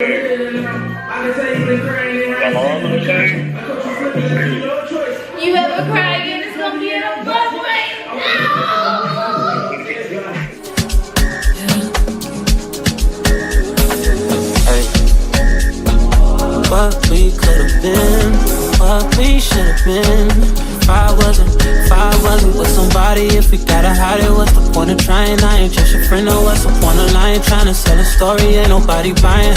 You ever cry and it's gonna be in a bus right now? Hey. What we could've been, what we should've been. If I wasn't with somebody, if we gotta hide it, what's the point of trying? I ain't just your friend, no, what's the point of lying? Trying to sell a story, ain't nobody buying.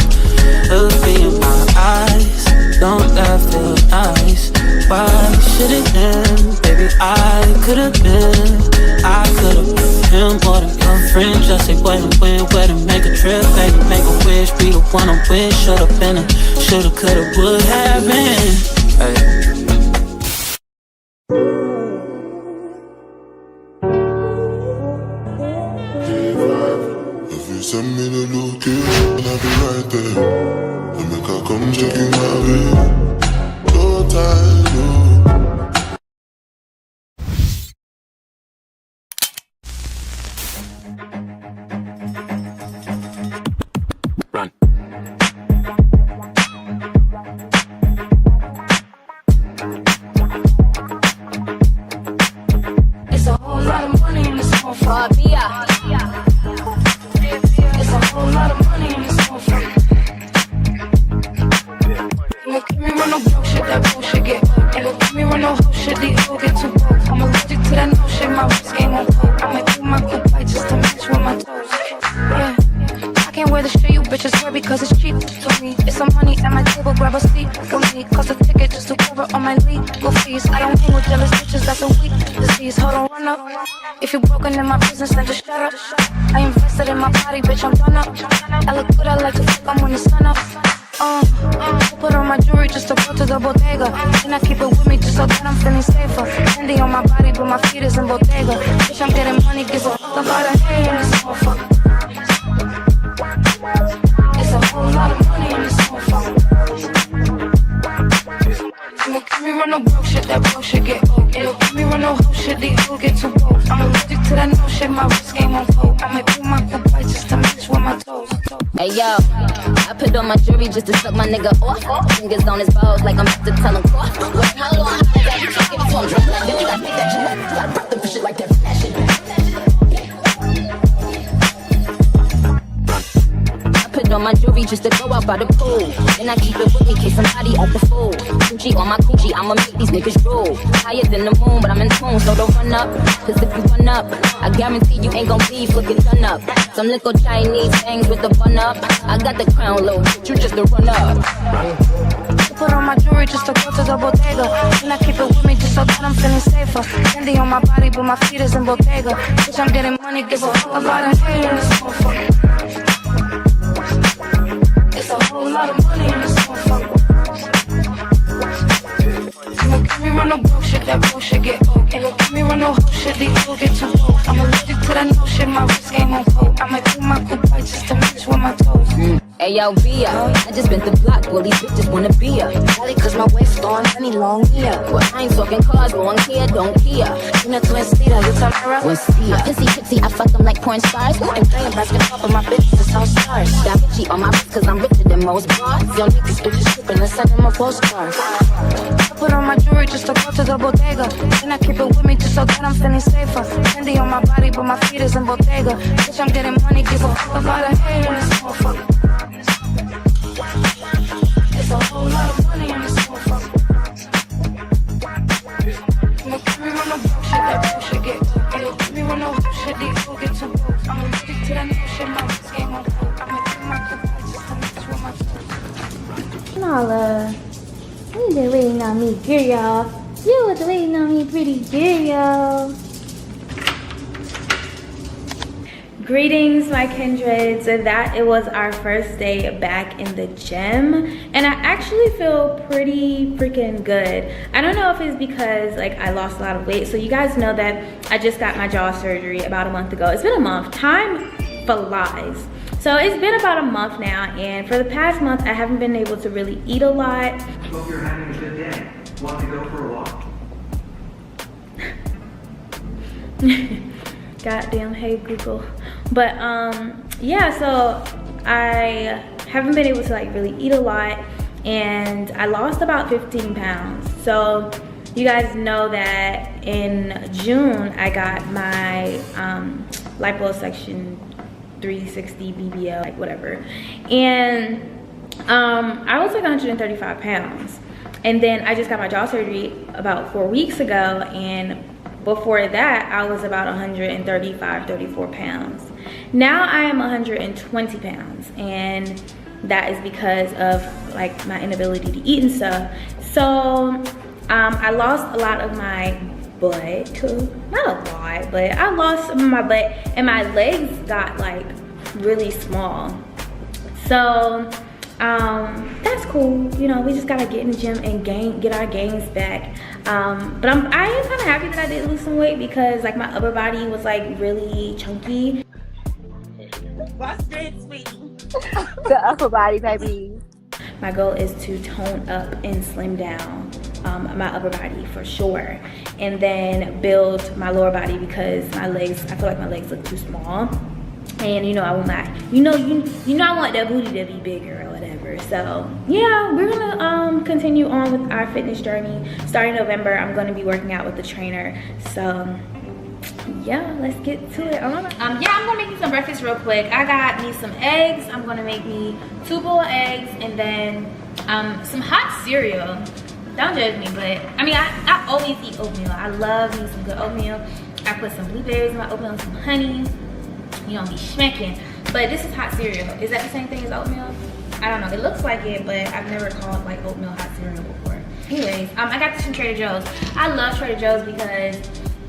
Look me in my eyes, don't that feel nice? Why should it end? Baby, I could've been him more than your friend. Just say wait and win, wait and make a trip, baby, make a wish, be the one I'm with. Should've been a, should've, could've, would have been. Hey. If you send me the location, I'll be right there. And make her come check in my bed. No time, no. Run. It's a whole lot of money in this motherfucker. It's a whole lot of money in this motherfucker. Look at me run no bullshit, that bullshit get old. And look at me run no whole shit, these all get too bold. I'm allergic to that no shit, my wrist game on cold. I might do my good bite just to match with my toes. Yeah, I can't wear the shit you bitches wear because it's cheap to me. It's some money at my table, grab a seat for me. Cost a ticket just to cover all my legal fees. I don't hang with jealous bitches, that's a weak disease. Hold on, run up. If you broken in my business, then just shut up. I invested in my body, bitch, I'm done up. I look good, I like to fuck, I'm when the sun up. Put on my jewelry just to go to the bodega. And I keep it with me just so that I'm feeling safer. Candy on my body, but my feet is in bodega. Bitch, I'm getting money, gives a fuck about a hay in this motherfucker. It's a whole lot of money in this motherfucker. Look at me run no broke shit, that broke shit get old. Look at me run no whole shit, these all get too bold. I'm allergic to that no shit, my wrist game on cold. I might do my good bite just to match with my toes. Hey yo, I put on my jewelry just to suck my nigga off. Fingers on his balls like I'm about to tell him cough. How long I you can't give it to him drunk like that? You gotta make that shit, you gotta pop the shit like that. Put on my jewelry just to go out by the pool. And I keep it with me in case somebody act the fool. Gucci on my coochie, I'ma make these niggas drool. Higher than the moon, but I'm in tune, so don't run up. Cause if you run up, I guarantee you ain't gon' leave looking done up. Some little Chinese things with the bun up. I got the crown low, you just to run up. Put on my jewelry just to go to the bodega. And I keep it with me just so that I'm feeling safer. Candy on my body, but my feet is in bodega. Bitch, I'm getting money, give a fuck about a hate in this motherfucker. It's a whole lot of money in this motherfucker. Look at me run no broke shit, that bullshit get old. And look at me run no whole shit, these all get too bold. I'm allergic to that no shit, my wrist game on cold. I might do my good bite just to match with my toes. Hey yo, Via, I just been the block, well these bitches wanna be ya. Probably cause my waist on any long ear. Well, I ain't talking cars, long hair, don't care. You know, twin speeder, you tell me What's the pissy, I fuck them like porn stars. And playing basketball for my bitches, it's all stars. Got Gucci on my wrist cause I'm richer than most bars. Yo niggas bitches trippin', let's send them a postcard. I put on my jewelry just to go to the bodega. And I keep it with me just so that I'm feeling safer. Candy on my body, but my feet is in bodega. Bitch, I'm getting money, give a fuck about a hate in this motherfucker. It's a whole lot of money in this motherfucker. Look at me run no broke shit, that bullshit get old. Look at me run no whole shit, these all get too bold. I'm allergic to that no shit, my wrist game on cold. I'ma do my good bite just to match with my toes. Nala, you been waiting on me, girl. You was waiting on me, pretty girl. Greetings, my kindreds. That it was our first day back in the gym, and I actually feel pretty freaking good. I don't know if it's because like I lost a lot of weight. So you guys know that I just got my jaw surgery about a month ago. It's been a month. Time flies. So it's been about a month now, and for the past month I haven't been able to really eat a lot. Hope you're having a good day. Want to go for a walk? Goddamn, hey Google. But yeah, so I haven't been able to like really eat a lot, and I lost about 15 pounds. So you guys know that in June I got my liposuction 360 BBL, like whatever, and I was like 135 pounds. And then I just got my jaw surgery about 4 weeks ago, and before that I was about 134 pounds. Now I am 120 pounds, and that is because of like my inability to eat and stuff. So I lost a lot of my butt, not a lot, but I lost some of my butt, and my legs got like really small. So that's cool, you know. We just gotta get in the gym and get our gains back. But I am kind of happy that I did lose some weight, because like my upper body was like really chunky. What's this, sweetie? The upper body, baby. My goal is to tone up and slim down my upper body for sure, and then build my lower body, because my legs, I feel like my legs look too small, and you know I want my, you know I want that booty to be bigger or whatever. So yeah, we're gonna continue on with our fitness journey. Starting November, I'm gonna be working out with the trainer. So yeah, let's get to it. Yeah, I'm gonna make me some breakfast real quick. I got me some eggs. I'm gonna make me 2 boiled eggs, and then some hot cereal. Don't judge me, but I mean, I always eat oatmeal. I love me some good oatmeal. I put some blueberries in my oatmeal and some honey. You don't be smacking. But this is hot cereal. Is that the same thing as oatmeal? I don't know. It looks like it, but I've never called like oatmeal hot cereal before. Anyways, I got this from Trader Joe's. I love Trader Joe's because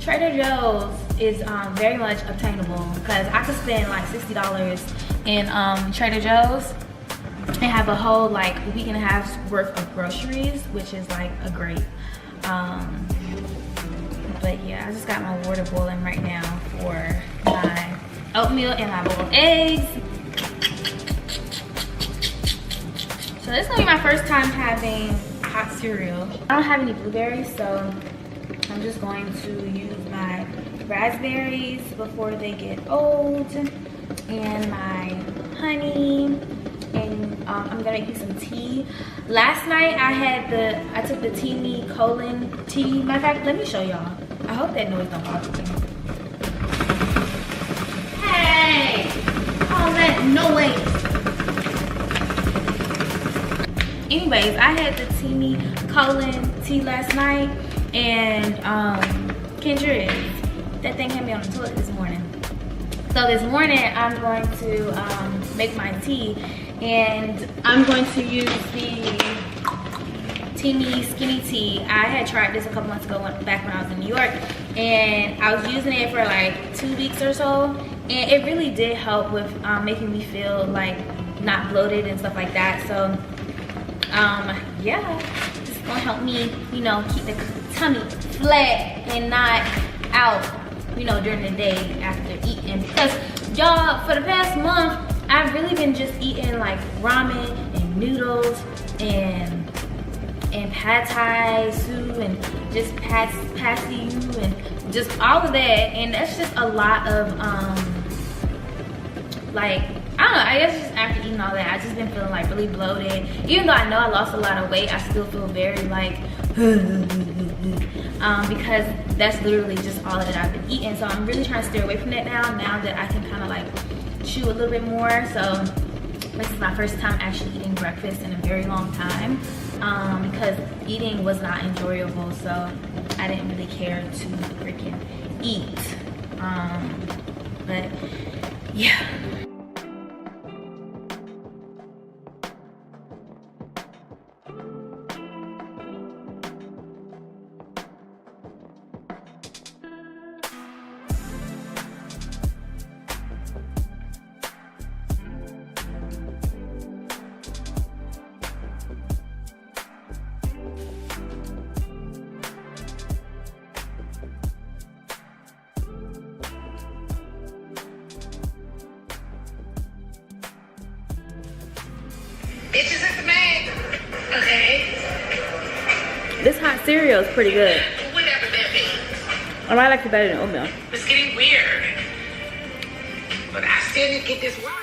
Trader Joe's is very much obtainable, because I could spend like $60 in Trader Joe's and have a whole like week and a half's worth of groceries, which is like a great but yeah, I just got my water boiling right now for my oatmeal and my boiled eggs. So this is gonna be my first time having hot cereal. I don't have any blueberries, so I'm just going to use my raspberries before they get old, and my honey, and I'm gonna make some tea. Last night I took the Teamy colon tea. Matter of fact, let me show y'all. I hope that noise don't bother me. Hey, all that noise. Anyways, I had the Teamy colon tea last night, and Kendra, that thing had me on the toilet this morning. So this morning I'm going to make my tea, and I'm going to use the Teamy Skinny Tea. I had tried this a couple months ago back when I was in New York, and I was using it for like 2 weeks or so, and it really did help with making me feel like not bloated and stuff like that. So yeah, it's gonna help me, you know, keep the tummy flat and not out, you know, during the day after eating. Because y'all, for the past month, I've really been just eating like ramen and noodles and pad thai soup and just pasty and just all of that, and that's just a lot of like, I don't know, I guess just after eating all that, I just been feeling like really bloated. Even though I know I lost a lot of weight, I still feel very like because that's literally just all that I've been eating. So I'm really trying to steer away from that now that I can kind of like chew a little bit more. So this is my first time actually eating breakfast in a very long time, because eating was not enjoyable, so I didn't really care to freaking eat. But yeah. Bitches at the mag. Okay. This hot cereal is pretty good. Whatever that means. I might like it better than oatmeal. It's getting weird. But I still need to get this right.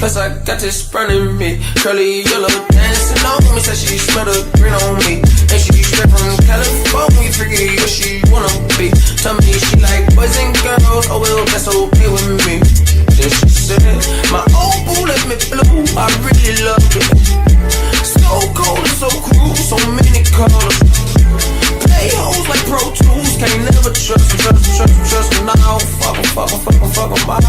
Plus I got this burning me. Curly yellow dancing on me. Said she smell the green on me. And she straight from California. Freaky what she wanna be. Tell me she like boys and girls. Oh well, that's okay with me. Then she said, my old boo left me blue. I really love it. So cold and so cruel. So many colors. Play hoes like Pro Tools. Can't never trust me. Now fuck 'em out.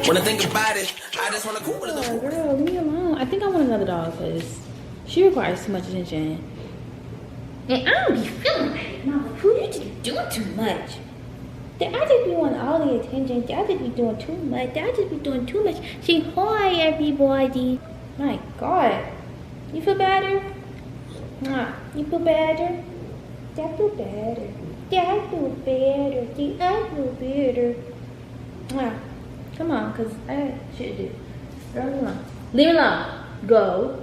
When I think about it, I just wanna cool it. Oh, girl, leave me alone. I think I want another dog because she requires too much attention. And I don't be feeling like, no, who you just doing too much? I just be wanting all the attention. I just be doing too much. I just be doing too much. Say hi, everybody. My God. You feel better? You feel better? I feel better. I feel better. See, I feel better. Come on, because I have shit to do. Girl, leave me alone. Leave me alone. Go.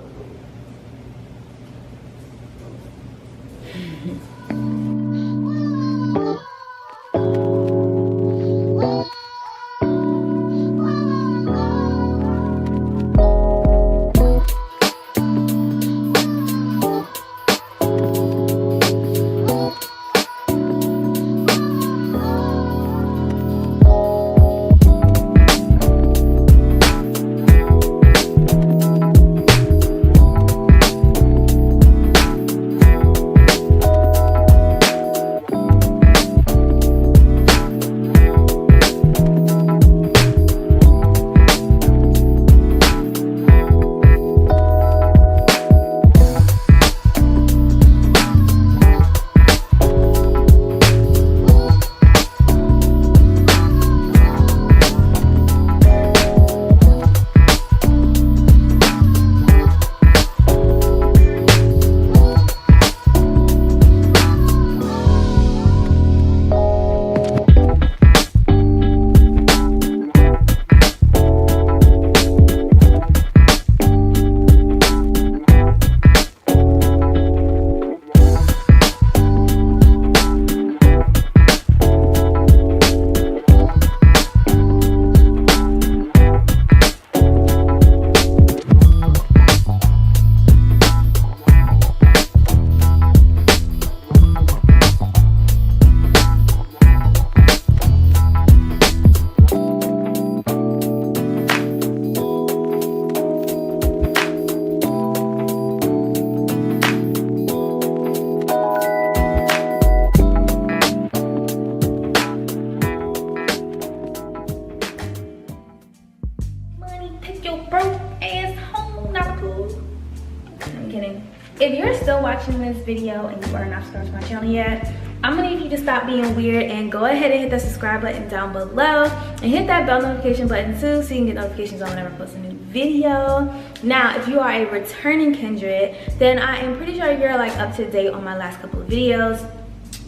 If you're still watching this video and you are not subscribed to my channel yet, I'm gonna need you to stop being weird and go ahead and hit the subscribe button down below and hit that bell notification button too so you can get notifications on whenever I post a new video. Now, if you are a returning kindred, then I am pretty sure you're like up to date on my last couple of videos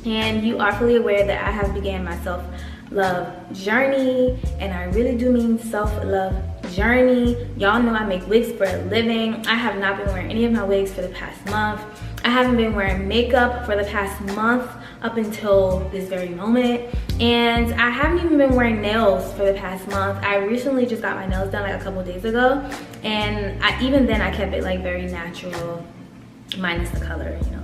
and you are fully aware that I have began my self-love journey, and I really do mean self-love journey. Y'all know I make wigs for a living. I have not been wearing any of my wigs for the past month. I haven't been wearing makeup for the past month up until this very moment, and I haven't even been wearing nails for the past month. I recently just got my nails done like a couple days ago, and even then I kept it like very natural, minus the color, you know,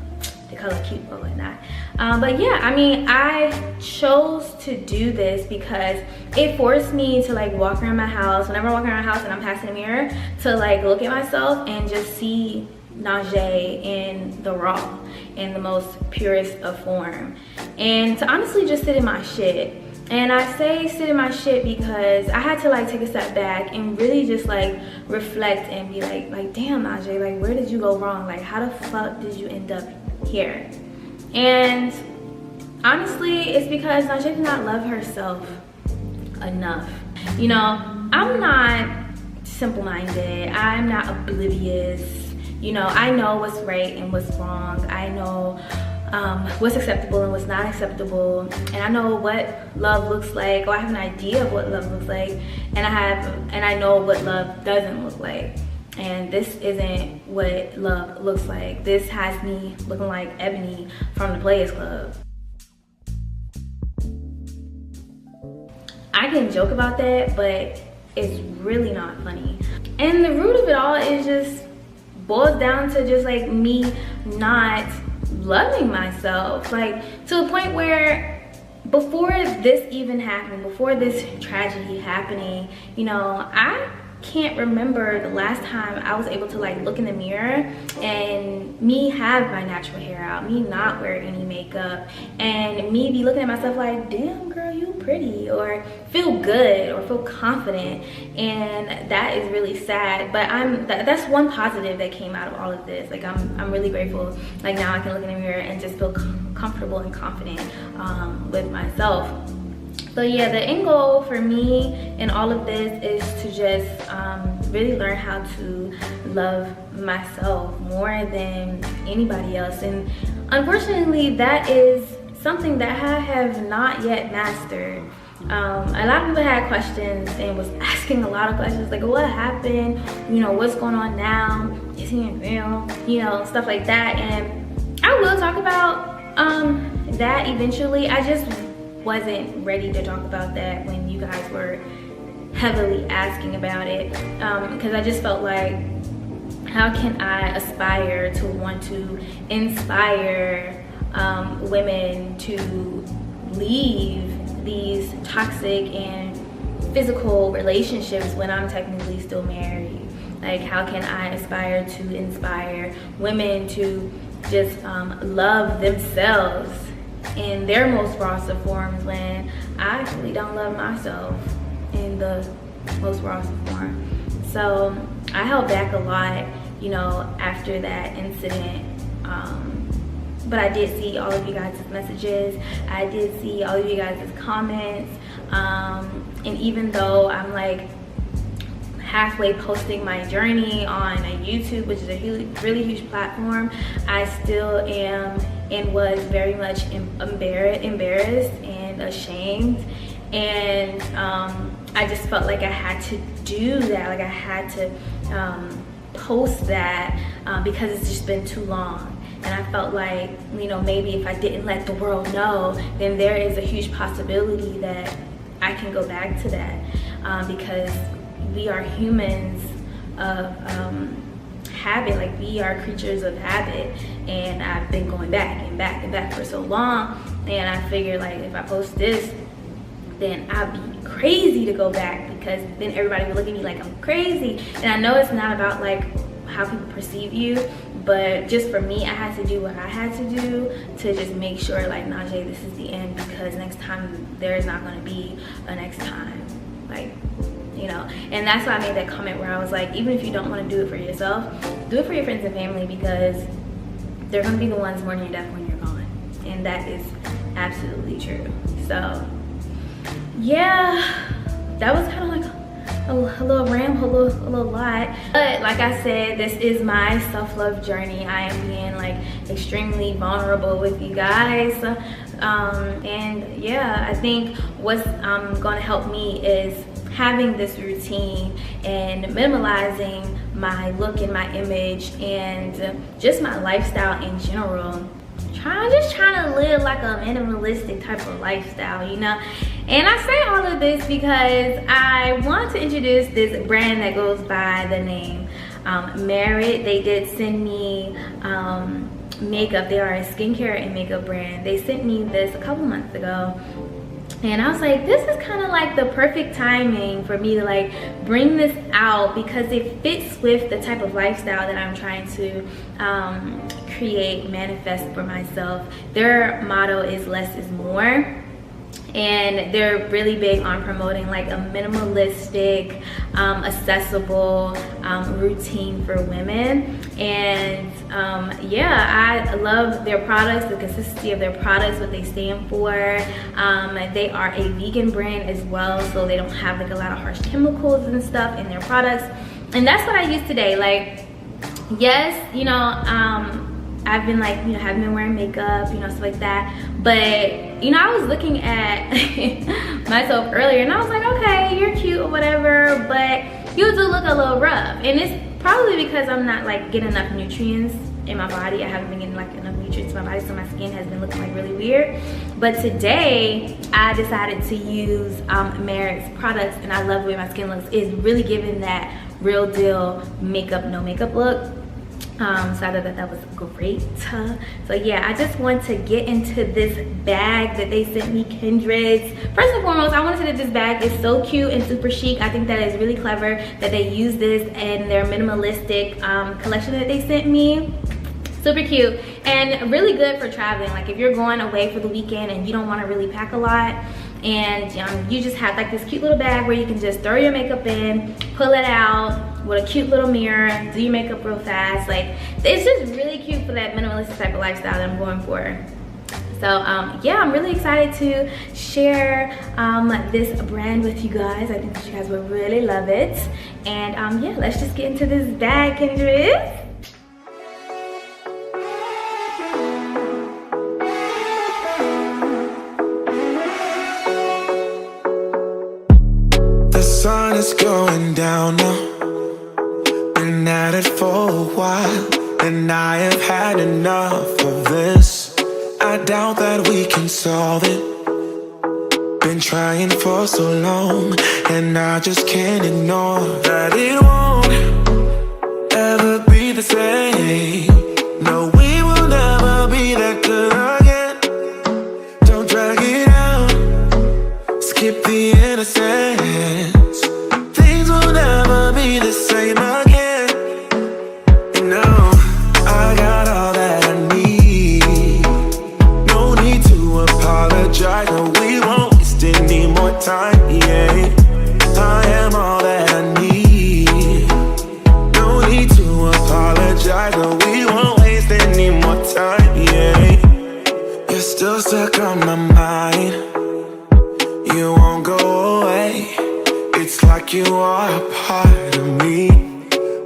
the color cute or whatnot. But yeah, I mean, I chose to do this because it forced me to like walk around my house. Whenever I walk around my house and I'm passing a mirror, to like look at myself and just see Najee in the raw, in the most purest of form, and to honestly just sit in my shit. And I say sit in my shit because I had to like take a step back and really just like reflect and be like damn Najee, like where did you go wrong? Like how the fuck did you end up here? And honestly, it's because Najee did not love herself enough. You know, I'm not simple-minded, I'm not oblivious. You know, I know what's right and what's wrong. I know what's acceptable and what's not acceptable, and I know what love looks like, or I have an idea of what love looks like, and I know what love doesn't look like. And this isn't what love looks like. This has me looking like Ebony from the Players Club. I can joke about that, but is really not funny. And the root of it all is just boils down to just like me not loving myself, like to a point where before this even happened, before this tragedy happening, you know, I can't remember the last time I was able to like look in the mirror and me have my natural hair out, me not wear any makeup, and me be looking at myself like, damn girl, you pretty, or feel good or feel confident. And that is really sad, but that's one positive that came out of all of this. Like I'm really grateful, like now I can look in the mirror and just feel comfortable and confident with myself. So yeah, the end goal for me in all of this is to just really learn how to love myself more than anybody else. And unfortunately, that is something that I have not yet mastered. A lot of people had questions and was asking a lot of questions like, what happened? You know, what's going on now? Is he in real? You know, stuff like that. And I will talk about that eventually. I just wasn't ready to talk about that when you guys were heavily asking about it, because I just felt like, how can I aspire to want to inspire women to leave these toxic and physical relationships when I'm technically still married? Like, how can I aspire to inspire women to just love themselves in their most rawest of forms when I actually don't love myself in the most rawest of form? So I held back a lot, you know, after that incident. But I did see all of you guys' messages. I did see all of you guys' comments. And even though I'm like halfway posting my journey on YouTube, which is a really huge platform, I still am and was very much embarrassed and ashamed. And I just felt like I had to do that, like I had to post that because it's just been too long. And I felt like, you know, maybe if I didn't let the world know, then there is a huge possibility that I can go back to that, because we are humans of habit. Like, we are creatures of habit, and I've been going back and back and back for so long, and I figured, like, if I post this, then I'd be crazy to go back, because then everybody would look at me like I'm crazy. And I know it's not about like how people perceive you, but just for me, I had to do what I had to do to just make sure, like, Najee, this is the end, because next time there is not going to be a next time, like, you know. And that's why I made that comment where I was like, even if you don't want to do it for yourself, do it for your friends and family, because they're going to be the ones mourning your death when you're gone. And that is absolutely true. So yeah, that was kind of like a little ramble, a little lot. But like I said, this is my self-love journey. I am being like extremely vulnerable with you guys. And yeah, I think what's gonna help me is having this routine and minimalizing my look and my image and just my lifestyle in general. Just trying to live like a minimalistic type of lifestyle, you know. And I say all of this because I want to introduce this brand that goes by the name Merit. They did send me makeup. They are a skincare and makeup brand. They sent me this a couple months ago, and I was like, this is kind of like the perfect timing for me to like bring this out, because it fits with the type of lifestyle that I'm trying to create, manifest for myself. Their motto is less is more, and they're really big on promoting like a minimalistic, accessible routine for women. And yeah, I love their products, the consistency of their products, what they stand for. They are a vegan brand as well, so they don't have like a lot of harsh chemicals and stuff in their products. And that's what I use today. Like, yes, you know, I've been like, you know, haven't been wearing makeup, you know, stuff like that. But, you know, I was looking at myself earlier and I was like, okay, you're cute or whatever. But you do look a little rough. And it's probably because I'm not like getting enough nutrients in my body. I haven't been getting like enough nutrients in my body, so my skin has been looking like really weird. But today I decided to use Merit's products, and I love the way my skin looks. It's really giving that real deal makeup, no makeup look. So I thought that was great. So yeah, I just want to get into this bag that they sent me, Kindred's. First and foremost, I want to say that this bag is so cute and super chic. I think that is really clever that they use this in their minimalistic collection that they sent me. Super cute and really good for traveling. Like if you're going away for the weekend and you don't want to really pack a lot, and you just have like this cute little bag where you can just throw your makeup in, pull it out with a cute little mirror, do your makeup real fast. Like it's just really cute for that minimalistic type of lifestyle that I'm going for. So yeah, I'm really excited to share this brand with you guys. I think that you guys will really love it. And yeah, let's just get into this bag, Kindred. The sun is going down now. Been at it for a while, and I have had enough of this. I doubt that we can solve it. Been trying for so long, and I just can't ignore that it won't ever be the same. No, we will never be that good again. Don't drag it out, skip the innocence. Things will never be the same again. You know, I got all that I need. No need to apologize. No, we won't waste any more time. Yeah, I am all that I need. No need to apologize. No, we won't waste any more time. Yeah, you're still stuck on my mind. You won't go away. It's like you are a part of me.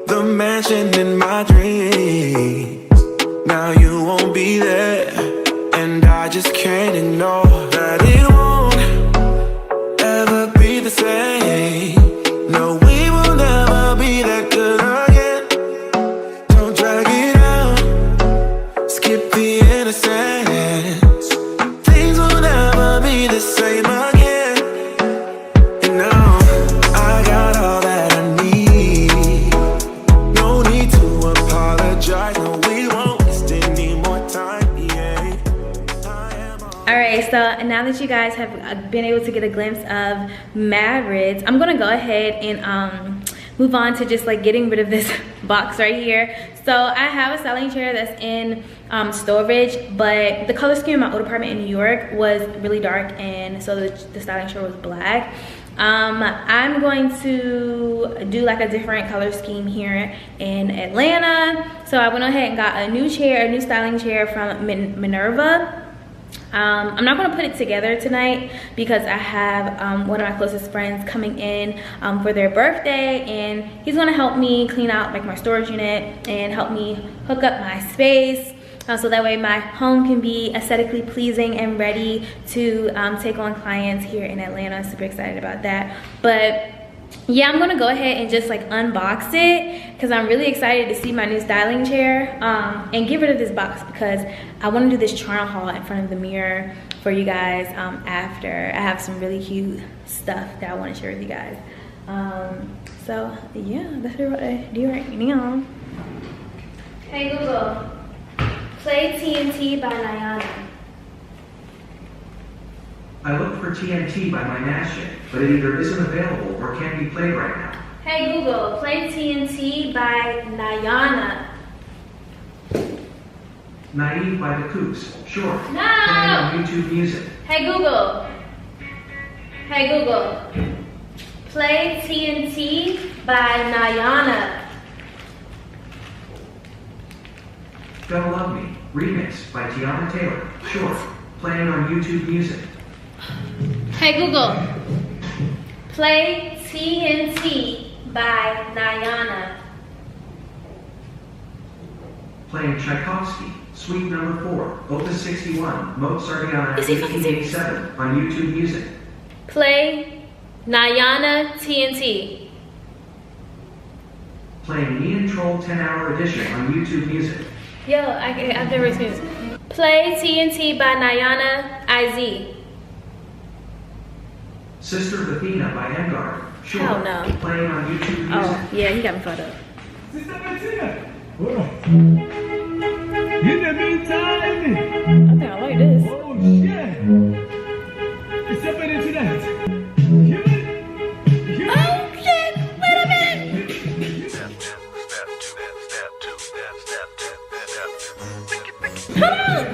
The mansion in my dreams. Now you won't be there, and I just can't ignore that it won't ever be the same. No, we will never be that good again. Don't drag it out, skip the innocence. Things will never be the same again. You know, I got all that I need. No need to apologize. No, we won't waste any more time. Yeah, I am all. Alright, so now that you guys have been able to get a glimpse of Mavericks, I'm gonna go ahead and move on to just like getting rid of this box right here. So I have a styling chair that's in storage, but the color scheme in my old apartment in New York was really dark, and so the styling chair was black. I'm going to do like a different color scheme here in Atlanta. So I went ahead and got a new chair, a new styling chair from Minerva. I'm not gonna put it together tonight because I have one of my closest friends coming in for their birthday, and he's gonna help me clean out like my storage unit and help me hook up my space, so that way my home can be aesthetically pleasing and ready to take on clients here in Atlanta. Super excited about that. But yeah, I'm gonna go ahead and just like unbox it because I'm really excited to see my new styling chair, and get rid of this box because I want to do this charm haul in front of the mirror for you guys after. I have some really cute stuff that I want to share with you guys. So yeah, that's what I do right now. Hey Google, play TNT by Nayana. I looked for TNT by my Nashik, but it either isn't available or can't be played right now. Hey Google, play TNT by Nayana. Naive by the Kooks, sure. No! Playing on YouTube Music. Hey Google. Hey Google. Play TNT by Nayana. Don't Love Me, remix by Tiana Taylor, sure. Playing on YouTube Music. Hey Google. Play TNT by Nayana. Playing Tchaikovsky, Suite Number 4, Opus 61, Mozartiana Is he fucking serious? 1887 on YouTube Music. Play Nayana TNT. Control 10-hour edition on YouTube Music. Yo, I've never experienced. Play TNT by Nayana IZ. Sister Athena by Engard. Sure. Hell no. Playing on YouTube Music. Oh, yeah, he got me fucked up. In the meantime, I think I like this. oh shit, it's up into that. Oh shit, wait a minute. Come on.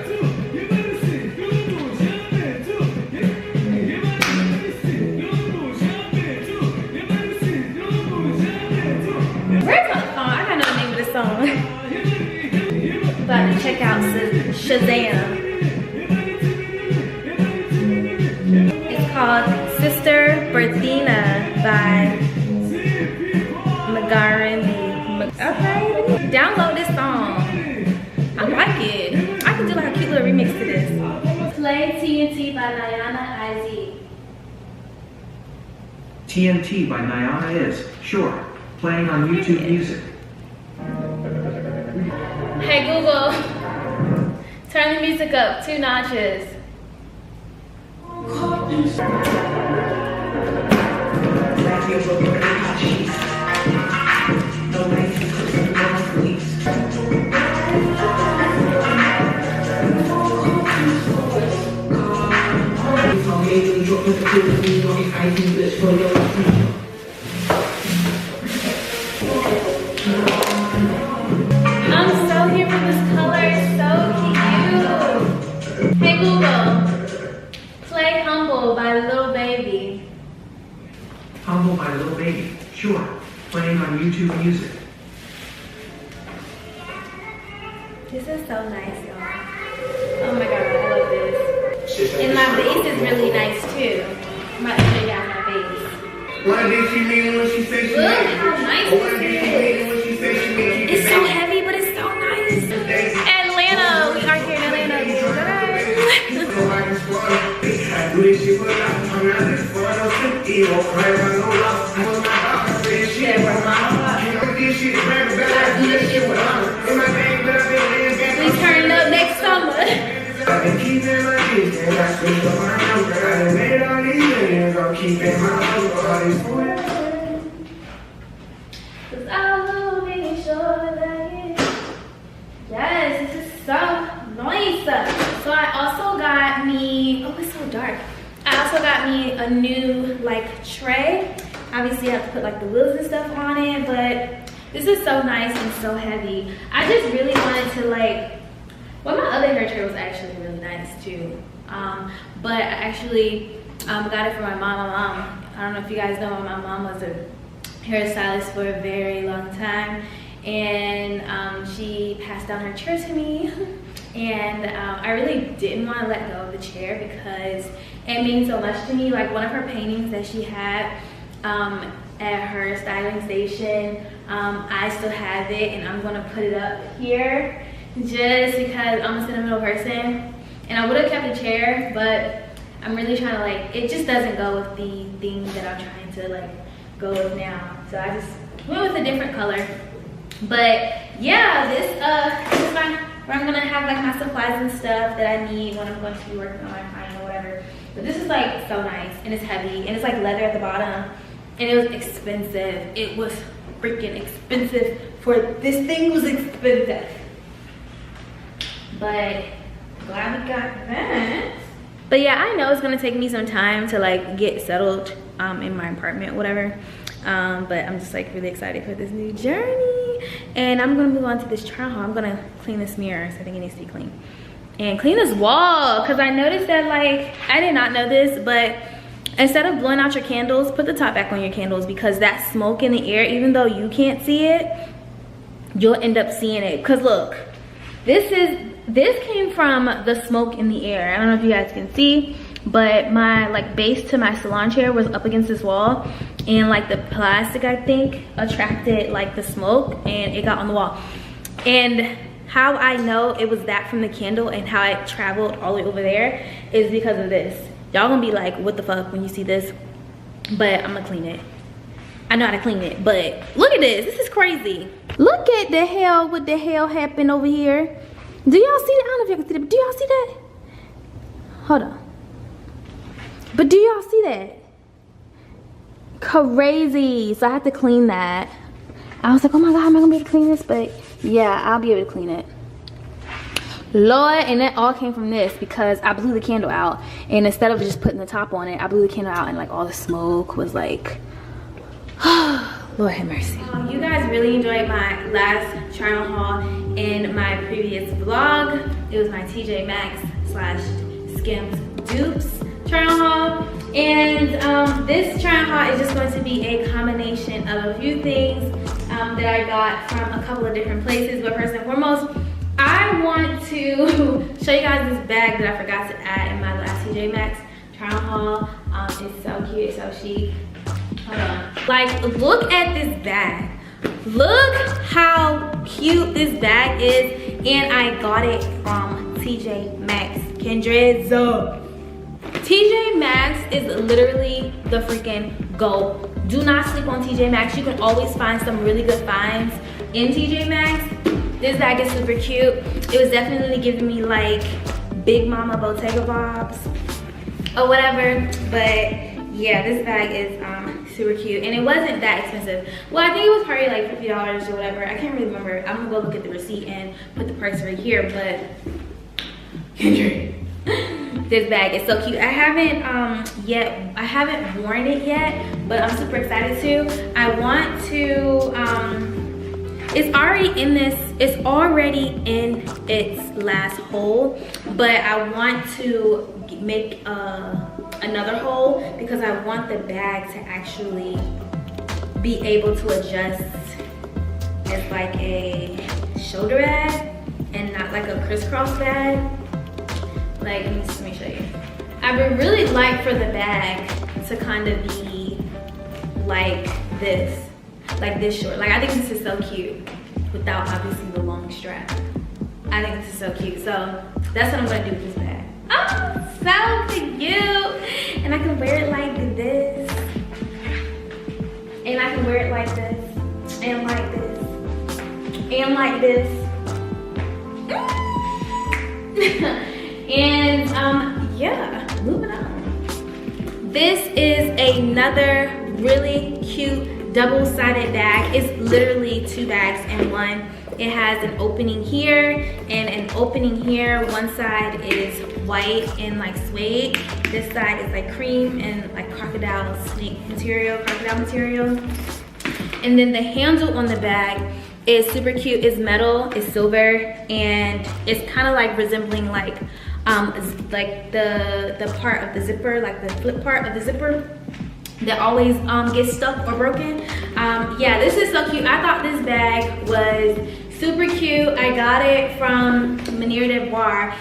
Where's my song? I gotta know the name of the song. About to check out Shazam. It's called Sister Berthina by Magarini. Okay, download this song. I like it. I can do like a cute little remix to this. Play TNT by Nayana IZ. TNT by Nayana is, sure, playing on YouTube Music. Hey Google, turn the music up 2 notches. I'm so here for this color, it's so cute. Hey Google, play Humble by Lil Baby. Humble by Lil Baby, sure, playing on YouTube Music. This is so nice, y'all. Oh my god, I love this. And my base is really nice too. I'm about to show you guys my base. What did she mean when she said she Look made it? how nice What this did she mean is. when she said she made it? It's so heavy, but it's so nice. Atlanta, we are here in Atlanta. We turn up next summer. I've been keeping my kids and I switched up my number. I done made all these millions, I'm keeping my number. All these food. Cause I will be sure that it. Yes, this is so nice. So I also got me, oh it's so dark. I also got me a new like tray. Obviously I have to put like the wheels and stuff on it, but this is so nice and so heavy. I just really wanted to like, well, my other hair tray was actually really nice too. But I actually got it for my mom. I don't know if you guys know, my mom was a hairstylist for a very long time. And she passed down her chair to me. And I really didn't want to let go of the chair because it means so much to me. Like one of her paintings that she had at her styling station, I still have it and I'm gonna put it up here just because I'm a sentimental person. And I would have kept the chair, but I'm really trying to like, it just doesn't go with the thing that I'm trying to like go with now. So I just went with a different color. But yeah, this is where I'm gonna have like my supplies and stuff that I need when I'm going to be working on my client or whatever. But this is like so nice and it's heavy and it's like leather at the bottom and it was expensive. It was freaking expensive for this thing was expensive. But glad we got that. But yeah, I know it's gonna take me some time to like get settled in my apartment, whatever. But I'm just like really excited for this new journey. And I'm gonna move on to this trial haul. I'm gonna clean this mirror, so I think it needs to be clean. And clean this wall, cause I noticed that like, I did not know this, but instead of blowing out your candles, put the top back on your candles because that smoke in the air, even though you can't see it, you'll end up seeing it. Cause look, this came from the smoke in the air. I don't know if you guys can see, but my like base to my salon chair was up against this wall and like the plastic I think attracted like the smoke and it got on the wall. And how I know it was that from the candle and how it traveled all the way over there is because of this. Y'all gonna be like, what the fuck when you see this? But I'm gonna clean it. I know how to clean it, but look at this. This is crazy. Look at the hell, what the hell happened over here. Do y'all see that? I don't know if y'all can see that, but do y'all see that? Hold on. But do y'all see that? Crazy. So I have to clean that. I was like, oh my God, am I gonna be able to clean this? But yeah, I'll be able to clean it. Lord, and that all came from this because I blew the candle out. And instead of just putting the top on it, I blew the candle out and like all the smoke was like, Lord have mercy. You guys really enjoyed my last try on haul in my previous vlog. It was my TJ Maxx / Skims dupes try on haul. And this try on haul is just going to be a combination of a few things that I got from a couple of different places. But first and foremost, I want to show you guys this bag that I forgot to add in my last TJ Maxx try on haul. It's so cute, it's so chic. Hold on. Like, look at this bag. Look how cute this bag is. And I got it from TJ Maxx. Kindred's TJ Maxx is literally the freaking GOAT. Do not sleep on TJ Maxx. You can always find some really good finds in TJ Maxx. This bag is super cute. It was definitely giving me like Big Mama Bottega vibes or whatever. But yeah, this bag is super cute, and it wasn't that expensive. Well, I think it was probably like $50 or whatever. I can't really remember. I'm gonna go look at the receipt and put the price right here. But this bag is so cute. I haven't worn it yet, but I'm super excited to. I want to. It's already in its last hole, but I want to make another hole because I want the bag to actually be able to adjust as like a shoulder bag and not like a crisscross bag. Like, let me show you. I would really like for the bag to kind of be like this short. Like, I think this is so cute without obviously the long strap. I think this is so cute. So that's what I'm gonna do with this bag. Oh, so cute. And I can wear it like this. And I can wear it like this. And like this. And like this. And yeah, moving on. This is another really cute double-sided bag. It's literally 2 bags in one. It has an opening here and an opening here. One side is white and like suede. This side is like cream and like crocodile material. And then the handle on the bag is super cute. It's metal, it's silver, and it's kind of like resembling like the part of the zipper, like the flip part of the zipper that always gets stuck or broken. Yeah, this is so cute. I thought this bag was super cute. I got it from Minimalistic.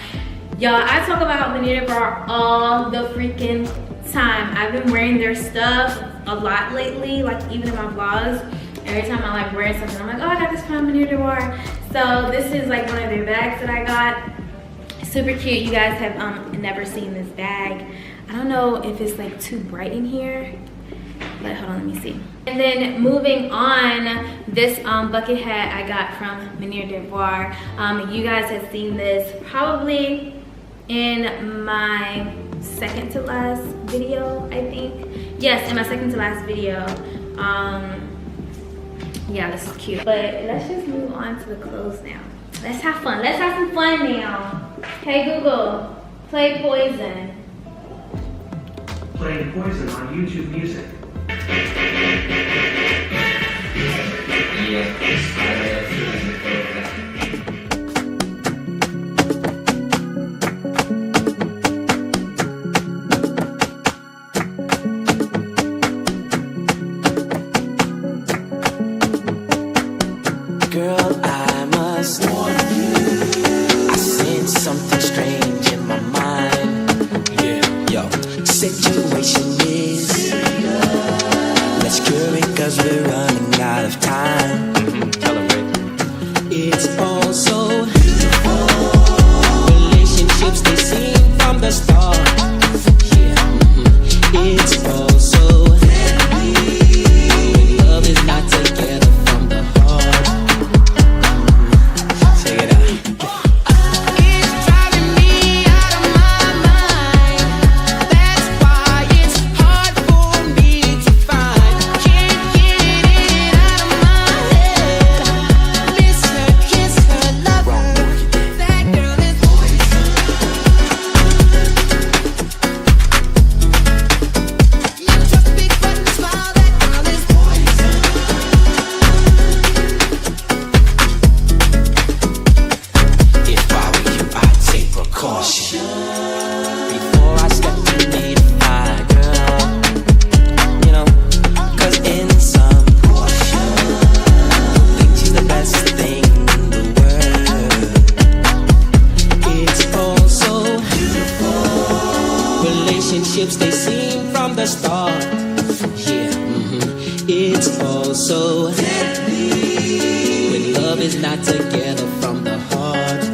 Y'all, I talk about Minimalistic all the freaking time. I've been wearing their stuff a lot lately, like even in my vlogs. Every time I like wear something, I'm like, oh, I got this from Minimalistic. So this is like one of their bags that I got. Super cute. You guys have never seen this bag. I don't know if it's like too bright in here, but hold on, let me see. And then moving on, this bucket hat I got from Minimalistic. You guys have seen this probably in my second to last video, I think. Yes, in my second to last video. Yeah, this is cute. But let's just move on to the clothes now. Let's have fun. Let's have some fun now. Hey Google, play Poison. Playing Poison on YouTube Music. Girl, I must warn you, I sense something strange in my mind. Yeah, yo, situation is let's cure it cause we're running out of time. Tell them, baby. relationships they seem from the start. Yeah, it's all so deadly when love is not together from the heart.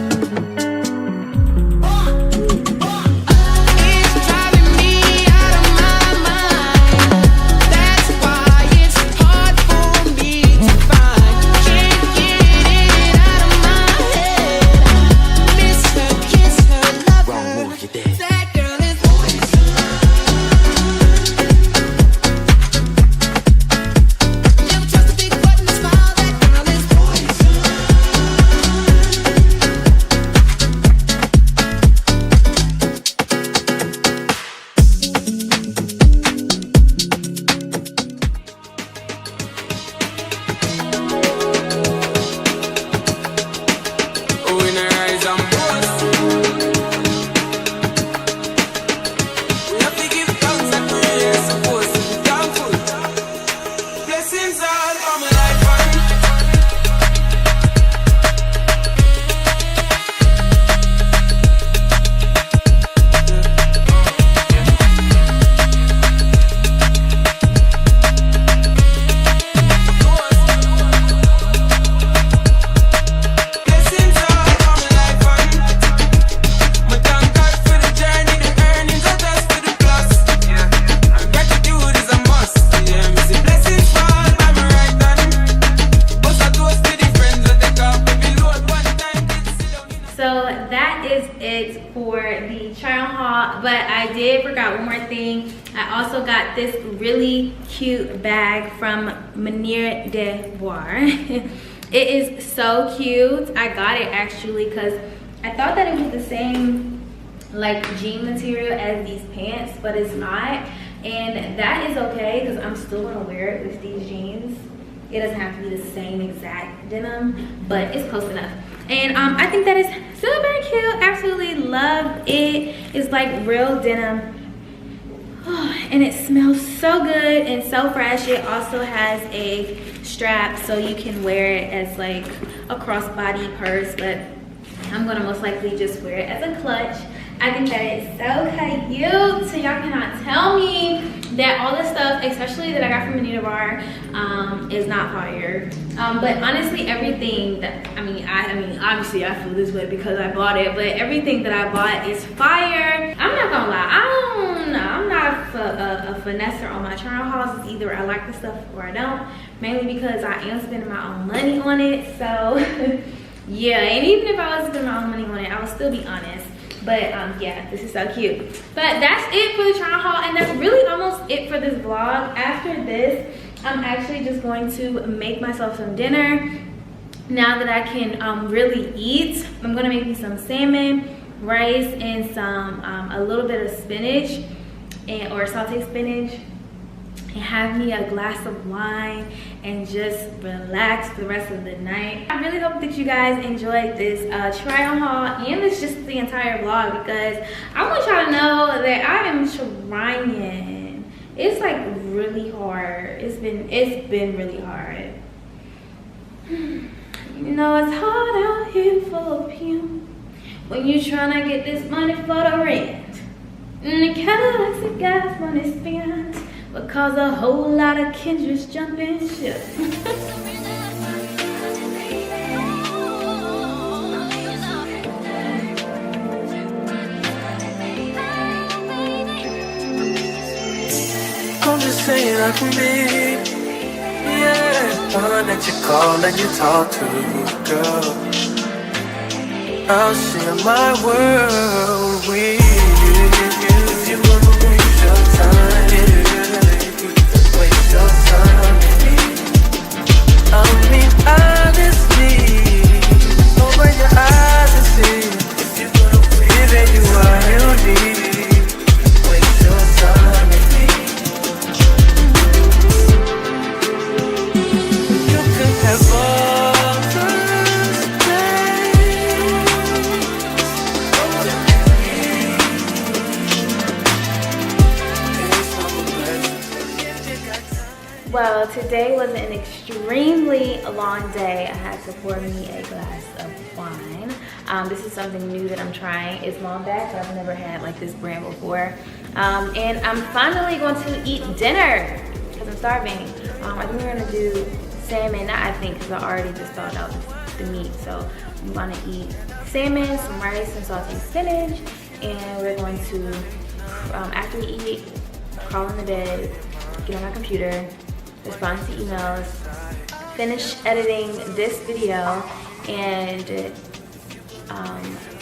But I did forgot one more thing. I also got this really cute bag from Minimalistic. It is so cute. I got it actually because I thought that it was the same like jean material as these pants, but it's not. And that is okay because I'm still gonna wear it with these jeans. It doesn't have to be the same exact denim, but it's close enough. And I think that is still very cute. Absolutely love it. It's like real denim. And it smells so good and so fresh. It also has a strap so you can wear it as like a crossbody purse, but I'm gonna most likely just wear it as a clutch. I think that it's so cute. So y'all cannot tell me that all the stuff, especially that I got from Minimalistic, is not fire. But honestly, everything that I mean, obviously I feel this way because I bought it, but everything that I bought is fire. I'm not gonna lie, I don't know. I'm not a finesser on my trial hauls. It's either I like the stuff or I don't. Mainly because I am spending my own money on it. So yeah, and even if I was spending my own money on it, I would still be honest. But yeah, this is so cute. But that's it for the trial haul, and that's really almost it for this vlog. After this, I'm actually just going to make myself some dinner. Now that I can really eat, I'm gonna make me some salmon, rice, and some a little bit of spinach or sauteed spinach, and have me a glass of wine and just relax for the rest of the night. I really hope that you guys enjoyed this trial haul and this just the entire vlog, because I want y'all to know that I am trying. It's like really hard. It's been really hard. You know it's hard out here for you when you trying to get this money for the rent. And the Cadillacs that gas money spent will cause a whole lot of Kendra's jumping ship. I'm just saying I can be, yeah, one that you call and you talk to, girl. I'll share my world with you. If you wanna waste your time, waste your time with me. I mean honestly, open your eyes and see. If you wanna give it you what you need, waste your time with me. You can have all those days. Well, today was an extremely long day. I had to pour me a glass of wine. This is something new that I'm trying. It's long back, but I've never had like this brand before. And I'm finally going to eat dinner because I'm starving. I think we're gonna do salmon, not I think, because I already just thought out the meat. So I'm gonna eat salmon, some rice, and sauteed spinach. And we're going to, after we eat, crawl in the bed, get on my computer, respond to emails, finish editing this video, and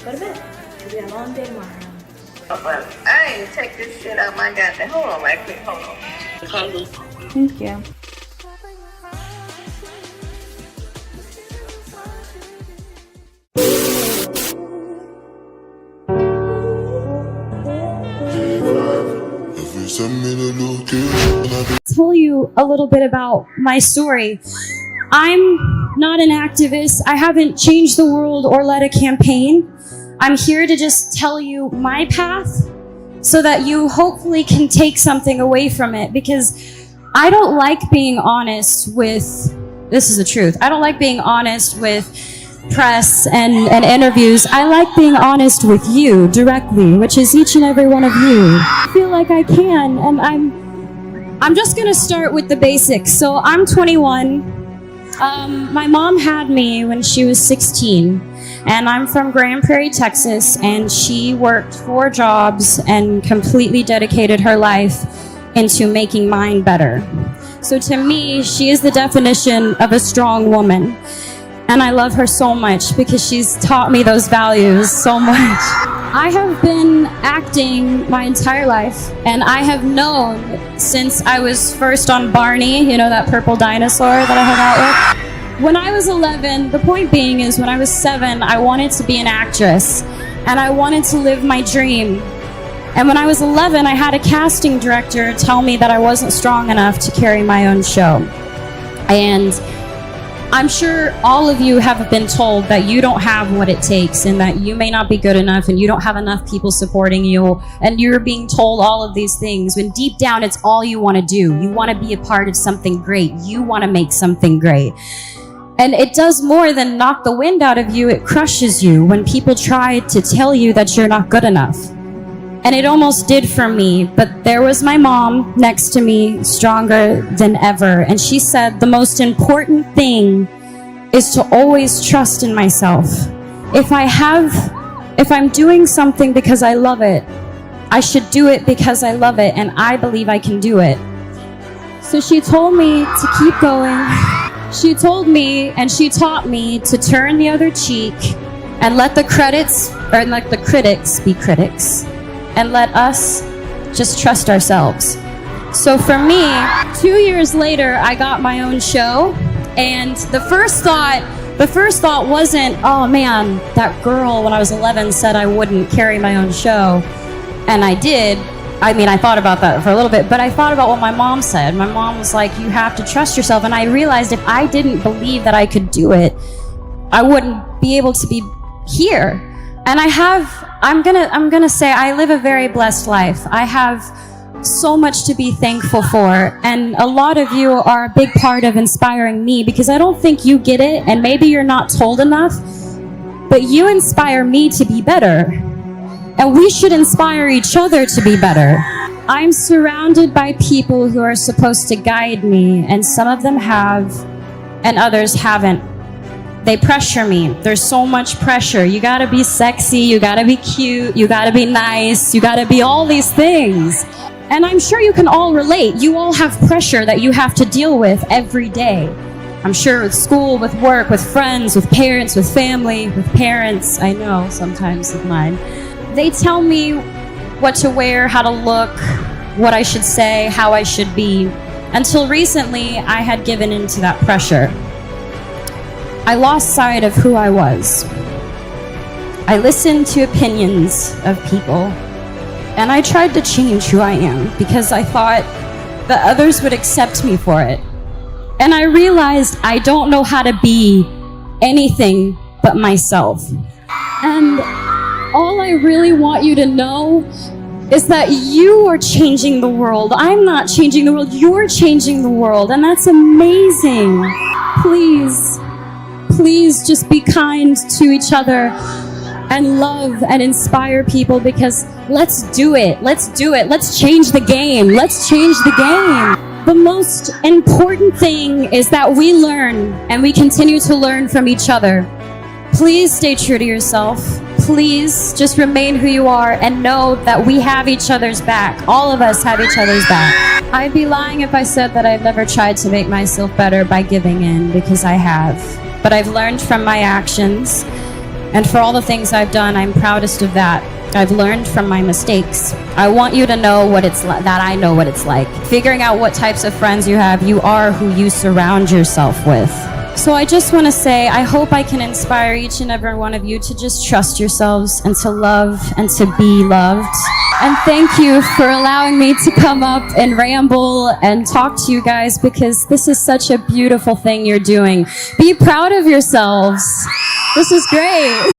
go to bed. It'll be a long day tomorrow. But I ain't take this shit out my goddamn. Hold on right quick, hold on. Thank you. Tell you a little bit about my story. I'm not an activist. I haven't changed the world or led a campaign. I'm here to just tell you my path so that you hopefully can take something away from it, because I don't like being honest with, this is the truth, I don't like being honest with press and interviews. I like being honest with you directly, which is each and every one of you. I feel like I can, and I'm just gonna start with the basics. So I'm 21. My mom had me when she was 16, and I'm from Grand Prairie, Texas, and she worked 4 jobs and completely dedicated her life into making mine better. So to me, she is the definition of a strong woman. And I love her so much because she's taught me those values so much. I have been acting my entire life, and I have known since I was first on Barney, you know, that purple dinosaur that I hung out with. When I was 11, the point being is when I was 7, I wanted to be an actress, and I wanted to live my dream. And when I was 11, I had a casting director tell me that I wasn't strong enough to carry my own show. And I'm sure all of you have been told that you don't have what it takes and that you may not be good enough and you don't have enough people supporting you, and you're being told all of these things when deep down it's all you want to do. You want to be a part of something great. You want to make something great. And it does more than knock the wind out of you. It crushes you when people try to tell you that you're not good enough. And it almost did for me, but there was my mom next to me, stronger than ever. And she said, the most important thing is to always trust in myself. If I'm doing something because I love it, I should do it because I love it, and I believe I can do it. So she told me to keep going. She told me and she taught me to turn the other cheek and let the critics be critics. And let us just trust ourselves. So for me, 2 years later, I got my own show, and the first thought wasn't, oh man, that girl when I was 11 said I wouldn't carry my own show, and I did. I mean, I thought about that for a little bit, but I thought about what my mom said. My mom was like, you have to trust yourself, and I realized if I didn't believe that I could do it, I wouldn't be able to be here. And I'm gonna say I live a very blessed life. I have so much to be thankful for, and a lot of you are a big part of inspiring me, because I don't think you get it, and maybe you're not told enough, but you inspire me to be better, and we should inspire each other to be better. I'm surrounded by people who are supposed to guide me, and some of them have, and others haven't. They pressure me. There's so much pressure. You gotta be sexy, you gotta be cute, you gotta be nice, you gotta be all these things. And I'm sure you can all relate. You all have pressure that you have to deal with every day. I'm sure with school, with work, with friends, with parents, with family, with parents, I know sometimes with mine. They tell me what to wear, how to look, what I should say, how I should be. Until recently, I had given into that pressure. I lost sight of who I was. I listened to opinions of people, and I tried to change who I am because I thought that others would accept me for it. And I realized I don't know how to be anything but myself. And all I really want you to know is that you are changing the world. I'm not changing the world, you're changing the world, and that's amazing. Please just be kind to each other. and love and inspire people, because let's do it. Let's do it. Let's change the game. Let's change the game. The most important thing is that we learn and we continue to learn from each other. Please stay true to yourself. Please just remain who you are and know that we have each other's back. All of us have each other's back. I'd be lying if I said that I've never tried to make myself better by giving in, because I have. But I've learned from my actions, and for all the things I've done, I'm proudest of that. I've learned from my mistakes. I want you to know what it's like, that I know what it's like. Figuring out what types of friends you have, you are who you surround yourself with. So I just want to say, I hope I can inspire each and every one of you to just trust yourselves and to love and to be loved. And thank you for allowing me to come up and ramble and talk to you guys, because this is such a beautiful thing you're doing. Be proud of yourselves. This is great.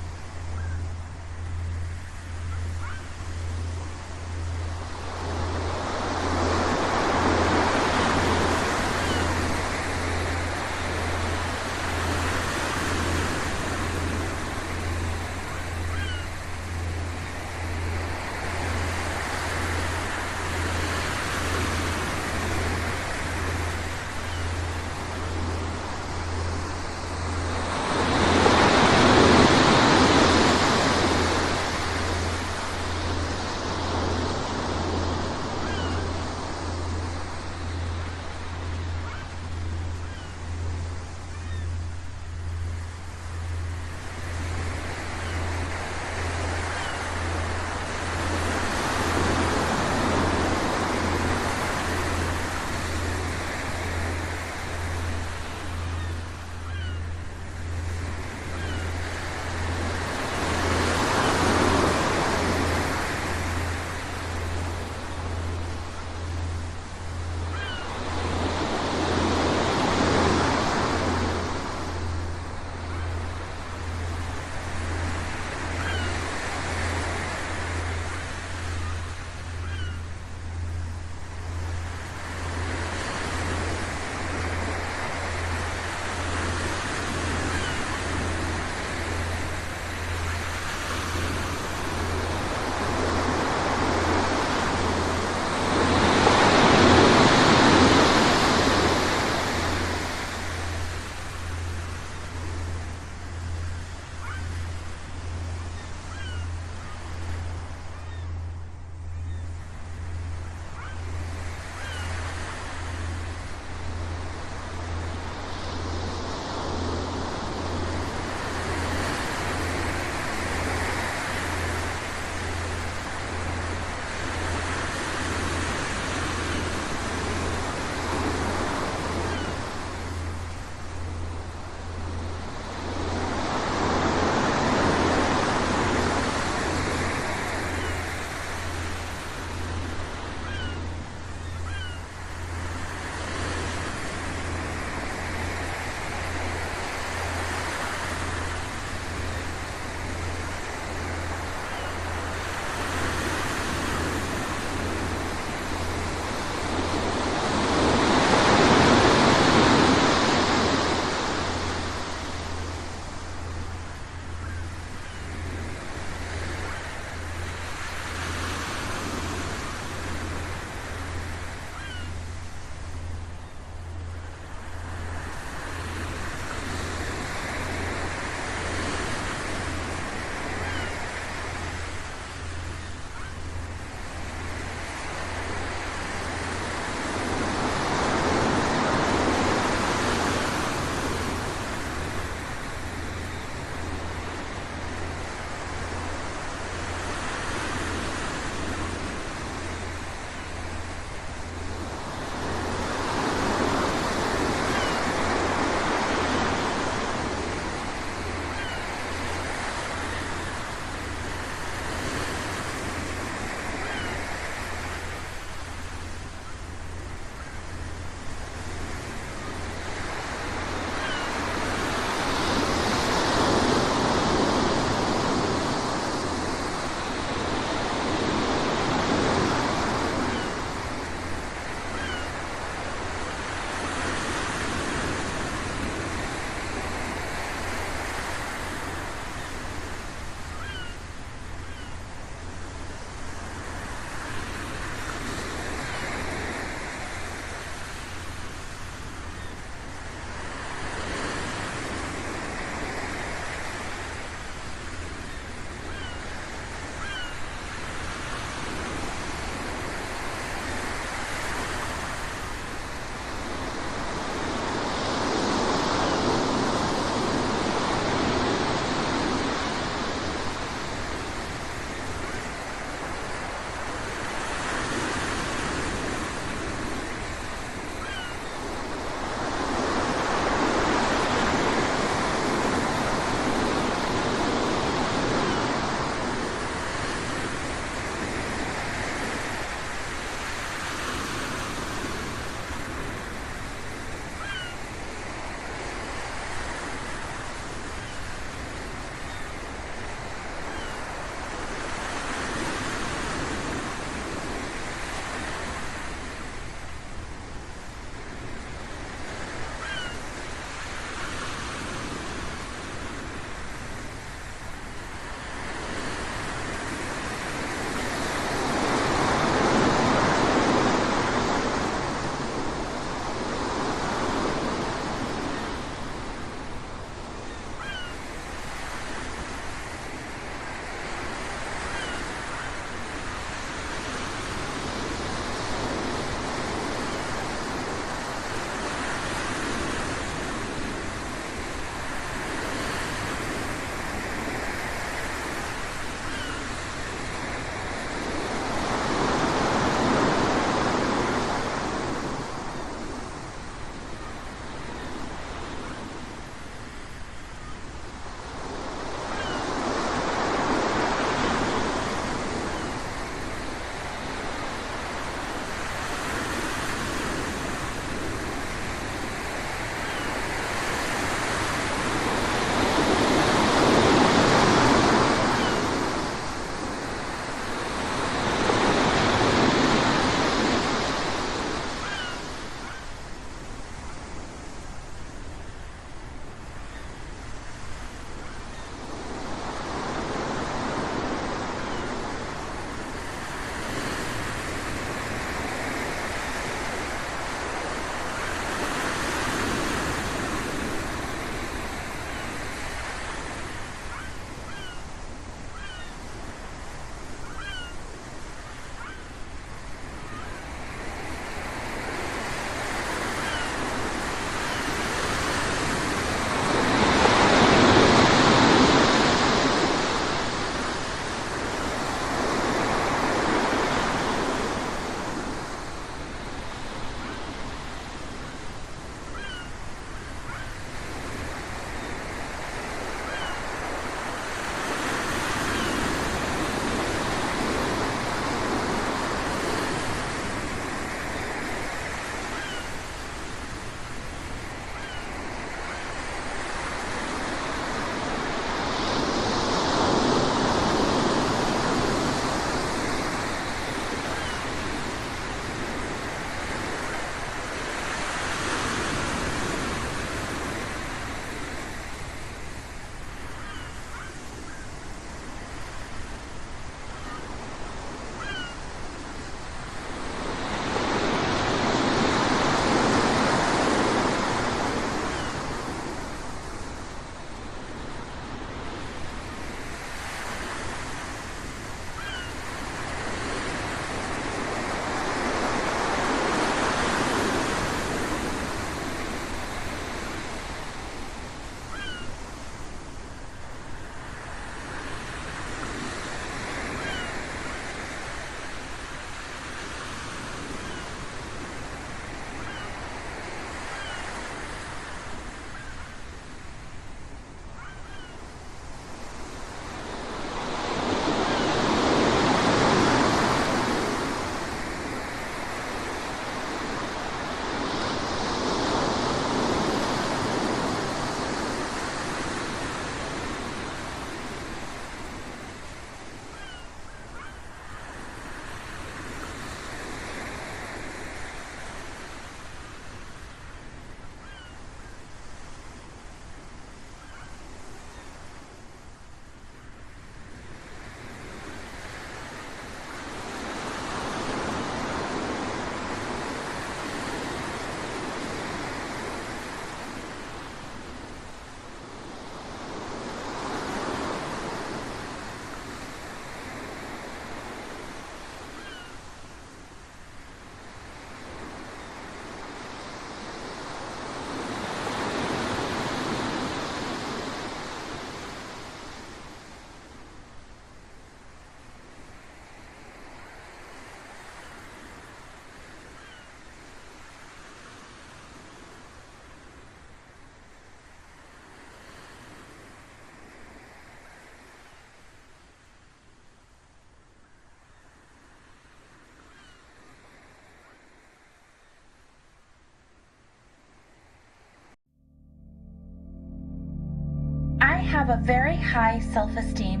have a very high self-esteem.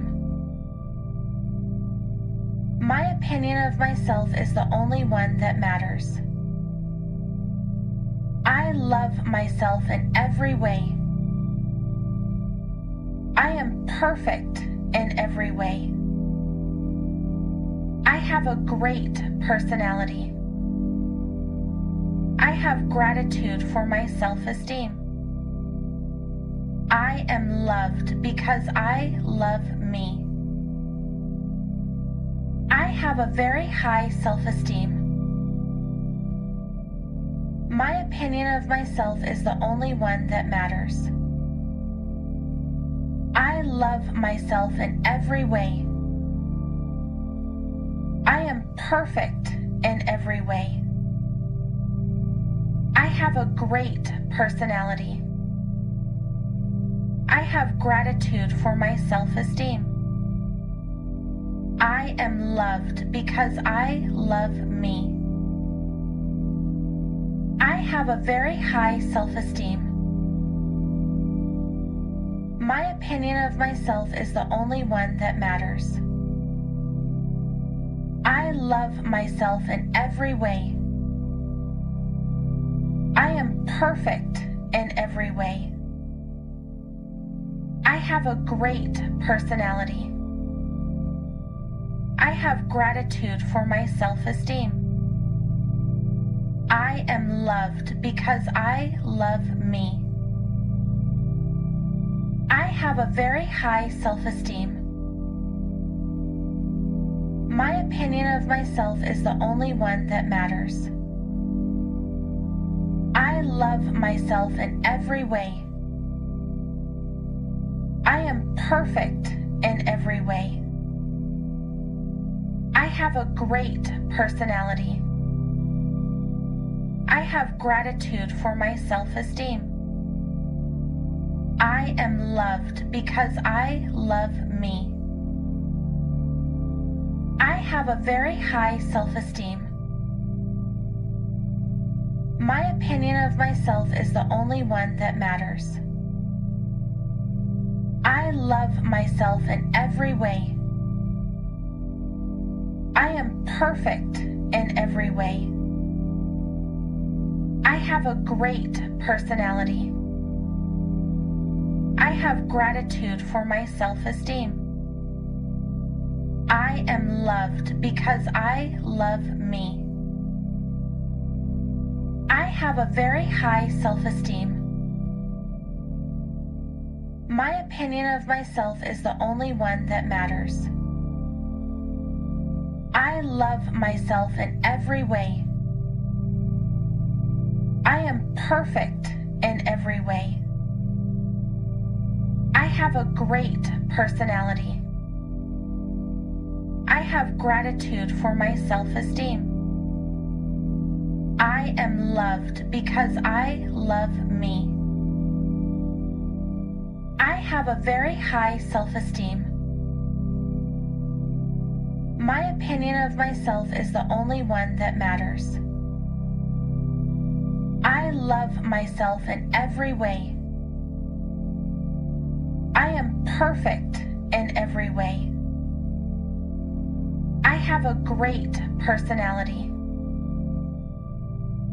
My opinion of myself is the only one that matters. I love myself in every way. I am perfect in every way. I have a great personality. I have gratitude for my self-esteem. I am loved because I love me. I have a very high self-esteem. My opinion of myself is the only one that matters. I love myself in every way. I am perfect in every way. I have a great personality. I have gratitude for my self-esteem. I am loved because I love me. I have a very high self-esteem. My opinion of myself is the only one that matters. I love myself in every way. I am perfect in every way. I have a great personality. I have gratitude for my self-esteem. I am loved because I love me. I have a very high self-esteem. My opinion of myself is the only one that matters. I love myself in every way. I am perfect in every way. I have a great personality. I have gratitude for my self-esteem. I am loved because I love me. I have a very high self-esteem. My opinion of myself is the only one that matters. I love myself in every way. I am perfect in every way. I have a great personality. I have gratitude for my self-esteem. I am loved because I love me. I have a very high self-esteem. My opinion of myself is the only one that matters. I love myself in every way. I am perfect in every way. I have a great personality. I have gratitude for my self-esteem. I am loved because I love me. I have a very high self-esteem. My opinion of myself is the only one that matters. I love myself in every way. I am perfect in every way. I have a great personality.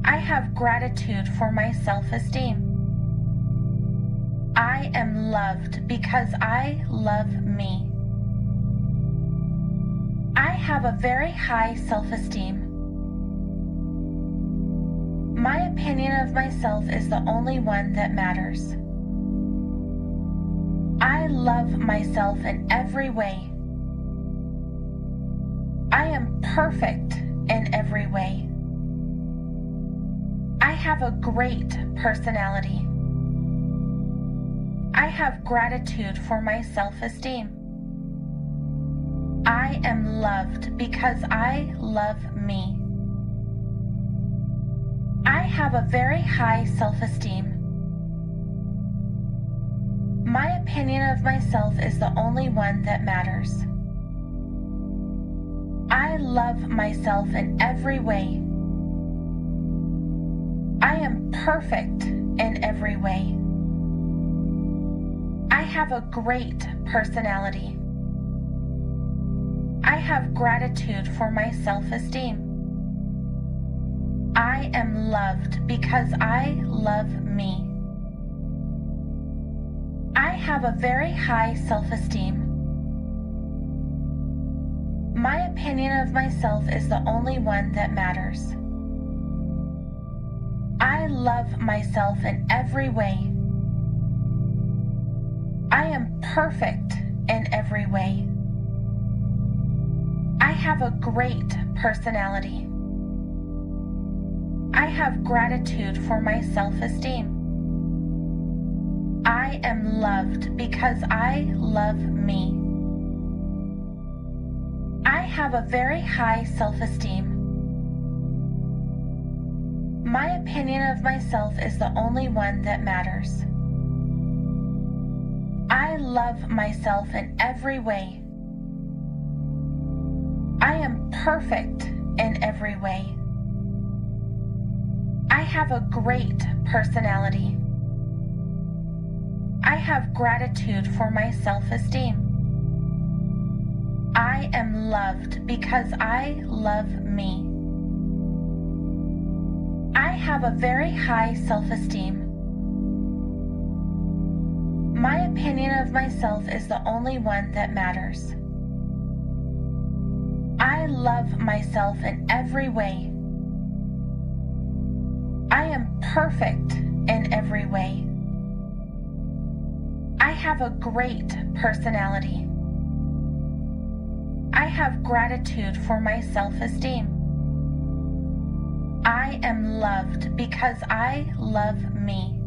I have gratitude for my self-esteem. I am loved because I love me. I have a very high self-esteem. My opinion of myself is the only one that matters. I love myself in every way. I am perfect in every way. I have a great personality. I have gratitude for my self-esteem. I am loved because I love me. I have a very high self-esteem. My opinion of myself is the only one that matters. I love myself in every way. I am perfect in every way. I have a great personality. I have gratitude for my self-esteem. I am loved because I love me. I have a very high self-esteem. My opinion of myself is the only one that matters. I love myself in every way. I am perfect in every way. I have a great personality. I have gratitude for my self-esteem. I am loved because I love me. I have a very high self-esteem. My opinion of myself is the only one that matters. I love myself in every way. I am perfect in every way. I have a great personality. I have gratitude for my self-esteem. I am loved because I love me. I have a very high self-esteem. My opinion of myself is the only one that matters. I love myself in every way. I am perfect in every way. I have a great personality. I have gratitude for my self-esteem. I am loved because I love me.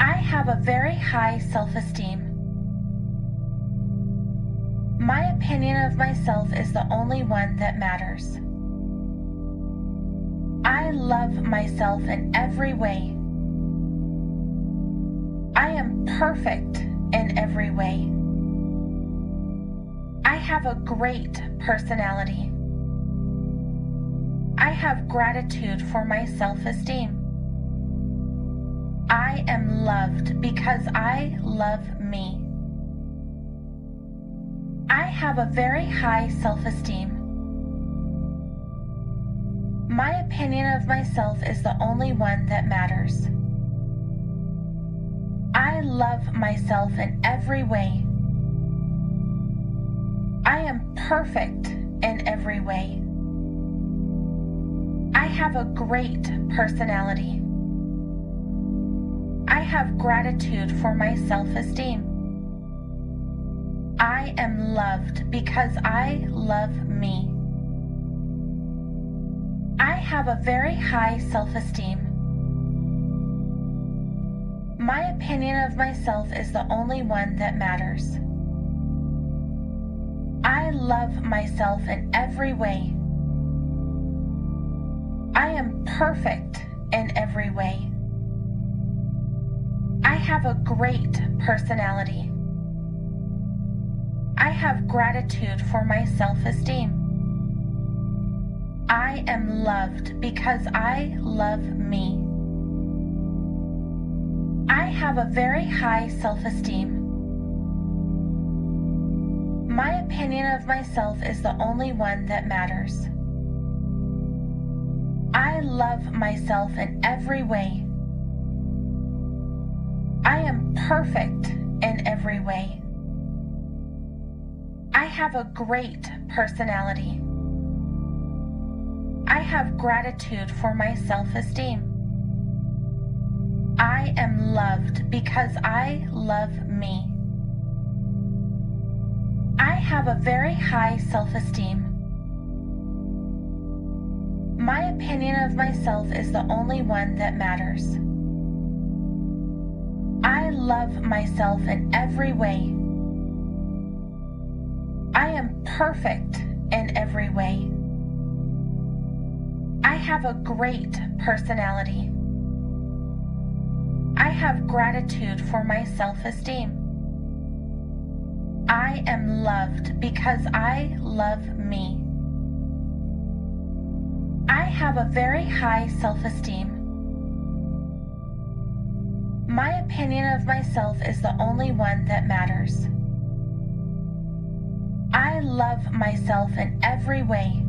I have a very high self-esteem. My opinion of myself is the only one that matters. I love myself in every way. I am perfect in every way. I have a great personality. I have gratitude for my self-esteem. I am loved because I love me. I have a very high self-esteem. My opinion of myself is the only one that matters. I love myself in every way. I am perfect in every way. I have a great personality. I have gratitude for my self-esteem. I am loved because I love me. I have a very high self-esteem. My opinion of myself is the only one that matters. I love myself in every way. I am perfect in every way. I have a great personality. I have gratitude for my self-esteem. I am loved because I love me. I have a very high self-esteem. My opinion of myself is the only one that matters. I love myself in every way. I am perfect in every way. I have a great personality. I have gratitude for my self-esteem. I am loved because I love me. I have a very high self-esteem. My opinion of myself is the only one that matters. I love myself in every way. I am perfect in every way. I have a great personality. I have gratitude for my self-esteem. I am loved because I love me. I have a very high self-esteem. My opinion of myself is the only one that matters. I love myself in every way.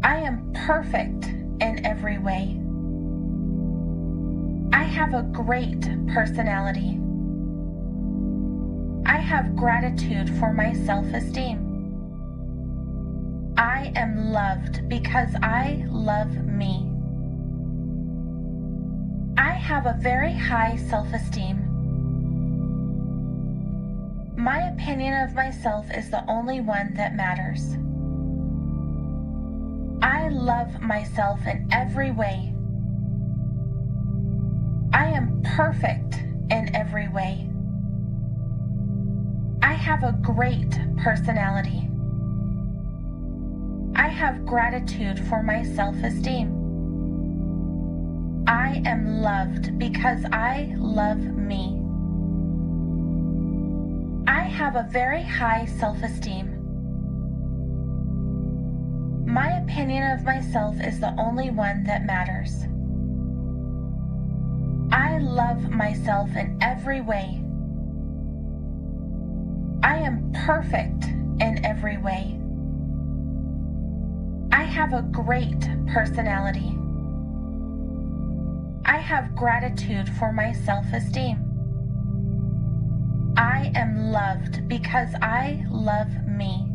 I am perfect in every way. I have a great personality. I have gratitude for my self-esteem. I am loved because I love me. I have a very high self-esteem. My opinion of myself is the only one that matters. I love myself in every way. I am perfect in every way. I have a great personality. I have gratitude for my self-esteem. I am loved because I love me. I have a very high self-esteem. My opinion of myself is the only one that matters. I love myself in every way. I am perfect in every way. I have a great personality. I have gratitude for my self-esteem. I am loved because I love me.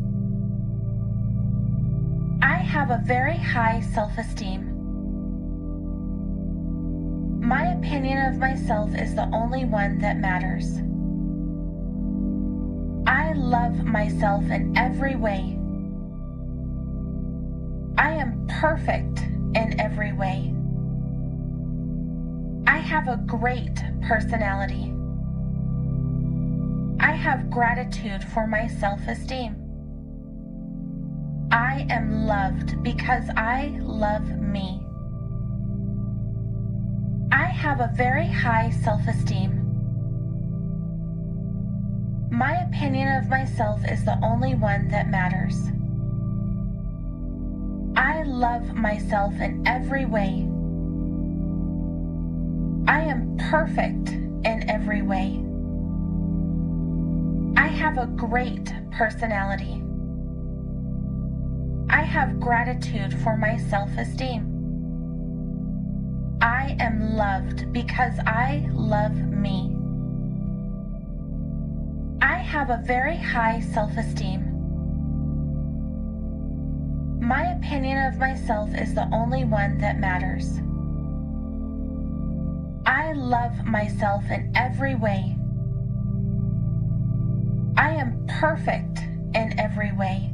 I have a very high self-esteem. My opinion of myself is the only one that matters. I love myself in every way. I am perfect in every way. I have a great personality. I have gratitude for my self-esteem. I am loved because I love me. I have a very high self-esteem. My opinion of myself is the only one that matters. I love myself in every way. I am perfect in every way. I have a great personality. I have gratitude for my self-esteem. I am loved because I love me. I have a very high self-esteem. My opinion of myself is the only one that matters. I love myself in every way. I am perfect in every way. I have a great personality. I have gratitude for my self-esteem. I am loved because I love me. I have a very high self-esteem. My opinion of myself is the only one that matters. I love myself in every way. I am perfect in every way.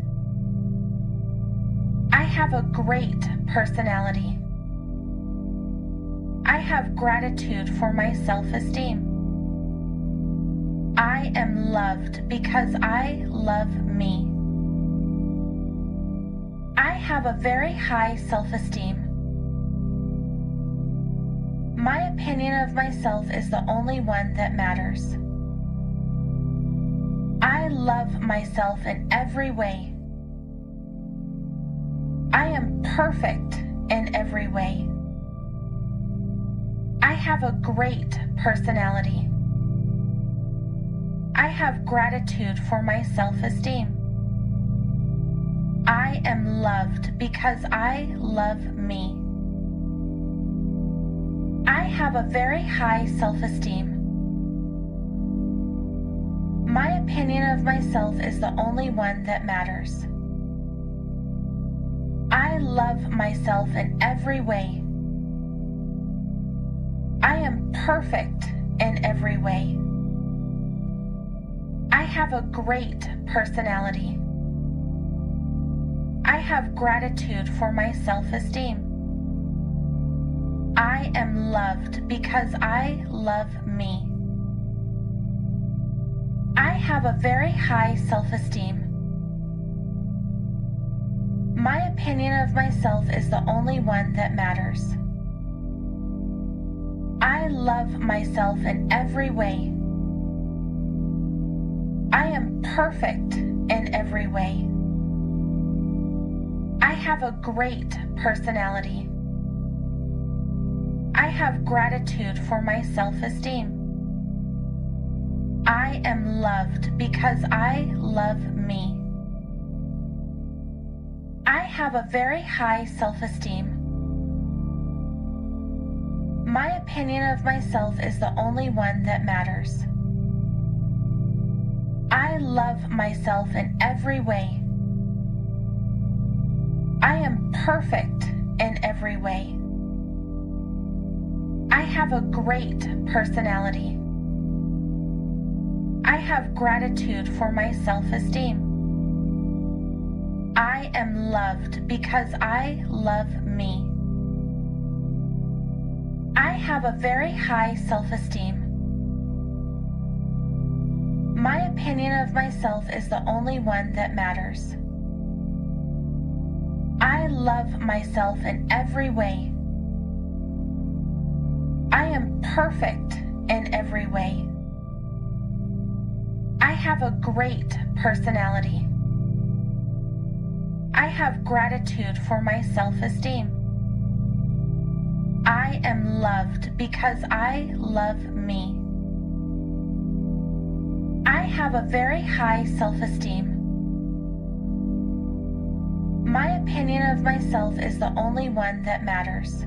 I have a great personality. I have gratitude for my self-esteem. I am loved because I love me. I have a very high self-esteem. My opinion of myself is the only one that matters. I love myself in every way. I am perfect in every way. I have a great personality. I have gratitude for my self-esteem. I am loved because I love me. I have a very high self-esteem. My opinion of myself is the only one that matters. I love myself in every way. I am perfect in every way. I have a great personality. I have gratitude for my self-esteem. I am loved because I love me. I have gratitude for my self-esteem. I am loved because I love me. I have a very high self-esteem. My opinion of myself is the only one that matters. I love myself in every way. I am perfect in every way. I have a great personality. I have gratitude for my self-esteem. I am loved because I love me. I have a very high self-esteem. My opinion of myself is the only one that matters. I love myself in every way. I am perfect in every way. I have a great personality. I have gratitude for my self-esteem. I am loved because I love me. I have a very high self-esteem. My opinion of myself is the only one that matters. I love myself in every way. I am perfect in every way. I have a great personality. I have gratitude for my self-esteem. I am loved because I love me. I have a very high self-esteem. My opinion of myself is the only one that matters.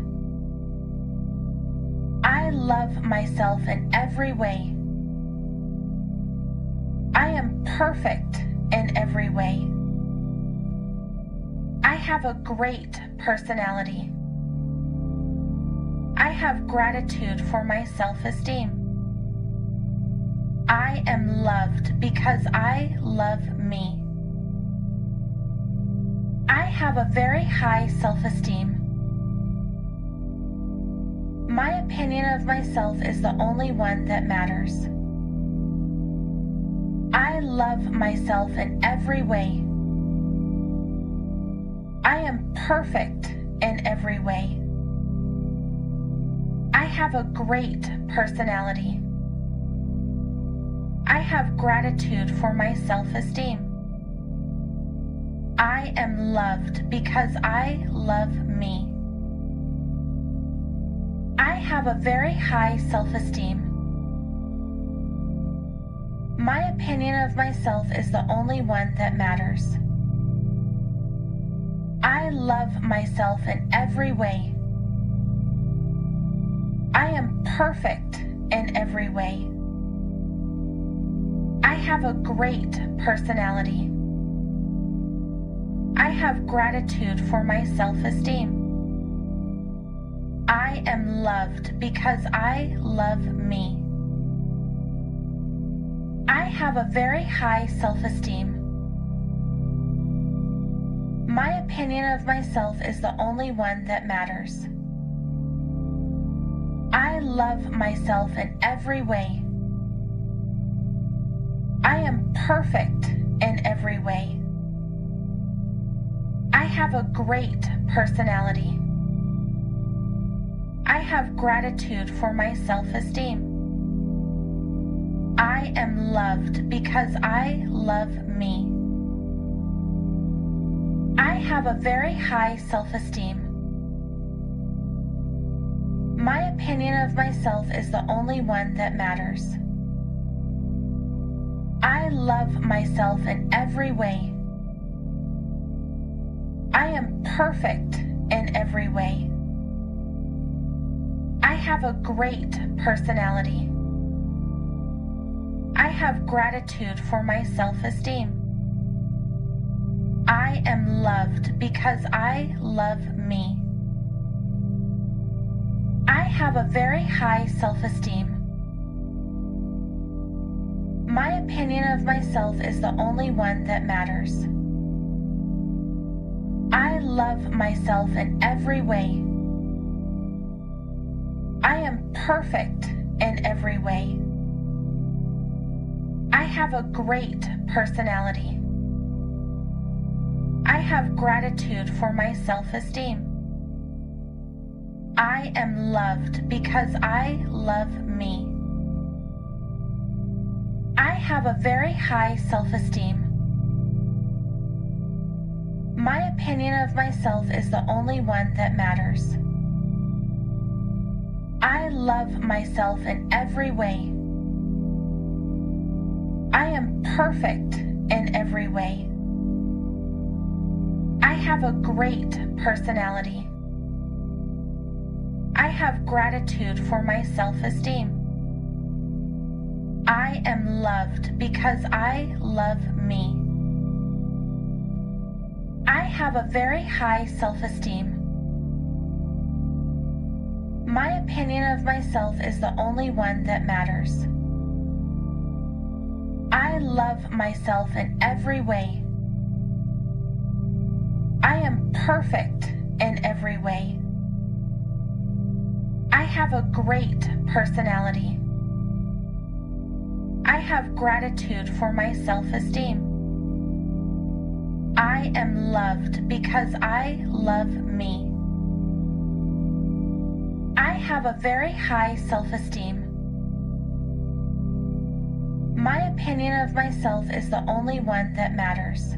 I love myself in every way. I am perfect in every way. I have a great personality. I have gratitude for my self-esteem. I am loved because I love me. I have a very high self-esteem. My opinion of myself is the only one that matters. I love myself in every way. I am perfect in every way. I have a great personality. I have gratitude for my self-esteem. I am loved because I love me. I have a very high self-esteem. My opinion of myself is the only one that matters. I love myself in every way. I am perfect in every way. I have a great personality. I have gratitude for my self-esteem. I am loved because I love me. I have a very high self-esteem. My opinion of myself is the only one that matters. I love myself in every way. I am perfect in every way. I have a great personality. I have gratitude for my self-esteem. I am loved because I love me. I have a very high self-esteem. My opinion of myself is the only one that matters. I love myself in every way. I am perfect in every way. I have a great personality. I have gratitude for my self-esteem. I am loved because I love me. I have a very high self-esteem. My opinion of myself is the only one that matters. I love myself in every way. I am perfect in every way. I have a great personality. I have gratitude for my self-esteem. I am loved because I love me. I have a very high self-esteem. My opinion of myself is the only one that matters. love myself in every way. I am perfect in every way. I have a great personality. I have gratitude for my self-esteem. I am loved because I love me. I have a very high self-esteem. My opinion of myself is the only one that matters. I love myself in every way. I am perfect in every way. I have a great personality. I have gratitude for my self-esteem. I am loved because I love me. I have a very high self-esteem. My opinion of myself is the only one that matters.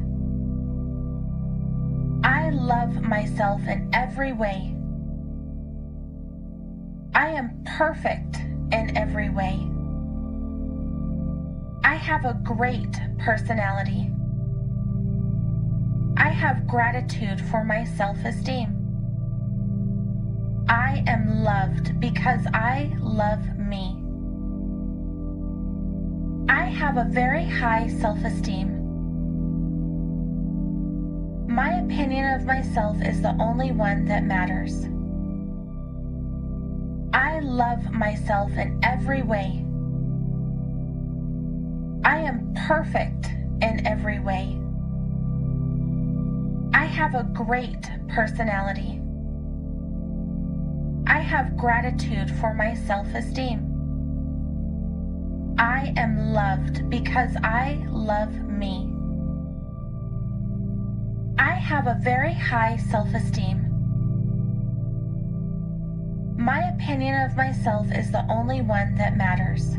I love myself in every way. I am perfect in every way. I have a great personality. I have gratitude for my self-esteem. I am loved because I love me. I have a very high self-esteem. My opinion of myself is the only one that matters. I love myself in every way. I am perfect in every way. I have a great personality. I have gratitude for my self-esteem. I am loved because I love me. I have a very high self-esteem. My opinion of myself is the only one that matters.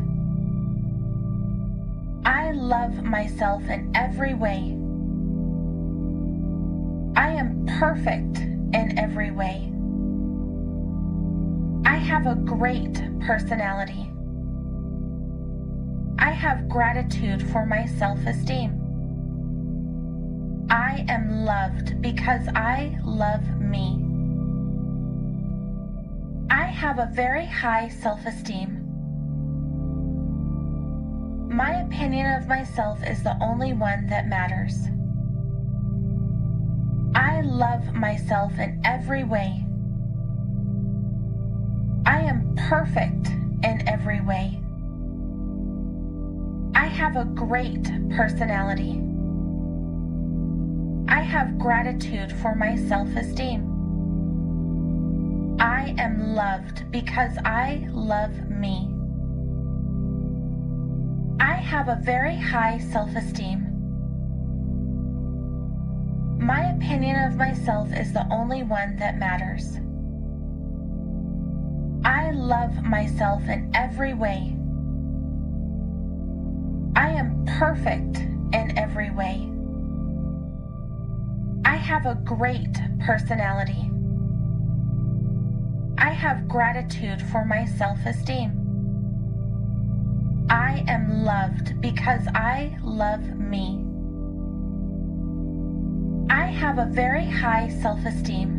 I love myself in every way. I am perfect in every way. I have a great personality. I have gratitude for my self-esteem. I am loved because I love me. I have a very high self-esteem. My opinion of myself is the only one that matters. I love myself in every way. I am perfect in every way. I have a great personality. I have gratitude for my self-esteem. I am loved because I love me. I have a very high self-esteem. My opinion of myself is the only one that matters. I love myself in every way. I am perfect in every way. I have a great personality. I have gratitude for my self-esteem. I am loved because I love me. I have a very high self-esteem.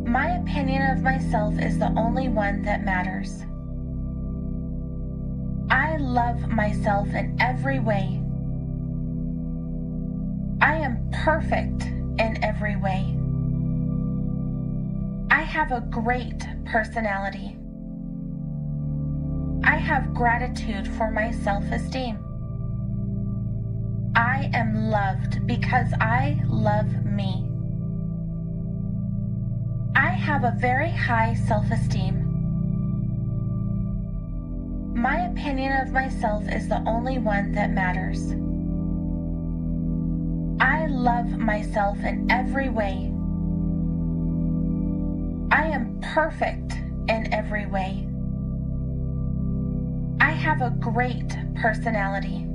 My opinion of myself is the only one that matters. I love myself in every way. I am perfect in every way. I have a great personality. I have gratitude for my self-esteem. I am loved because I love me. I have a very high self-esteem. My opinion of myself is the only one that matters. I love myself in every way. I am perfect in every way. I have a great personality.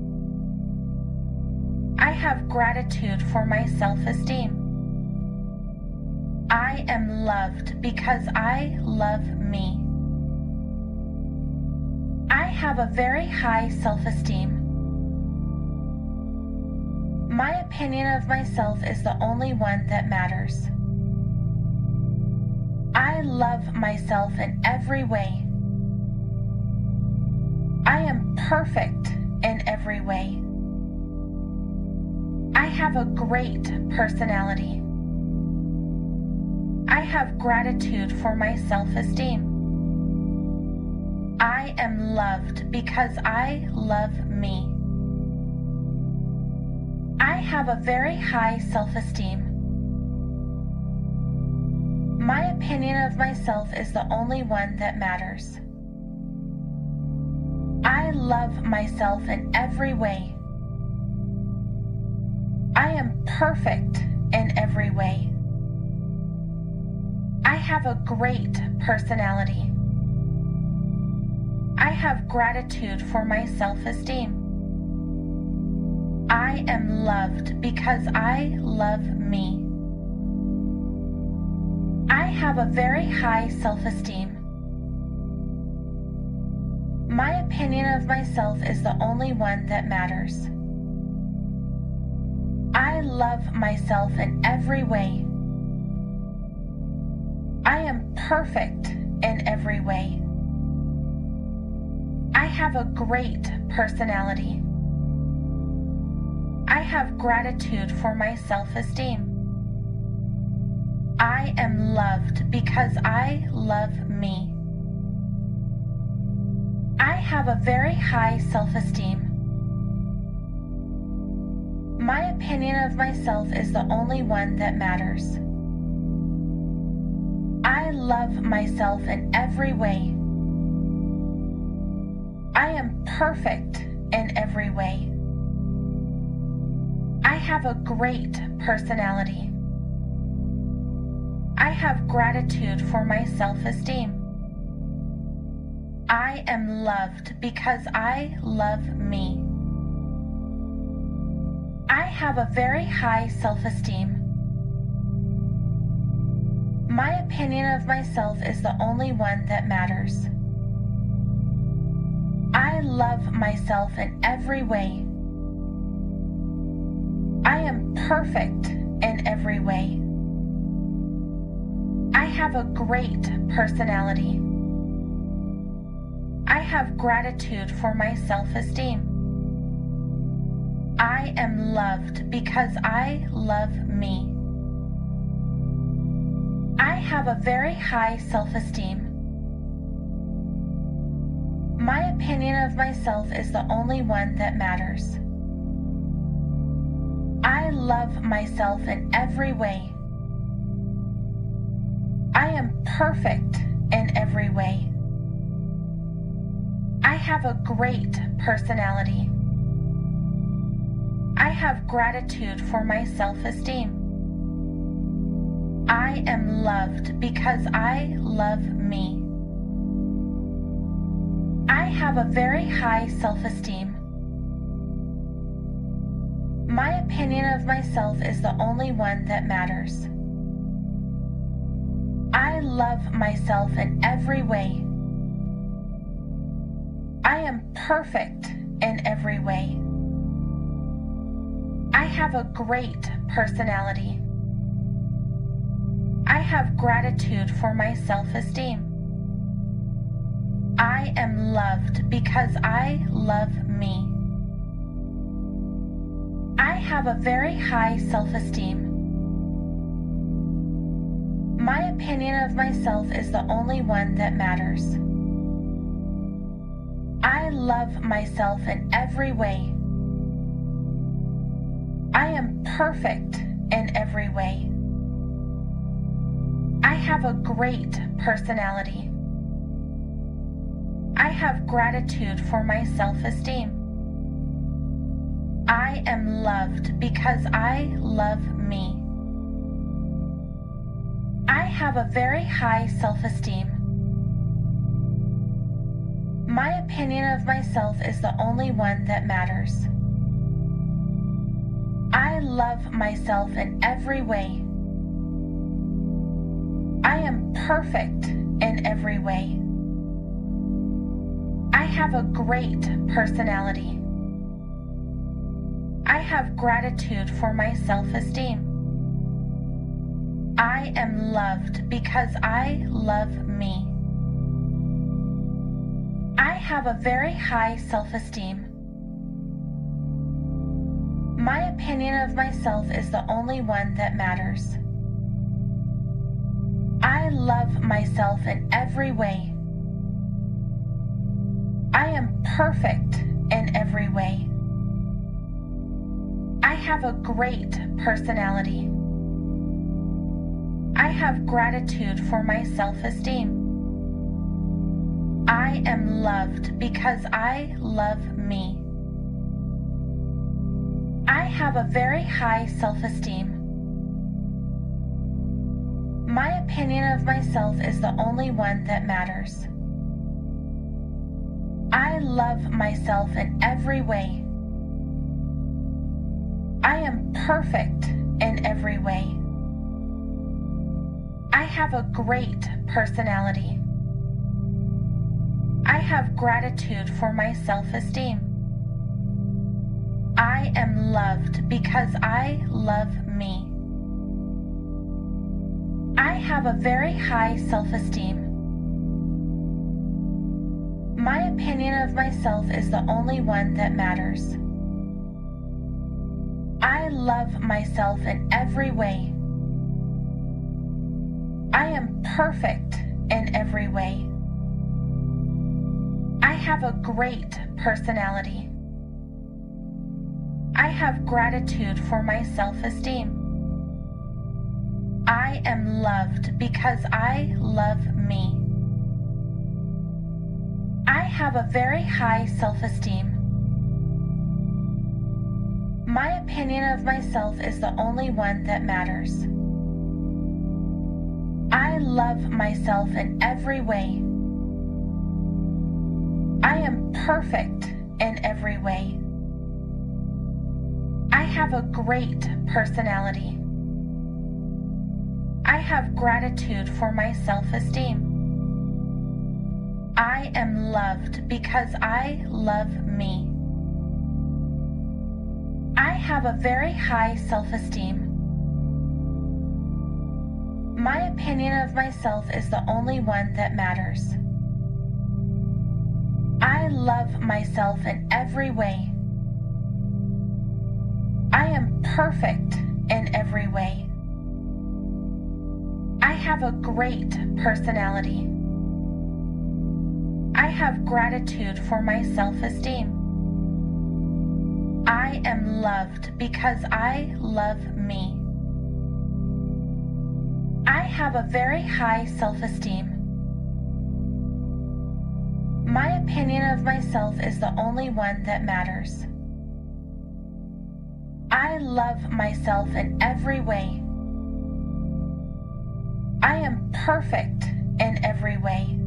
I have gratitude for my self-esteem. I am loved because I love me. I have a very high self-esteem. My opinion of myself is the only one that matters. I love myself in every way. I am perfect in every way. I have a great personality. I have gratitude for my self-esteem. I am loved because I love me. I have a very high self-esteem. My opinion of myself is the only one that matters. I love myself in every way. I am perfect in every way. I have a great personality. I have gratitude for my self-esteem. I am loved because I love me. I have a very high self-esteem. My opinion of myself is the only one that matters. I love myself in every way. I am perfect in every way. I have a great personality. I have gratitude for my self-esteem. I am loved because I love me. I have a very high self-esteem. My opinion of myself is the only one that matters. I love myself in every way. I am perfect in every way. I have a great personality. I have gratitude for my self-esteem. I am loved because I love me. I have a very high self-esteem. My opinion of myself is the only one that matters. I love myself in every way. I am perfect in every way. I have a great personality. I have gratitude for my self-esteem. I am loved because I love me. I have a very high self-esteem. My opinion of myself is the only one that matters. I love myself in every way. I am perfect in every way. I have a great personality. I have gratitude for my self-esteem. I am loved because I love me. I have a very high self-esteem. My opinion of myself is the only one that matters. I love myself in every way. I am perfect in every way. I have a great personality. I have gratitude for my self-esteem. I am loved because I love me. I have a very high self-esteem. My opinion of myself is the only one that matters. I love myself in every way. I am perfect in every way. I have a great personality. I have gratitude for my self-esteem. I am loved because I love me. I have a very high self-esteem. My opinion of myself is the only one that matters. I love myself in every way. am perfect in every way. I have a great personality. I have gratitude for my self-esteem. I am loved because I love me. I have a very high self-esteem. My opinion of myself is the only one that matters. I love myself in every way. I am perfect in every way. I have a great personality. I have gratitude for my self-esteem. I am loved because I love me. I have a very high self-esteem. My opinion of myself is the only one that matters. I love myself in every way. I am perfect in every way. I have a great personality. I have gratitude for my self-esteem. I am loved because I love me. I have a very high self-esteem. My opinion of myself is the only one that matters. I love myself in every way. I am perfect in every way. I have a great personality. I have gratitude for my self-esteem. I am loved because I love me. I have a very high self-esteem. My opinion of myself is the only one that matters. I love myself in every way. I am perfect in every way. I have a great personality. I have gratitude for my self-esteem. I am loved because I love me. I have a very high self-esteem. My opinion of myself is the only one that matters. I love myself in every way. I am perfect in every way. I have a great personality. I have gratitude for my self-esteem. I am loved because I love me. I have a very high self-esteem. My opinion of myself is the only one that matters. I love myself in every way. I am perfect in every way.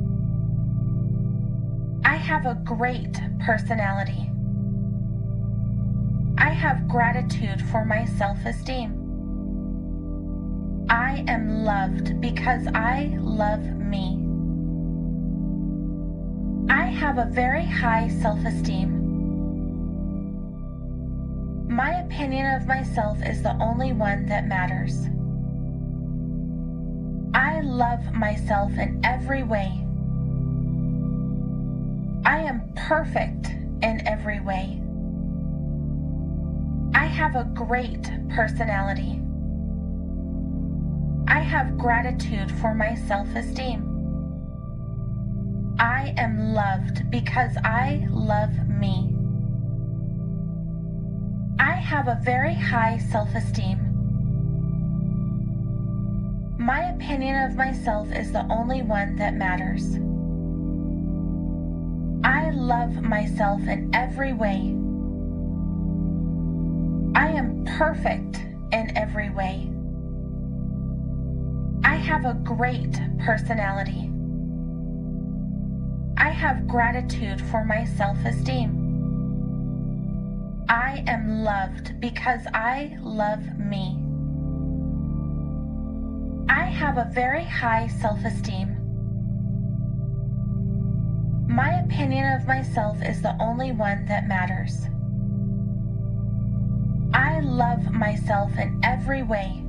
I have a great personality. I have gratitude for my self-esteem. I am loved because I love me. I have a very high self-esteem. My opinion of myself is the only one that matters. I love myself in every way. I am perfect in every way. I have a great personality. I have gratitude for my self-esteem. I am loved because I love me. I have a very high self-esteem. My opinion of myself is the only one that matters. I love myself in every way. I am perfect in every way. I have a great personality. I have gratitude for my self-esteem. I am loved because I love me. I have a very high self-esteem. My opinion of myself is the only one that matters. I love myself in every way.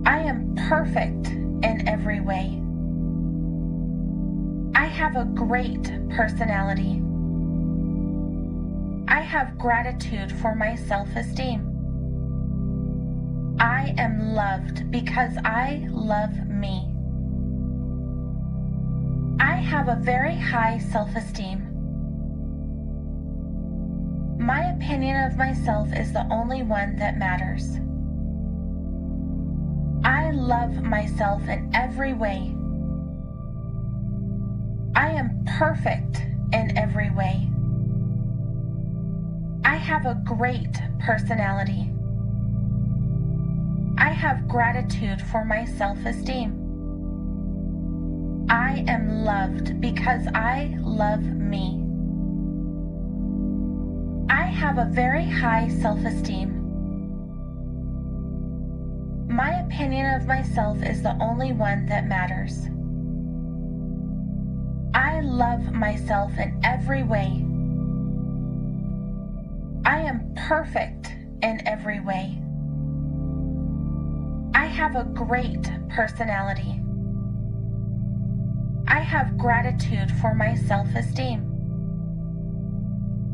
I am perfect in every way. I have a great personality. I have gratitude for my self-esteem. I am loved because I love me. I have a very high self-esteem. My opinion of myself is the only one that matters. I love myself in every way. I am perfect in every way. I have a great personality. I have gratitude for my self-esteem. I am loved because I love me. I have a very high self-esteem. My opinion of myself is the only one that matters. I love myself in every way. I am perfect in every way. I have a great personality. I have gratitude for my self-esteem.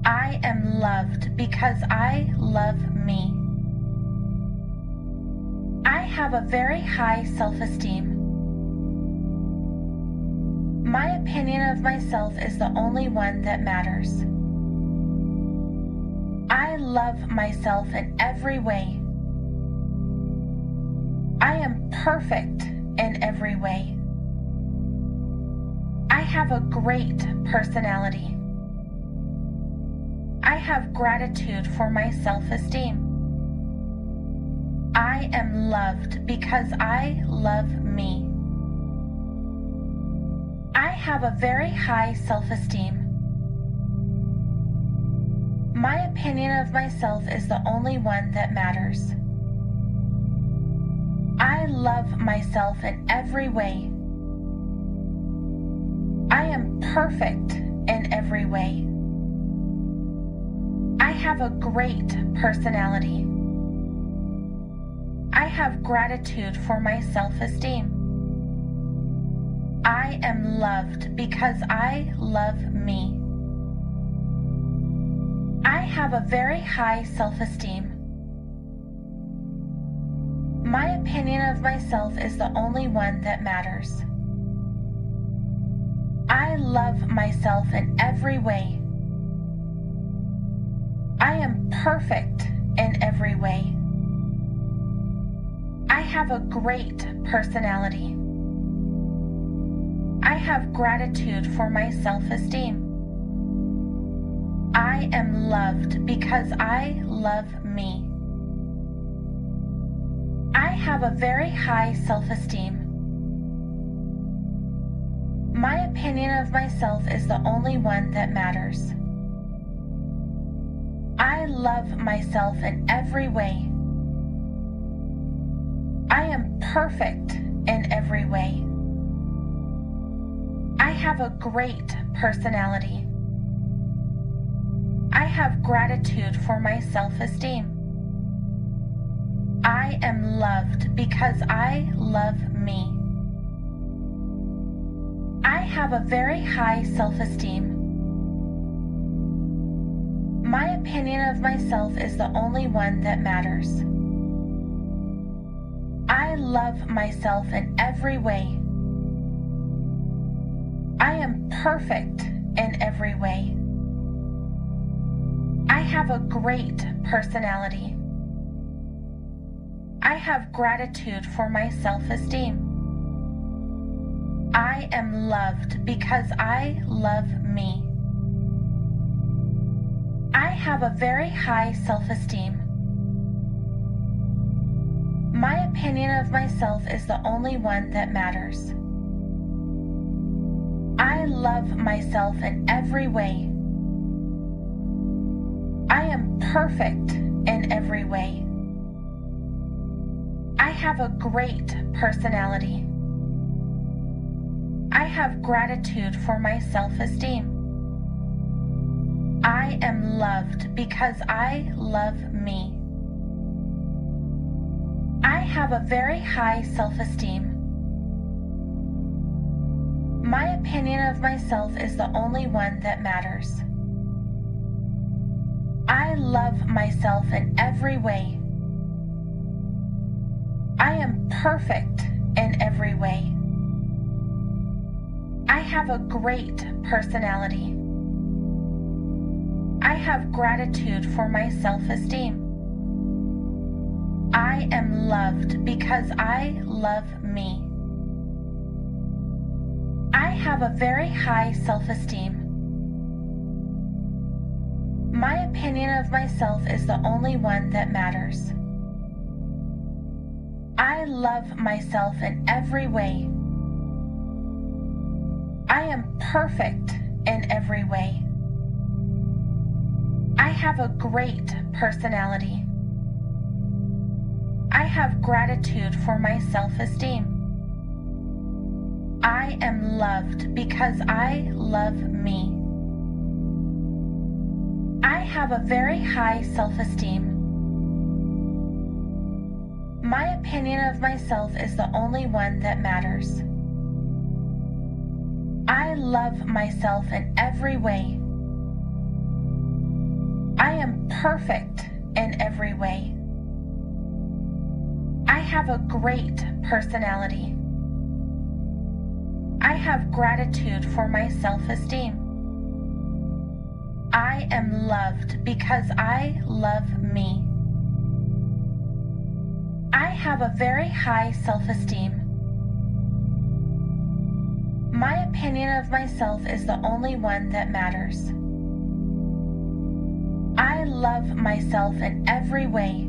I am loved because I love me. I have a very high self-esteem. My opinion of myself is the only one that matters. I love myself in every way. I am perfect in every way. I have a great personality. I have gratitude for my self-esteem. I am loved because I love me. I have a very high self-esteem. My opinion of myself is the only one that matters. I love myself in every way. I am perfect in every way. I have a great personality. I have gratitude for my self-esteem. I am loved because I love me. I have a very high self-esteem. My opinion of myself is the only one that matters. I love myself in every way. I am perfect in every way. I have a great personality. I have gratitude for my self-esteem. I am loved because I love me. I have a very high self-esteem. My opinion of myself is the only one that matters. I love myself in every way. I am perfect in every way. I have a great personality. I have gratitude for my self-esteem. I am loved because I love me. I have a very high self-esteem. My opinion of myself is the only one that matters. I love myself in every way. I am perfect in every way. I have a great personality. I have gratitude for my self-esteem. I am loved because I love me. I have a very high self-esteem. My opinion of myself is the only one that matters. I love myself in every way. I am perfect in every way. I have a great personality. I have gratitude for my self-esteem. I am loved because I love me. I have a very high self-esteem. My opinion of myself is the only one that matters. I love myself in every way. I am perfect in every way. I have a great personality. I have gratitude for my self-esteem. I am loved because I love me. I have a very high self-esteem. My opinion of myself is the only one that matters. I love myself in every way. I am perfect in every way. I have a great personality. I have gratitude for my self-esteem. I am loved because I love me. I have a very high self-esteem. My opinion of myself is the only one that matters. I love myself in every way. I am perfect in every way. I have a great personality. I have gratitude for my self-esteem. I am loved because I love me. I have a very high self-esteem. My opinion of myself is the only one that matters. I love myself in every way.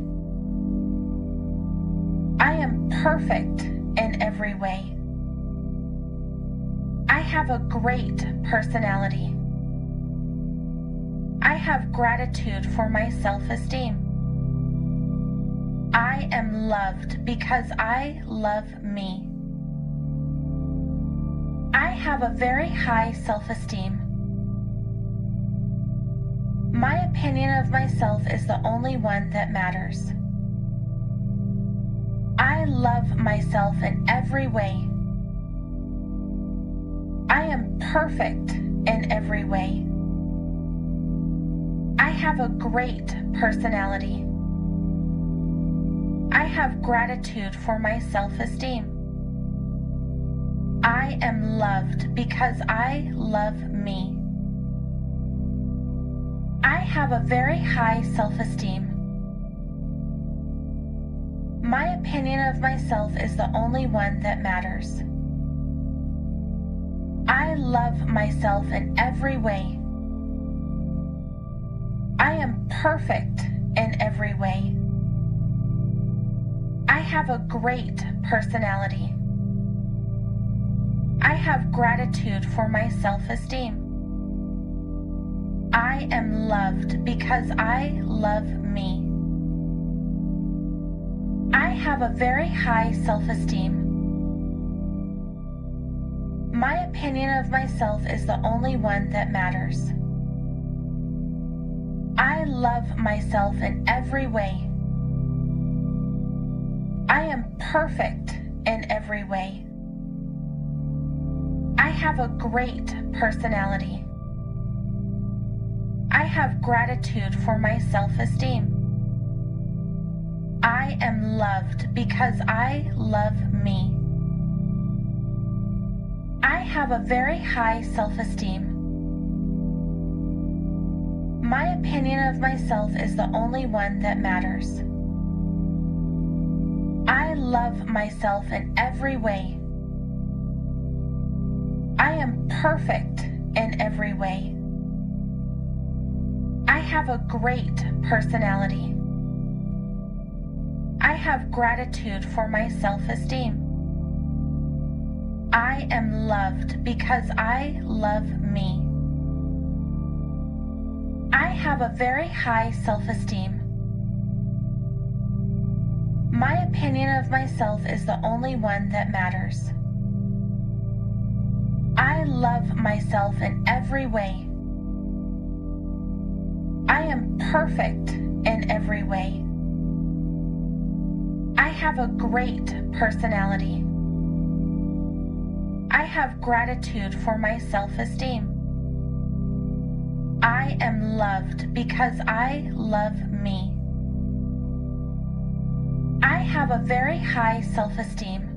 I am perfect in every way. I have a great personality. I have gratitude for my self-esteem. I am loved because I love me. I have a very high self-esteem. My opinion of myself is the only one that matters. I love myself in every way. I am perfect in every way. I have a great personality. I have gratitude for my self-esteem. I am loved because I love me. I have a very high self-esteem. My opinion of myself is the only one that matters. I love myself in every way. I am perfect in every way. I have a great personality. I have gratitude for my self-esteem. I am loved because I love me. I have a very high self-esteem. My opinion of myself is the only one that matters. I love myself in every way. I am perfect in every way. I have a great personality. I have gratitude for my self-esteem. I am loved because I love me. I have a very high self-esteem. My opinion of myself is the only one that matters. I love myself in every way. I am perfect in every way. I have a great personality. I have gratitude for my self-esteem. I am loved because I love me. I have a very high self-esteem. My opinion of myself is the only one that matters. I love myself in every way. I am perfect in every way. I have a great personality. I have gratitude for my self-esteem. I am loved because I love me. I have a very high self-esteem.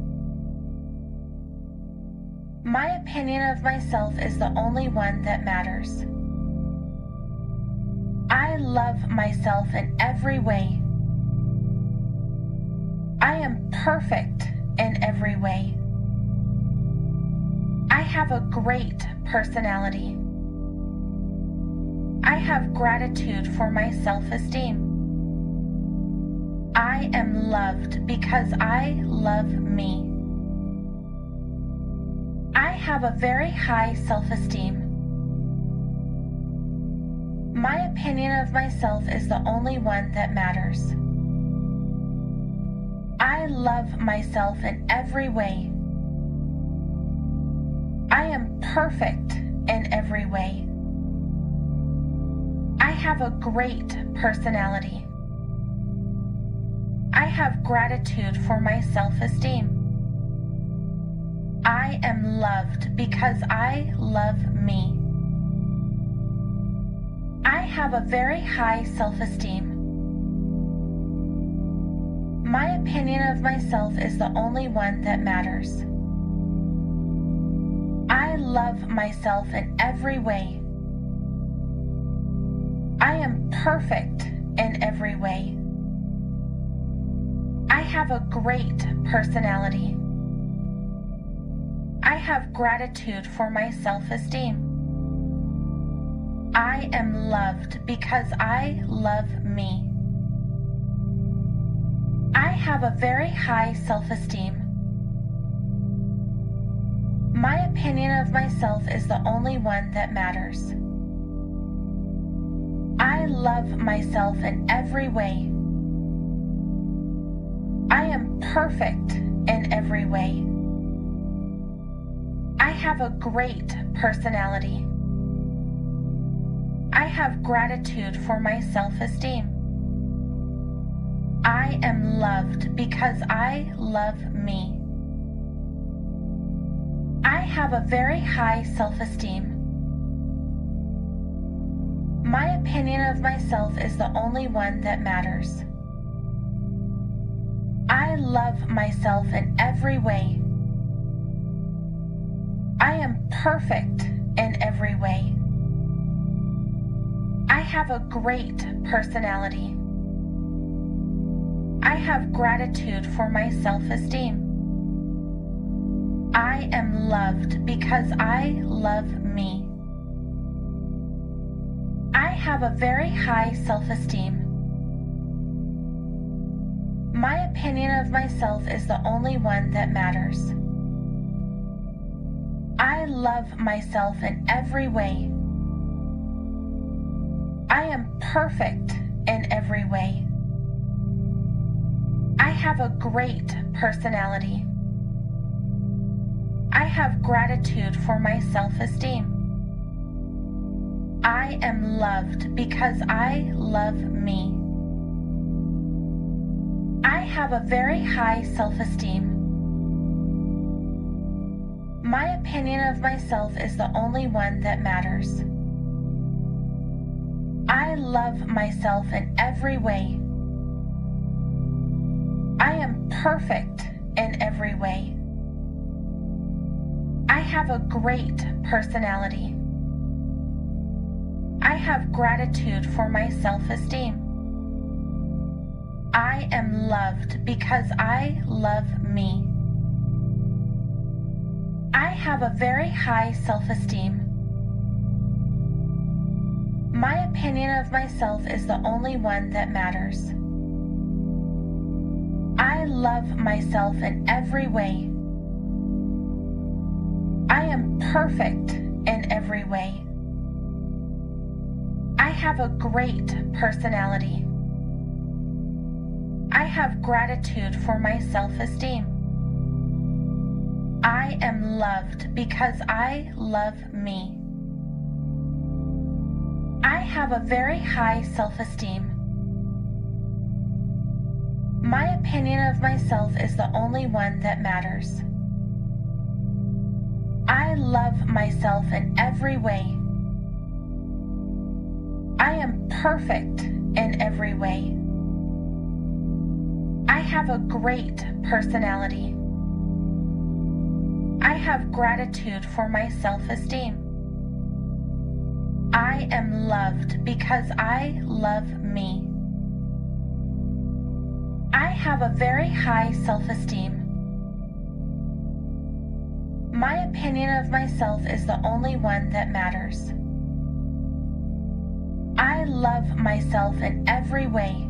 My opinion of myself is the only one that matters. I love myself in every way. I am perfect in every way. I have a great personality. I have gratitude for my self-esteem. I am loved because I love me. I have a very high self-esteem. My opinion of myself is the only one that matters. I love myself in every way. I am perfect in every way. I have a great personality. I have gratitude for my self-esteem. I am loved because I love me. I have a very high self-esteem. My opinion of myself is the only one that matters. I love myself in every way. I am perfect in every way. I have a great personality. I have gratitude for my self-esteem. I am loved because I love me. I have a very high self-esteem. My opinion of myself is the only one that matters. I love myself in every way. I am perfect in every way. I have a great personality. I have gratitude for my self-esteem. I am loved because I love me. I have a very high self-esteem. My opinion of myself is the only one that matters. I love myself in every way. I am perfect in every way. I have a great personality. I have gratitude for my self-esteem. I am loved because I love me. I have a very high self-esteem. My opinion of myself is the only one that matters. I love myself in every way. I am perfect in every way. I have a great personality. I have gratitude for my self-esteem. I am loved because I love me. I have a very high self-esteem. My opinion of myself is the only one that matters. I love myself in every way. I am perfect in every way. I have a great personality. I have gratitude for my self-esteem. I am loved because I love me. I have a very high self-esteem. My opinion of myself is the only one that matters. I love myself in every way. I am perfect in every way. I have a great personality. I have gratitude for my self-esteem. I am loved because I love me. I have a very high self-esteem. My opinion of myself is the only one that matters. I love myself in every way. I am perfect in every way. I have a great personality. I have gratitude for my self-esteem. I am loved because I love me. I have a very high self-esteem. My opinion of myself is the only one that matters. I love myself in every way.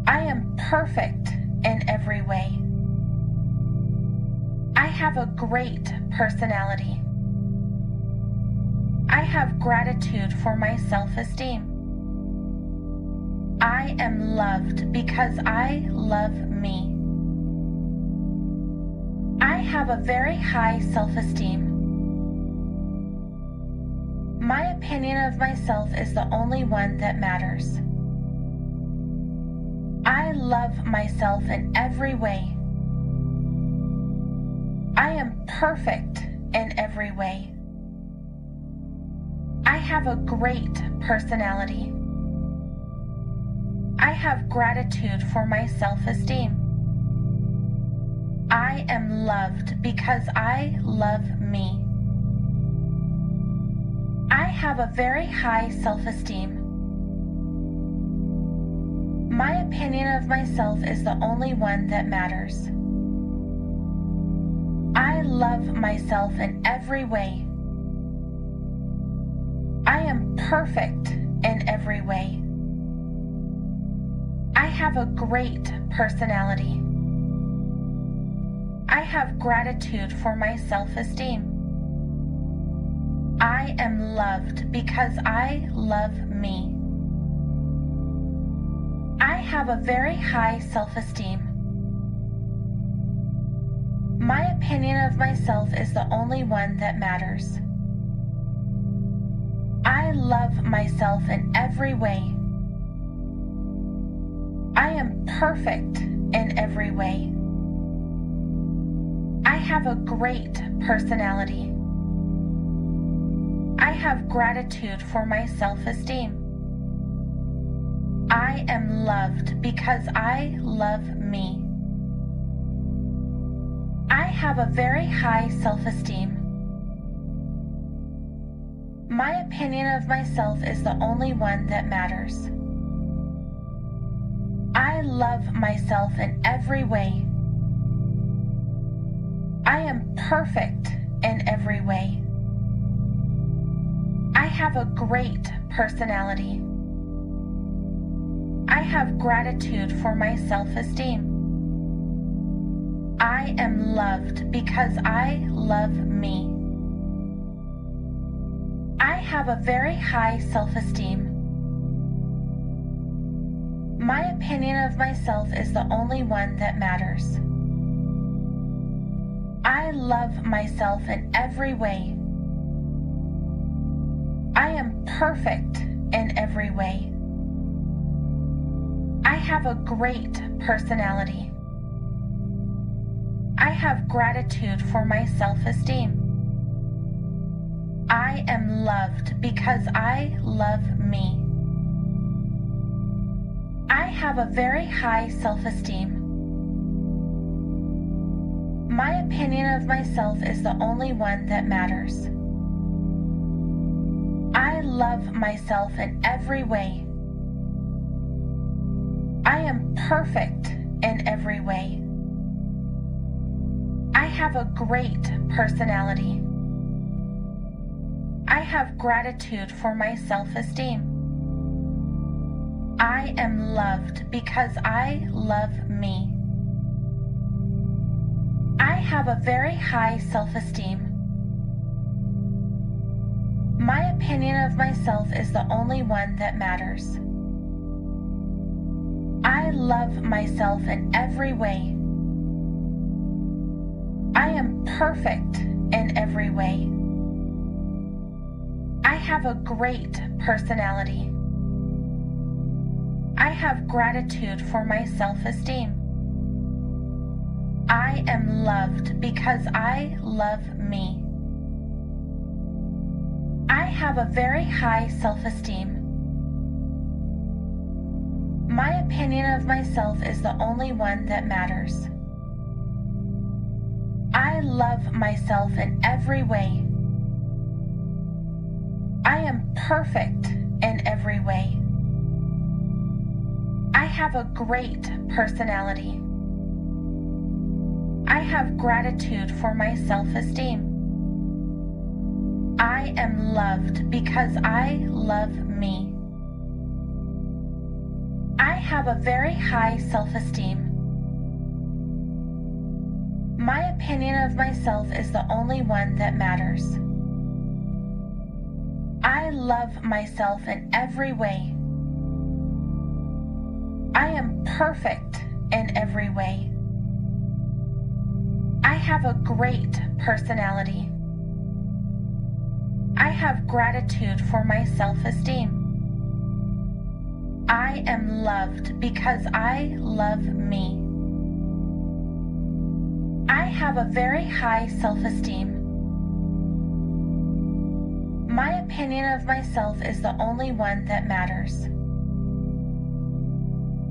I am perfect in every way. I have a great personality. I have gratitude for my self-esteem. I am loved because I love me. I have a very high self-esteem. My opinion of myself is the only one that matters. I love myself in every way. I am perfect in every way. I have a great personality. I have gratitude for my self-esteem. I am loved because I love me. I have a very high self-esteem. My opinion of myself is the only one that matters. I love myself in every way. I am perfect in every way. I have a great personality. I have gratitude for my self-esteem. I am loved because I love me. I have a very high self-esteem. My opinion of myself is the only one that matters. I love myself in every way. I am perfect in every way. I have a great personality. I have gratitude for my self-esteem. I am loved because I love me. I have a very high self-esteem. My opinion of myself is the only one that matters. I love myself in every way. I am perfect in every way. I have a great personality. I have gratitude for my self-esteem. I am loved because I love me. I have a very high self-esteem. My opinion of myself is the only one that matters. I love myself in every way. I am perfect in every way. I have a great personality. I have gratitude for my self-esteem. I am loved because I love me. I have a very high self-esteem. My opinion of myself is the only one that matters. I love myself in every way. I am perfect in every way. I have a great personality. I have gratitude for my self-esteem. I am loved because I love me. I have a very high self-esteem. My opinion of myself is the only one that matters. I love myself in every way. I am perfect in every way. I have a great personality. I have gratitude for my self-esteem. I am loved because I love me. I have a very high self-esteem. My opinion of myself is the only one that matters. I love myself in every way. I am perfect in every way. I have a great personality. I have gratitude for my self-esteem. I am loved because I love me. I have a very high self-esteem. My opinion of myself is the only one that matters. I love myself in every way. I am perfect in every way. I have a great personality. I have gratitude for my self-esteem. I am loved because I love me. I have a very high self-esteem. My opinion of myself is the only one that matters.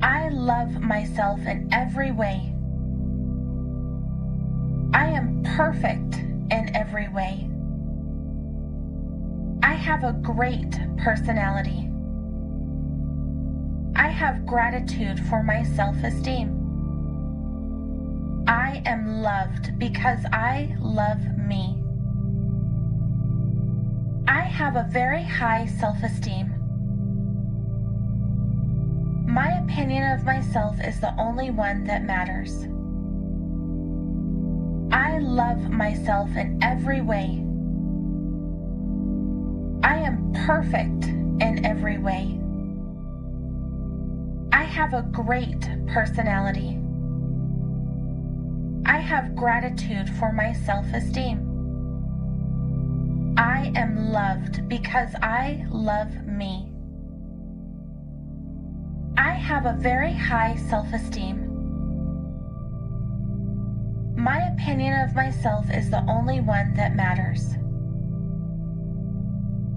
I love myself in every way. I am perfect in every way. I have a great personality. I have gratitude for my self-esteem. I am loved because I love me. I have a very high self-esteem. My opinion of myself is the only one that matters. I love myself in every way. I am perfect in every way. I have a great personality. I have gratitude for my self-esteem. I am loved because I love me. I have a very high self-esteem. My opinion of myself is the only one that matters.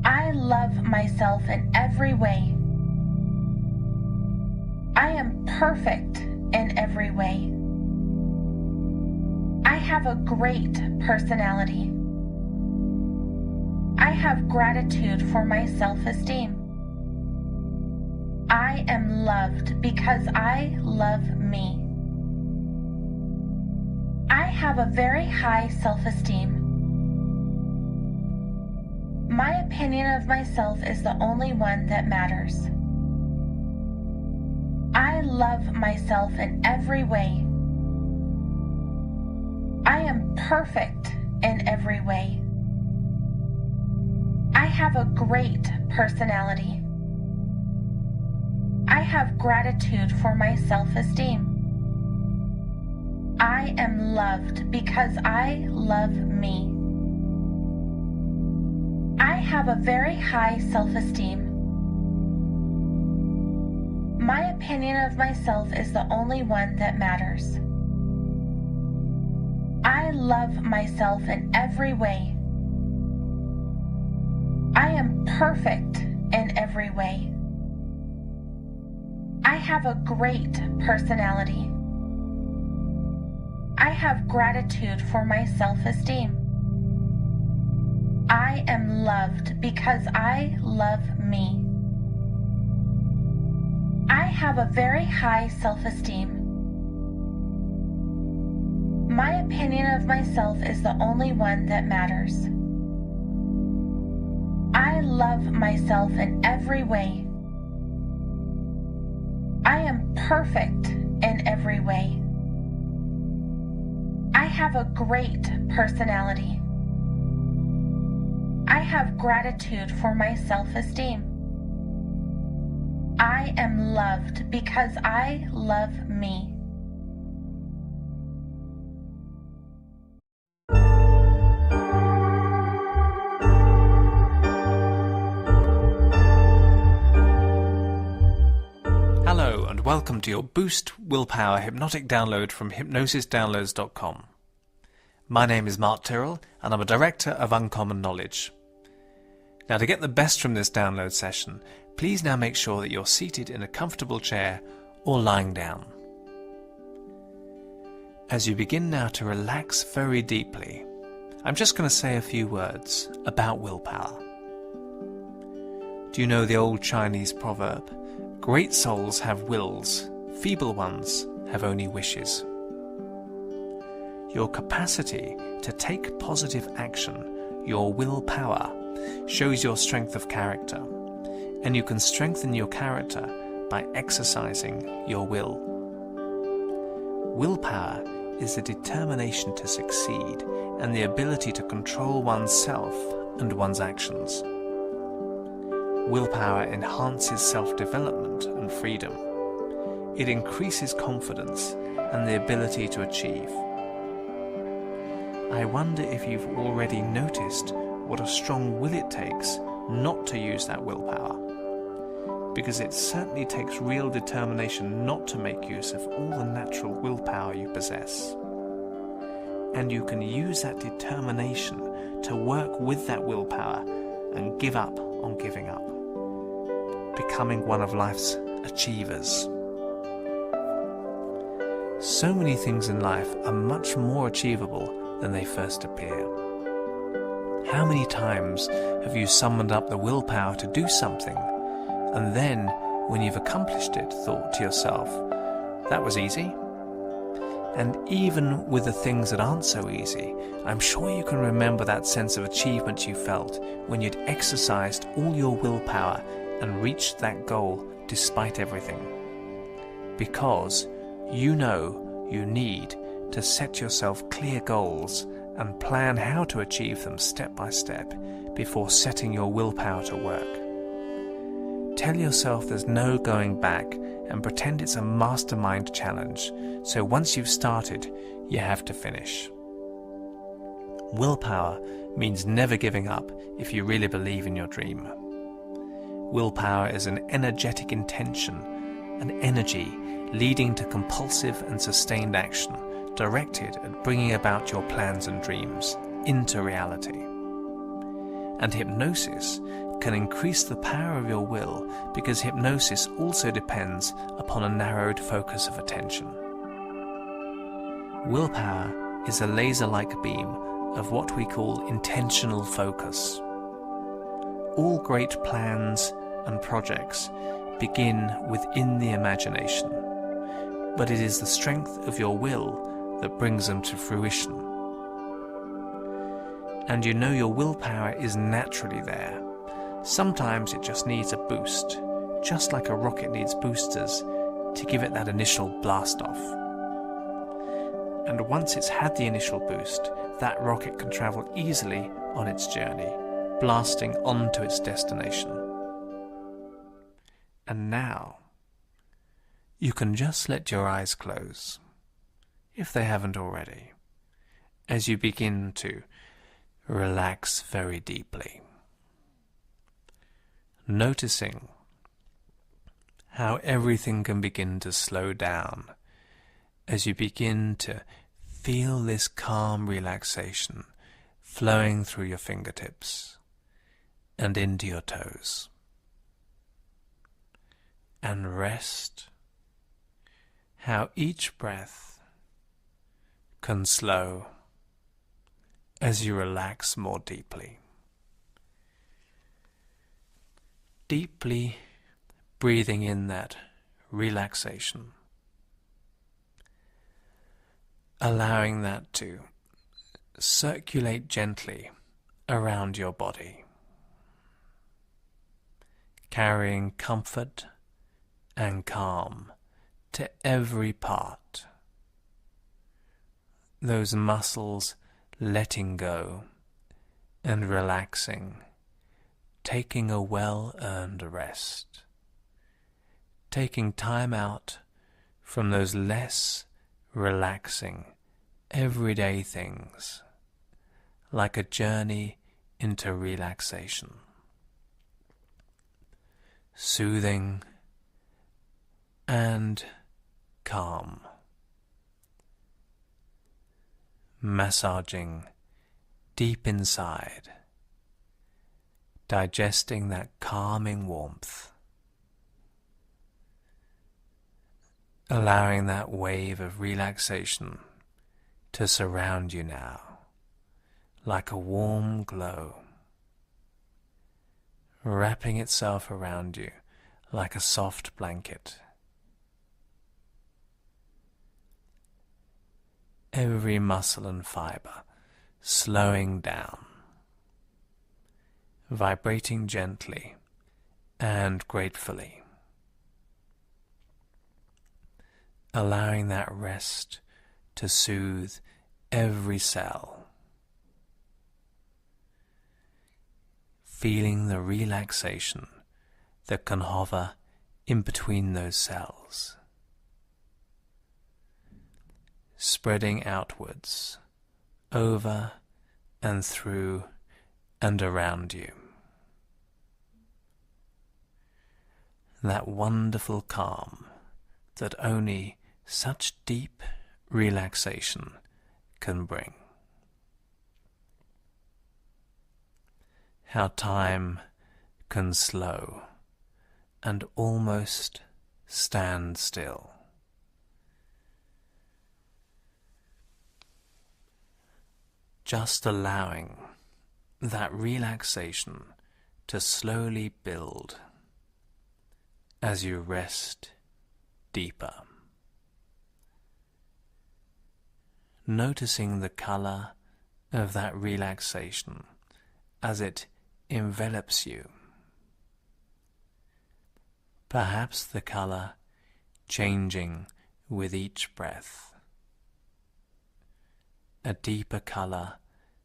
I love myself in every way. I am perfect in every way. I have a great personality. I have gratitude for my self-esteem. I am loved because I love me. I have a very high self-esteem. My opinion of myself is the only one that matters. I love myself in every way. I am perfect in every way. I have a great personality. I have gratitude for my self-esteem. I am loved because I love me. I have a very high self-esteem. My opinion of myself is the only one that matters. I love myself in every way. I am perfect in every way. I have a great personality. I have gratitude for my self-esteem. I am loved because I love me. I have a very high self-esteem. My opinion of myself is the only one that matters. I love myself in every way. I am perfect in every way. I have a great personality. I have gratitude for my self-esteem. I am loved because I love me. Hello and welcome to your Boost Willpower hypnotic download from hypnosisdownloads.com. My name is Mark Tyrrell and I'm a director of Uncommon Knowledge. Now, to get the best from this download session, please now make sure that you're seated in a comfortable chair or lying down. As you begin now to relax very deeply, I'm just going to say a few words about willpower. Do you know the old Chinese proverb, "Great souls have wills, feeble ones have only wishes"? Your capacity to take positive action, your willpower, shows your strength of character, and you can strengthen your character by exercising your will. Willpower is the determination to succeed and the ability to control oneself and one's actions. Willpower enhances self-development and freedom. It increases confidence and the ability to achieve. I wonder if you've already noticed what a strong will it takes not to use that willpower, because it certainly takes real determination not to make use of all the natural willpower you possess. And you can use that determination to work with that willpower and give up on giving up, becoming one of life's achievers. So many things in life are much more achievable than they first appear. How many times have you summoned up the willpower to do something, and then, when you've accomplished it, thought to yourself, that was easy? And even with the things that aren't so easy, I'm sure you can remember that sense of achievement you felt when you'd exercised all your willpower and reached that goal despite everything. Because you know you need to set yourself clear goals and plan how to achieve them step by step before setting your willpower to work. Tell yourself there's no going back and pretend it's a mastermind challenge, so once you've started, you have to finish. Willpower means never giving up if you really believe in your dream. Willpower is an energetic intention, an energy leading to compulsive and sustained action directed at bringing about your plans and dreams into reality. And hypnosis can increase the power of your will because hypnosis also depends upon a narrowed focus of attention. Willpower is a laser-like beam of what we call intentional focus. All great plans and projects begin within the imagination, but it is the strength of your will that brings them to fruition. And you know your willpower is naturally there. Sometimes it just needs a boost, just like a rocket needs boosters to give it that initial blast off. And once it's had the initial boost, that rocket can travel easily on its journey, blasting on to its destination. And now, you can just let your eyes close, if they haven't already, as you begin to relax very deeply, noticing how everything can begin to slow down as you begin to feel this calm relaxation flowing through your fingertips and into your toes. And rest how each breath can slow as you relax more deeply. Deeply breathing in that relaxation, allowing that to circulate gently around your body, carrying comfort and calm to every part. Those muscles letting go and relaxing, taking a well-earned rest, taking time out from those less relaxing, everyday things, like a journey into relaxation. Soothing and calm. Massaging deep inside, digesting that calming warmth, allowing that wave of relaxation to surround you now, like a warm glow, wrapping itself around you like a soft blanket. Every muscle and fiber slowing down, vibrating gently and gratefully, allowing that rest to soothe every cell, feeling the relaxation that can hover in between those cells, spreading outwards, over and through and around you. That wonderful calm that only such deep relaxation can bring. How time can slow and almost stand still. Just allowing that relaxation to slowly build as you rest deeper. Noticing the color of that relaxation as it envelops you. Perhaps the color changing with each breath. A deeper color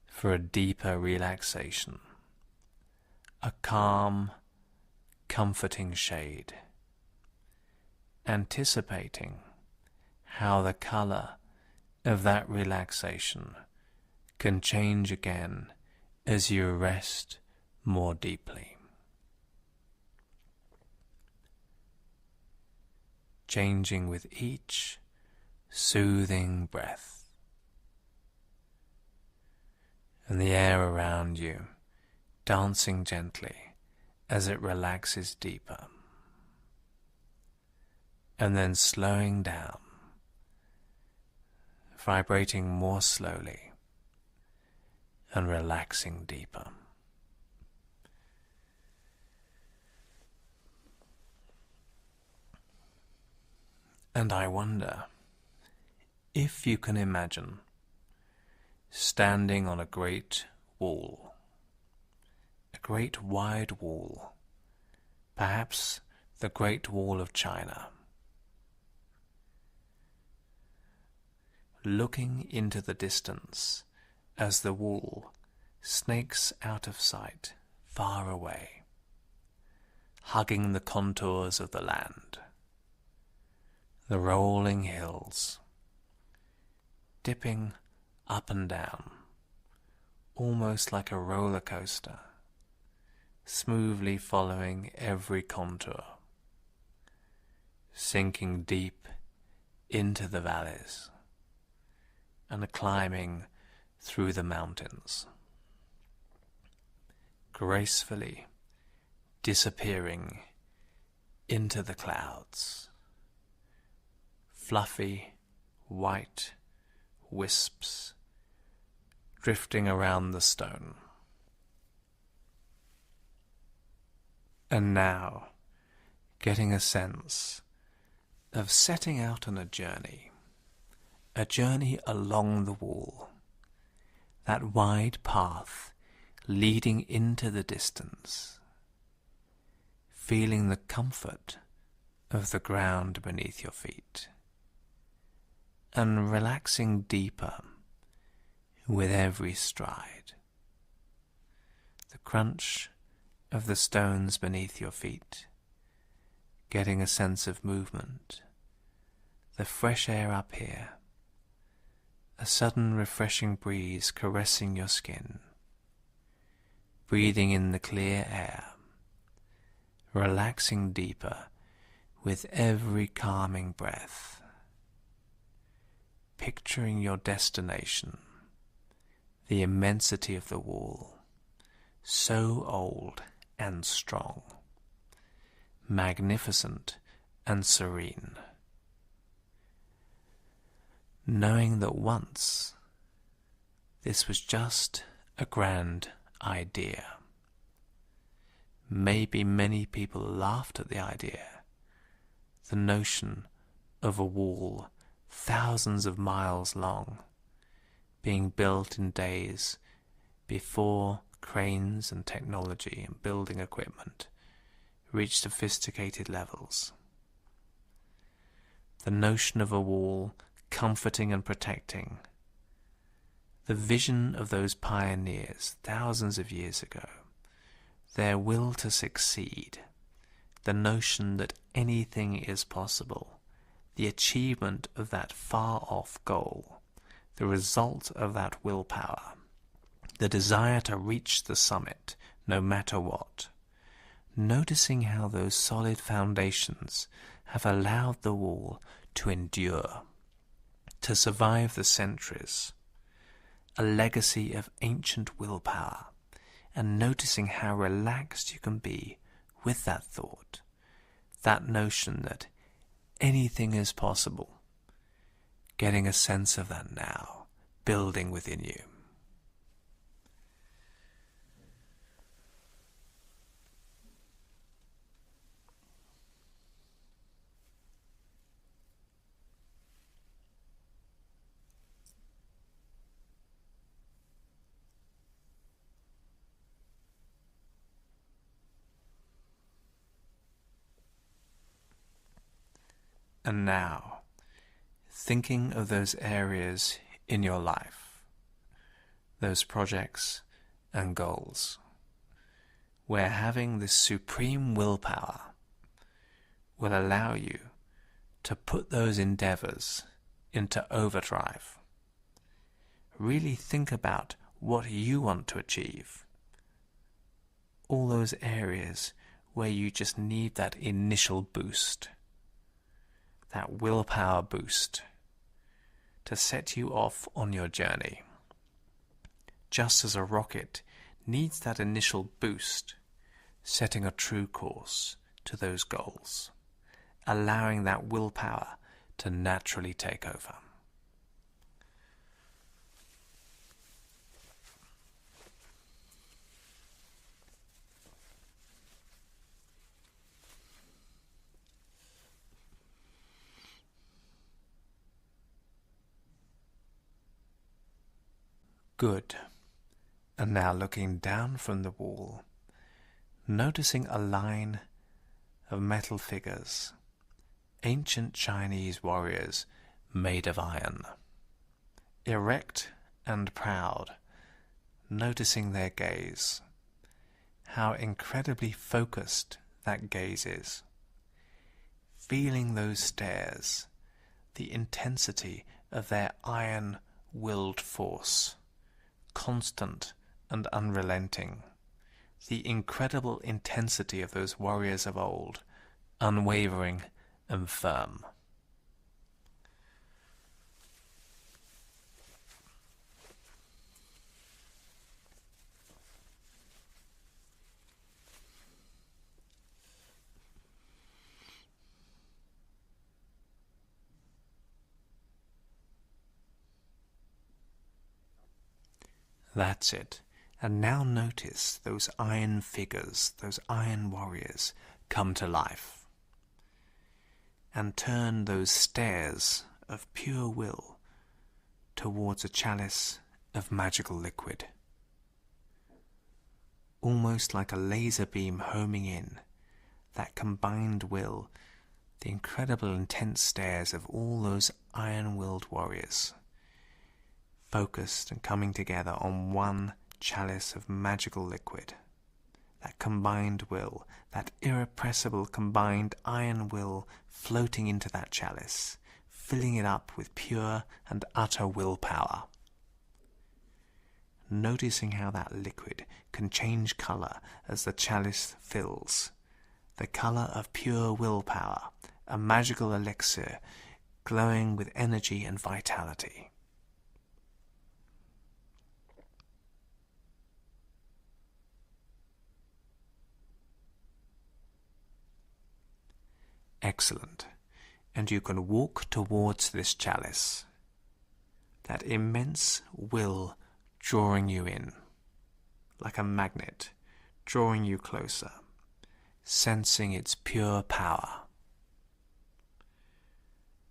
for a deeper relaxation. A calm, comforting shade. Anticipating how the color of that relaxation can change again as you rest more deeply. Changing with each soothing breath. And the air around you dancing gently as it relaxes deeper. And then slowing down, vibrating more slowly and relaxing deeper. And I wonder if you can imagine standing on a great wall, a great wide wall, perhaps the Great Wall of China, looking into the distance as the wall snakes out of sight far away, hugging the contours of the land, the rolling hills, dipping up and down, almost like a roller coaster, smoothly following every contour, sinking deep into the valleys and climbing through the mountains, gracefully disappearing into the clouds, fluffy white wisps drifting around the stone. And now, getting a sense of setting out on a journey along the wall, that wide path leading into the distance, feeling the comfort of the ground beneath your feet, and relaxing deeper with every stride. The crunch of the stones beneath your feet getting a sense of movement, the fresh air up here, a sudden refreshing breeze caressing your skin, breathing in the clear air, relaxing deeper with every calming breath, picturing your destination, the immensity of the wall, so old and strong, magnificent and serene, knowing that once this was just a grand idea. Maybe many people laughed at the idea, the notion of a wall thousands of miles long being built in days before cranes and technology and building equipment reached sophisticated levels. The notion of a wall comforting and protecting, the vision of those pioneers thousands of years ago, their will to succeed, the notion that anything is possible, the achievement of that far-off goal, the result of that willpower, the desire to reach the summit no matter what, noticing how those solid foundations have allowed the wall to endure, to survive the centuries, a legacy of ancient willpower, and noticing how relaxed you can be with that thought, that notion that anything is possible, getting a sense of that now, building within you. And now, thinking of those areas in your life, those projects and goals, where having this supreme willpower will allow you to put those endeavors into overdrive. Really think about what you want to achieve. All those areas where you just need that initial boost, that willpower boost to set you off on your journey. Just as a rocket needs that initial boost, setting a true course to those goals, allowing that willpower to naturally take over. Good. And now looking down from the wall, noticing a line of metal figures, ancient Chinese warriors made of iron, erect and proud, noticing their gaze, how incredibly focused that gaze is, feeling those stares, the intensity of their iron-willed force, constant and unrelenting, the incredible intensity of those warriors of old, unwavering and firm. That's it. And now notice those iron figures, those iron warriors, come to life. And turn those stares of pure will towards a chalice of magical liquid. Almost like a laser beam homing in, that combined will, the incredible intense stares of all those iron-willed warriors, focused and coming together on one chalice of magical liquid, that combined will, that irrepressible combined iron will floating into that chalice, filling it up with pure and utter willpower. Noticing how that liquid can change colour as the chalice fills. The colour of pure willpower, a magical elixir glowing with energy and vitality. Excellent. And you can walk towards this chalice. That immense will drawing you in, like a magnet, drawing you closer, sensing its pure power.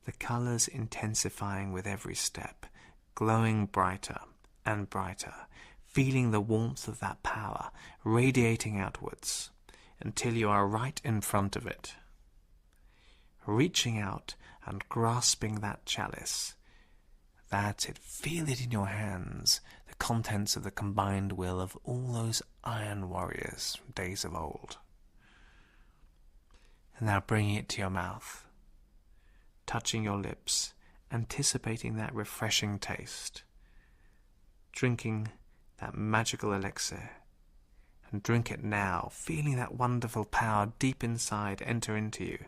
The colours intensifying with every step, glowing brighter and brighter, feeling the warmth of that power radiating outwards until you are right in front of it. Reaching out and grasping that chalice. That's it. Feel it in your hands, the contents of the combined will of all those iron warriors from days of old. And now bringing it to your mouth, touching your lips, anticipating that refreshing taste, drinking that magical elixir, and drink it now, feeling that wonderful power deep inside enter into you,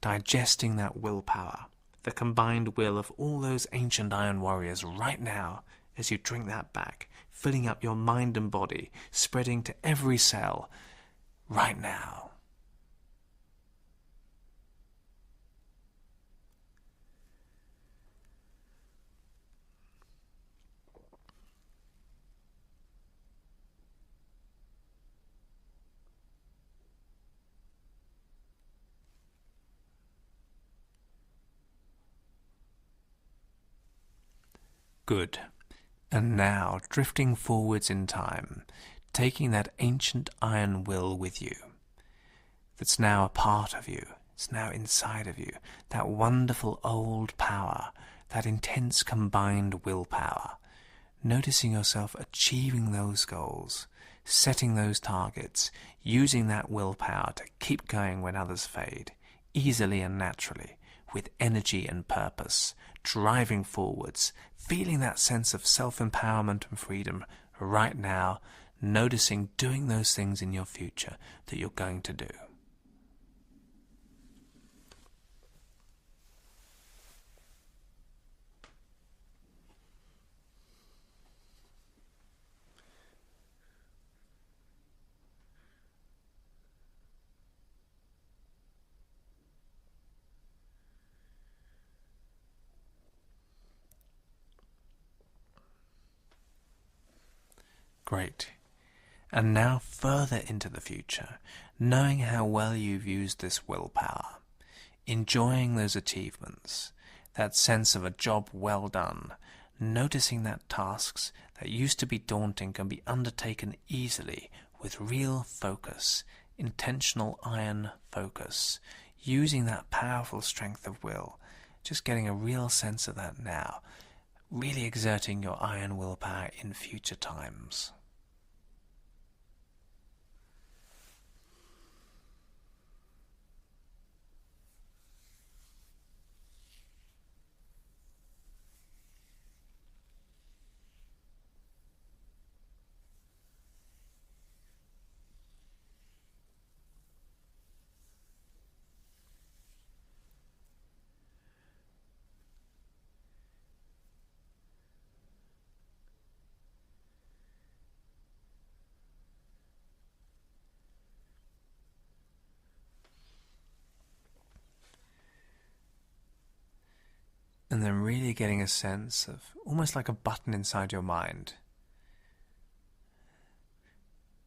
digesting that willpower, the combined will of all those ancient iron warriors right now as you drink that back, filling up your mind and body, spreading to every cell right now. Good. And now, drifting forwards in time, taking that ancient iron will with you, that's now a part of you, it's now inside of you, that wonderful old power, that intense combined willpower, noticing yourself achieving those goals, setting those targets, using that willpower to keep going when others fade, easily and naturally, with energy and purpose, driving forwards, feeling that sense of self-empowerment and freedom right now, noticing doing those things in your future that you're going to do. Great. And now further into the future, knowing how well you've used this willpower, enjoying those achievements, that sense of a job well done, noticing that tasks that used to be daunting can be undertaken easily with real focus, intentional iron focus, using that powerful strength of will, just getting a real sense of that now, really exerting your iron willpower in future times. And then really getting a sense of almost like a button inside your mind.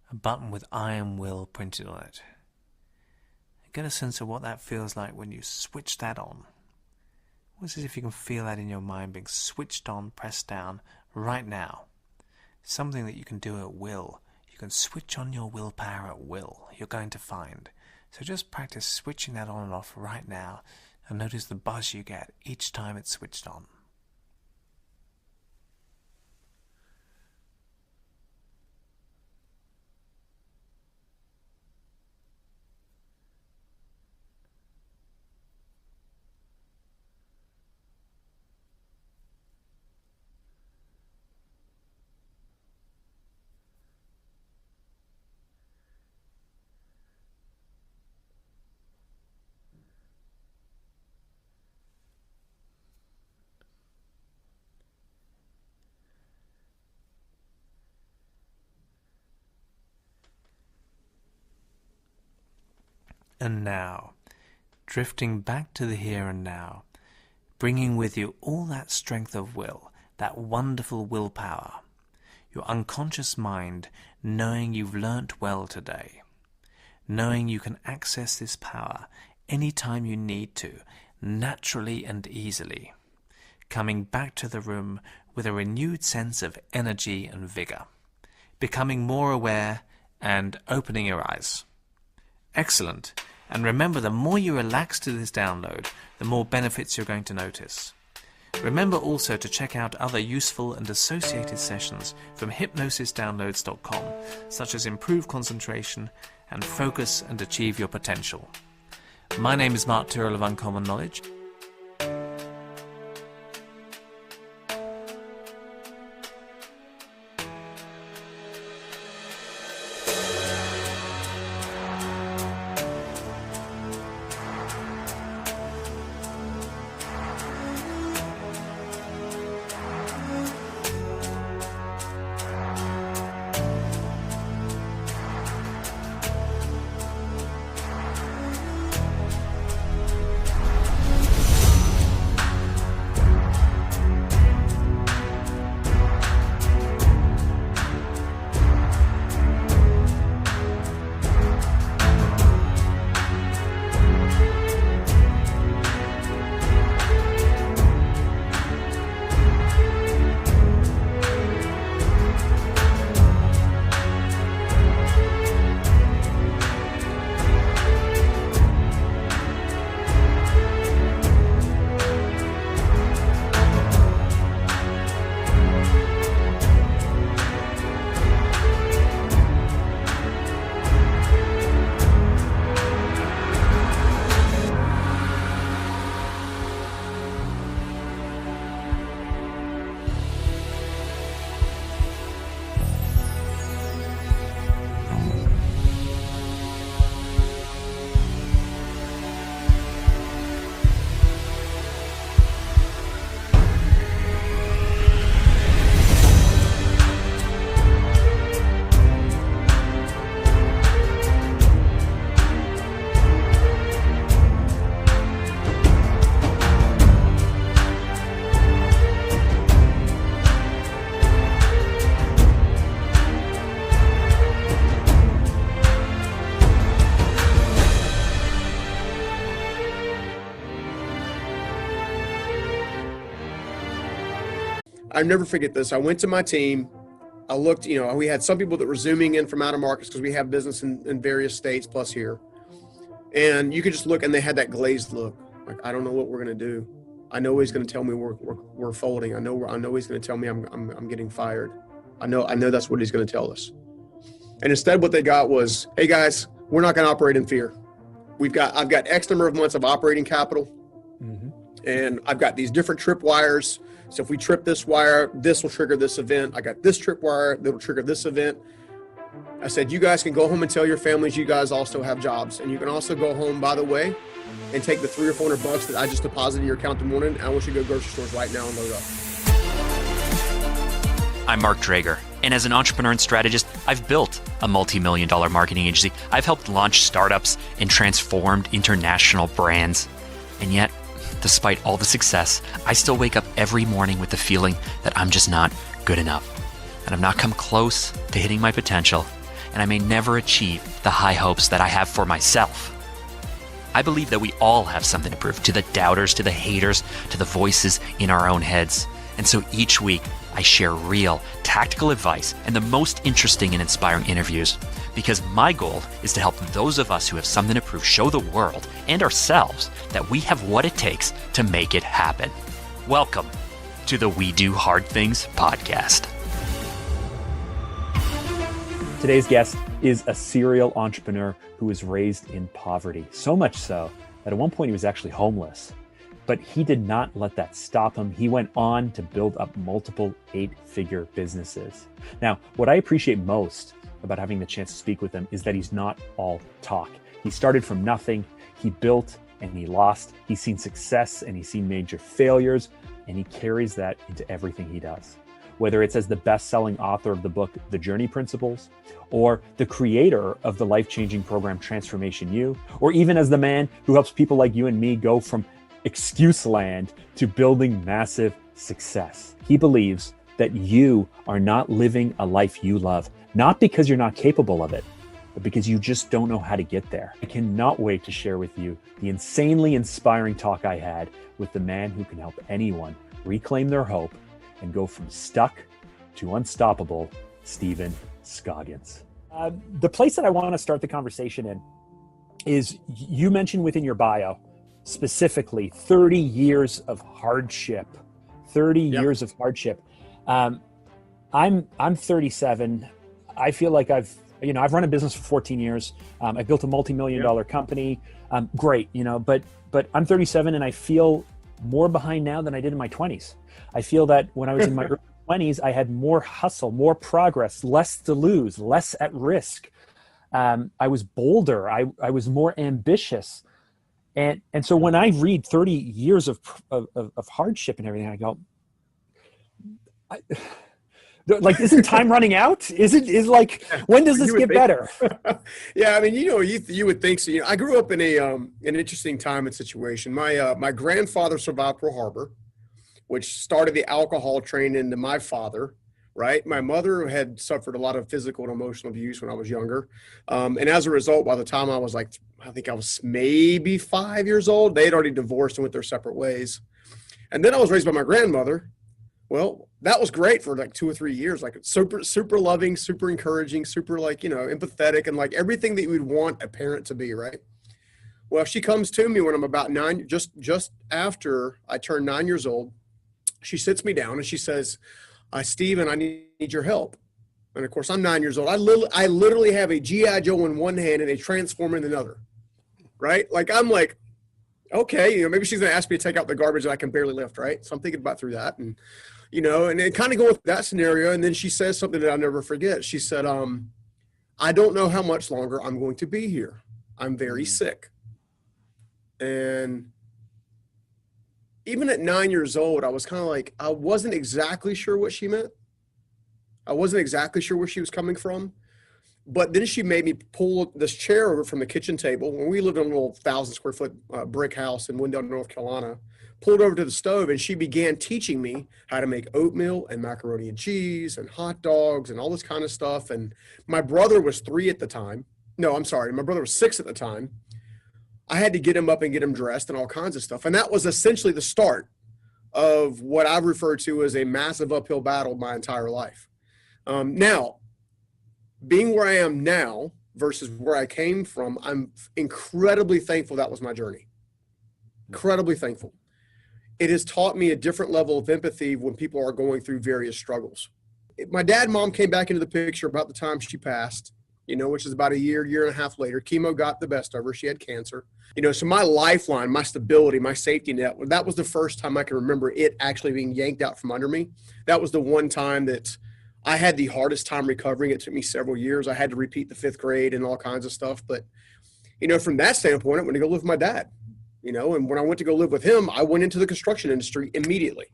A button with iron will printed on it. Get a sense of what that feels like when you switch that on. Almost as if you can feel that in your mind being switched on, pressed down right now. Something that you can do at will. You can switch on your willpower at will, you're going to find. So just practice switching that on and off right now. And notice the buzz you get each time it's switched on. and now, drifting back to the here and now, bringing with you all that strength of will, that wonderful willpower, your unconscious mind knowing you've learnt well today, knowing you can access this power anytime you need to, naturally and easily, coming back to the room with a renewed sense of energy and vigor, becoming more aware and opening your eyes. Excellent. And remember, the more you relax to this download, the more benefits you're going to notice. Remember also to check out other useful and associated sessions from hypnosisdownloads.com, such as improve concentration and focus and achieve your potential. My name is Mark Tyrrell of Uncommon Knowledge. I never forget this. I went to my team. I looked, we had some people that were zooming in from out of markets because we have business in various states plus here. And you could just look and they had that glazed look. Like, I don't know what we're going to do. I know he's going to tell me we're folding. I know he's going to tell me I'm getting fired. I know that's what he's going to tell us. And instead what they got was, hey guys, we're not going to operate in fear. I've got X number of months of operating capital. Mm-hmm. And I've got these different trip wires. So if we trip this wire, this will trigger this event. I got this trip wire that'll trigger this event. I said, you guys can go home and tell your families you guys also have jobs. And you can also go home, by the way, and take the $300 or $400 that I just deposited in your account in the morning. I want you to go grocery stores right now and load up. I'm Mark Drager, and as an entrepreneur and strategist, I've built a multi-million-dollar marketing agency. I've helped launch startups and transformed international brands. And yet, despite all the success, I still wake up every morning with the feeling that I'm just not good enough, that I've not come close to hitting my potential, and I may never achieve the high hopes that I have for myself. I believe that we all have something to prove to the doubters, to the haters, to the voices in our own heads. And so each week, I share real, tactical advice and the most interesting and inspiring interviews, because my goal is to help those of us who have something to prove show the world and ourselves that we have what it takes to make it happen. Welcome to the We Do Hard Things podcast. Today's guest is a serial entrepreneur who was raised in poverty, so much so that at one point he was actually homeless. But he did not let that stop him. He went on to build up multiple 8-figure businesses. Now, what I appreciate most about having the chance to speak with him is that he's not all talk. He started from nothing, he built and he lost. He's seen success and he's seen major failures, and he carries that into everything he does. whether it's as the best-selling author of the book, The Journey Principles, or the creator of the life-changing program, Transformation U, or even as the man who helps people like you and me go from excuse land to building massive success. He believes that you are not living a life you love, not because you're not capable of it, but because you just don't know how to get there. I cannot wait to share with you the insanely inspiring talk I had with the man who can help anyone reclaim their hope and go from stuck to unstoppable, Stephen Scoggins. The place that I want to start the conversation in is, you mentioned within your bio, specifically 30 years of hardship. 30 years of hardship. I'm 37. I feel like I've run a business for 14 years. I built a multi-million-dollar company. Great, but I'm 37 and I feel more behind now than I did in my 20s. I feel that when I was in my early 20s, I had more hustle, more progress, less to lose, less at risk. I was bolder. I was more ambitious. And so when I read 30 years of hardship and everything, I go, like, isn't time running out? Is like, when does this get better? Yeah, I mean, you would think so. I grew up in an interesting time and situation. My grandfather survived Pearl Harbor, which started the alcohol train into my father. Right, my mother had suffered a lot of physical and emotional abuse when I was younger, and as a result, by the time I was I think I was maybe 5 years old, they had already divorced and went their separate ways. And then I was raised by my grandmother. Well, that was great for like 2 or 3 years, like super loving, super encouraging, super empathetic, and like everything that you would want a parent to be, right? Well, she comes to me when I'm about 9, just after I turned 9 years old. She sits me down and she says, Stephen, I need your help. And of course, I'm 9 years old. I literally have a G.I. Joe in one hand and a Transformer in another, right? Like, I'm like, okay, maybe she's going to ask me to take out the garbage that I can barely lift, right? So I'm thinking about through that. And, and then kind of going with that scenario. And then she says something that I'll never forget. She said, I don't know how much longer I'm going to be here. I'm very sick. And even at 9 years old, I was kind of like, I wasn't exactly sure what she meant. I wasn't exactly sure where she was coming from. But then she made me pull this chair over from the kitchen table. When we lived in a little 1,000 square foot brick house in Wendell, North Carolina, pulled over to the stove, and she began teaching me how to make oatmeal and macaroni and cheese and hot dogs and all this kind of stuff. And my brother was 3 at the time. No, I'm sorry. My brother was 6 at the time. I had to get him up and get him dressed and all kinds of stuff. And that was essentially the start of what I've referred to as a massive uphill battle my entire life. Now, being where I am now versus where I came from, I'm incredibly thankful that was my journey. Incredibly thankful. It has taught me a different level of empathy when people are going through various struggles. My dad and mom came back into the picture about the time she passed, which is about a year and a half later. Chemo got the best of her. She had cancer. So my lifeline, my stability, my safety net, that was the first time I can remember it actually being yanked out from under me. That was the one time that I had the hardest time recovering. It took me several years. I had to repeat the 5th grade and all kinds of stuff. But, from that standpoint, I went to go live with my dad, and when I went to go live with him, I went into the construction industry immediately.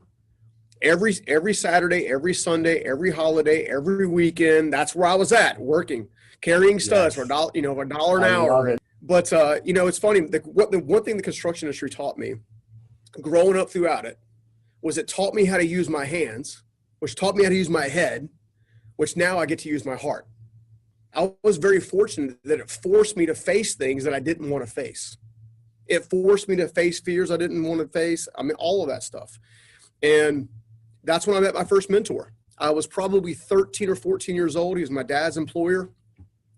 Every Saturday, every Sunday, every holiday, every weekend, that's where I was at, working, carrying studs for $1 an hour. But, it's funny. The one thing the construction industry taught me growing up throughout it was it taught me how to use my hands, which taught me how to use my head, which now I get to use my heart. I was very fortunate that it forced me to face things that I didn't want to face. It forced me to face fears I didn't want to face. I mean, all of that stuff. And that's when I met my first mentor. I was probably 13 or 14 years old. He was my dad's employer.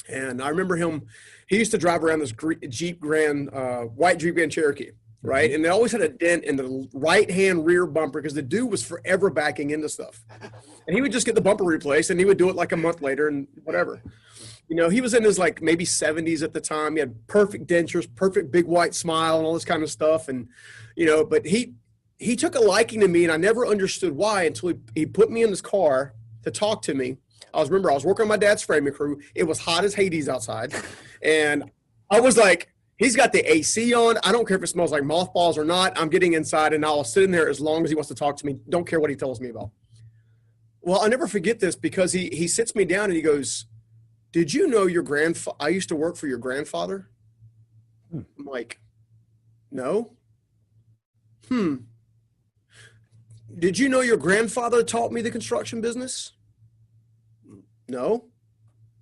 And I remember him, he used to drive around this white Jeep Grand Cherokee, right? And they always had a dent in the right-hand rear bumper because the dude was forever backing into stuff. And he would just get the bumper replaced, and he would do it like a month later and whatever. He was in his maybe 70s at the time. He had perfect dentures, perfect big white smile and all this kind of stuff. And, but he took a liking to me, and I never understood why until he put me in his car to talk to me. I was working on my dad's framing crew. It was hot as Hades outside. And I was like, he's got the AC on. I don't care if it smells like mothballs or not. I'm getting inside, and I'll sit in there as long as he wants to talk to me. Don't care what he tells me about. Well, I'll never forget this because he sits me down and he goes, did you know your grandfather, I used to work for your grandfather? I'm like, no. Did you know your grandfather taught me the construction business? No.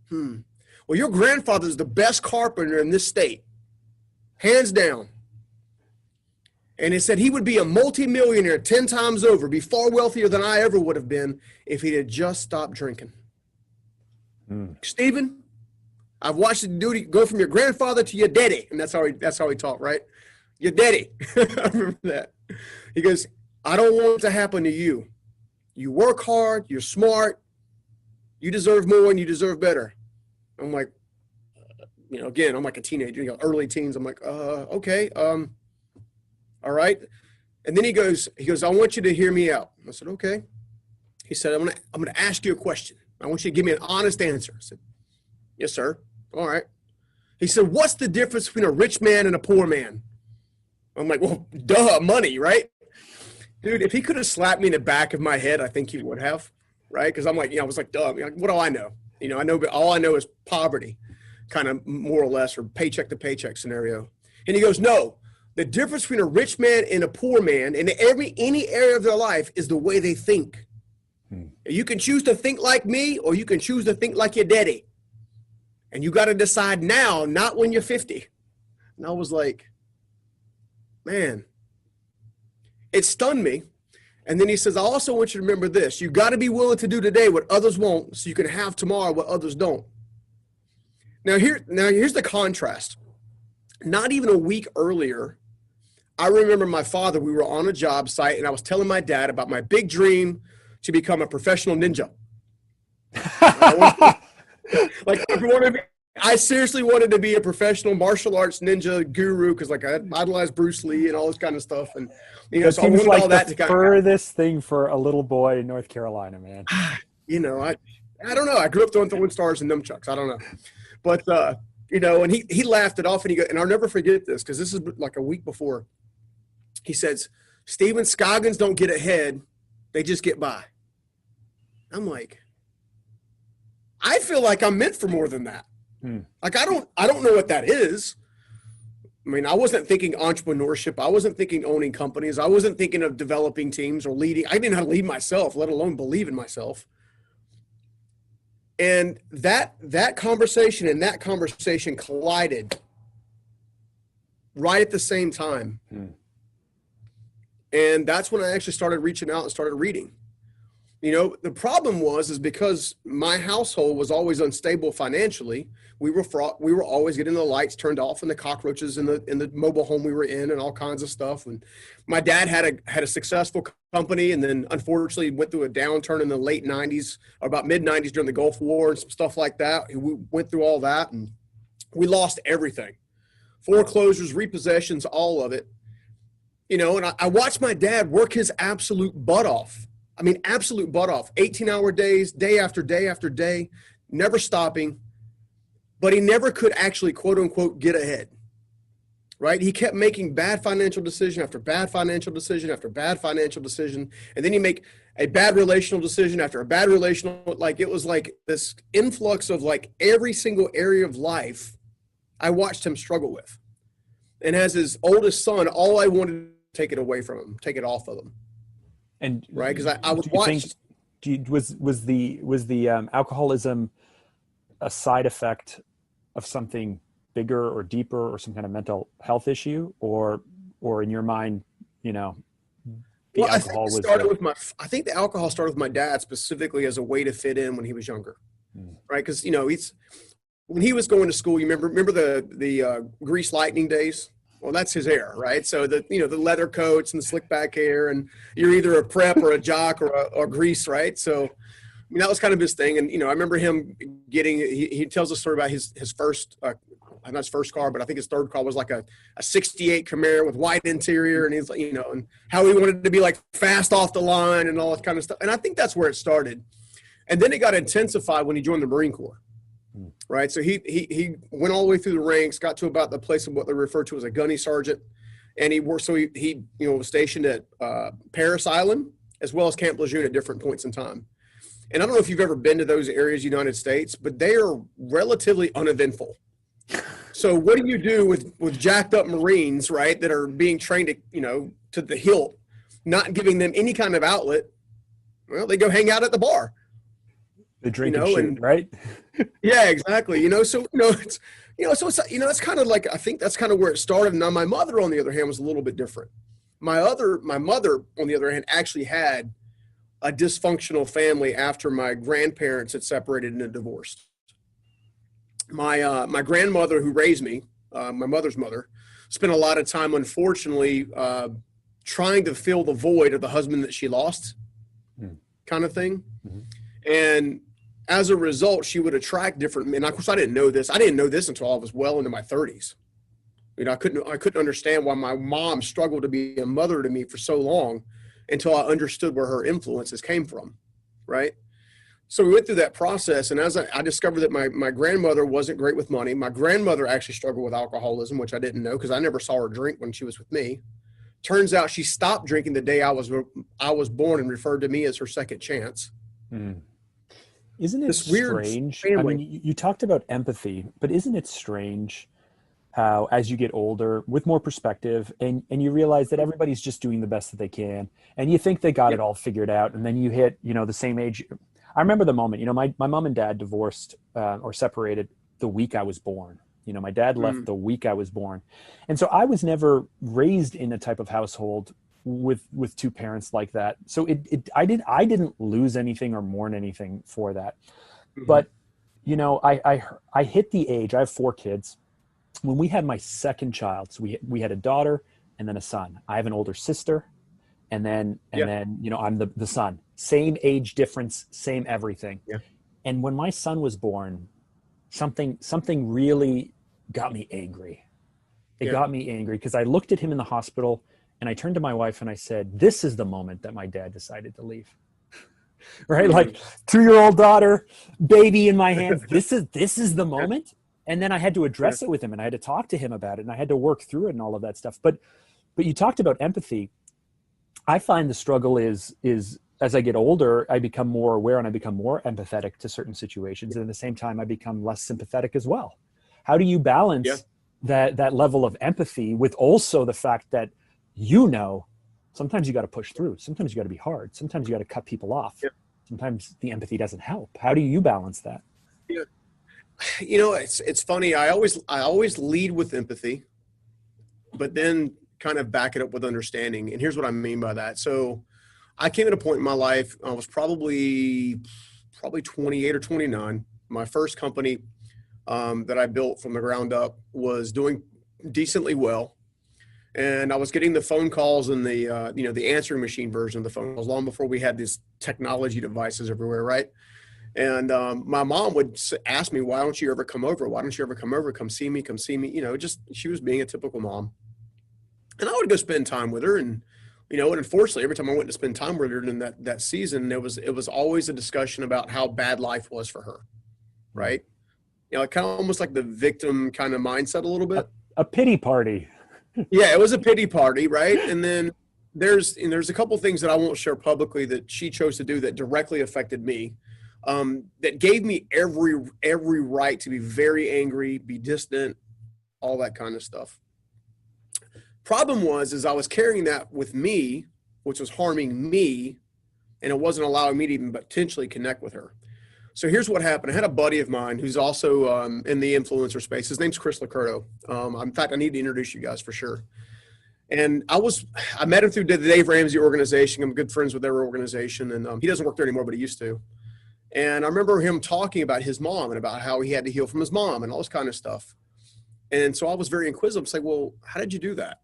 Well, your grandfather's the best carpenter in this state, hands down. And he said he would be a multimillionaire 10 times over, be far wealthier than I ever would have been if he had just stopped drinking. Stephen, I've watched the dude go from your grandfather to your daddy. And that's how he talked, right? Your daddy. I remember that. He goes, I don't want it to happen to you. You work hard, you're smart, you deserve more and you deserve better. I'm like, again, I'm like a teenager, early teens. I'm like, okay, all right. And then he goes, I want you to hear me out. I said, okay. He said, I'm gonna ask you a question. I want you to give me an honest answer. I said, yes, sir. All right. He said, what's the difference between a rich man and a poor man? I'm like, well, duh, money, right? Dude, if he could have slapped me in the back of my head, I think he would have, right? Because I'm like, I was like, duh, what do I know? I know, but all I know is poverty, kind of more or less, or paycheck to paycheck scenario. And he goes, no, the difference between a rich man and a poor man in any area of their life is the way they think. You can choose to think like me, or you can choose to think like your daddy. And you got to decide now, not when you're 50. And I was like, man, it stunned me. And then he says, I also want you to remember this. You got to be willing to do today what others won't so you can have tomorrow what others don't. Now here's the contrast. Not even a week earlier, I remember my father, we were on a job site and I was telling my dad about my big dream to become a professional ninja. I seriously wanted to be a professional martial arts ninja guru because I idolized Bruce Lee and all this kind of stuff. And that so seems I wanted like all that the to furthest thing for a little boy in North Carolina, man. I don't know. I grew up throwing stars and nunchucks. I don't know. But, and he laughed it off and I'll never forget this because this is like a week before. He says, Stephen, Scoggins don't get ahead. They just get by. I'm like, I feel like I'm meant for more than that. Like, I don't know what that is. I mean, I wasn't thinking entrepreneurship. I wasn't thinking owning companies. I wasn't thinking of developing teams or leading. I didn't know how to lead myself, let alone believe in myself. And that conversation and that conversation collided right at the same time. And that's when I actually started reaching out and started reading. The problem is because my household was always unstable financially. We were always getting the lights turned off and the cockroaches in the mobile home we were in and all kinds of stuff. And my dad had a successful company and then unfortunately went through a downturn in the late 90s or about mid 90s during the Gulf War and some stuff like that. We went through all that and we lost everything. Foreclosures, repossessions, all of it. And I watched my dad work his absolute butt off. 18-hour days, day after day after day, never stopping, but he never could actually, quote unquote, get ahead, right? He kept making bad financial decision after bad financial decision after bad financial decision. And then he make a bad relational decision after a bad relational, it was like this influx of every single area of life I watched him struggle with. And as his oldest son, all I wanted to take it away from him, take it off of him. And right, because I would watch. Was the alcoholism a side effect of something bigger or deeper or some kind of mental health issue, or in your mind, I think the alcohol started with my dad specifically as a way to fit in when he was younger, right? Because when he was going to school, you remember the Grease Lightning days. Well, that's his era, right? So the leather coats and the slick back hair, and you're either a prep or a jock or grease, right? So, that was kind of his thing. And I remember him getting. He tells a story about his first, not his first car, but I think his third car was like a '68 Camaro with white interior, and he's and how he wanted to be fast off the line and all that kind of stuff. And I think that's where it started. And then it got intensified when he joined the Marine Corps. Right. So he went all the way through the ranks, got to about the place of what they refer to as a gunny sergeant. And he worked. So he was stationed at Paris Island as well as Camp Lejeune at different points in time. And I don't know if you've ever been to those areas, United States, but they are relatively uneventful. So what do you do with jacked up Marines, right, that are being trained to, to the hilt, not giving them any kind of outlet? Well, they go hang out at the bar. They drink and shoot, right? Yeah, exactly. So it's so it's it's kind of like, I think that's kind of where it started. Now my mother, on the other hand, was a little bit different. My mother, on the other hand, actually had a dysfunctional family after my grandparents had separated and divorced. My grandmother, who raised me, my mother's mother, spent a lot of time, unfortunately, trying to fill the void of the husband that she lost, kind of thing. And as a result, she would attract different men. Of course, I didn't know this. I didn't know this until I was well into my 30s. I couldn't understand why my mom struggled to be a mother to me for so long, until I understood where her influences came from, right? So we went through that process, and as I discovered that my grandmother wasn't great with money. My grandmother actually struggled with alcoholism, which I didn't know because I never saw her drink when she was with me. Turns out she stopped drinking the day I was born and referred to me as her second chance. Isn't it strange? Family. I mean, you talked about empathy, but isn't it strange how, as you get older, with more perspective, and you realize that everybody's just doing the best that they can, and you think they got it all figured out, and then you hit, the same age. I remember the moment, my mom and dad divorced or separated the week I was born. My dad left the week I was born. And so I was never raised in a type of household with two parents like that. So I didn't lose anything or mourn anything for that. But, I hit the age, I have 4 kids. When we had my second child, so we had a daughter and then a son. I have an older sister, and then I'm the son. Same age difference, same everything. Yeah. And when my son was born, something really got me angry. It got me angry because I looked at him in the hospital, and I turned to my wife and I said, "This is the moment that my dad decided to leave." Right? Like 2-year-old daughter, baby in my hands. This is the moment. And then I had to address it with him, and I had to talk to him about it, and I had to work through it and all of that stuff. But you talked about empathy. I find the struggle is as I get older, I become more aware and I become more empathetic to certain situations. And at the same time, I become less sympathetic as well. How do you balance that level of empathy with also the fact that, sometimes you got to push through. Sometimes you got to be hard. Sometimes you got to cut people off. Yeah. Sometimes the empathy doesn't help. How do you balance that? Yeah. It's funny. I always lead with empathy, but then kind of back it up with understanding. And here's what I mean by that. So I came at a point in my life, I was probably 28 or 29. My first company that I built from the ground up was doing decently well. And I was getting the phone calls and the answering machine version of the phone calls long before we had these technology devices everywhere, right? And my mom would ask me, "Why don't you ever come over? Why don't you ever come over? Come see me, come see me." She was being a typical mom. And I would go spend time with her. And, and unfortunately, every time I went to spend time with her in that season, it was always a discussion about how bad life was for her, right? Kind of almost like the victim kind of mindset a little bit. A pity party. Yeah, it was a pity party, right? And then there's a couple things that I won't share publicly that she chose to do that directly affected me. That gave me every right to be very angry, be distant, all that kind of stuff. Problem was I was carrying that with me, which was harming me, and it wasn't allowing me to even potentially connect with her. So here's what happened. I had a buddy of mine who's also in the influencer space. His name's Chris Lacurto. In fact, I need to introduce you guys for sure. And I met him through the Dave Ramsey organization. I'm good friends with their organization, and he doesn't work there anymore, but he used to. And I remember him talking about his mom and about how he had to heal from his mom and all this kind of stuff. And so I was very inquisitive. It's like, well, how did you do that?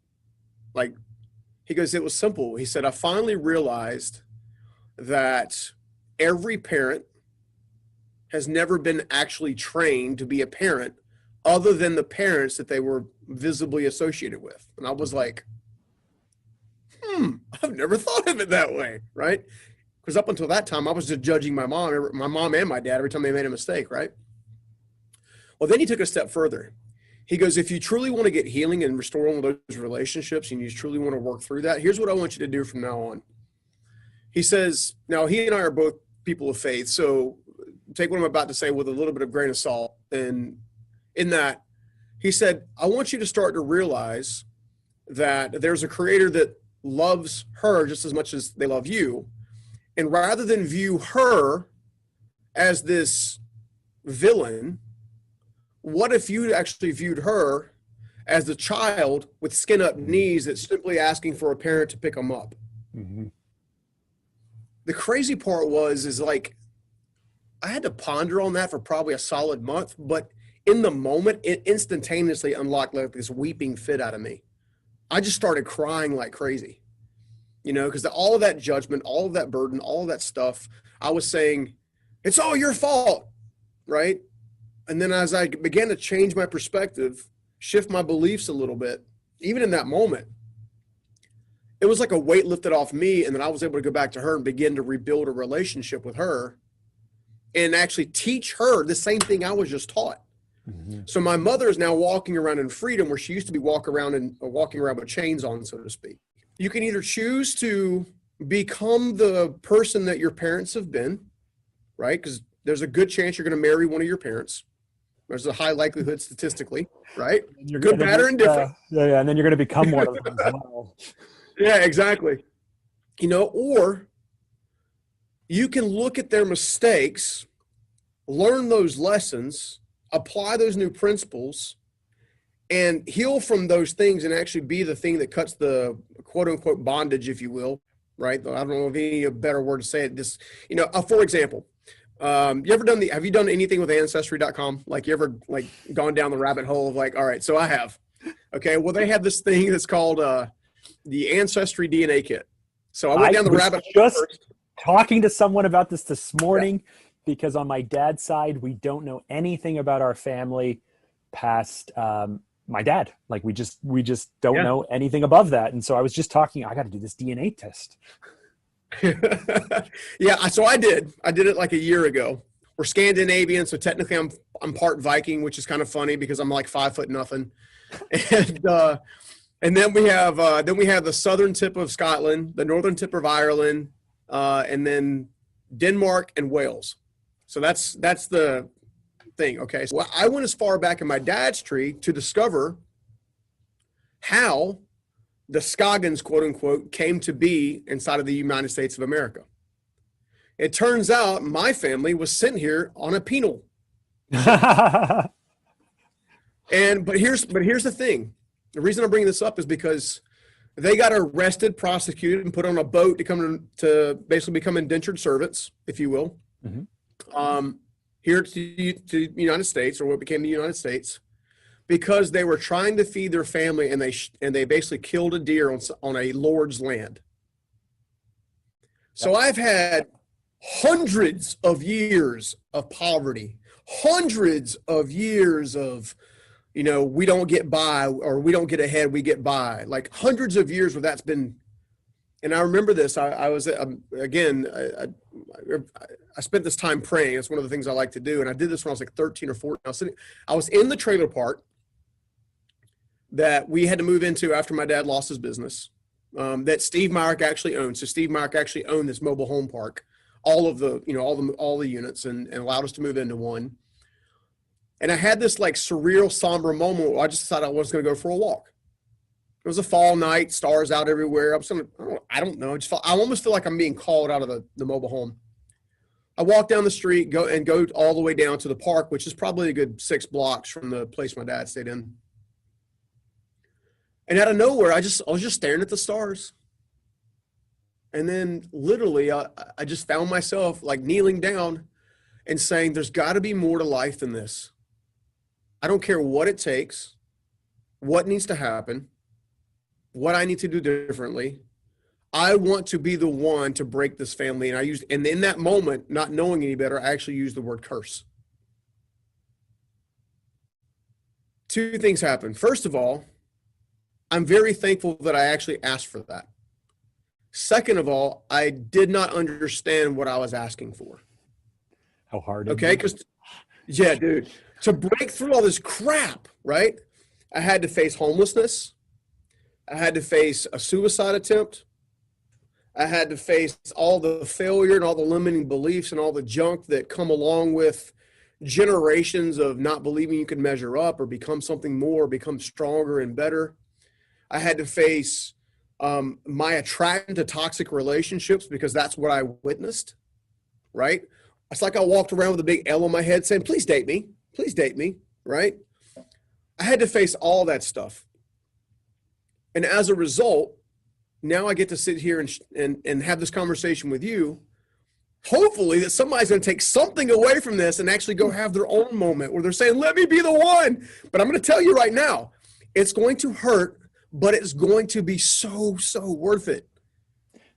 Like, he goes, it was simple. He said, I finally realized that every parent has never been actually trained to be a parent other than the parents that they were visibly associated with. And I was like, I've never thought of it that way, right? Because up until that time, I was just judging my mom and my dad every time they made a mistake, right? Well, then he took a step further. He goes, if you truly want to get healing and restore all of those relationships and you truly want to work through that, here's what I want you to do from now on. He says, now he and I are both people of faith. So take what I'm about to say with a little bit of grain of salt. And in that, he said, I want you to start to realize that there's a creator that loves her just as much as they love you. And rather than view her as this villain, what if you actually viewed her as the child with skin up knees that's simply asking for a parent to pick them up? Mm-hmm. The crazy part is like, I had to ponder on that for probably a solid month, but in the moment, it instantaneously unlocked like this weeping fit out of me. I just started crying like crazy, because all of that judgment, all of that burden, all of that stuff, I was saying, it's all your fault, right? And then as I began to change my perspective, shift my beliefs a little bit, even in that moment, it was like a weight lifted off me. And then I was able to go back to her and begin to rebuild a relationship with her and actually teach her the same thing I was just taught. Mm-hmm. So my mother is now walking around in freedom where she used to be walking around with chains on, so to speak. You can either choose to become the person that your parents have been, right? Because there's a good chance you're going to marry one of your parents. There's a high likelihood statistically, right? You're good, bad, or indifferent. And then you're going to become one of them as well. Yeah, exactly. Or you can look at their mistakes, learn those lessons, apply those new principles, and heal from those things and actually be the thing that cuts the quote unquote bondage, if you will, right? I don't know if any a better word to say it. This, for example, have you done anything with ancestry.com? Like you ever gone down the rabbit hole of all right, so I have. Okay. Well, they have this thing that's called the Ancestry DNA kit. So I went down the rabbit hole. Just talking to someone about this morning, because on my dad's side, we don't know anything about our family past my dad. Like we just don't know anything above that. And so I was just talking, I got to do this DNA test. Yeah. So I did it like a year ago. We're Scandinavian. So technically I'm part Viking, which is kind of funny because I'm like 5 foot nothing. And then we have the southern tip of Scotland, the northern tip of Ireland, and then Denmark and Wales. So that's the thing. Okay. So I went as far back in my dad's tree to discover how the Scoggins, quote unquote, came to be inside of the United States of America. It turns out my family was sent here on a penal. But here's the thing. The reason I'm bringing this up is because they got arrested, prosecuted, and put on a boat to basically become indentured servants, if you will, here to the United States, or what became the United States, because they were trying to feed their family, and they basically killed a deer on a lord's land. So I've had hundreds of years of poverty, hundreds of years of we don't get by, or we don't get ahead, we get by, like hundreds of years where that's been. And I remember this, I was, again, I spent this time praying. It's one of the things I like to do. And I did this when I was like 13 or 14. I was in the trailer park that we had to move into after my dad lost his business, that Steve Myrick actually owned. So Steve Myrick actually owned this mobile home park, all the units, and allowed us to move into one. And I had this like surreal, somber moment where I just decided I was going to go for a walk. It was a fall night, stars out everywhere. I don't know. I almost feel like I'm being called out of the mobile home. I walk down the street, go all the way down to the park, which is probably a good 6 blocks from the place my dad stayed in. And out of nowhere, I was just staring at the stars. And then literally, I just found myself like kneeling down and saying, there's got to be more to life than this. I don't care what it takes, what needs to happen, what I need to do differently. I want to be the one to break this family. And in that moment, not knowing any better, I actually used the word curse. 2 things happened. First of all, I'm very thankful that I actually asked for that. Second of all, I did not understand what I was asking for. How hard? Okay, because yeah, dude, to break through all this crap, right? I had to face homelessness. I had to face a suicide attempt. I had to face all the failure and all the limiting beliefs and all the junk that come along with generations of not believing you can measure up or become something more, become stronger and better. I had to face my attraction to toxic relationships because that's what I witnessed, right? It's like I walked around with a big L on my head saying, please date me, right? I had to face all that stuff. And as a result, now I get to sit here and have this conversation with you. Hopefully that somebody's going to take something away from this and actually go have their own moment where they're saying, let me be the one. But I'm going to tell you right now, it's going to hurt, but it's going to be so worth it.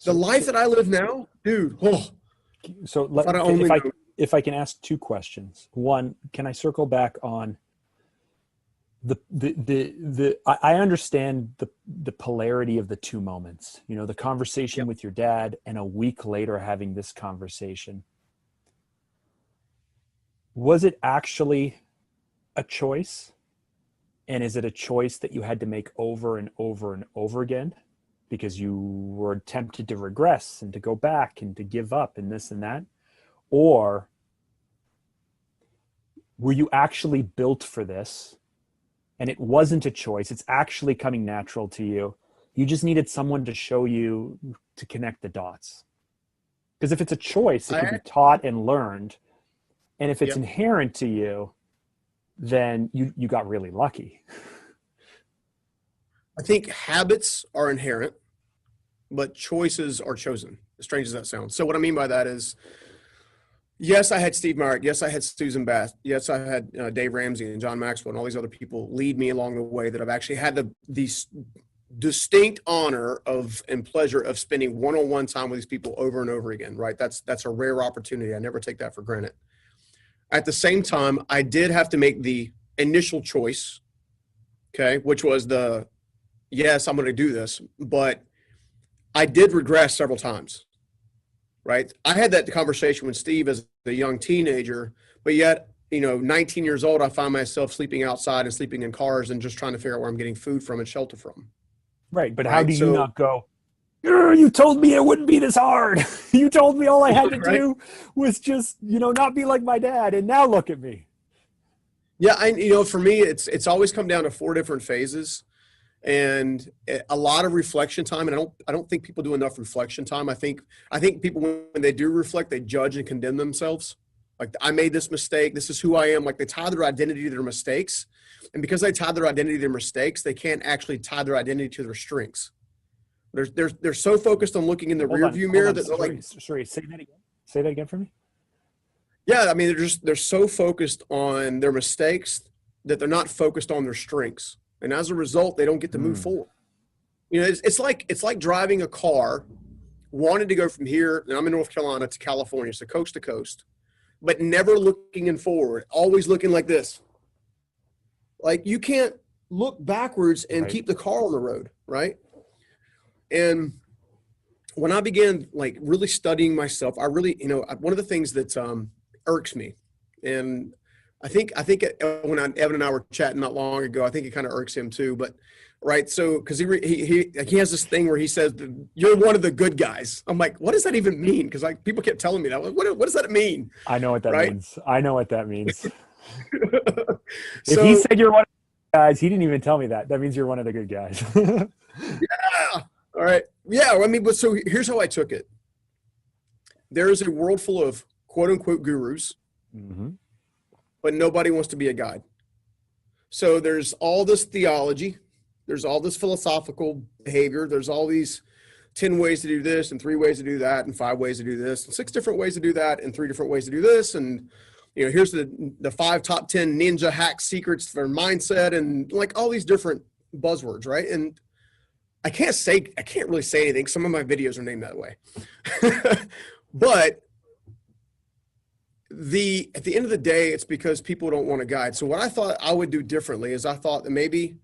The life that I live now, dude. Oh, so if I can ask two questions. One, can I circle back on I understand the polarity of the two moments, you know, the conversation with your dad and a week later having this conversation. Was it actually a choice? And is it a choice that you had to make over and over and over again because you were tempted to regress and to go back and to give up and this and that? Or were you actually built for this? And it wasn't a choice. It's actually coming natural to you. You just needed someone to show you to connect the dots. Because if it's a choice, it can be taught and learned. And if it's inherent to you, then you got really lucky. I think habits are inherent, but choices are chosen, as strange as that sounds. So what I mean by that is, yes, I had Steve Myrick. Yes, I had Susan Bath. Yes, I had Dave Ramsey and John Maxwell and all these other people lead me along the way that I've actually had the distinct honor of and pleasure of spending one-on-one time with these people over and over again, right? That's a rare opportunity. I never take that for granted. At the same time, I did have to make the initial choice, okay, which was yes, I'm going to do this, but I did regress several times. Right. I had that conversation with Steve as a young teenager, but yet, 19 years old, I find myself sleeping outside and sleeping in cars and just trying to figure out where I'm getting food from and shelter from. Right. But how do you not go, you told me it wouldn't be this hard. You told me all I had to do was just, not be like my dad. And now look at me. Yeah. For me, it's always come down to 4 different phases. And a lot of reflection time. And I don't think people do enough reflection time. I think people, when they do reflect, they judge and condemn themselves. Like, I made this mistake. This is who I am. Like, they tie their identity to their mistakes. And because they tie their identity to their mistakes, they can't actually tie their identity to their strengths. They're so focused on looking in the rearview mirror that they're like, sorry, say that again. Say that again for me. Yeah. I mean, they're so focused on their mistakes that they're not focused on their strengths. And as a result, they don't get to move forward. It's like driving a car, wanting to go from here, and I'm in North Carolina, to California, so coast to coast, but never looking in forward, always looking like this. Like, you can't look backwards and keep the car on the road, right? And when I began really studying myself, I really, one of the things that irks me, and I think when Evan and I were chatting not long ago, I think it kind of irks him too. But right, so because he has this thing where he says, "You're one of the good guys." I'm like, what does that even mean? Because people kept telling me that. What does that mean? I know what that means. I know what that means. If he said you're one of the guys, he didn't even tell me that. That means you're one of the good guys. Yeah. All right. Yeah. I mean, but so here's how I took it. There is a world full of quote unquote gurus. Mm-hmm. But nobody wants to be a guide. So there's all this theology. There's all this philosophical behavior. There's all these 10 ways to do this and 3 ways to do that and 5 ways to do this and 6 different ways to do that and 3 different ways to do this. And, here's the 5 top 10 ninja hack secrets for mindset and like all these different buzzwords, right? And I can't really say anything. Some of my videos are named that way. But at the end of the day, it's because people don't want a guide. So what I thought I would do differently is I thought that maybe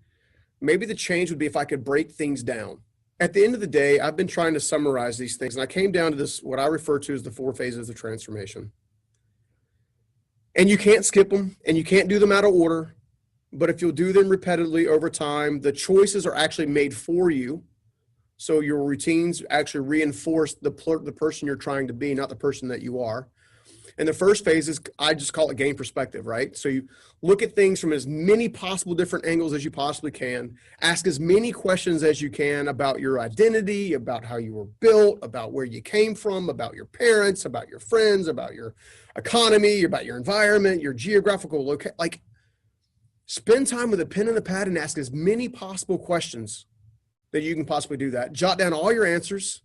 the change would be if I could break things down. At the end of the day, I've been trying to summarize these things, and I came down to this, what I refer to as the 4 phases of transformation. And you can't skip them, and you can't do them out of order. But if you'll do them repetitively over time, the choices are actually made for you. So your routines actually reinforce the person you're trying to be, not the person that you are. And the first phase is, I just call it gain perspective, right? So you look at things from as many possible different angles as you possibly can, ask as many questions as you can about your identity, about how you were built, about where you came from, about your parents, about your friends, about your economy, about your environment, your geographical location. Like, spend time with a pen and a pad and ask as many possible questions that you can possibly do that. Jot down all your answers,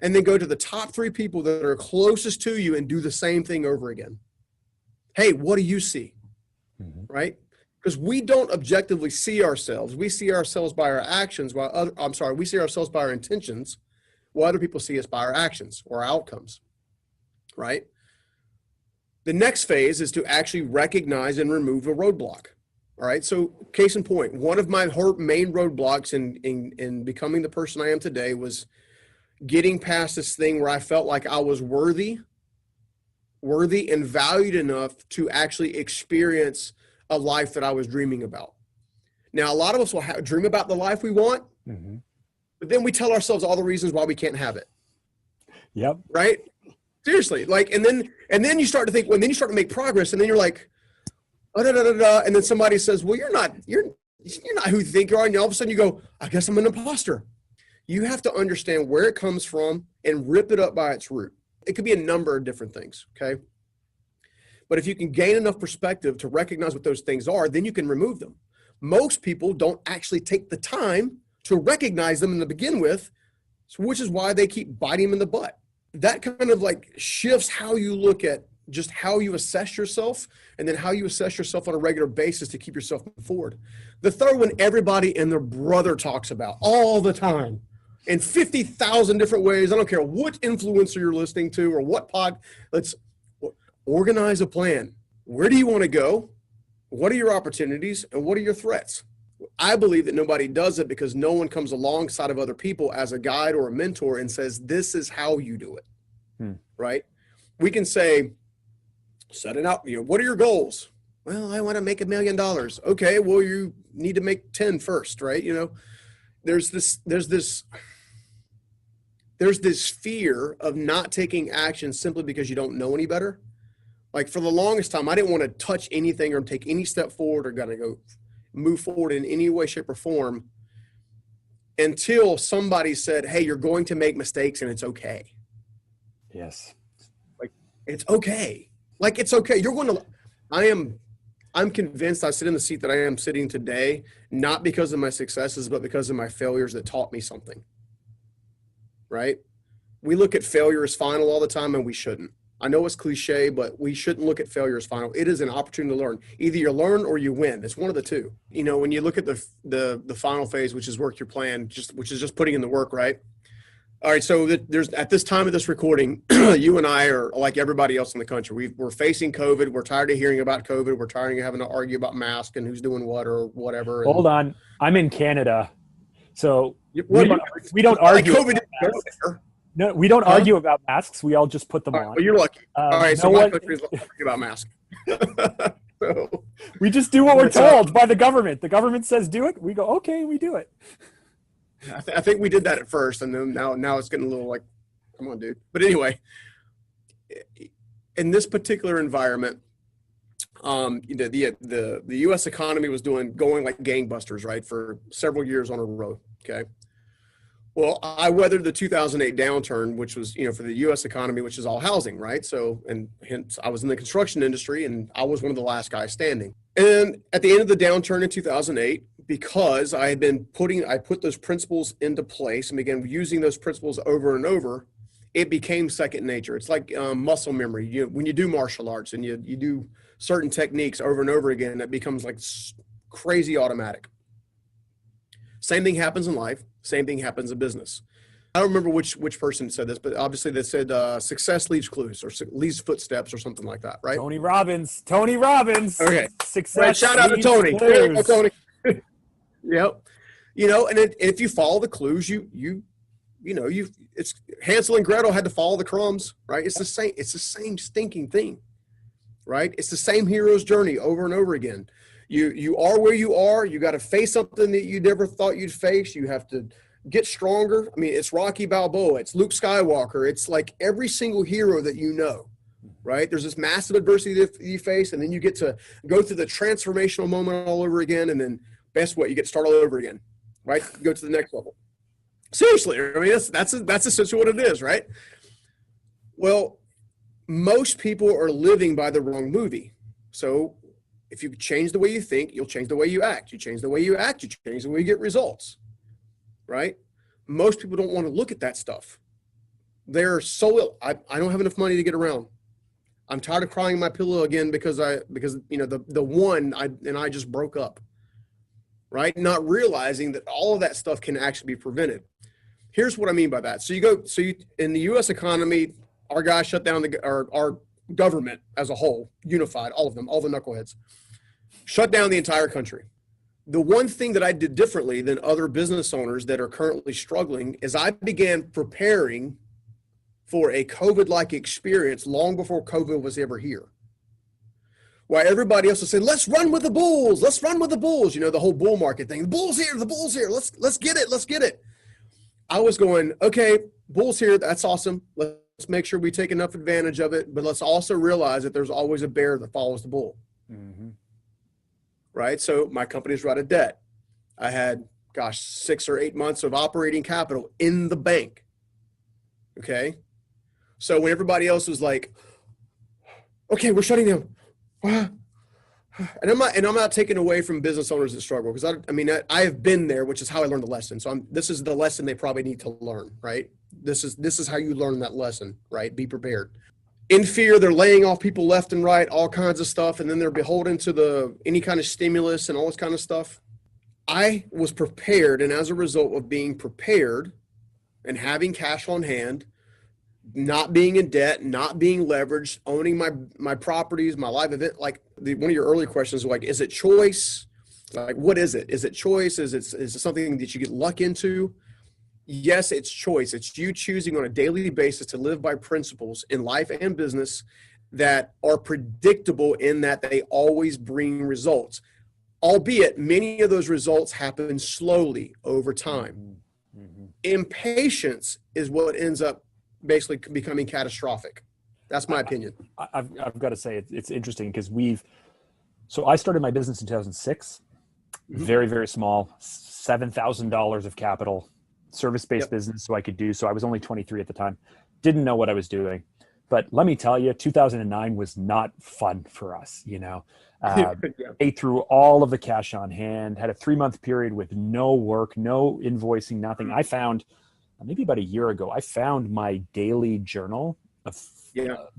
and then go to the top 3 people that are closest to you and do the same thing over again. Hey, what do you see? Mm-hmm. Right? Because we don't objectively see ourselves. We see ourselves by our actions, we see ourselves by our intentions, while other people see us by our actions or our outcomes. Right? The next phase is to actually recognize and remove a roadblock. All right. So case in point, one of my main roadblocks in becoming the person I am today was getting past this thing where I felt like I was worthy and valued enough to actually experience a life that I was dreaming about. Now, a lot of us will dream about the life we want, mm-hmm. but then we tell ourselves all the reasons why we can't have it. Yep. Right? Seriously. Like, and then you start to think, well, then you start to make progress, and then you're like, oh, and then somebody says, well, you're not who you think you are. And all of a sudden you go, I guess I'm an imposter. You have to understand where it comes from and rip it up by its root. It could be a number of different things, okay? But if you can gain enough perspective to recognize what those things are, then you can remove them. Most people don't actually take the time to recognize them in the begin with, which is why they keep biting them in the butt. That kind of like shifts how you look at just how you assess yourself, and then how you assess yourself on a regular basis to keep yourself moving forward. The third one, everybody and their brother talks about all the time in 50,000 different ways. I don't care what influencer you're listening to or what pod. Let's organize a plan. Where do you want to go? What are your opportunities and what are your threats? I believe that nobody does it because no one comes alongside of other people as a guide or a mentor and says, this is how you do it, right? We can say, set it out. What are your goals? Well, I want to make $1 million. Okay, well, you need to make 10 first, right? There's this fear of not taking action simply because you don't know any better. Like, for the longest time, I didn't want to touch anything or take any step forward or gotta go move forward in any way, shape, or form until somebody said, hey, you're going to make mistakes and it's okay. Yes. Like, it's okay. Like, it's okay. I'm convinced I sit in the seat that I am sitting today, not because of my successes, but because of my failures that taught me something. Right? We look at failure as final all the time, and we shouldn't. I know it's cliche, but we shouldn't look at failure as final. It is an opportunity to learn. Either you learn or you win. It's one of the two. When you look at the final phase, which is work your plan, which is just putting in the work, right? All right, so there's at this time of this recording, you and I are like everybody else in the country. We're facing COVID. We're tired of hearing about COVID. We're tired of having to argue about masks and who's doing what or whatever. Hold on, I'm in Canada, so we don't argue. COVID no, we don't argue about masks. We all just put them on. Well, you're lucky. All right, so my country is lucky about masks. So, we just do what we're told by the government. The government says do it. We go, okay, we do it. I think we did that at first, and then now it's getting a little like, come on, dude. But anyway, in this particular environment, the U.S. economy was going like gangbusters, right, for several years on a row. Okay. Well, I weathered the 2008 downturn, which was, for the U.S. economy, which is all housing, right? So, and hence I was in the construction industry, and I was one of the last guys standing. And at the end of the downturn in 2008, because I put those principles into place and began using those principles over and over, it became second nature. It's like muscle memory. When you do martial arts and you do certain techniques over and over again, it becomes like crazy automatic. Same thing happens in life. Same thing happens in business. I don't remember which person said this, but obviously they said success leaves clues or leaves footsteps or something like that, right? Tony Robbins. Okay. Success. Right, shout out to Tony. There you go, Tony. Yep. And if you follow the clues, it's Hansel and Gretel had to follow the crumbs, right? It's the same stinking thing, right? It's the same hero's journey over and over again. You are where you are. You got to face something that you never thought you'd face. You have to get stronger. I mean, it's Rocky Balboa, it's Luke Skywalker, it's like every single hero that you know, right? There's this massive adversity that you face, and then you get to go through the transformational moment all over again, and then guess what? You get to start all over again, right? Go to the next level. Seriously, I mean, that's essentially what it is, right? Well, most people are living by the wrong movie. So if you change the way you think, you'll change the way you act. You change the way you act, you change the way you get results, right? Most people don't want to look at that stuff. They're so ill. I don't have enough money to get around. I'm tired of crying my pillow again because you know, the one I just broke up, right? Not realizing that all of that stuff can actually be prevented. Here's what I mean by that. So in the U.S. economy, our guys shut down our government as a whole, unified, all of them, all the knuckleheads, shut down the entire country. The one thing that I did differently than other business owners that are currently struggling is I began preparing for a COVID-like experience long before COVID was ever here. While everybody else was saying, let's run with the bulls, let's run with the bulls, you know, the whole bull market thing, the bull's here, let's get it. I was going, okay, bull's here, that's awesome. Let's make sure we take enough advantage of it, but let's also realize that there's always a bear that follows the bull. Mm-hmm. Right? So my company's out of debt. I had, 6 or 8 months of operating capital in the bank. Okay? So when everybody else was like, okay, we're shutting down. And I'm not taking away from business owners that struggle, because I have been there, which is how I learned the lesson. So this is the lesson they probably need to learn, right? This is how you learn that lesson, right? Be prepared. In fear, they're laying off people left and right, all kinds of stuff, and then they're beholden to any kind of stimulus and all this kind of stuff. I was prepared, and as a result of being prepared and having cash on hand, not being in debt, not being leveraged, owning my properties, my live event, like one of your early questions was like, is it choice? Like, what is it? Is it choice? Is it something that you get luck into? Yes, it's choice. It's you choosing on a daily basis to live by principles in life and business that are predictable in that they always bring results, albeit many of those results happen slowly over time. Mm-hmm. Impatience is what ends up basically becoming catastrophic. That's my opinion. I've got to say it's interesting because so I started my business in 2006, mm-hmm. very, very small, $7,000 of capital, service-based business. So I was only 23 at the time, didn't know what I was doing, but let me tell you, 2009 was not fun for us. You know, ate through all of the cash on hand, had a 3-month period with no work, no invoicing, nothing. I found maybe about a year ago, I found my daily journal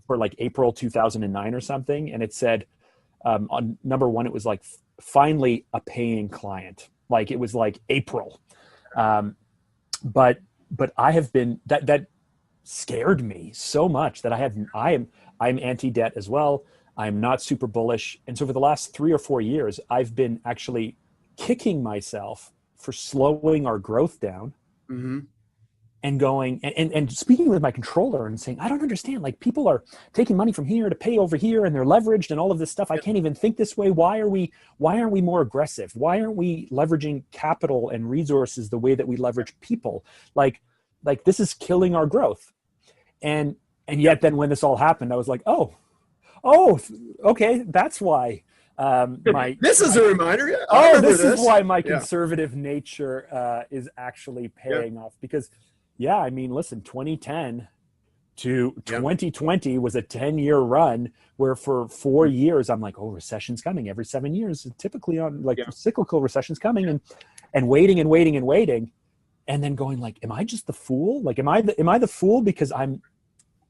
for like April 2009 or something. And it said, on number one, it was like, finally a paying client. Like it was like April. But I have been, that scared me so much that I'm anti-debt as well. I'm not super bullish. And so for the last 3 or 4 years, I've been actually kicking myself for slowing our growth down. Mm-hmm. And going and speaking with my controller and saying, I don't understand. Like, people are taking money from here to pay over here, and they're leveraged and all of this stuff. I can't even think this way. Why aren't we more aggressive? Why aren't we leveraging capital and resources the way that we leverage people? Like this is killing our growth. And yet then when this all happened, I was like, oh, okay, that's why. This is a reminder. Yeah, this is why my conservative nature is actually paying off, because. Yeah, I mean, listen, 2010 to 2020 was a 10-year run where for 4 years, I'm like, oh, recession's coming every 7 years. Typically on cyclical recession's coming and waiting. And then going like, am I just the fool? Like, am I the fool because I'm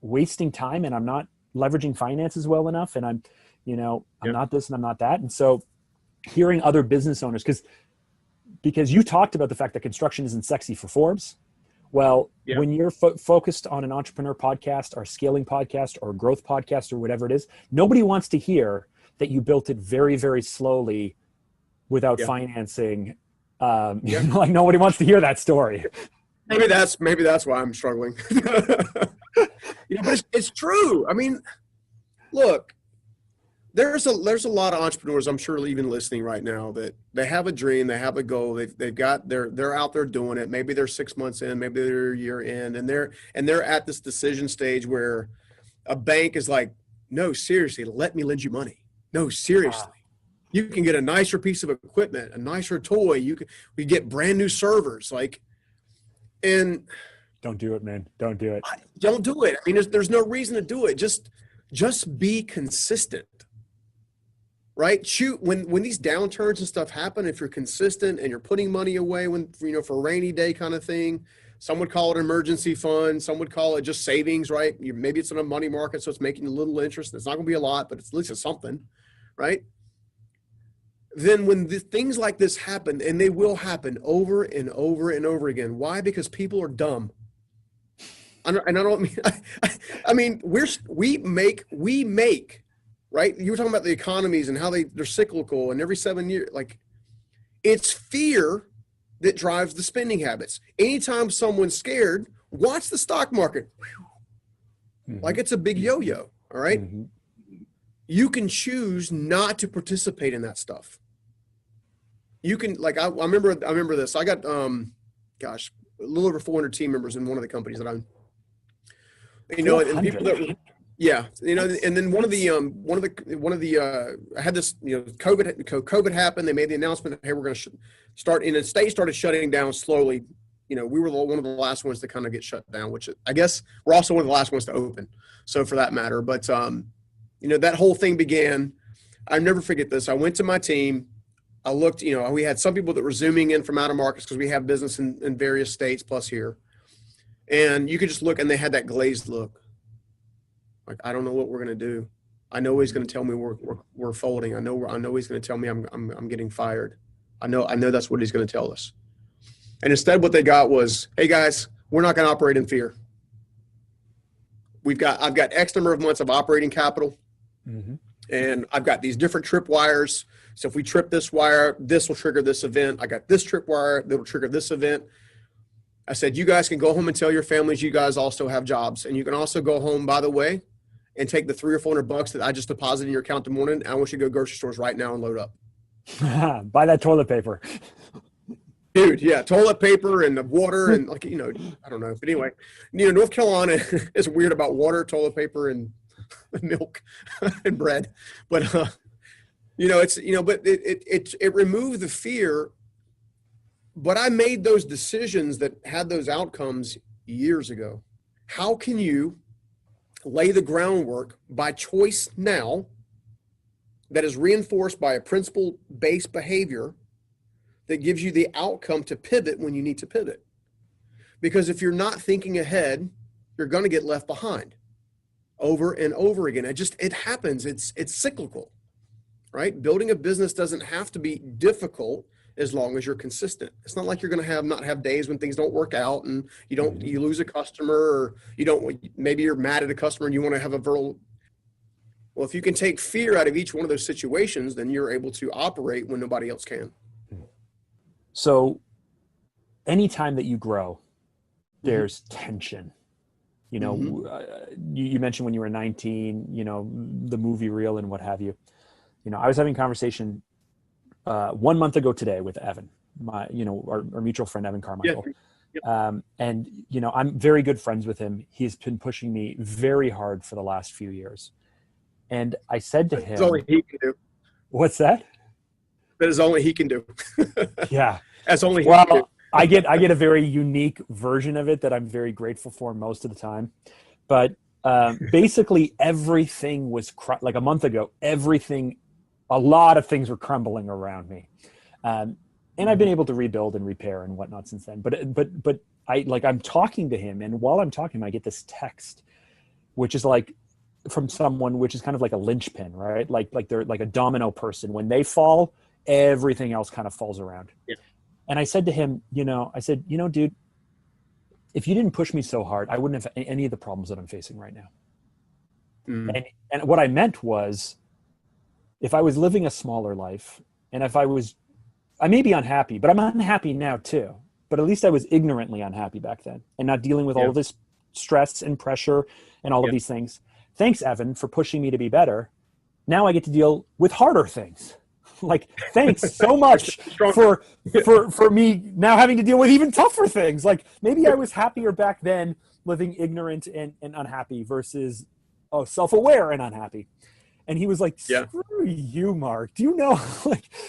wasting time and I'm not leveraging finances well enough? And I'm not this and I'm not that. And so hearing other business owners, because you talked about the fact that construction isn't sexy for Forbes. Well, when you're focused on an entrepreneur podcast or scaling podcast or growth podcast or whatever it is, nobody wants to hear that you built it very, very slowly without financing. Like, nobody wants to hear that story. Maybe that's why I'm struggling. But it's true. I mean, look, there's a lot of entrepreneurs, I'm sure, even listening right now, that they have a dream, they have a goal, they've got they're out there doing it. Maybe they're 6 months in, maybe they're a year in, and they're at this decision stage where a bank is like, no, seriously, let me lend you money. No, seriously. You can get a nicer piece of equipment, a nicer toy. We get brand new servers, and don't do it, man. Don't do it. Don't do it. I mean, there's no reason to do it. Just be consistent. Right? Shoot, when these downturns and stuff happen, if you're consistent and you're putting money away for a rainy day kind of thing, some would call it an emergency fund, some would call it just savings, right? Maybe it's in a money market, so it's making a little interest. It's not going to be a lot, but at least it's something, right? Then when things like this happen, and they will happen over and over and over again. Why? Because people are dumb. I don't mean, I mean, we make, right? You were talking about the economies and how they're cyclical, and every 7 years, it's fear that drives the spending habits. Anytime someone's scared, watch the stock market. Mm-hmm. Like it's a big yo-yo, all right? Mm-hmm. You can choose not to participate in that stuff. You can, I remember this. I got, a little over 400 team members in one of the companies that I'm, and people that, yeah, and then one of the I had this, COVID happened. They made the announcement, hey, we're going to start, and the state started shutting down slowly. We were one of the last ones to kind of get shut down, which I guess we're also one of the last ones to open. So for that matter, but that whole thing began. I'll never forget this. I went to my team. I looked, we had some people that were zooming in from out of markets because we have business in various states plus here. And you could just look, and they had that glazed look. Like, I don't know what we're going to do. I know he's going to tell me we're folding. I know he's going to tell me I'm getting fired. I know that's what he's going to tell us. And instead what they got was, hey guys, we're not going to operate in fear. I've got X number of months of operating capital. Mm-hmm. And I've got these different tripwires. So if we trip this wire, this will trigger this event. I got this tripwire that will trigger this event. I said, you guys can go home and tell your families you guys also have jobs. And you can also go home, by the way, and take the $300 or $400 that I just deposited in your account the morning. I want you to go grocery stores right now and load up. Buy that toilet paper. Dude, yeah, toilet paper and the water and I don't know. But anyway, North Carolina is weird about water, toilet paper, and milk and bread. But, but it removed the fear. But I made those decisions that had those outcomes years ago. How can you lay the groundwork by choice now that is reinforced by a principle-based behavior that gives you the outcome to pivot when you need to pivot? Because if you're not thinking ahead, you're going to get left behind over and over again. It happens. It's cyclical, right? Building a business doesn't have to be difficult as long as you're consistent. It's not like you're going to not have days when things don't work out and you lose a customer, or maybe you're mad at a customer and you want to have a verbal. Well, if you can take fear out of each one of those situations, then you're able to operate when nobody else can. So anytime that you grow, there's tension. You mentioned when you were 19, the movie reel and what have you. I was having a conversation 1 month ago today with Evan, our mutual friend, Evan Carmichael. Yeah. Yep. And I'm very good friends with him. He's been pushing me very hard for the last few years. And I said to him, that's only he can do. What's that? That is only he can do. Yeah. That's only he can do. I get a very unique version of it that I'm very grateful for most of the time. But basically everything was like a month ago, a lot of things were crumbling around me. And I've been able to rebuild and repair and whatnot since then. But I'm talking to him, and while I'm talking, I get this text, which is from someone, which is kind of like a linchpin, right? Like they're like a domino person. When they fall, everything else kind of falls around. Yeah. And I said to him, dude, if you didn't push me so hard, I wouldn't have any of the problems that I'm facing right now. Mm. And what I meant was, if I was living a smaller life, and if I may be unhappy, but I'm unhappy now too, but at least I was ignorantly unhappy back then and not dealing with all of this stress and pressure and all of these things. Thanks, Evan, for pushing me to be better. now I get to deal with harder things. Like, thanks so much for me now having to deal with even tougher things. Like, maybe I was happier back then living ignorant and unhappy versus self-aware and unhappy. And he was like, screw you, Mark. Do you know,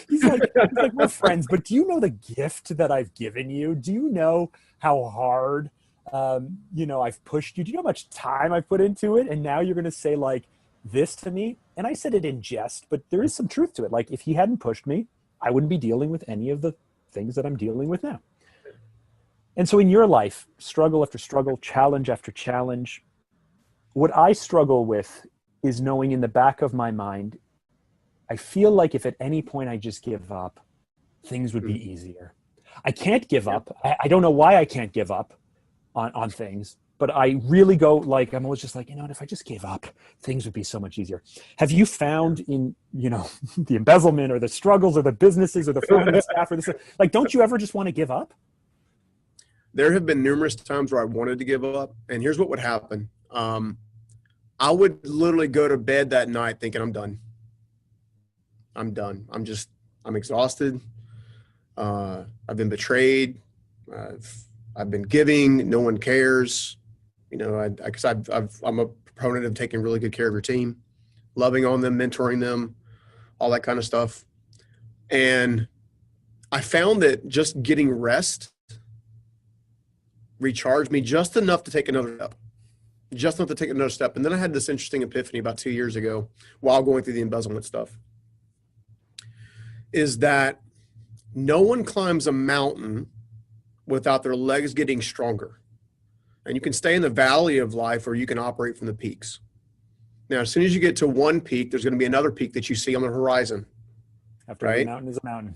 he's like, we're friends, but do you know the gift that I've given you? Do you know how hard, I've pushed you? Do you know how much time I've put into it? And now you're going to say like this to me? And I said it in jest, but there is some truth to it. Like, if he hadn't pushed me, I wouldn't be dealing with any of the things that I'm dealing with now. And so in your life, struggle after struggle, challenge after challenge, what I struggle with is knowing in the back of my mind, I feel like if at any point I just give up, things would be easier. I can't give up. I don't know why I can't give up on things, but I really go like, I'm always just like, if I just gave up, things would be so much easier. Have you found in, the embezzlement or the struggles or the businesses or the family staff or this, like, don't you ever just want to give up? There have been numerous times where I wanted to give up, and here's what would happen. I would literally go to bed that night thinking I'm done. I'm exhausted. I've been betrayed. I've been giving. No one cares. Because I'm a proponent of taking really good care of your team, loving on them, mentoring them, all that kind of stuff. And I found that just getting rest recharged me just enough to take another step. And then I had this interesting epiphany about 2 years ago while going through the embezzlement stuff, is that no one climbs a mountain without their legs getting stronger. And you can stay in the valley of life, or you can operate from the peaks. Now, as soon as you get to one peak, there's going to be another peak that you see on the horizon. After every mountain is a mountain.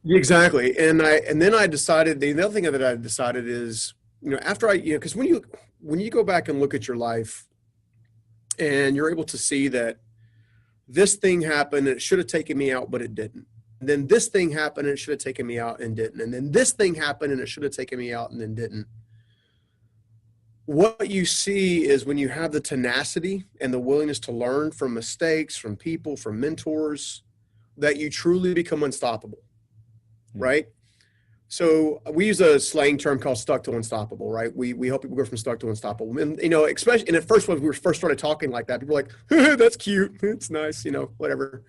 Exactly. And then I decided, the other thing that I decided is, after because when you go back and look at your life and you're able to see that this thing happened, it should have taken me out, but it didn't. And then this thing happened and it should have taken me out and didn't. And then this thing happened and it should have taken me out and then didn't. What you see is when you have the tenacity and the willingness to learn from mistakes, from people, from mentors, that you truly become unstoppable, right? So we use a slang term called stuck to unstoppable, right? We help people go from stuck to unstoppable. And, especially, and at first when we first started talking like that, people were like, that's cute. It's nice, whatever.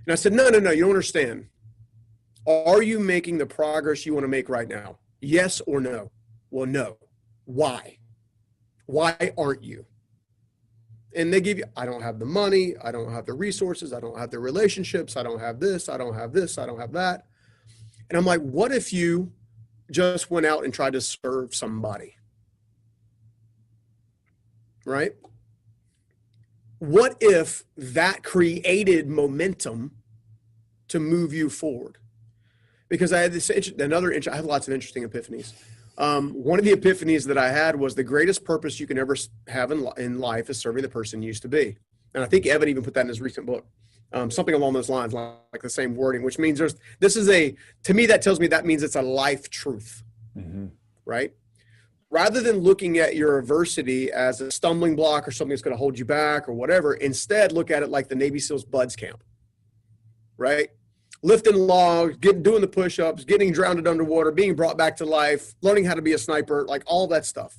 And I said, no, you don't understand. Are you making the progress you want to make right now? Yes or no? Well, no. Why? Why aren't you? And they give you, I don't have the money. I don't have the resources. I don't have the relationships. I don't have this. I don't have this. I don't have that. And I'm like, what if you just went out and tried to serve somebody? Right? What if that created momentum to move you forward? Because I had I had lots of interesting epiphanies. One of the epiphanies that I had was the greatest purpose you can ever have in life is serving the person you used to be. And I think Evan even put that in his recent book. Something along those lines, like the same wording, which means to me, that tells me that means it's a life truth, right? Rather than looking at your adversity as a stumbling block or something that's going to hold you back or whatever, instead look at it like the Navy SEALs Buds Camp, right? Lifting logs, doing the push-ups, getting drowned underwater, being brought back to life, learning how to be a sniper, like all that stuff.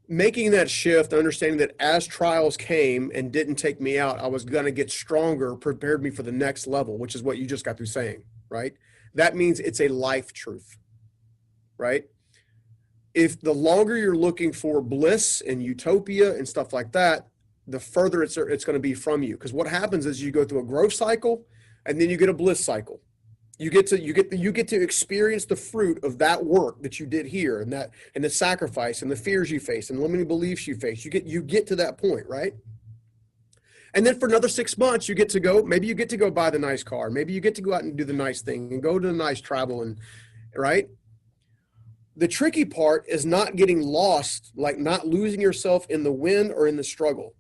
Making that shift, understanding that as trials came and didn't take me out, I was going to get stronger, prepared me for the next level, which is what you just got through saying, right? That means it's a life truth, right? If the longer you're looking for bliss and utopia and stuff like that, the further it's going to be from you. Because what happens is you go through a growth cycle and then you get a bliss cycle. You get to experience the fruit of that work that you did here and the sacrifice and the fears you face and the limiting beliefs you face. You get to that point, right? And then for another 6 months, maybe you get to go buy the nice car. Maybe you get to go out and do the nice thing and go to the nice travel, and right? The tricky part is not getting lost, like not losing yourself in the win or in the struggle.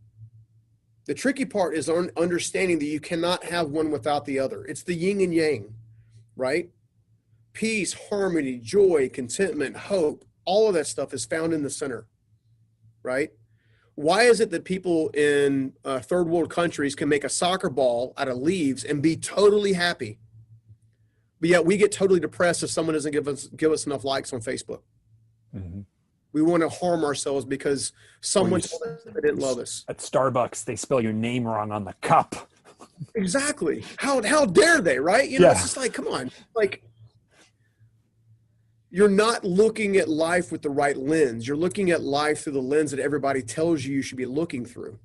The tricky part is understanding that you cannot have one without the other. It's the yin and yang, right? Peace, harmony, joy, contentment, hope, all of that stuff is found in the center, right? Why is it that people in third world countries can make a soccer ball out of leaves and be totally happy? But yet we get totally depressed if someone doesn't give us enough likes on Facebook. Mm-hmm. We want to harm ourselves because someone told us they didn't love us. At Starbucks, they spell your name wrong on the cup. Exactly. How dare they, right? You know, it's just like, come on. Like, you're not looking at life with the right lens. You're looking at life through the lens that everybody tells you should be looking through.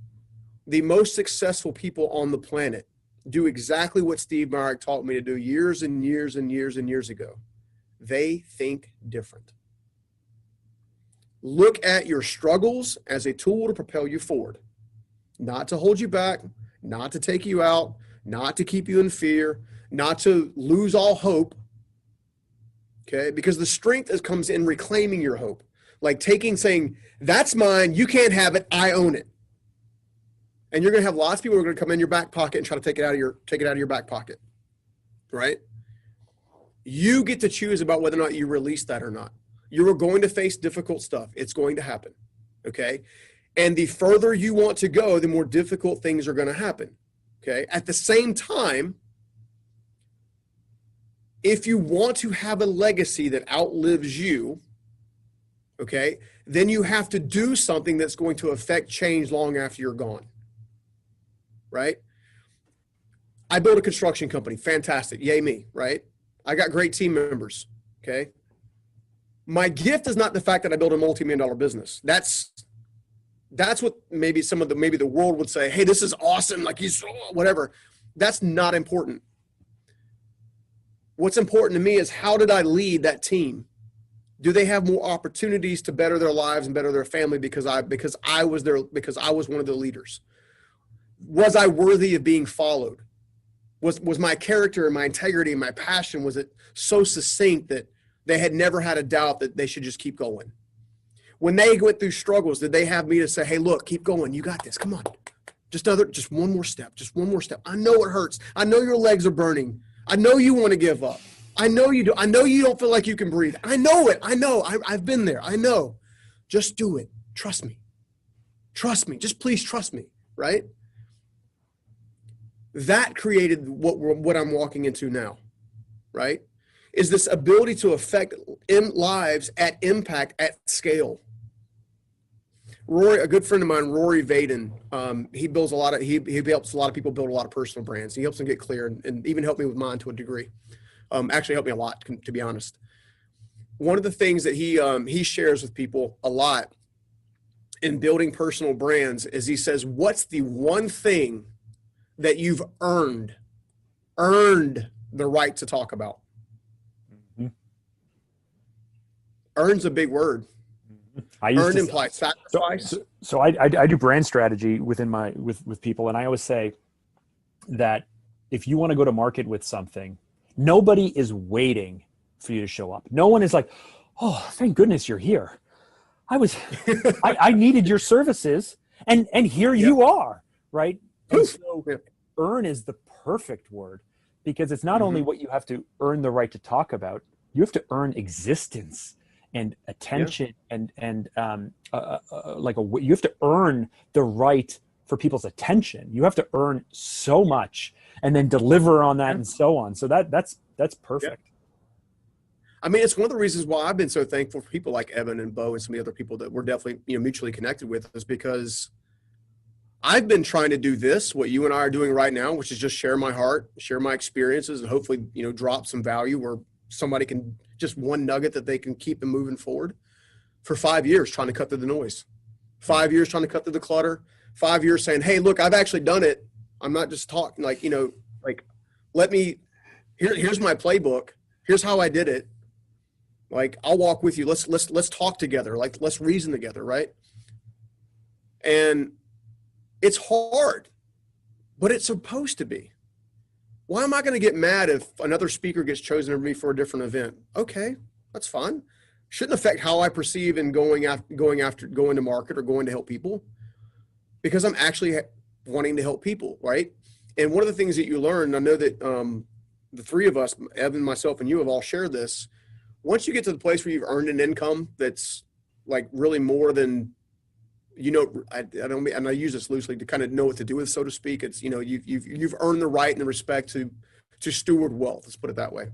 The most successful people on the planet do exactly what Steve Myrick taught me to do years and years and years and years ago. They think different. Look at your struggles as a tool to propel you forward, not to hold you back, not to take you out, not to keep you in fear, not to lose all hope. Okay, because the strength comes in reclaiming your hope, like saying, that's mine, you can't have it, I own it. And you're going to have lots of people who are going to come in your back pocket and try to take it out of your back pocket, right? You get to choose about whether or not you release that or not. You are going to face difficult stuff. It's going to happen, okay? And the further you want to go, the more difficult things are going to happen, okay? At the same time, if you want to have a legacy that outlives you, okay, then you have to do something that's going to affect change long after you're gone, right? I built a construction company. Fantastic. Yay me, right? I got great team members, okay? My gift is not the fact that I built a multi-million-dollar business. That's what maybe the world would say, hey, this is awesome, like he's whatever. That's not important. What's important to me is, how did I lead that team? Do they have more opportunities to better their lives and better their family because I was one of the leaders? Was I worthy of being followed? Was my character and my integrity and my passion, was it so succinct that they had never had a doubt that they should just keep going? When they went through struggles, did they have me to say, hey, look, keep going. You got this. Come on. Just one more step. Just one more step. I know it hurts. I know your legs are burning. I know you want to give up. I know you do. I know you don't feel like you can breathe. I know it. I know. I've been there. I know. Just do it. Trust me. Trust me. Just please trust me. Right? That created what I'm walking into now. Right? Is this ability to affect lives at impact at scale. Rory, a good friend of mine, Rory Vaden, he helps a lot of people build a lot of personal brands. He helps them get clear and even helped me with mine to a degree. Actually helped me a lot, to be honest. One of the things that he shares with people a lot in building personal brands is he says, what's the one thing that you've earned the right to talk about? Mm-hmm. Earn's a big word. Earn implies sacrifice. So I do brand strategy with people, and I always say that if you want to go to market with something, nobody is waiting for you to show up. No one is like, oh, thank goodness you're here. I needed your services, and here you are, right? And so earn is the perfect word, because it's not only what you have to earn the right to talk about, you have to earn existence and attention and you have to earn the right for people's attention. You have to earn so much and then deliver on that and so on. So that's perfect. Yeah. I mean, it's one of the reasons why I've been so thankful for people like Evan and Bo and some of the other people that we're definitely, mutually connected with, is because I've been trying to do this, what you and I are doing right now, which is just share my heart, share my experiences, and hopefully, drop some value where somebody can, just one nugget that they can keep them moving forward, for 5 years, trying to cut through the noise, 5 years trying to cut through the clutter, 5 years saying, hey, look, I've actually done it. I'm not just talking here's my playbook. Here's how I did it. Like, I'll walk with you. Let's talk together. Like, let's reason together. Right. And it's hard, but it's supposed to be. Why am I going to get mad if another speaker gets chosen over me for a different event? Okay, that's fine. Shouldn't affect how I perceive in going to market or going to help people, because I'm actually wanting to help people, right? And one of the things that you learn, I know that the three of us, Evan, myself, and you, have all shared this. Once you get to the place where you've earned an income that's like really more than, you know, I don't mean, and I use this loosely to kind of know what to do with, so to speak. It's, you know, you've earned the right and the respect to steward wealth. Let's put it that way.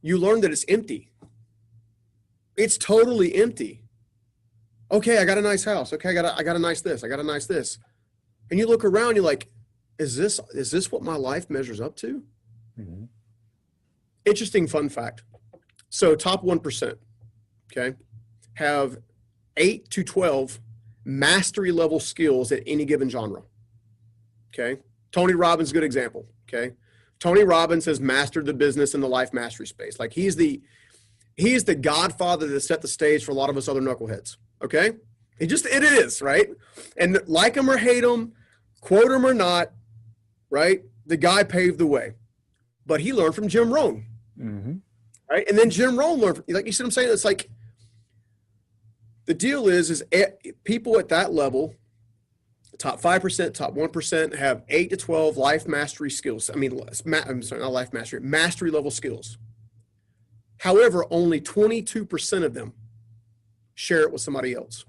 You learn that it's empty. It's totally empty. Okay, I got a nice house. Okay, I got a nice this. I got a nice this. And you look around, you're like, is this what my life measures up to? Mm-hmm. Interesting fun fact. So top 1%, okay, have 8 to 12 mastery level skills at any given genre. Okay. Tony Robbins, good example. Okay. Tony Robbins has mastered the business and the life mastery space. Like he's the godfather that set the stage for a lot of us other knuckleheads. Okay. It is, right? And like him or hate him, quote him or not, right? The guy paved the way, but he learned from Jim Rohn. Mm-hmm. Right. And then Jim Rohn learned, like you see what I'm saying? It's like, the deal is people at that level, top 5%, top 1%, have 8 to 12 life mastery skills. I'm sorry, not life mastery, mastery level skills. However, only 22% of them share it with somebody else.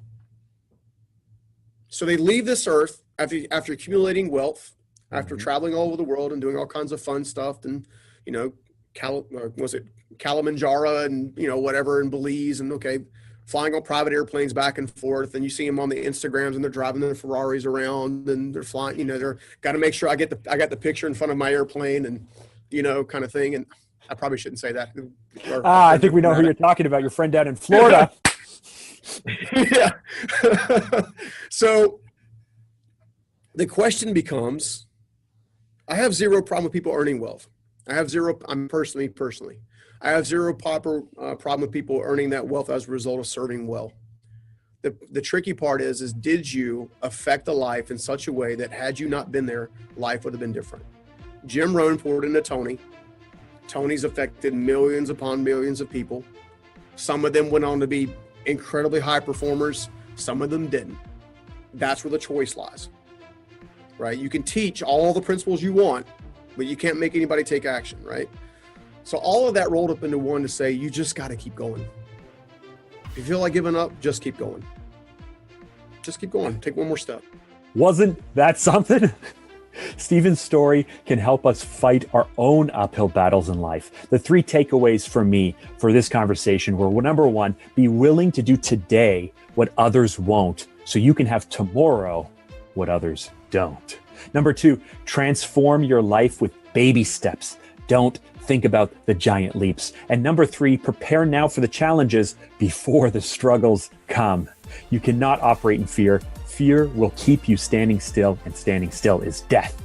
So they leave this earth after accumulating wealth, after traveling all over the world and doing all kinds of fun stuff, and, you know, Kilimanjaro and, you know, whatever, and Belize, and flying on private airplanes back and forth, and you see them on the Instagrams and they're driving their Ferraris around and they're flying, you know, they're got to make sure I got the picture in front of my airplane, and, you know, kind of thing. And I probably shouldn't say that. I think we know who you're talking about. Your friend down in Florida. Yeah. So the question becomes, I have zero problem with people earning wealth. I'm personally, I have zero problem with people earning that wealth as a result of serving well. The tricky part is did you affect a life in such a way that had you not been there, life would have been different? Jim Rohn poured into Tony. Tony's affected millions upon millions of people. Some of them went on to be incredibly high performers. Some of them didn't. That's where the choice lies, right? You can teach all the principles you want, but you can't make anybody take action, right? So all of that rolled up into one to say, you just got to keep going. If you feel like giving up, just keep going. Just keep going. Take one more step. Wasn't that something? Stephen's story can help us fight our own uphill battles in life. The 3 takeaways for me for this conversation were, number 1, be willing to do today what others won't, so you can have tomorrow what others don't. Number 2, transform your life with baby steps. Don't think about the giant leaps. And number 3, prepare now for the challenges before the struggles come. You cannot operate in fear. Fear will keep you standing still, and standing still is death.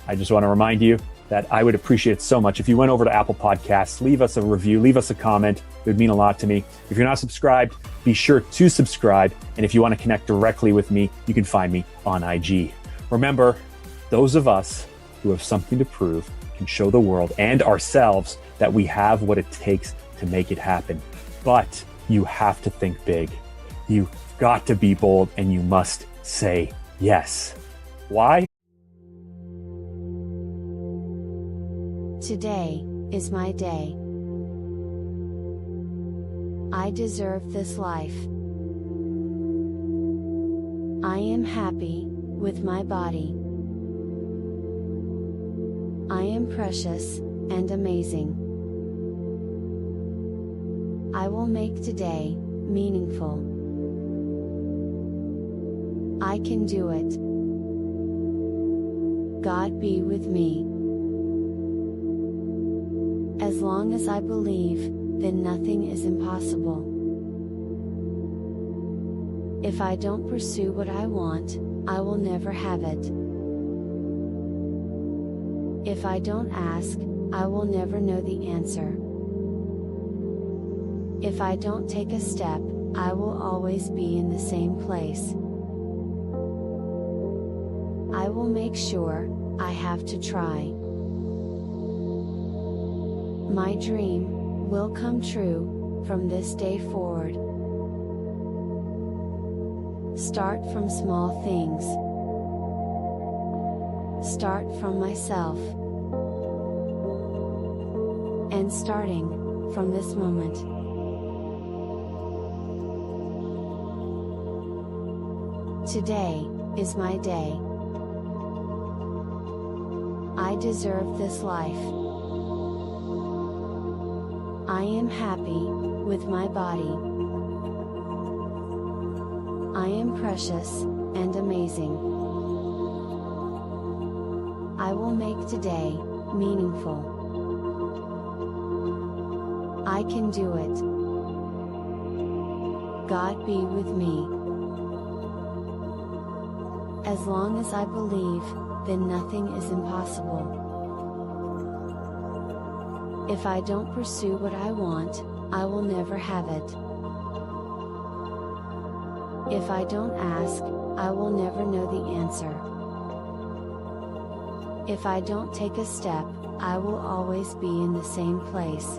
I just want to remind you that I would appreciate it so much if you went over to Apple Podcasts, leave us a review, leave us a comment. It would mean a lot to me. If you're not subscribed, be sure to subscribe. And if you want to connect directly with me, you can find me on IG. Remember, those of us who have something to prove can show the world and ourselves that we have what it takes to make it happen. But you have to think big. You've got to be bold, and you must say yes. Why? Today is my day. I deserve this life. I am happy with my body. I am precious and amazing. I will make today meaningful. I can do it. God be with me. As long as I believe, then nothing is impossible. If I don't pursue what I want, I will never have it. If I don't ask, I will never know the answer. If I don't take a step, I will always be in the same place. I will make sure I have to try. My dream will come true from this day forward. Start from small things. Start from myself. And starting from this moment. Today is my day. I deserve this life. I am happy with my body. I am precious and amazing. I will make today meaningful. I can do it. God be with me. As long as I believe, then nothing is impossible. If I don't pursue what I want, I will never have it. If I don't ask, I will never know the answer. If I don't take a step, I will always be in the same place.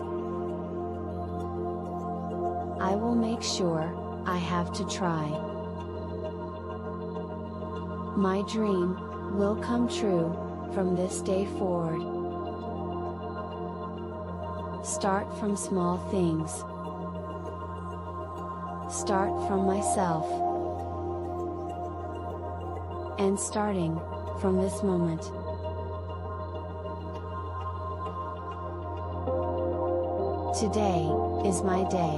I will make sure I have to try. My dream will come true from this day forward. Start from small things. Start from myself. And starting from this moment. Today is my day.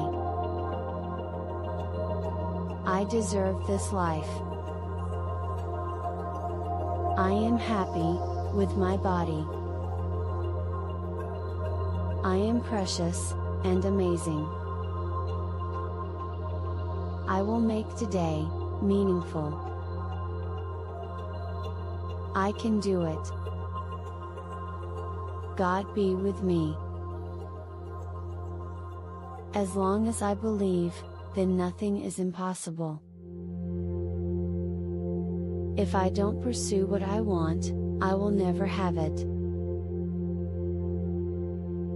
I deserve this life. I am happy with my body. I am precious and amazing. I will make today meaningful. I can do it. God be with me. As long as I believe, then nothing is impossible. If I don't pursue what I want, I will never have it.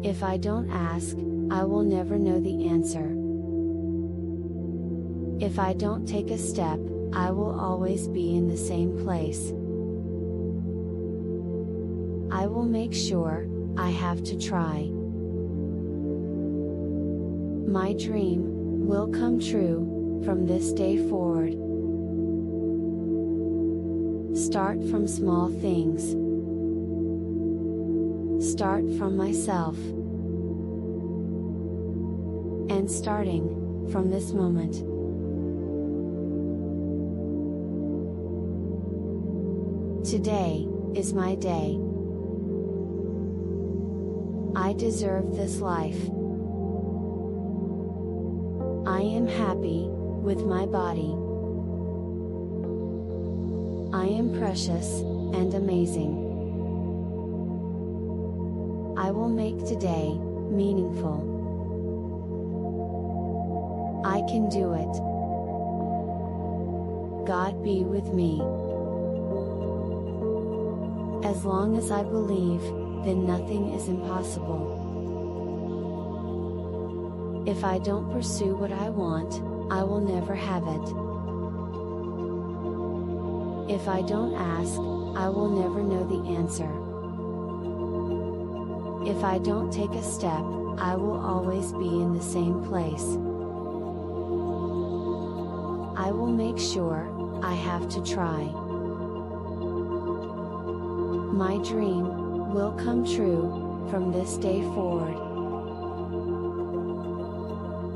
If I don't ask, I will never know the answer. If I don't take a step, I will always be in the same place. I will make sure I have to try. My dream will come true from this day forward. Start from small things. Start from myself. And starting from this moment. Today is my day. I deserve this life. I am happy with my body. I am precious and amazing. I will make today meaningful. I can do it. God be with me. As long as I believe, then nothing is impossible. If I don't pursue what I want, I will never have it. If I don't ask, I will never know the answer. If I don't take a step, I will always be in the same place. I will make sure I have to try. My dream will come true from this day forward.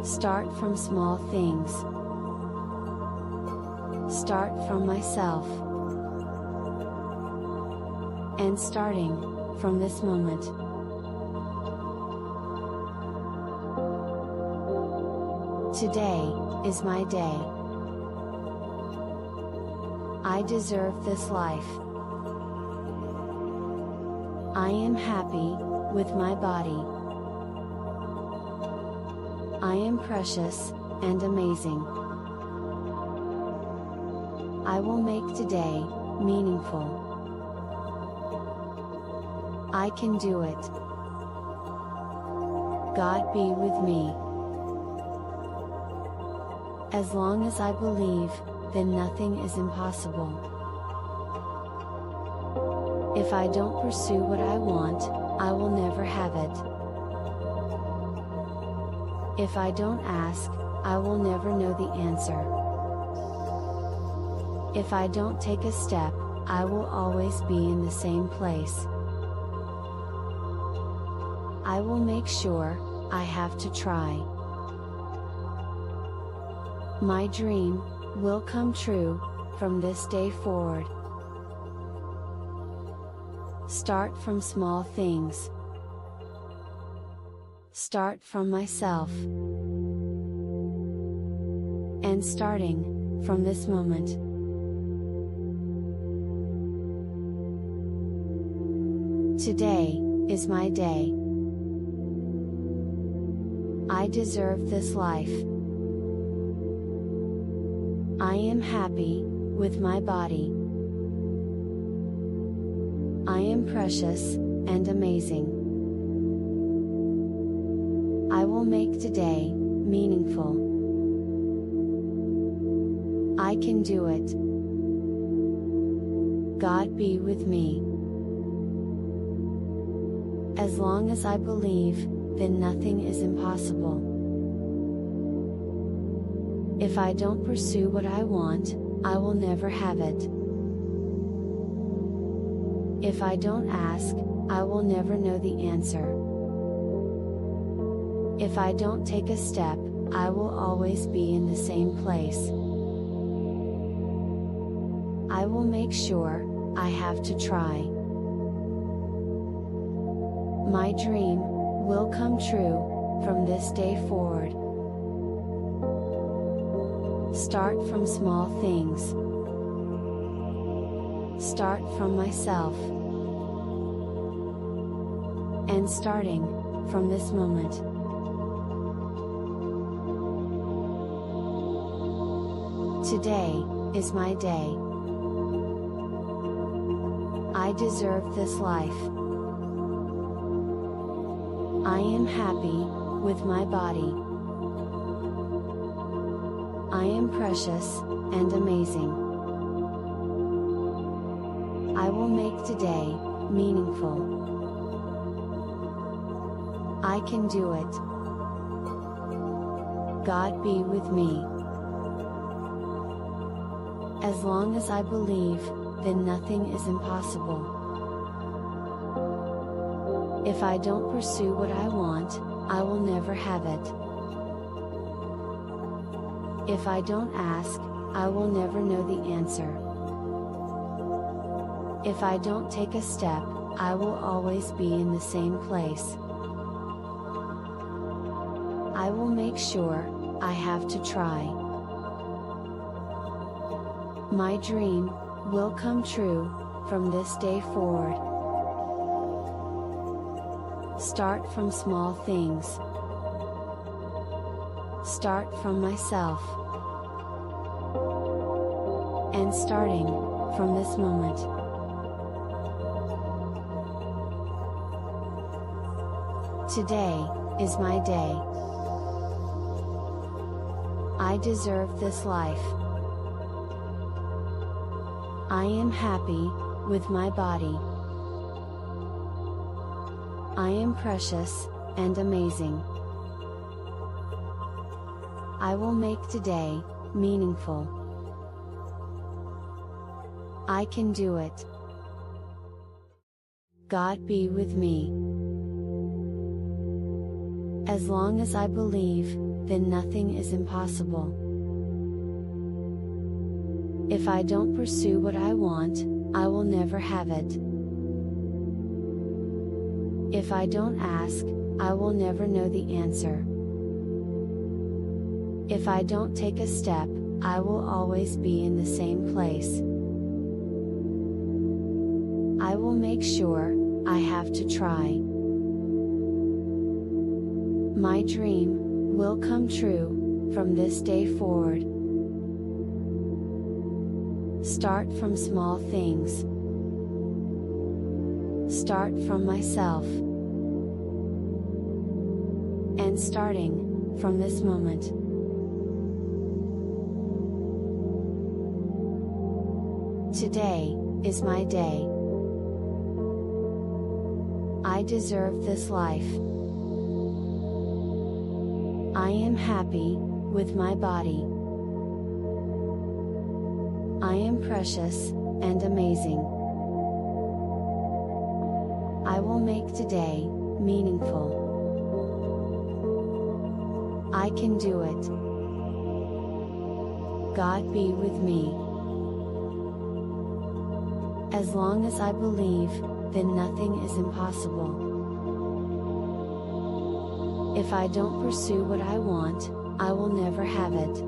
Start from small things. Start from myself. And starting from this moment. Today is my day. I deserve this life. I am happy with my body. I am precious and amazing. I will make today meaningful. I can do it. God be with me. As long as I believe, then nothing is impossible. If I don't pursue what I want, I will never have it. If I don't ask, I will never know the answer. If I don't take a step, I will always be in the same place. I will make sure I have to try. My dream will come true from this day forward. Start from small things. Start from myself. And starting from this moment. Today is my day. I deserve this life. I am happy with my body. I am precious and amazing. I will make today meaningful. I can do it. God be with me. As long as I believe, then nothing is impossible. If I don't pursue what I want, I will never have it. If I don't ask, I will never know the answer. If I don't take a step, I will always be in the same place. I will make sure I have to try. My dream will come true from this day forward. Start from small things. Start from myself. And starting from this moment. Today is my day. I deserve this life. I am happy with my body. I am precious and amazing. I will make today meaningful. I can do it. God be with me. As long as I believe, then nothing is impossible. If I don't pursue what I want, I will never have it. If I don't ask, I will never know the answer. If I don't take a step, I will always be in the same place. I will make sure I have to try. My dream will come true from this day forward. Start from small things. Start from myself. And starting from this moment. Today is my day. I deserve this life. I am happy with my body. I am precious and amazing. I will make today meaningful. I can do it. God be with me. As long as I believe, then nothing is impossible. If I don't pursue what I want, I will never have it. If I don't ask, I will never know the answer. If I don't take a step, I will always be in the same place. I will make sure I have to try. My dream will come true from this day forward. Start from small things. Start from myself. And starting from this moment. Today is my day. I deserve this life. I am happy with my body. I am precious and amazing. I will make today meaningful. I can do it. God be with me. As long as I believe, then nothing is impossible. If I don't pursue what I want, I will never have it.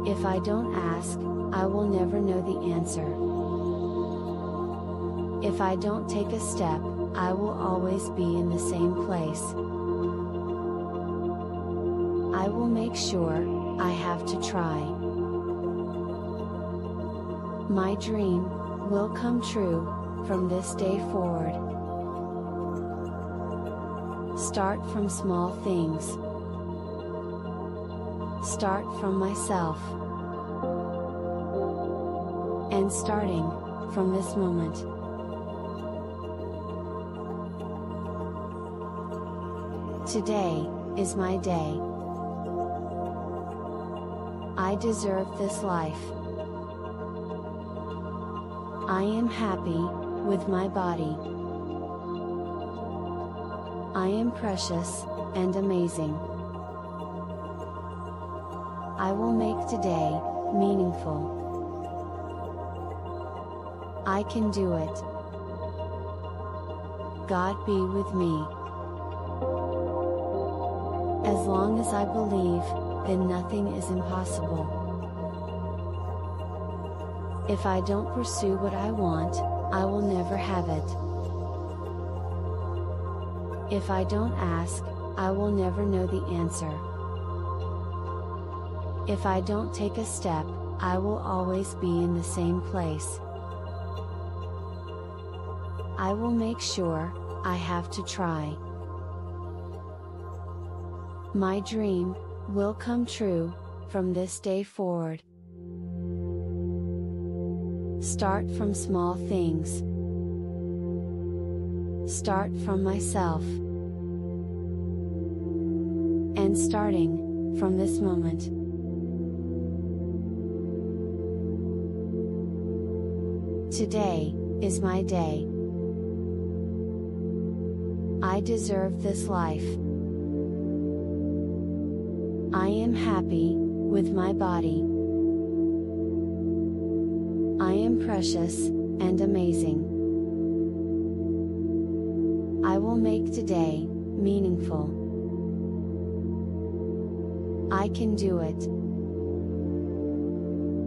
If I don't ask, I will never know the answer. If I don't take a step, I will always be in the same place. I will make sure I have to try. My dream will come true from this day forward. Start from small things. Start from myself. And starting from this moment. Today is my day. I deserve this life. I am happy with my body. I am precious and amazing. I will make today meaningful. I can do it. God be with me. As long as I believe, then nothing is impossible. If I don't pursue what I want, I will never have it. If I don't ask, I will never know the answer. If I don't take a step, I will always be in the same place. I will make sure I have to try. My dream will come true from this day forward. Start from small things. Start from myself. And starting from this moment. Today is my day. I deserve this life. I am happy with my body. I am precious and amazing. I will make today meaningful. I can do it.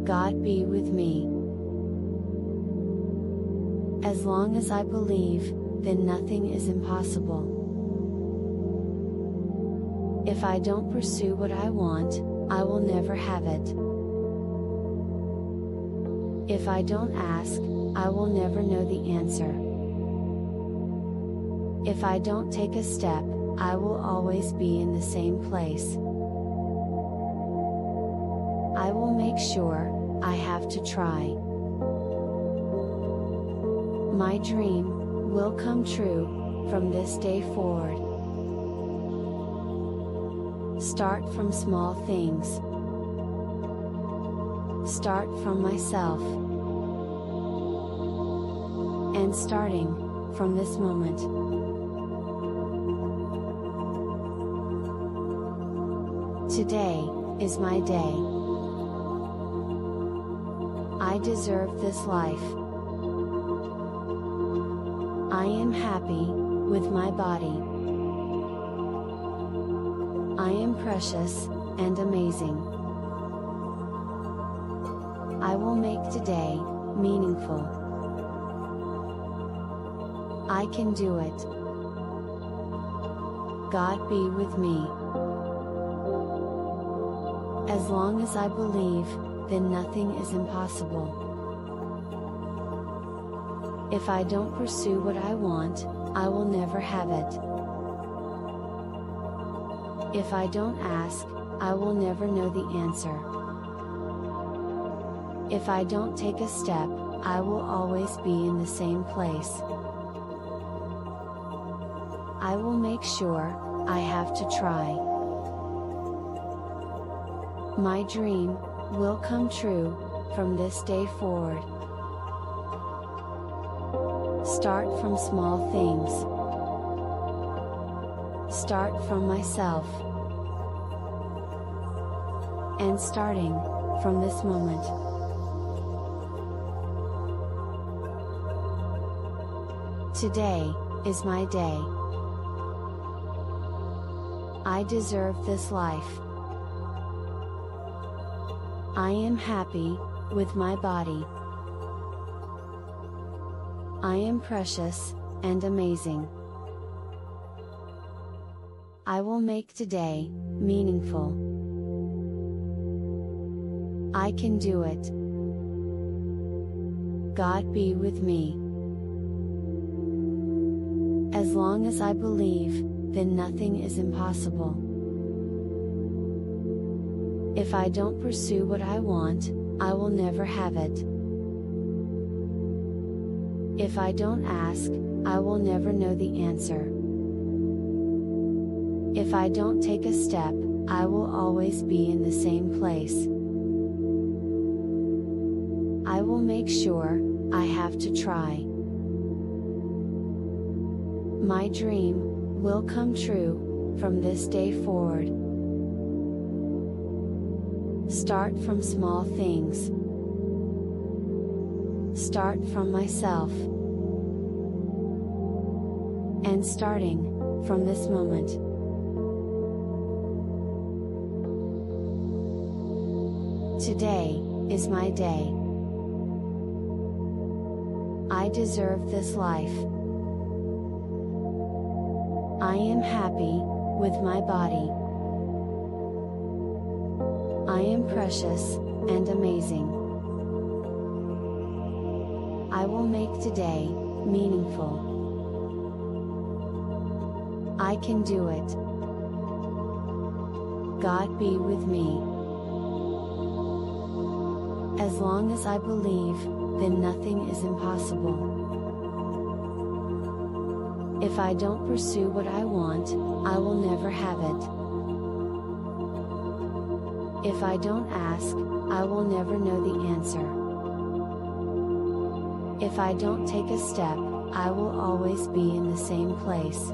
God be with me. As long as I believe, then nothing is impossible. If I don't pursue what I want, I will never have it. If I don't ask, I will never know the answer. If I don't take a step, I will always be in the same place. I will make sure I have to try. My dream will come true from this day forward. Start from small things. Start from myself. And starting from this moment. Today is my day. I deserve this life. I am happy with my body. I am precious and amazing. I will make today meaningful. I can do it. God be with me. As long as I believe, then nothing is impossible. If I don't pursue what I want, I will never have it. If I don't ask, I will never know the answer. If I don't take a step, I will always be in the same place. I will make sure I have to try. My dream will come true from this day forward. Start from small things. Start from myself. And starting from this moment. Today is my day. I deserve this life. I am happy with my body. I am precious and amazing. I will make today meaningful. I can do it. God be with me. As long as I believe, then nothing is impossible. If I don't pursue what I want, I will never have it. If I don't ask, I will never know the answer. If I don't take a step, I will always be in the same place. I will make sure I have to try. My dream will come true from this day forward. Start from small things. Start from myself. And starting from this moment. Today is my day. I deserve this life. I am happy with my body. I am precious and amazing. I will make today meaningful. I can do it. God be with me. As long as I believe, then nothing is impossible. If I don't pursue what I want, I will never have it. If I don't ask, I will never know the answer. If I don't take a step, I will always be in the same place.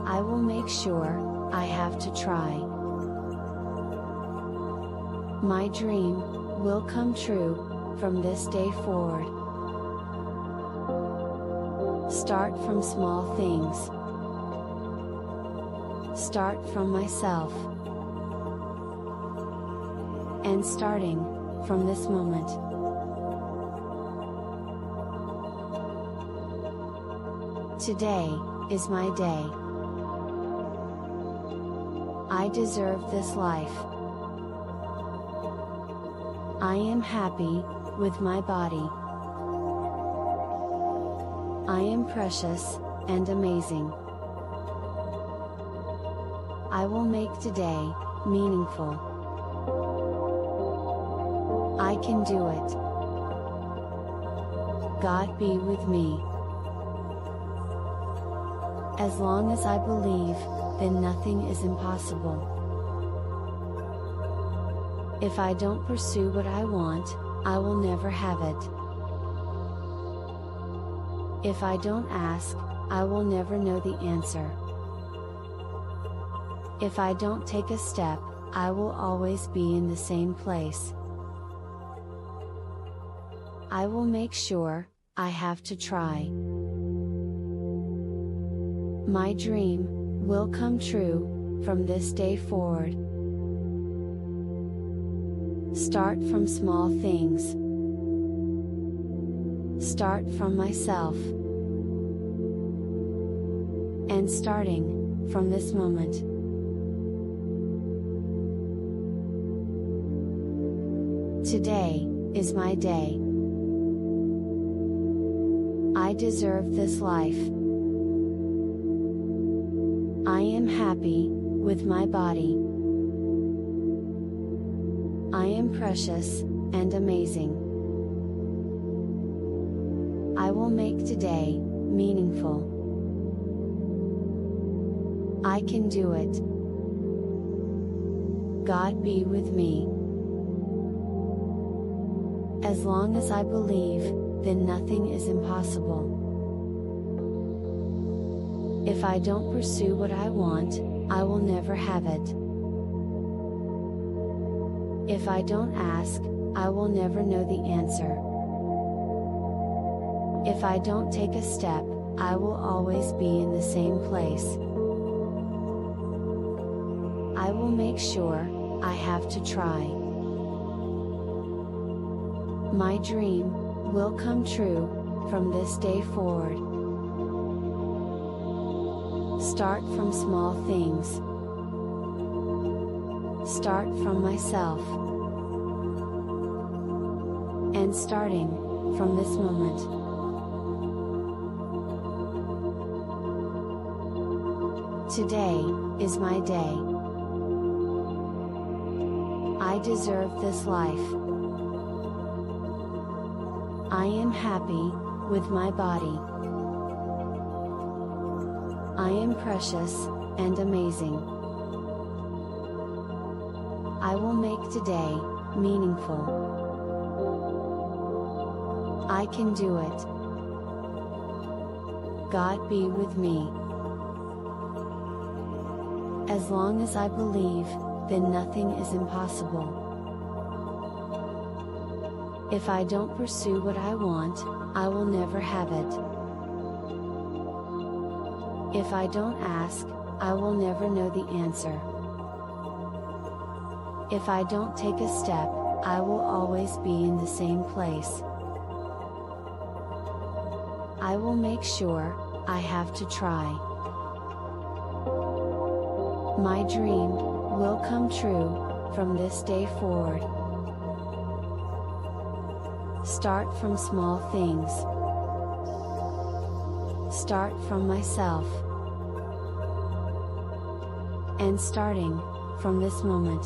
I will make sure I have to try. My dream will come true from this day forward. Start from small things. Start from myself. And starting from this moment. Today is my day. I deserve this life. I am happy with my body. I am precious and amazing. I will make today meaningful. I can do it. God be with me. As long as I believe, then nothing is impossible. If I don't pursue what I want, I will never have it. If I don't ask, I will never know the answer. If I don't take a step, I will always be in the same place. I will make sure I have to try. My dream will come true from this day forward. Start from small things. Start from myself. And starting from this moment. Today is my day. I deserve this life. I am happy with my body. I am precious and amazing. I will make today meaningful. I can do it. God be with me. As long as I believe, then nothing is impossible. If I don't pursue what I want, I will never have it. If I don't ask, I will never know the answer. If I don't take a step, I will always be in the same place. I will make sure, I have to try. My dream will come true from this day forward. Start from small things. Start from myself. And starting from this moment. Today is my day. I deserve this life. I am happy with my body. I am precious and amazing. I will make today meaningful. I can do it. God be with me. As long as I believe, then nothing is impossible. If I don't pursue what I want, I will never have it. If I don't ask, I will never know the answer. If I don't take a step, I will always be in the same place. I will make sure, I have to try. My dream will come true from this day forward. Start from small things. Start from myself. And starting from this moment.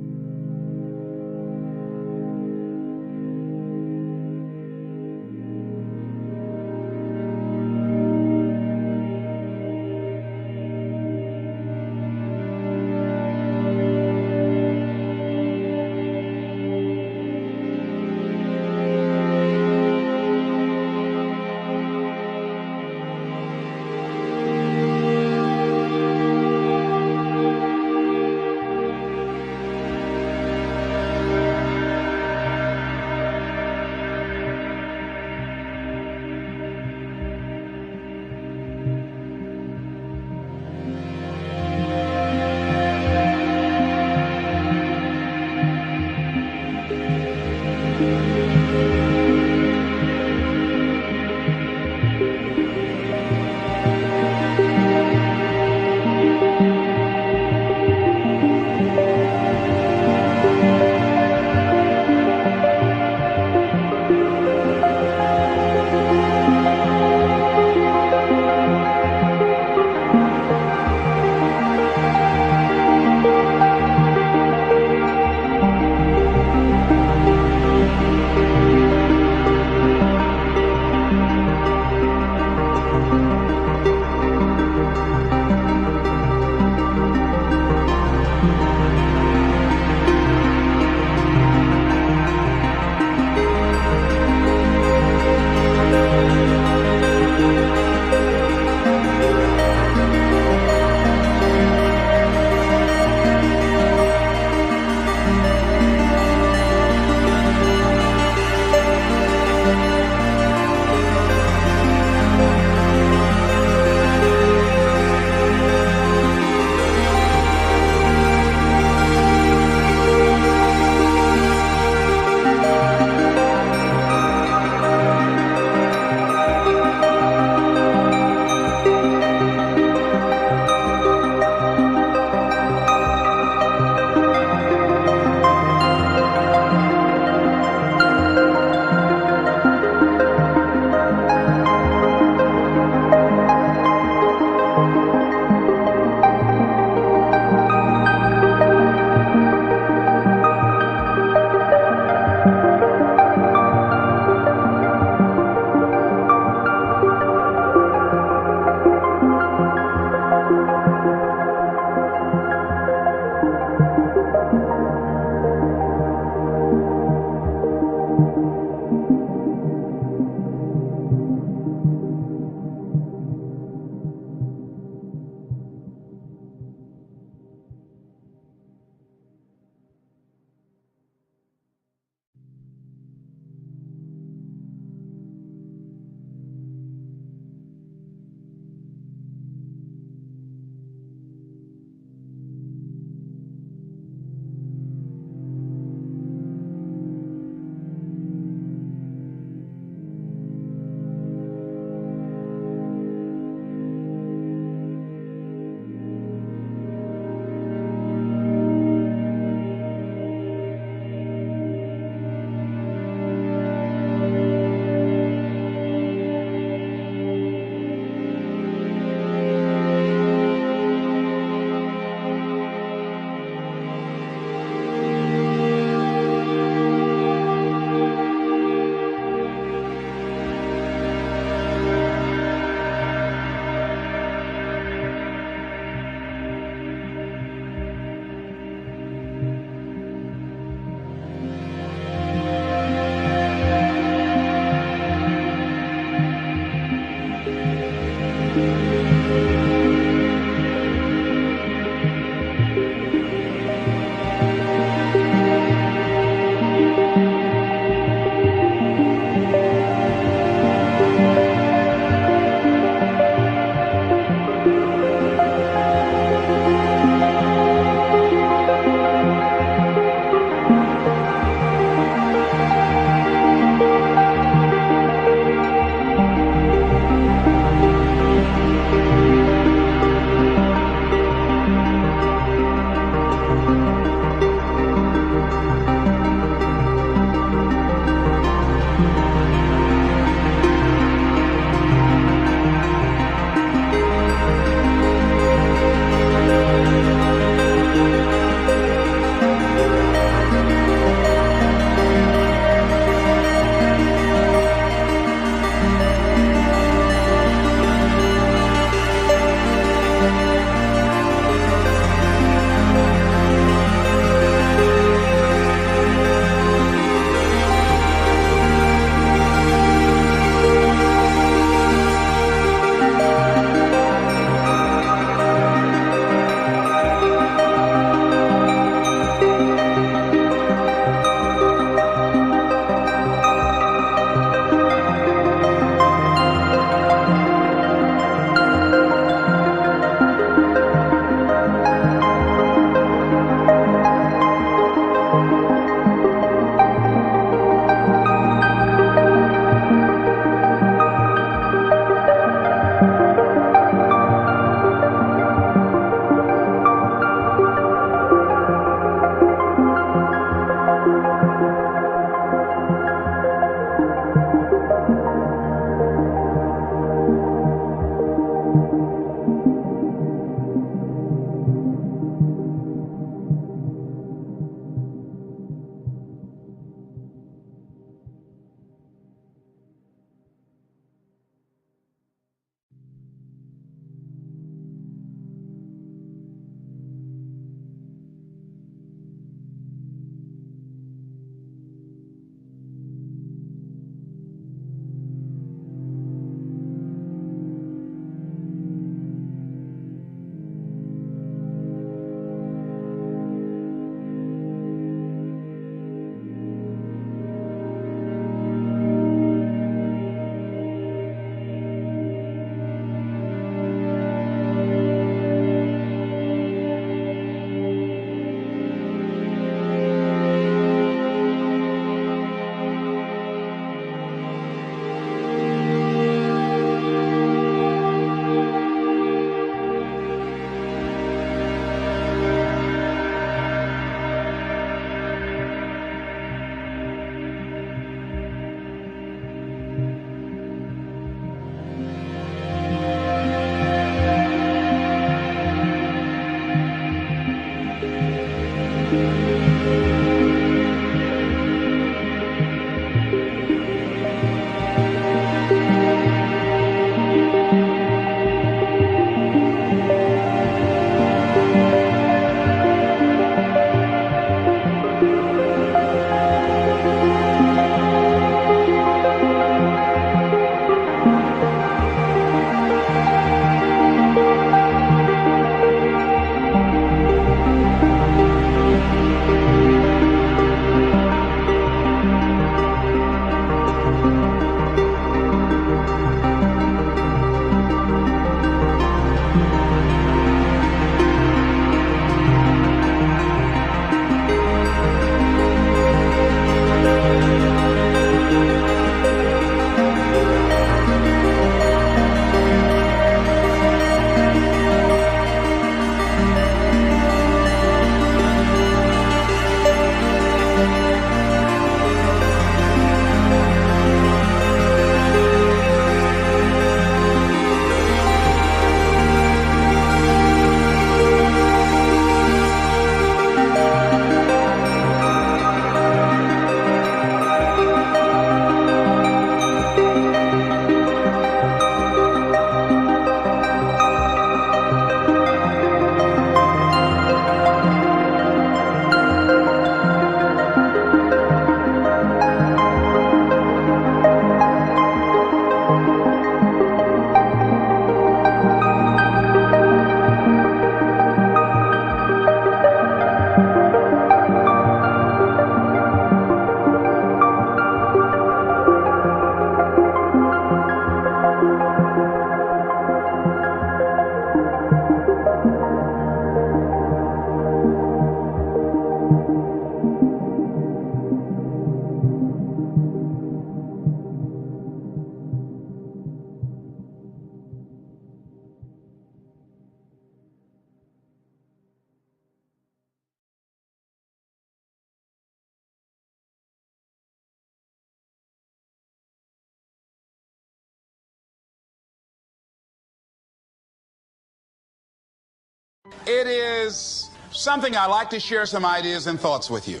It is something I like to share some ideas and thoughts with you.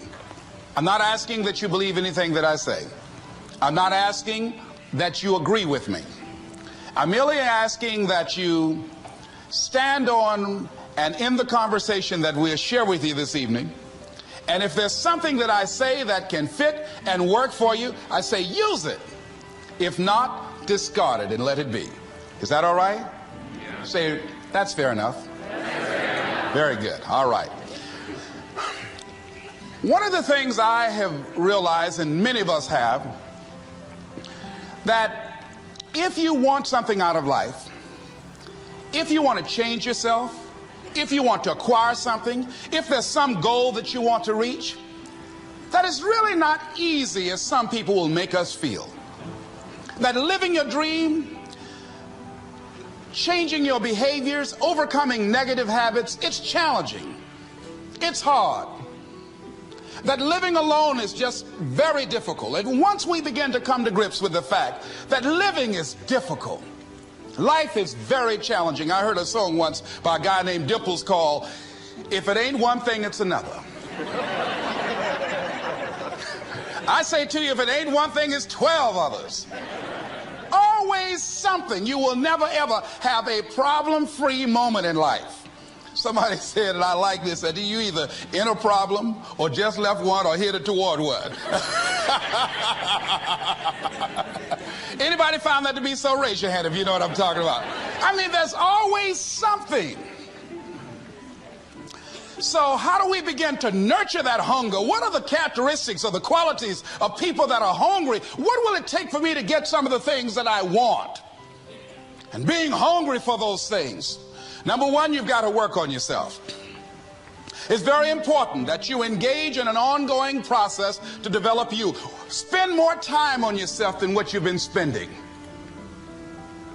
I'm not asking that you believe anything that I say. I'm not asking that you agree with me. I'm merely asking that you stand on and in the conversation that we'll share with you this evening. And if there's something that I say that can fit and work for you, I say use it. If not, discard it and let it be. Is that all right? Yeah. Say, that's fair enough. Very good. All right. One of the things I have realized, and many of us have, that if you want something out of life, if you want to change yourself, if you want to acquire something, if there's some goal that you want to reach, that is really not easy as some people will make us feel. That living your dream, changing your behaviors, overcoming negative habits, it's challenging. It's hard. That living alone is just very difficult. And once we begin to come to grips with the fact that living is difficult, life is very challenging. I heard a song once by a guy named Dimples called, "If It Ain't One Thing, It's Another." I say to you, if it ain't one thing, it's 12 others. Always something. You will never ever have a problem-free moment in life. Somebody said, and I like this, that you either in a problem or just left one or headed toward one. Anybody found that to be so? Raise your hand if you know what I'm talking about. I mean, there's always something. So how do we begin to nurture that hunger? What are the characteristics or the qualities of people that are hungry? What will it take for me to get some of the things that I want? And being hungry for those things. Number one, you've got to work on yourself. It's very important that you engage in an ongoing process to develop you. Spend more time on yourself than what you've been spending.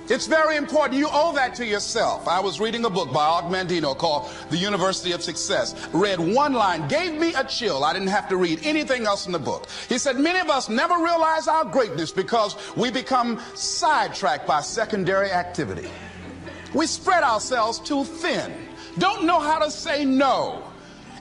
It's very important. You owe that to yourself. I was reading a book by Og Mandino called The University of Success. Read one line, gave me a chill. I didn't have to read anything else in the book. He said, many of us never realize our greatness because we become sidetracked by secondary activity. We spread ourselves too thin, don't know how to say no.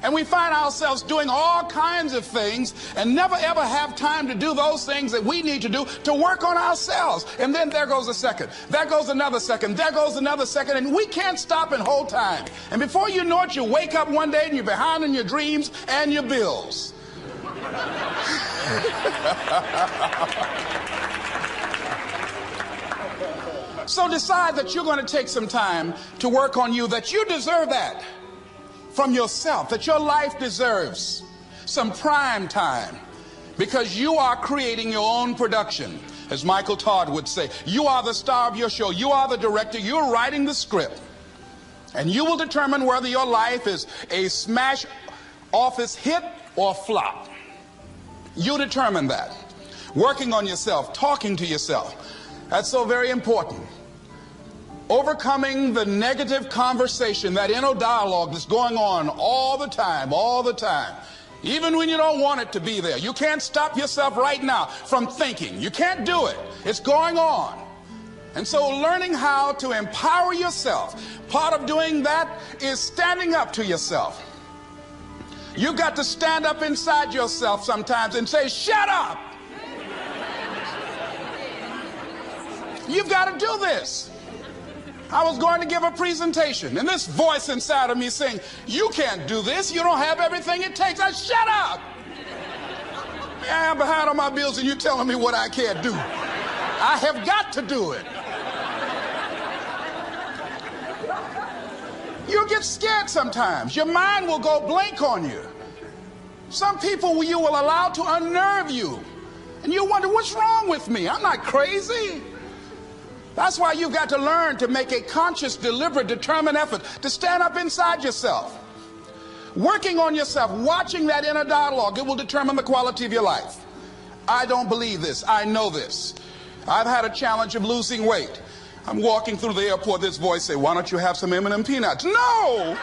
And we find ourselves doing all kinds of things and never ever have time to do those things that we need to do to work on ourselves. And then there goes a second, there goes another second, there goes another second, and we can't stop and hold time. And before you know it, you wake up one day and you're behind on your dreams and your bills. So decide that you're going to take some time to work on you, that you deserve that from yourself, that your life deserves some prime time because you are creating your own production. As Michael Todd would say, you are the star of your show. You are the director. You're writing the script. And you will determine whether your life is a smash office hit or flop. You determine that. Working on yourself, talking to yourself. That's so very important. Overcoming the negative conversation, that inner dialogue that's going on all the time, even when you don't want it to be there. You can't stop yourself right now from thinking. You can't do it. It's going on. And so learning how to empower yourself, part of doing that is standing up to yourself. You've got to stand up inside yourself sometimes and say, shut up. You've got to do this. I was going to give a presentation, and this voice inside of me saying, you can't do this. You don't have everything it takes. I shut up. I'm behind on my bills, and you're telling me what I can't do. I have got to do it. You'll get scared sometimes. Your mind will go blank on you. Some people you will allow to unnerve you, and you wonder, what's wrong with me? I'm not crazy. That's why you've got to learn to make a conscious, deliberate, determined effort to stand up inside yourself. Working on yourself, watching that inner dialogue, it will determine the quality of your life. I don't believe this. I know this. I've had a challenge of losing weight. I'm walking through the airport, this voice say, why don't you have some M&M peanuts? No!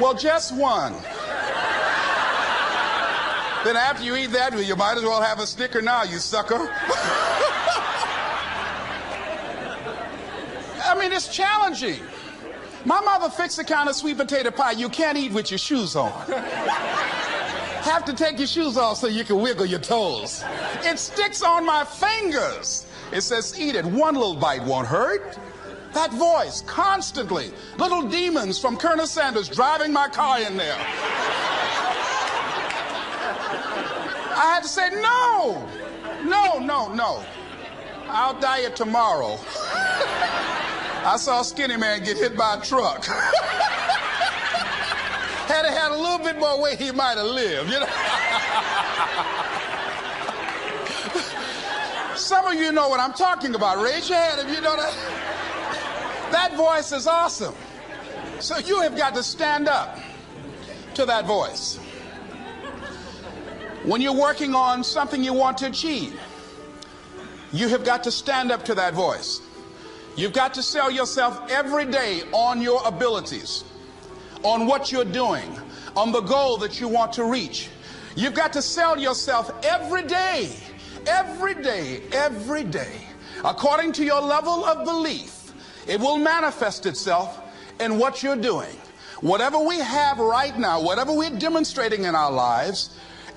Well, just one. Then after you eat that, you might as well have a Snicker now, you sucker. mean, it's challenging. My mother fixed the kind of sweet potato pie you can't eat with your shoes on. Have to take your shoes off so you can wiggle your toes. It sticks on my fingers. It says, eat it. One little bite won't hurt. That voice, constantly. Little demons from Colonel Sanders driving my car in there. I had to say, no. I'll diet tomorrow. I saw a skinny man get hit by a truck. Had he had a little bit more weight, he might have lived, you know. Some of you know what I'm talking about. Raise your hand if you know that. That voice is awesome. So you have got to stand up to that voice. When you're working on something you want to achieve, you have got to stand up to that voice. You've got to sell yourself every day on your abilities, on what you're doing, on the goal that you want to reach. You've got to sell yourself every day, according to your level of belief. It will manifest itself in what you're doing. Whatever we have right now, whatever we're demonstrating in our lives,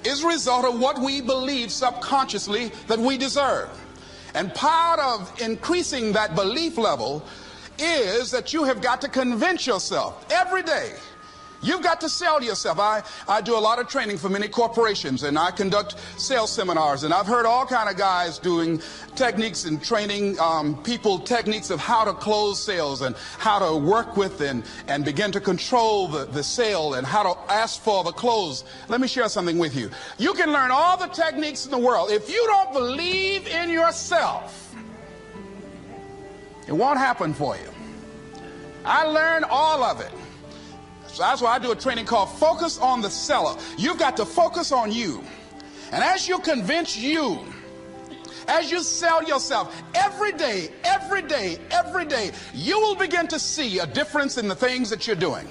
is a result of what we believe subconsciously that we deserve. And part of increasing that belief level is that you have got to convince yourself every day. You've got to sell yourself. I do a lot of training for many corporations, and I conduct sales seminars, and I've heard all kind of guys doing techniques and training people techniques of how to close sales and how to work with and begin to control the sale and how to ask for the close. Let me share something with you. You can learn all the techniques in the world. If you don't believe in yourself, it won't happen for you. I learned all of it. So that's why I do a training called Focus on the Seller. You've got to focus on you. And as you convince you, as you sell yourself every day, you will begin to see a difference in the things that you're doing.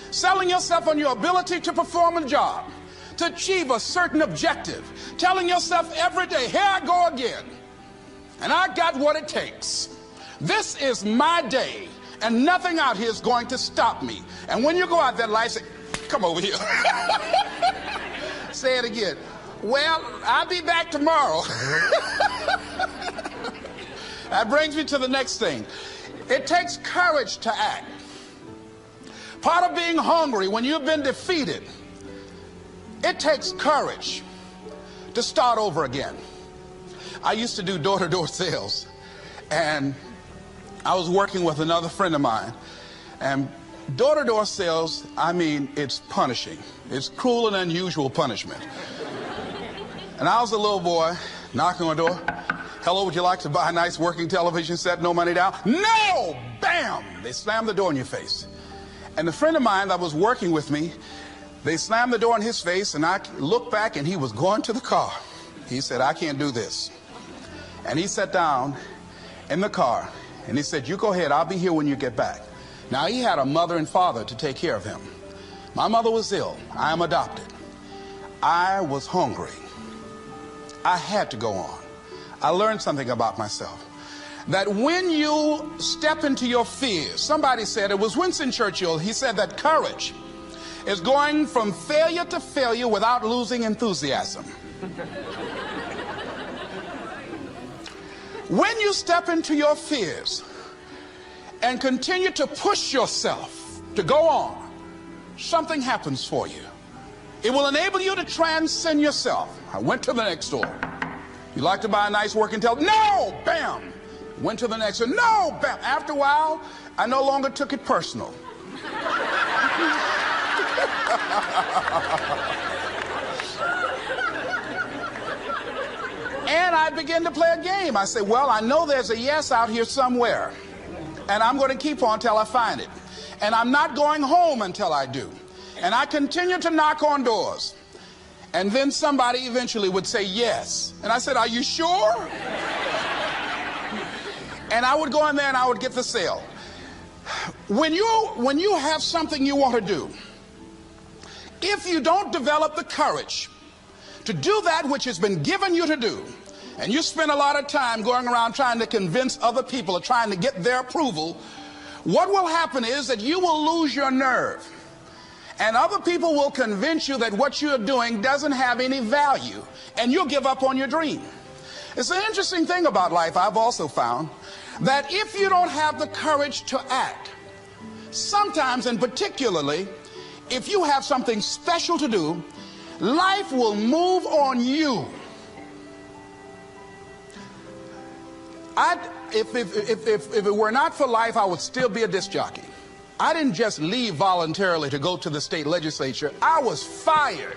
Selling yourself on your ability to perform a job, to achieve a certain objective. Telling yourself every day, here I go again. And I got what it takes. This is my day. And nothing out here is going to stop me. And when you go out there, life say, come over here. Say it again. Well, I'll be back tomorrow. That brings me to the next thing. It takes courage to act. Part of being hungry when you've been defeated, it takes courage to start over again. I used to do door-to-door sales, and I was working with another friend of mine, and door-to-door sales, I mean, it's punishing. It's cruel and unusual punishment. And I was a little boy knocking on the door. Hello, would you like to buy a nice working television set? No money down? No! Bam! They slammed the door in your face. And the friend of mine that was working with me, they slammed the door in his face, and I looked back, and he was going to the car. He said, I can't do this. And he sat down in the car. And he said, you go ahead, I'll be here when you get back. Now, he had a mother and father to take care of him. My mother was ill. I am adopted. I was hungry. I had to go on. I learned something about myself. That when you step into your fears, somebody said, it was Winston Churchill, he said that courage is going from failure to failure without losing enthusiasm. When you step into your fears and continue to push yourself to go on, something happens for you. It will enable you to transcend yourself. I went to the next door. You like to buy a nice working television? No! Bam! Went to the next one. No! Bam! After a while, I no longer took it personal. And I began to play a game. I said, well, I know there's a yes out here somewhere. And I'm going to keep on till I find it. And I'm not going home until I do. And I continue to knock on doors. And then somebody eventually would say yes. And I said, are you sure? And I would go in there and I would get the sale. When you have something you want to do, if you don't develop the courage to do that which has been given you to do, and you spend a lot of time going around trying to convince other people or trying to get their approval, what will happen is that you will lose your nerve. And other people will convince you that what you're doing doesn't have any value, and you'll give up on your dream. It's an interesting thing about life, I've also found, that if you don't have the courage to act, sometimes and particularly if you have something special to do, life will move on you. If it were not for life, I would still be a disc jockey. I didn't just leave voluntarily to go to the state legislature. I was fired.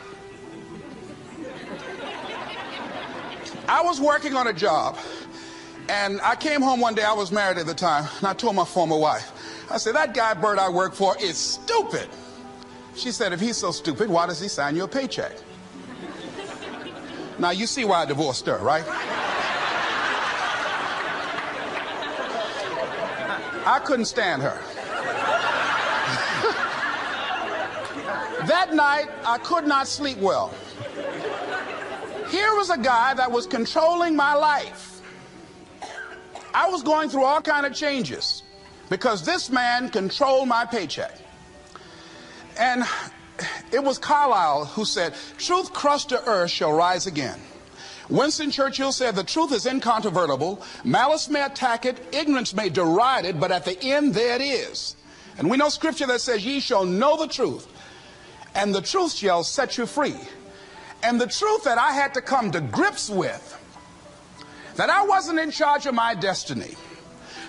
I was working on a job, and I came home one day. I was married at the time, and I told my former wife, I said, that guy Bert I work for is stupid. She said, if he's so stupid, why does he sign you a paycheck? Now, you see why I divorced her, right? I couldn't stand her. That night, I could not sleep well. Here was a guy that was controlling my life. I was going through all kinds of changes because this man controlled my paycheck. And it was Carlyle who said, truth crushed to earth shall rise again. Winston Churchill said, the truth is incontrovertible. Malice may attack it, ignorance may deride it, but at the end there it is. And we know scripture that says, ye shall know the truth, and the truth shall set you free. And the truth that I had to come to grips with, that I wasn't in charge of my destiny.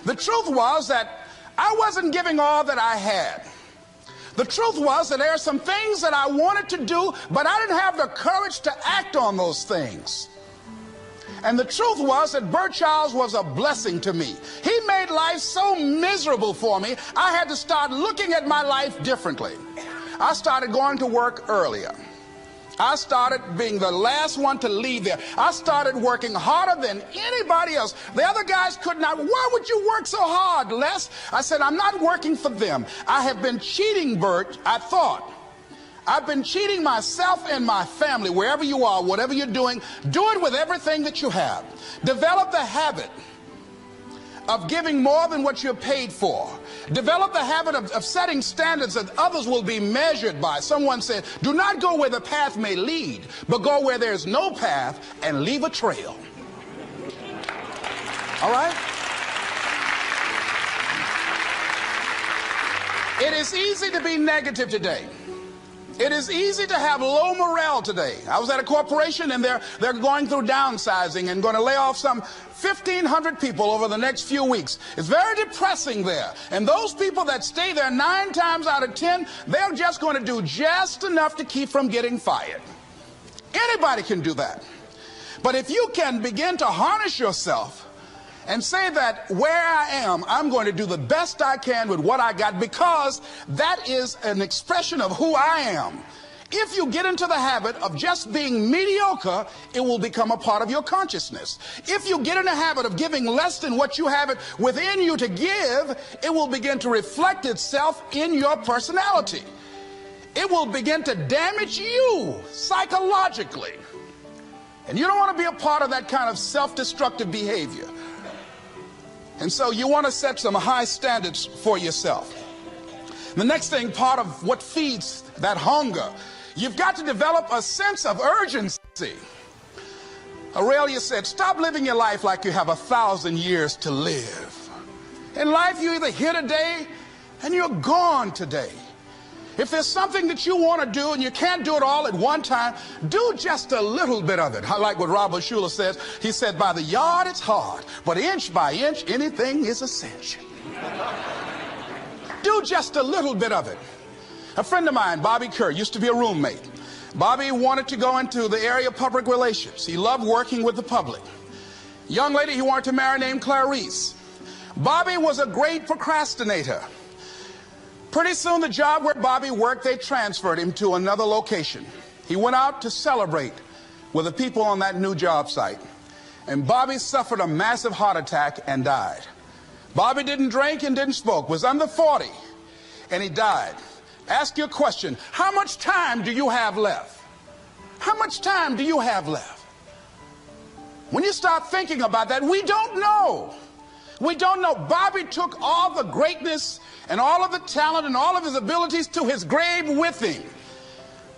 The truth was that I wasn't giving all that I had. The truth was that there are some things that I wanted to do, but I didn't have the courage to act on those things. And the truth was that Bert Childs was a blessing to me. He made life so miserable for me, I had to start looking at my life differently. I started going to work earlier. I started being the last one to leave there. I started working harder than anybody else. The other guys could not. Why would you work so hard, Les? I said, I'm not working for them. I have been cheating, Bert, I thought. I've been cheating myself and my family. Wherever you are, whatever you're doing, do it with everything that you have. Develop the habit of giving more than what you're paid for. Develop the habit of setting standards that others will be measured by. Someone said, do not go where the path may lead, but go where there's no path and leave a trail. All right? It is easy to be negative today. It is easy to have low morale today. I was at a corporation and they're going through downsizing and going to lay off some 1,500 people over the next few weeks. It's very depressing there. And those people that stay there 9 times out of 10, they're just going to do just enough to keep from getting fired. Anybody can do that. But if you can begin to harness yourself and say that where I am, I'm going to do the best I can with what I got, because that is an expression of who I am. If you get into the habit of just being mediocre, it will become a part of your consciousness. If you get in the habit of giving less than what you have it within you to give, it will begin to reflect itself in your personality. It will begin to damage you psychologically. And you don't want to be a part of that kind of self-destructive behavior. And so you want to set some high standards for yourself. The next thing, part of what feeds that hunger, you've got to develop a sense of urgency. Aurelia said, stop living your life like you have 1,000 years to live. In life, you're either here today and you're gone today. If there's something that you want to do and you can't do it all at one time, do just a little bit of it. I like what Robert Schuller says. He said, by the yard it's hard, but inch by inch, anything is a cinch. Do just a little bit of it. A friend of mine, Bobby Kerr, used to be a roommate. Bobby wanted to go into the area of public relations. He loved working with the public. Young lady he wanted to marry named Clarice. Bobby was a great procrastinator. Pretty soon the job where Bobby worked, they transferred him to another location. He went out to celebrate with the people on that new job site. And Bobby suffered a massive heart attack and died. Bobby didn't drink and didn't smoke, was under 40, and he died. Ask your question, how much time do you have left? How much time do you have left? When you start thinking about that, we don't know. We don't know. Bobby took all the greatness and all of the talent and all of his abilities to his grave with him.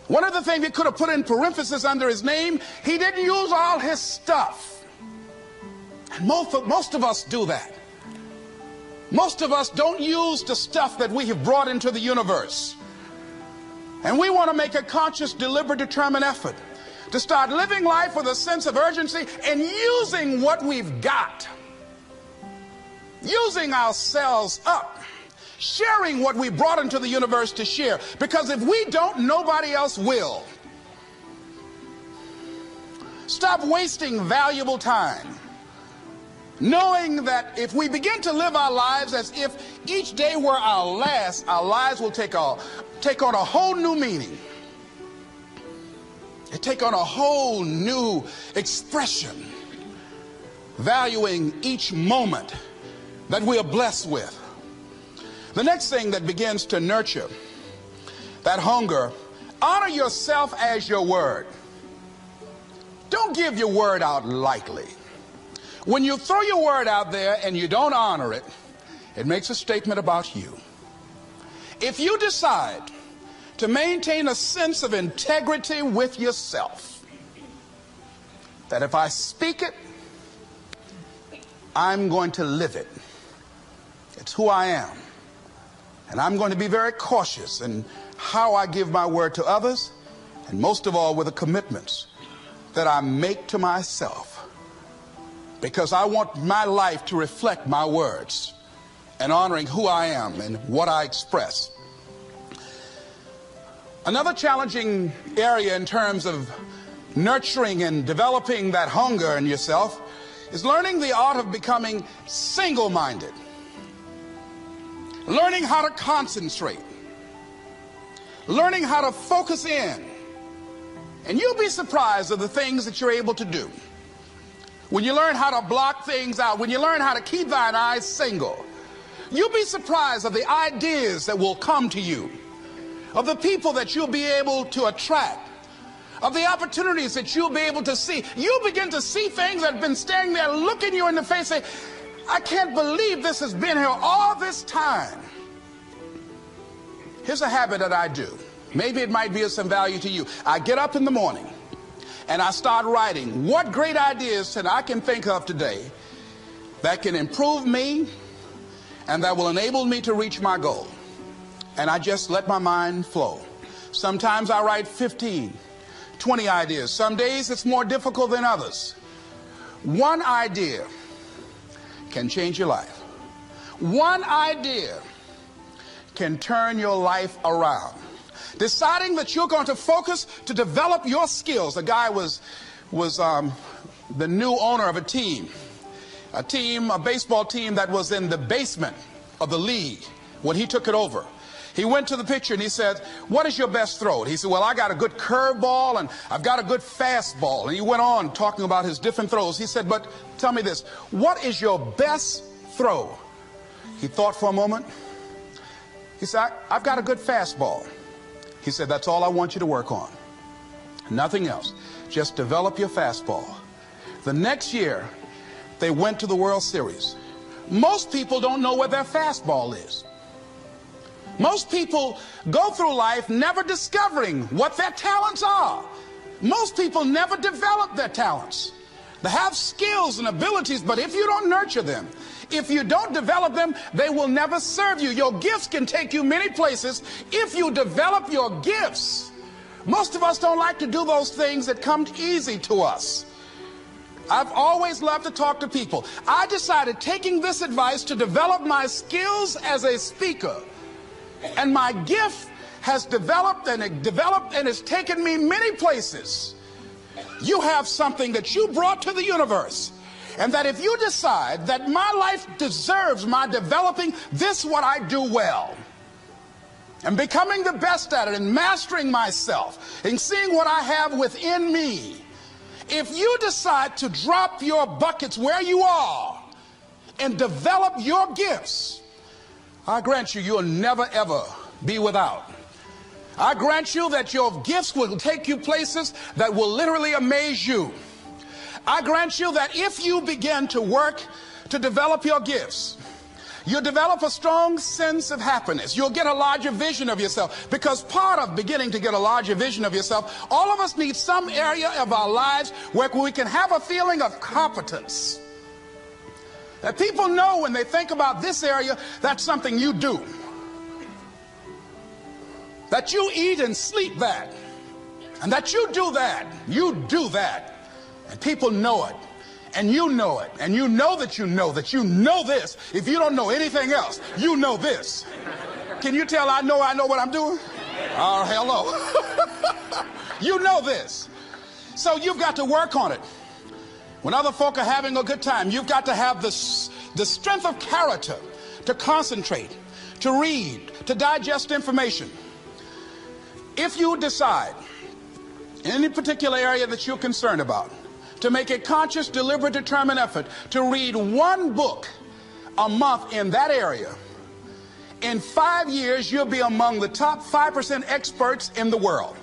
One of the things he could have put in parentheses under his name, he didn't use all his stuff. And most of us do that. Most of us don't use the stuff that we have brought into the universe. And we want to make a conscious, deliberate, determined effort to start living life with a sense of urgency and using what we've got. Using ourselves up. Sharing what we brought into the universe to share. Because if we don't, nobody else will. Stop wasting valuable time. Knowing that if we begin to live our lives as if each day were our last, our lives will take on a whole new meaning. It take on a whole new expression. Valuing each moment that we are blessed with. The next thing that begins to nurture that hunger, honor yourself as your word. Don't give your word out lightly. When you throw your word out there and you don't honor it, it makes a statement about you. If you decide to maintain a sense of integrity with yourself, that if I speak it, I'm going to live it. It's who I am. And I'm going to be very cautious in how I give my word to others, and most of all with the commitments that I make to myself. Because I want my life to reflect my words and honoring who I am and what I express. Another challenging area in terms of nurturing and developing that hunger in yourself is learning the art of becoming single-minded. Learning how to concentrate. Learning how to focus in. And you'll be surprised at the things that you're able to do. When you learn how to block things out, when you learn how to keep thine eyes single, you'll be surprised at the ideas that will come to you, of the people that you'll be able to attract, of the opportunities that you'll be able to see. You'll begin to see things that have been standing there looking you in the face, say, I can't believe this has been here all this time. Here's a habit that I do. Maybe it might be of some value to you. I get up in the morning and I start writing what great ideas that I can think of today that can improve me and that will enable me to reach my goal. And I just let my mind flow. Sometimes I write 15, 20 ideas. Some days it's more difficult than others. One idea can change your life. One idea can turn your life around. Deciding that you're going to focus to develop your skills. A guy was the new owner of a baseball team that was in the basement of the league when he took it over. He went to the pitcher and he said, what is your best throw? And he said, well, I got a good curveball and I've got a good fastball. And he went on talking about his different throws. He said, but tell me this, what is your best throw? He thought for a moment. He said, I've got a good fastball. He said, that's all I want you to work on. Nothing else. Just develop your fastball. The next year, they went to the World Series. Most people don't know where their fastball is. Most people go through life never discovering what their talents are. Most people never develop their talents. They have skills and abilities, but if you don't nurture them, if you don't develop them, they will never serve you. Your gifts can take you many places if you develop your gifts. Most of us don't like to do those things that come easy to us. I've always loved to talk to people. I decided, taking this advice, to develop my skills as a speaker. And my gift has developed and it's taken me many places. You have something that you brought to the universe. And that if you decide that my life deserves my developing this, what I do well, and becoming the best at it and mastering myself and seeing what I have within me, if you decide to drop your buckets where you are and develop your gifts, I grant you, you'll never ever be without. I grant you that your gifts will take you places that will literally amaze you. I grant you that if you begin to work to develop your gifts. You'll develop a strong sense of happiness. You'll get a larger vision of yourself, because part of beginning to get a larger vision of yourself, all of us need some area of our lives where we can have a feeling of competence. That people know when they think about this area, that's something you do. That you eat and sleep that. And that you do that. You do that. And people know it. And you know it. And you know that you know this. If you don't know anything else, you know this. Can you tell I know what I'm doing? Oh, hello. You know this. So you've got to work on it. When other folk are having a good time, you've got to have the strength of character to concentrate, to read, to digest information. If you decide in any particular area that you're concerned about, to make a conscious, deliberate, determined effort to read one book a month in that area, in 5 years, you'll be among the top 5% experts in the world.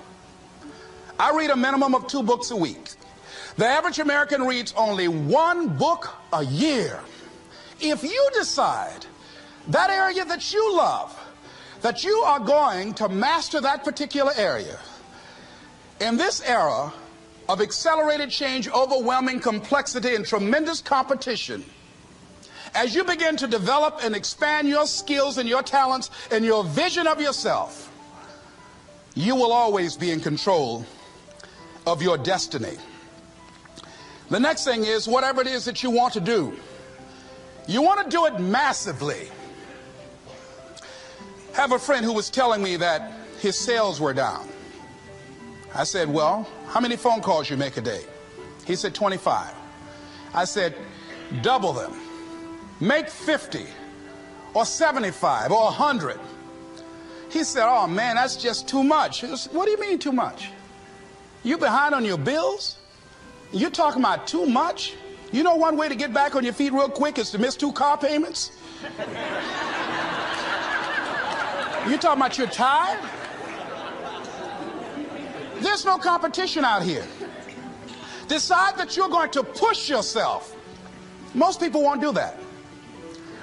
I read a minimum of 2 books a week. The average American reads only 1 book a year. If you decide that area that you love, that you are going to master that particular area, in this era of accelerated change, overwhelming complexity, and tremendous competition, as you begin to develop and expand your skills and your talents and your vision of yourself, you will always be in control of your destiny. The next thing is, whatever it is that you want to do, you want to do it massively. I have a friend who was telling me that his sales were down. I said, well, how many phone calls you make a day? He said, 25. I said, double them. Make 50 or 75 or 100. He said, oh man, that's just too much. What do you mean too much? You behind on your bills? You're talking about too much? You know one way to get back on your feet real quick is to miss 2 car payments? You talking about you're tired? There's no competition out here. Decide that you're going to push yourself. Most people won't do that.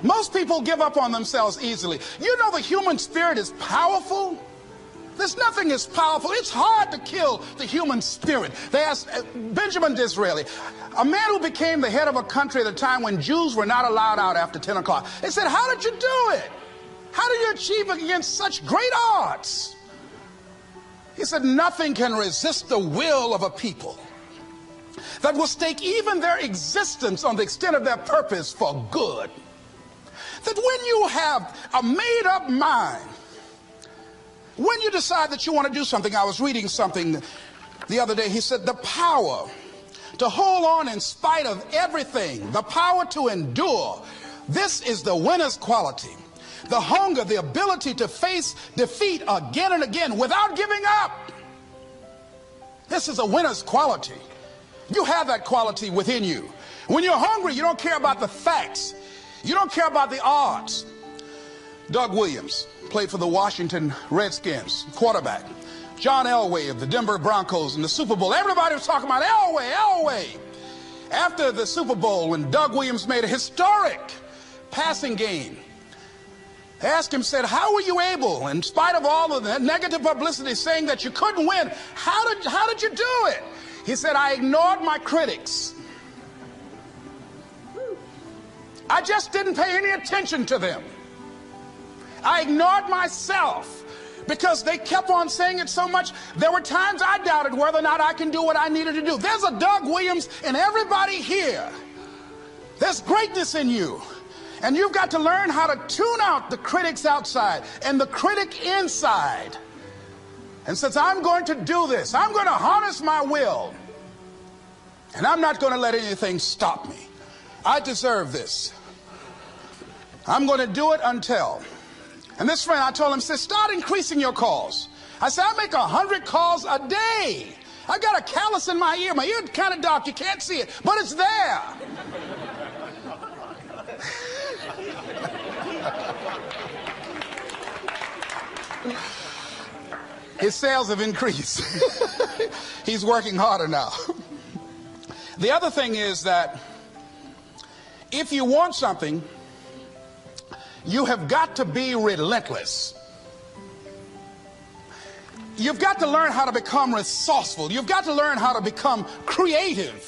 Most people give up on themselves easily. You know the human spirit is powerful. There's nothing as powerful. It's hard to kill the human spirit. They asked Benjamin Disraeli, a man who became the head of a country at a time when Jews were not allowed out after 10 o'clock. They said, how did you do it? How did you achieve it against such great odds? He said, nothing can resist the will of a people that will stake even their existence on the extent of their purpose for good. That when you have a made-up mind, when you decide that you want to do something, I was reading something the other day, he said, the power to hold on in spite of everything, the power to endure, this is the winner's quality. The hunger, the ability to face defeat again and again without giving up. This is a winner's quality. You have that quality within you. When you're hungry, you don't care about the facts. You don't care about the odds. Doug Williams played for the Washington Redskins, quarterback. John Elway of the Denver Broncos in the Super Bowl. Everybody was talking about Elway. After the Super Bowl, when Doug Williams made a historic passing game, they asked him, said, how were you able, in spite of all of the negative publicity saying that you couldn't win, how did you do it? He said, I ignored my critics. I just didn't pay any attention to them. I ignored myself because they kept on saying it so much. There were times I doubted whether or not I can do what I needed to do. There's a Doug Williams in everybody here. There's greatness in you. And you've got to learn how to tune out the critics outside and the critic inside. And since I'm going to do this, I'm going to harness my will. And I'm not going to let anything stop me. I deserve this. I'm going to do it until. And this friend, I told him, said, start increasing your calls. I said, I make 100 calls a day. I got a callus in my ear. My ear kind of dark. You can't see it, but it's there. His sales have increased. He's working harder now. The other thing is that if you want something, you have got to be relentless. You've got to learn how to become resourceful. You've got to learn how to become creative.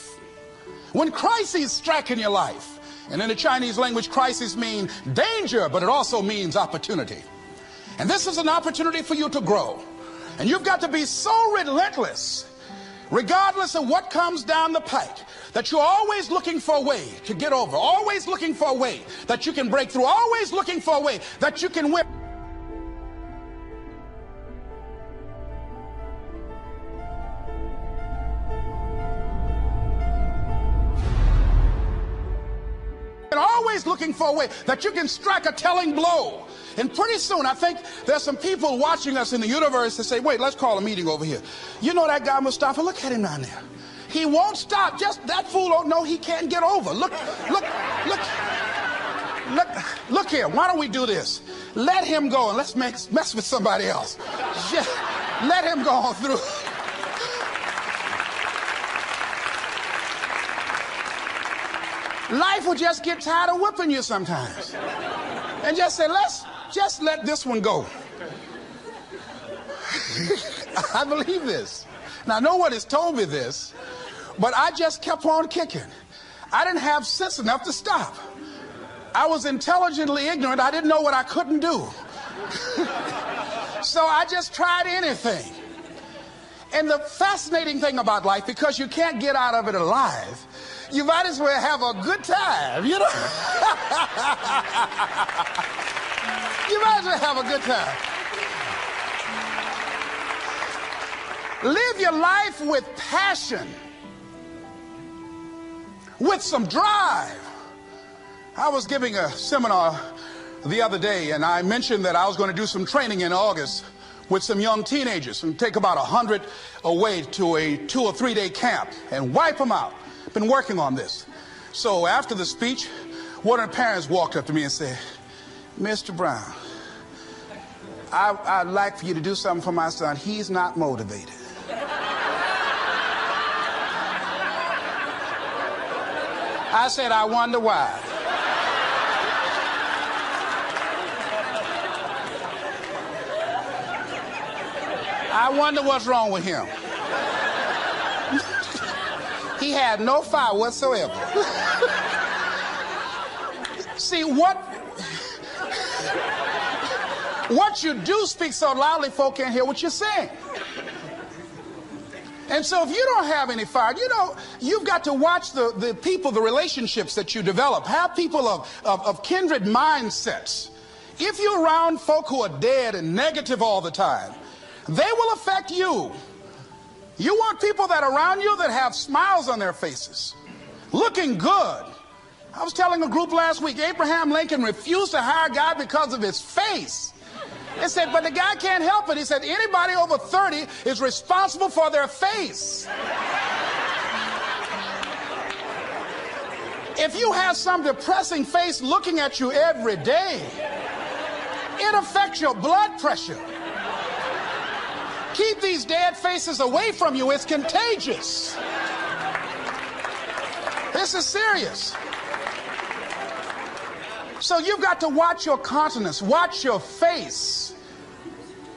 When crises strike in your life, and in the Chinese language, crises mean danger, but it also means opportunity. And this is an opportunity for you to grow. And you've got to be so relentless, regardless of what comes down the pike, that you're always looking for a way to get over, always looking for a way that you can break through, always looking for a way that you can win. And always looking for a way that you can strike a telling blow. And pretty soon, I think there's some people watching us in the universe that say, wait, let's call a meeting over here. You know that guy Mustafa? Look at him down there. He won't stop. Just that fool don't know he can't get over. Look here. Why don't we do this? Let him go and let's mess with somebody else. Just let him go on through. Life will just get tired of whipping you sometimes. And just say, let's just let this one go. I believe this. Now, no one has told me this, but I just kept on kicking. I didn't have sense enough to stop. I was intelligently ignorant. I didn't know what I couldn't do. So I just tried anything. And the fascinating thing about life, because you can't get out of it alive, you might as well have a good time, you know? You might as well have a good time. Live your life with passion, with some drive. I was giving a seminar the other day, and I mentioned that I was going to do some training in August with some young teenagers and take about 100 away to a 2 or 3 day camp and wipe them out. Been working on this. So after the speech, one of the parents walked up to me and said, Mr. Brown, I'd like for you to do something for my son. He's not motivated. I said, I wonder why. I wonder what's wrong with him. He had no fire whatsoever. See, what you do speaks so loudly, folk can't hear what you're saying. And so if you don't have any fire, you know, you've got to watch the people, the relationships that you develop. Have people of kindred mindsets. If you're around folk who are dead and negative all the time, they will affect you. You want people that are around you that have smiles on their faces, looking good. I was telling a group last week, Abraham Lincoln refused to hire a guy because of his face. They said, but the guy can't help it. He said, anybody over 30 is responsible for their face. If you have some depressing face looking at you every day, it affects your blood pressure. Keep these dead faces away from you. It's contagious. This is serious. So you've got to watch your countenance, watch your face,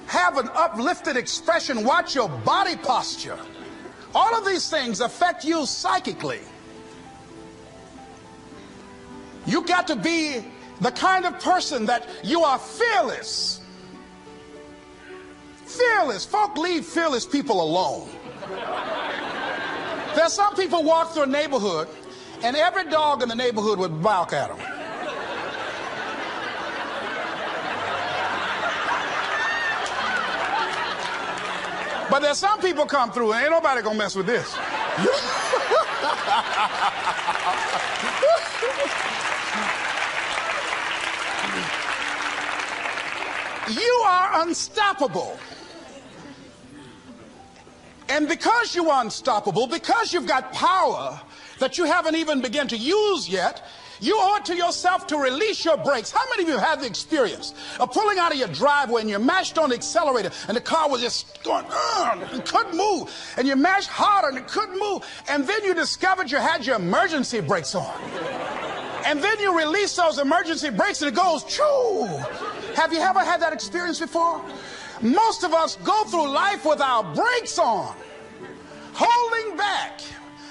have an uplifted expression, watch your body posture. All of these things affect you psychically. You got to be the kind of person that you are fearless. Fearless. Folk leave fearless people alone. There's some people walk through a neighborhood and every dog in the neighborhood would bark at them. But there's some people come through and ain't nobody gonna mess with this. You are unstoppable. And because you are unstoppable, because you've got power that you haven't even begun to use yet, you owe it to yourself to release your brakes. How many of you have the experience of pulling out of your driveway and you mashed on the accelerator and the car was just going, it couldn't move, and you mashed harder and it couldn't move, and then you discovered you had your emergency brakes on. And then you release those emergency brakes and it goes, choo. Have you ever had that experience before? Most of us go through life with our brakes on, holding back,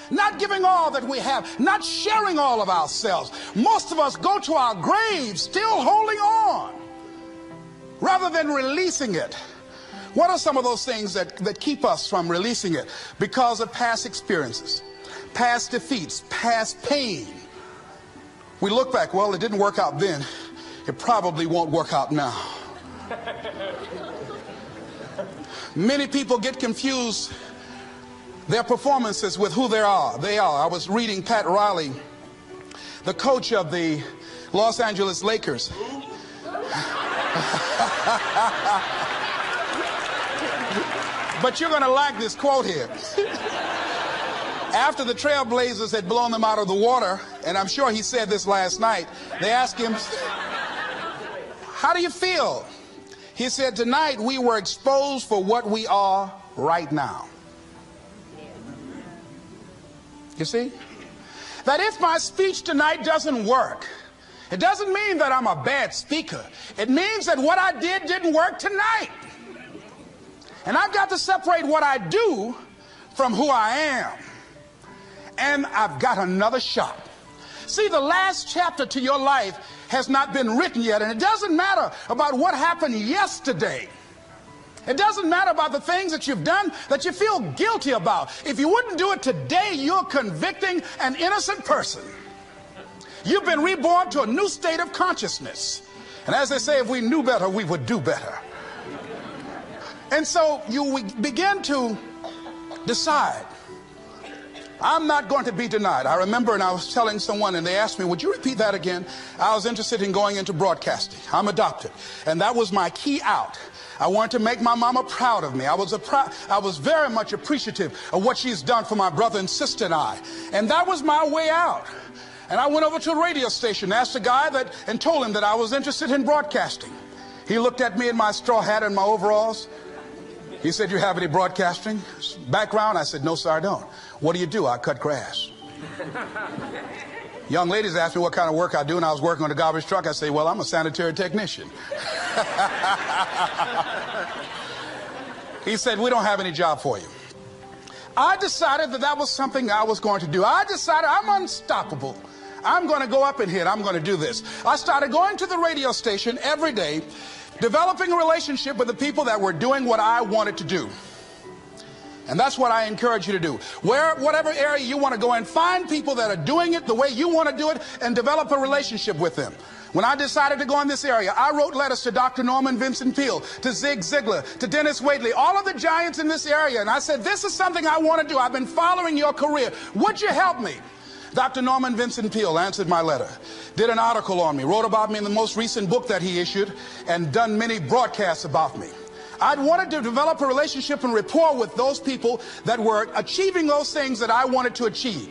not giving all that we have, not sharing all of ourselves. Most of us go to our graves still holding on rather than releasing it. What are some of those things that keep us from releasing it? Because of past experiences, past defeats, past pain. We look back, well, it didn't work out then. It probably won't work out now. Many people get confused their performances with who they are. I was reading Pat Riley, the coach of the Los Angeles Lakers. But you're going to like this quote here. After the Trailblazers had blown them out of the water, and I'm sure he said this last night, they asked him, how do you feel? He said, tonight we were exposed for what we are right now. You see? That if my speech tonight doesn't work, it doesn't mean that I'm a bad speaker. It means that what I did didn't work tonight. And I've got to separate what I do from who I am. And I've got another shot. See, the last chapter to your life has not been written yet, and it doesn't matter about what happened yesterday. It doesn't matter about the things that you've done that you feel guilty about. If you wouldn't do it today, you're convicting an innocent person. You've been reborn to a new state of consciousness. And as they say, if we knew better, we would do better. And so you begin to decide, I'm not going to be denied. I remember, and I was telling someone, and they asked me, would you repeat that again? I was interested in going into broadcasting. I'm adopted. And that was my key out. I wanted to make my mama proud of me. I was very much appreciative of what she's done for my brother and sister and I. And that was my way out. And I went over to a radio station, asked a guy and told him that I was interested in broadcasting. He looked at me in my straw hat and my overalls. He said, you have any broadcasting background? I said, no, sir, I don't. What do you do? I cut grass. Young ladies asked me what kind of work I do, and I was working on a garbage truck. I say, well, I'm a sanitary technician. He said, we don't have any job for you. I decided that was something I was going to do. I decided I'm unstoppable. I'm going to go up in here and I'm going to do this. I started going to the radio station every day, developing a relationship with the people that were doing what I wanted to do. And that's what I encourage you to do. Whatever area you want to go in, find people that are doing it the way you want to do it and develop a relationship with them. When I decided to go in this area, I wrote letters to Dr. Norman Vincent Peale, to Zig Ziglar, to Dennis Waitley, all of the giants in this area. And I said, this is something I want to do. I've been following your career. Would you help me? Dr. Norman Vincent Peale answered my letter, did an article on me, wrote about me in the most recent book that he issued, and done many broadcasts about me. I'd wanted to develop a relationship and rapport with those people that were achieving those things that I wanted to achieve.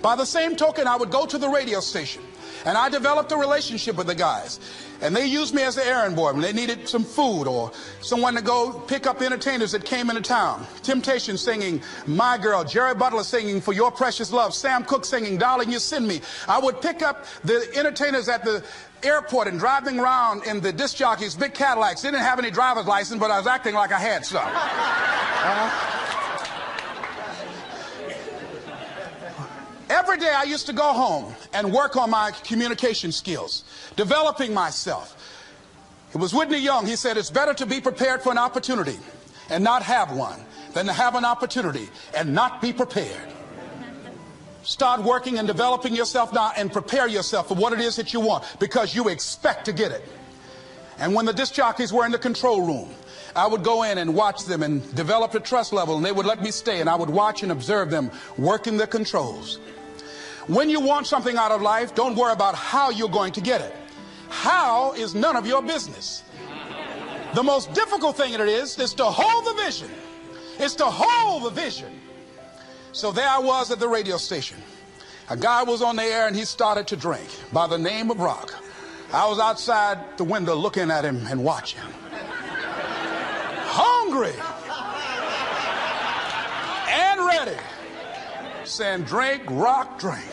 By the same token, I would go to the radio station, and I developed a relationship with the guys. And they used me as an errand boy when they needed some food or someone to go pick up entertainers that came into town. Temptation singing My Girl, Jerry Butler singing For Your Precious Love, Sam Cooke singing Darling You Send Me. I would pick up the entertainers at the airport and driving around in the disc jockeys, big Cadillacs. They didn't have any driver's license, but I was acting like I had some. Every day I used to go home and work on my communication skills, developing myself. It was Whitney Young. He said, it's better to be prepared for an opportunity and not have one than to have an opportunity and not be prepared. Start working and developing yourself now and prepare yourself for what it is that you want, because you expect to get it. And when the disc jockeys were in the control room, I would go in and watch them and develop a trust level, and they would let me stay, and I would watch and observe them working the controls. When you want something out of life, don't worry about how you're going to get it. How is none of your business. The most difficult thing it is to hold the vision. It's to hold the vision. So there I was at the radio station. A guy was on the air and he started to drink by the name of Rock. I was outside the window looking at him and watching. Hungry and ready, saying, drink, rock, drink.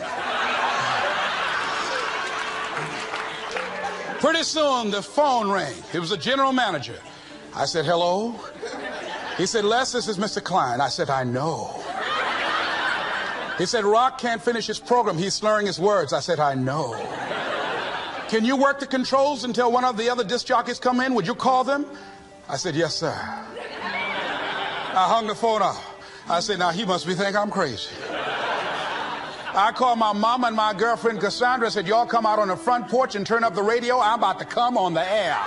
Pretty soon the phone rang. It was the general manager. I said, hello? He said, Les, this is Mr. Klein. I said, I know. He said, Rock can't finish his program. He's slurring his words. I said, I know. Can you work the controls until one of the other disc jockeys come in? Would you call them? I said, yes, sir. I hung the phone up. I said, now he must be thinking I'm crazy. I called my mama and my girlfriend Cassandra. I said, y'all come out on the front porch and turn up the radio. I'm about to come on the air.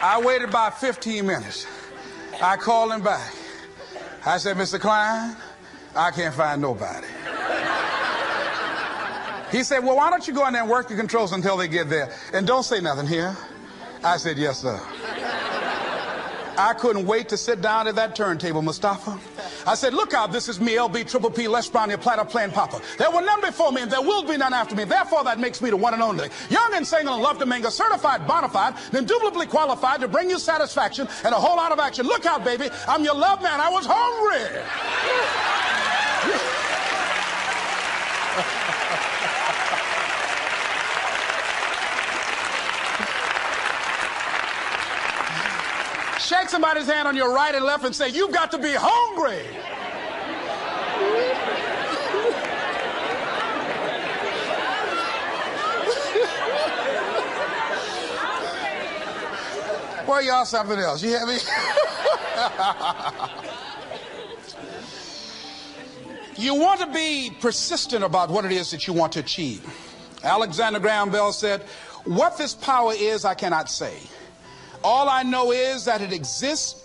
I waited about 15 minutes. I called him back. I said, Mr. Klein, I can't find nobody. He said, well, why don't you go in there and work the controls until they get there? And don't say nothing here. I said, yes, sir. I couldn't wait to sit down at that turntable, Mustafa. I said, look out, this is me, LB, Triple P, Les Brown, your platter playing Papa. There were none before me, and there will be none after me. Therefore, that makes me the one and only. Young and single and love to mingle, certified, bona fide, indubitably qualified to bring you satisfaction and a whole lot of action. Look out, baby, I'm your love man. I was hungry. Shake somebody's hand on your right and left and say, you've got to be hungry. Well, y'all something else. You hear me? You want to be persistent about what it is that you want to achieve. Alexander Graham Bell said, what this power is, I cannot say. All I know is that it exists,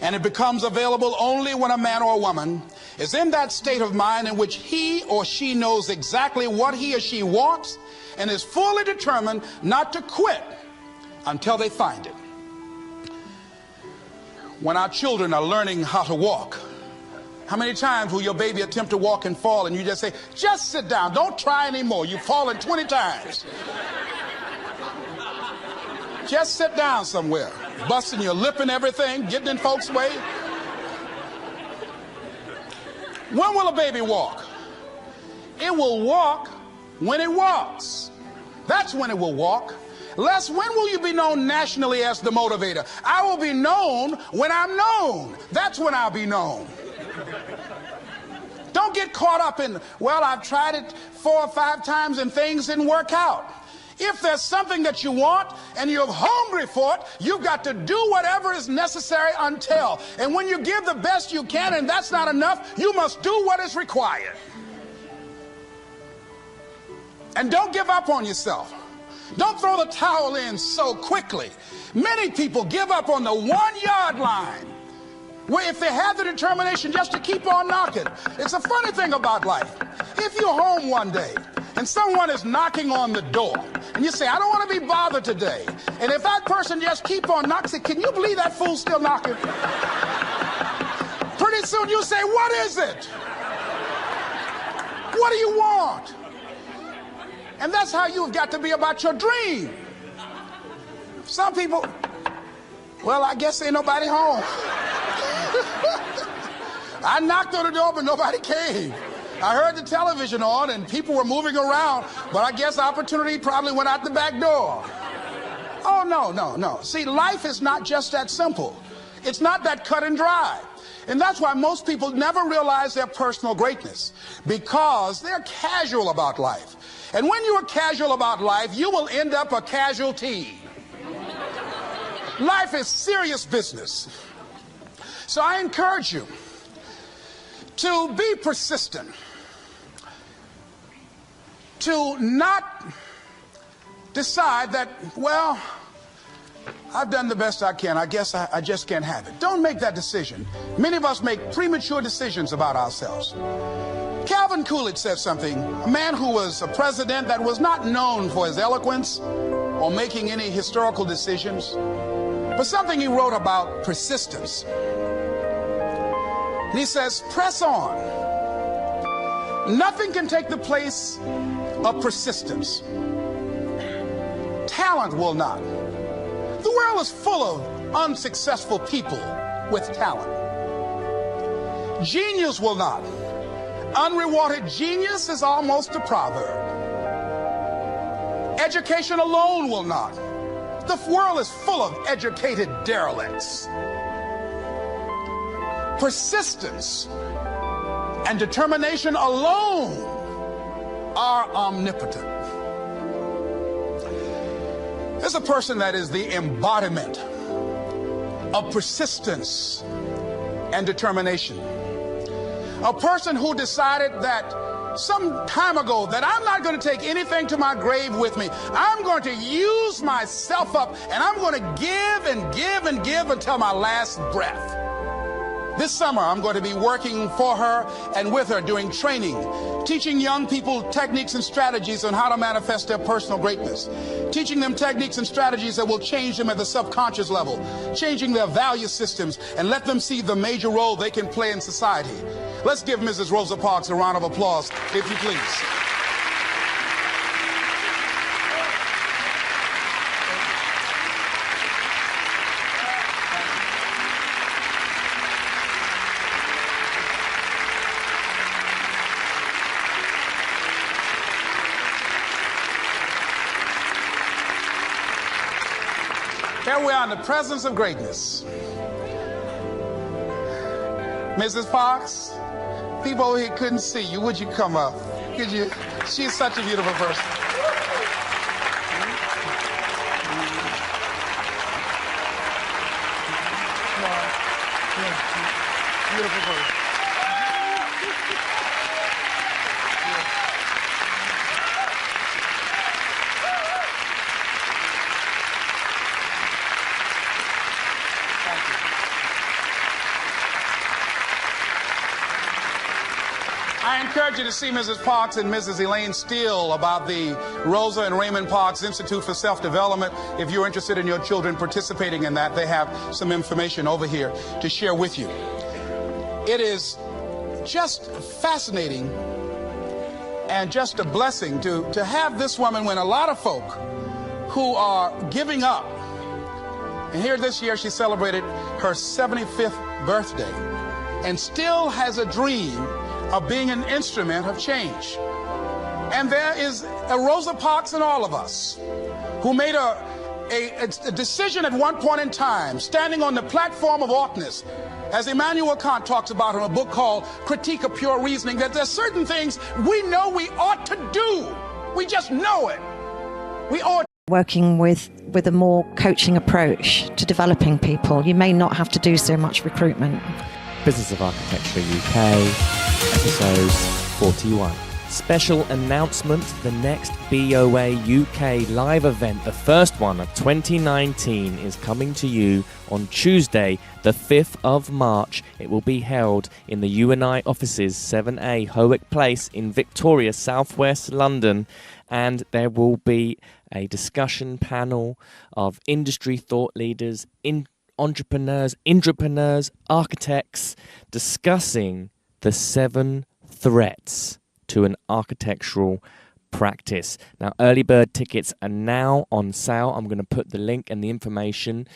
and it becomes available only when a man or a woman is in that state of mind in which he or she knows exactly what he or she wants and is fully determined not to quit until they find it. When our children are learning how to walk, how many times will your baby attempt to walk and fall and you just say, just sit down, don't try anymore, you've fallen 20 times. Just sit down somewhere, busting your lip and everything, getting in folks' way. When will a baby walk? It will walk when it walks. That's when it will walk. Les, when will you be known nationally as the motivator? I will be known when I'm known. That's when I'll be known. Don't get caught up in, well, I've tried it 4 or 5 times and things didn't work out. If there's something that you want and you're hungry for it, you've got to do whatever is necessary until. And when you give the best you can and that's not enough, you must do what is required. And don't give up on yourself. Don't throw the towel in so quickly. Many people give up on the 1-yard line, where if they have the determination just to keep on knocking. It's a funny thing about life. If you're home one day and someone is knocking on the door and you say, I don't want to be bothered today. And if that person just keep on knocking, say, can you believe that fool's still knocking? Pretty soon you say, what is it? What do you want? And that's how you've got to be about your dream. Some people, well, I guess ain't nobody home. I knocked on the door, but nobody came. I heard the television on and people were moving around, but I guess opportunity probably went out the back door. Oh, no. See, life is not just that simple. It's not that cut and dry. And that's why most people never realize their personal greatness, because they're casual about life. And when you are casual about life, you will end up a casualty. Life is serious business. So I encourage you to be persistent, to not decide that, well, I've done the best I can. I guess I just can't have it. Don't make that decision. Many of us make premature decisions about ourselves. Calvin Coolidge said something, a man who was a president that was not known for his eloquence or making any historical decisions, but something he wrote about persistence. And he says, press on. Nothing can take the place of persistence. Talent will not. The world is full of unsuccessful people with talent. Genius will not. Unrewarded genius is almost a proverb. Education alone will not. The world is full of educated derelicts. Persistence and determination alone are omnipotent. There's a person that is the embodiment of persistence and determination. A person who decided that some time ago that I'm not going to take anything to my grave with me. I'm going to use myself up, and I'm going to give and give and give until my last breath. This summer, I'm going to be working for her and with her doing training, teaching young people techniques and strategies on how to manifest their personal greatness, teaching them techniques and strategies that will change them at the subconscious level, changing their value systems, and let them see the major role they can play in society. Let's give Mrs. Rosa Parks a round of applause, if you please. Here we are in the presence of greatness. Mrs. Parks, people over here couldn't see you. Would you come up? Could you? She's such a beautiful person. Beautiful person. I encourage you to see Mrs. Parks and Mrs. Elaine Steele about the Rosa and Raymond Parks Institute for Self-Development. If you're interested in your children participating in that, they have some information over here to share with you. It is just fascinating and just a blessing to have this woman when a lot of folk who are giving up. And here this year she celebrated her 75th birthday and still has a dream of being an instrument of change. And there is a Rosa Parks in all of us who made a decision at one point in time, standing on the platform of oughtness, as Immanuel Kant talks about in a book called Critique of Pure Reasoning, that there's certain things we know we ought to do. We just know it. We ought. Working with a more coaching approach to developing people, you may not have to do so much recruitment. Business of Architecture UK, episode 41. Special announcement, the next BOA UK live event, the first one of 2019, is coming to you on Tuesday, the 5th of March. It will be held in the UNI offices, 7A Howick Place in Victoria, southwest London, and there will be a discussion panel of industry thought leaders, entrepreneurs, intrapreneurs, architects, discussing the 7 threats to an architectural practice. Now, early bird tickets are now on sale. I'm going to put the link and the information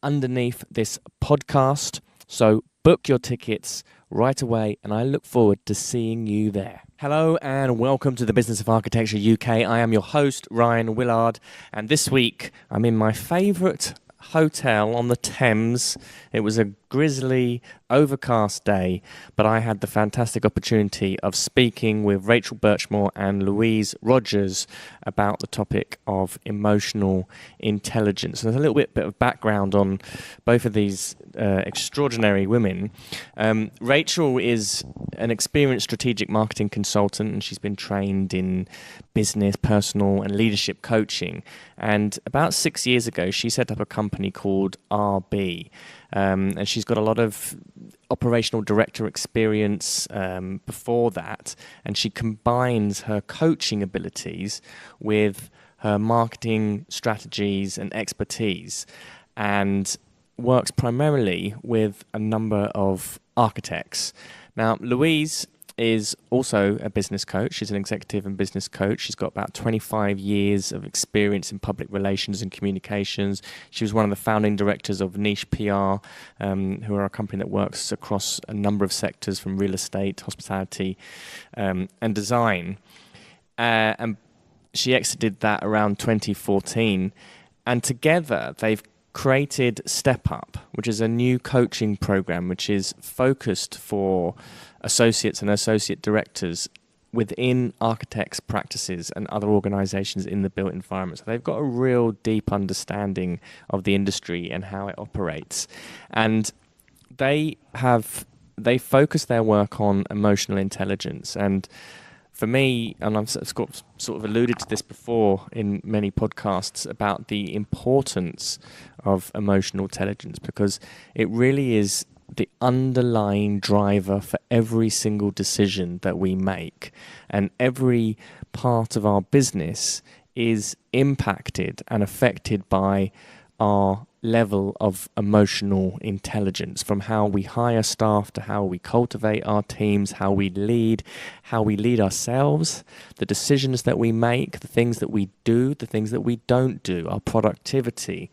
underneath this podcast. So book your tickets right away, and I look forward to seeing you there. Hello and welcome to the Business of Architecture UK. I am your host, Ryan Willard, and this week I'm in my favourite hotel on the Thames. It was a grisly, overcast day, but I had the fantastic opportunity of speaking with Rachel Birchmore and Louise Rogers about the topic of emotional intelligence. And there's a little bit of background on both of these extraordinary women. Rachel is an experienced strategic marketing consultant, and she's been trained in business, personal, and leadership coaching. And about 6 years ago, she set up a company called RB. And she's got a lot of operational director experience before that, and she combines her coaching abilities with her marketing strategies and expertise, and works primarily with a number of architects. Now, Louise is also a business coach. She's an executive and business coach. She's got about 25 years of experience in public relations and communications. She was one of the founding directors of Niche PR, who are a company that works across a number of sectors from real estate, hospitality, and design. And she exited that around 2014. And together they've created Step Up, which is a new coaching program which is focused for associates and associate directors within architects' practices and other organizations in the built environment. So they've got a real deep understanding of the industry and how it operates. And they focus their work on emotional intelligence. And for me, and I've sort of alluded to this before in many podcasts about the importance of emotional intelligence, because it really is the underlying driver for every single decision that we make. And every part of our business is impacted and affected by our level of emotional intelligence, from how we hire staff to how we cultivate our teams, how we lead ourselves, the decisions that we make, the things that we do, the things that we don't do, our productivity.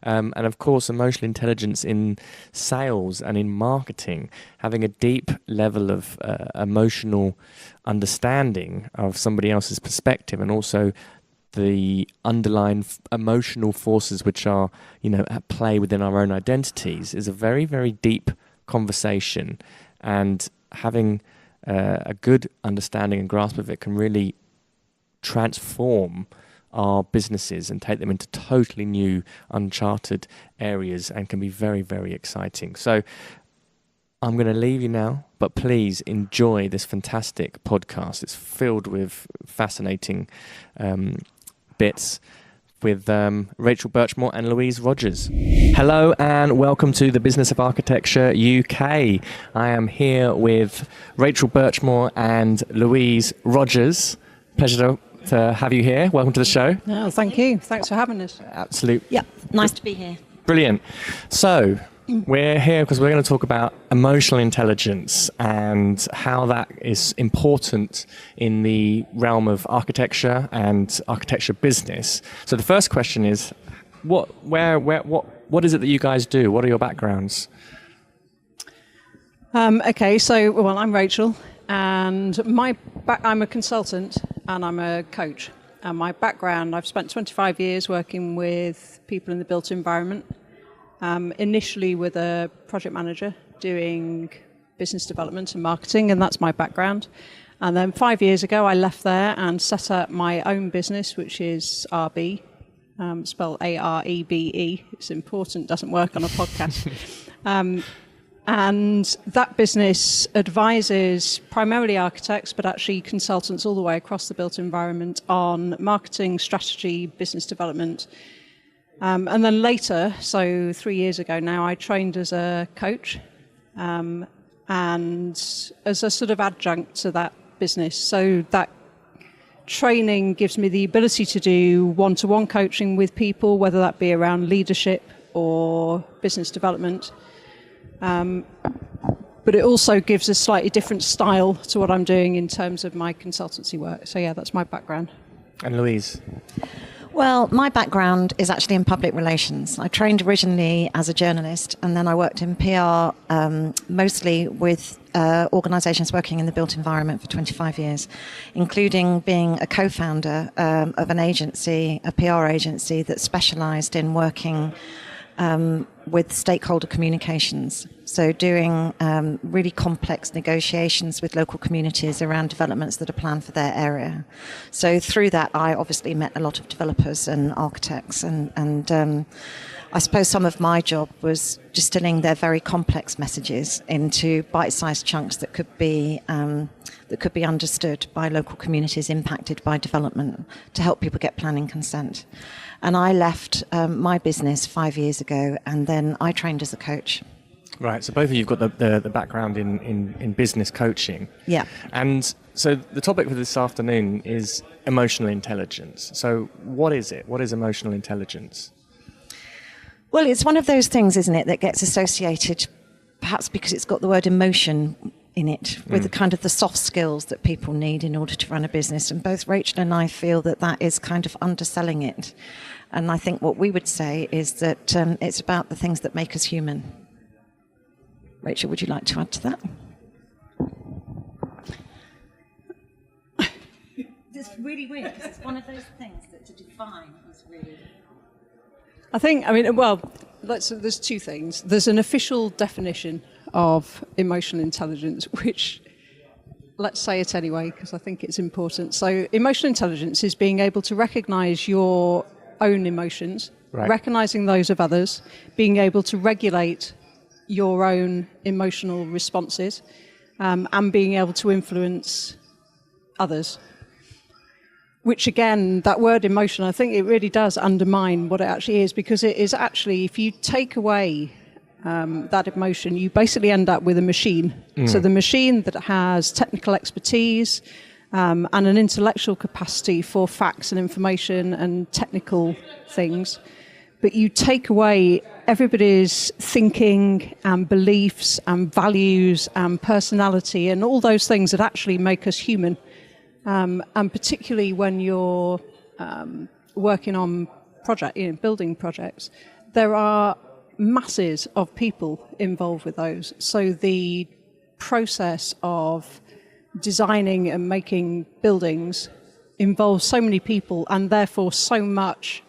And of course, emotional intelligence in sales and in marketing, having a deep level of emotional understanding of somebody else's perspective, and also the underlying emotional forces which are, at play within our own identities, is a very, very deep conversation. And having a good understanding and grasp of it can really transform our businesses and take them into totally new, uncharted areas, and can be very, very exciting. So I'm going to leave you now, but please enjoy this fantastic podcast. It's filled with fascinating bits with Rachel Birchmore and Louise Rogers. Hello and welcome to the Business of Architecture UK. I am here with Rachel Birchmore and Louise Rogers. Pleasure to have you here. Welcome to the show. Oh, thank you. Thanks for having us. Absolutely. Yeah, nice to be here. Brilliant. So we're here because we're going to talk about emotional intelligence and how that is important in the realm of architecture and architecture business. So the first question is, what is it that you guys do? What are your backgrounds? Okay, so I'm Rachel, and I'm a consultant and I'm a coach. And my background, I've spent 25 years working with people in the built environment. Initially with a project manager doing business development and marketing, and that's my background. And then 5 years ago, I left there and set up my own business, which is RB, spelled AREBE. It's important, doesn't work on a podcast. And that business advises primarily architects, but actually consultants all the way across the built environment on marketing, strategy, business development. And then later, so 3 years ago now, I trained as a coach and as a sort of adjunct to that business. So that training gives me the ability to do one-to-one coaching with people, whether that be around leadership or business development. But it also gives a slightly different style to what I'm doing in terms of my consultancy work. So yeah, that's my background. And Louise? Well, my background is actually in public relations. I trained originally as a journalist, and then I worked in PR, mostly with organisations working in the built environment for 25 years, including being a co-founder of an agency, a PR agency that specialised in working with stakeholder communications. So doing really complex negotiations with local communities around developments that are planned for their area. So through that, I obviously met a lot of developers and architects, and I suppose some of my job was distilling their very complex messages into bite-sized chunks that could be understood by local communities impacted by development, to help people get planning consent. And I left my business 5 years ago, and then I trained as a coach. Right, so both of you have got the background in business coaching. Yeah. And so the topic for this afternoon is emotional intelligence. So what is it? What is emotional intelligence? Well, it's one of those things, isn't it, that gets associated, perhaps because it's got the word emotion in it with the kind of the soft skills that people need in order to run a business. And both Rachel and I feel that that is kind of underselling it. And I think what we would say is that it's about the things that make us human. Rachel, would you like to add to that? It's really weird because it's one of those things that to define is really... There's two things. There's an official definition of emotional intelligence, which, let's say it anyway, because I think it's important. So emotional intelligence is being able to recognize your own emotions, recognizing those of others, being able to regulate your own emotional responses, and being able to influence others. Which again, that word emotion, I think it really does undermine what it actually is, because it is actually, if you take away that emotion, you basically end up with a machine. So the machine that has technical expertise and an intellectual capacity for facts and information and technical things, but you take away everybody's thinking and beliefs and values and personality and all those things that actually make us human. And particularly when you're working on building projects, there are masses of people involved with those. So the process of designing and making buildings involves so many people and therefore so much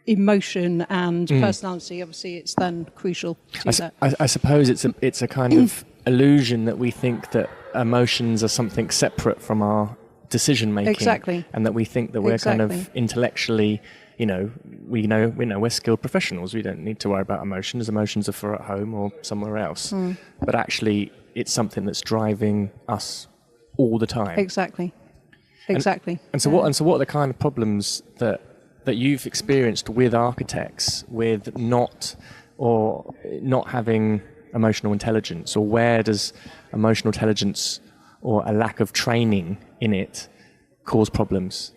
emotion and personality. Obviously, it's then crucial to that. I suppose it's a kind of illusion that we think that emotions are something separate from our decision making. Exactly. And that we think that we're kind of intellectually, we know we're skilled professionals. We don't need to worry about emotions. Emotions are for at home or somewhere else. But actually, it's something that's driving us all the time. Exactly. And so what are the kind of problems that you've experienced with architects with not having emotional intelligence, or where does emotional intelligence or a lack of training in it cause problems?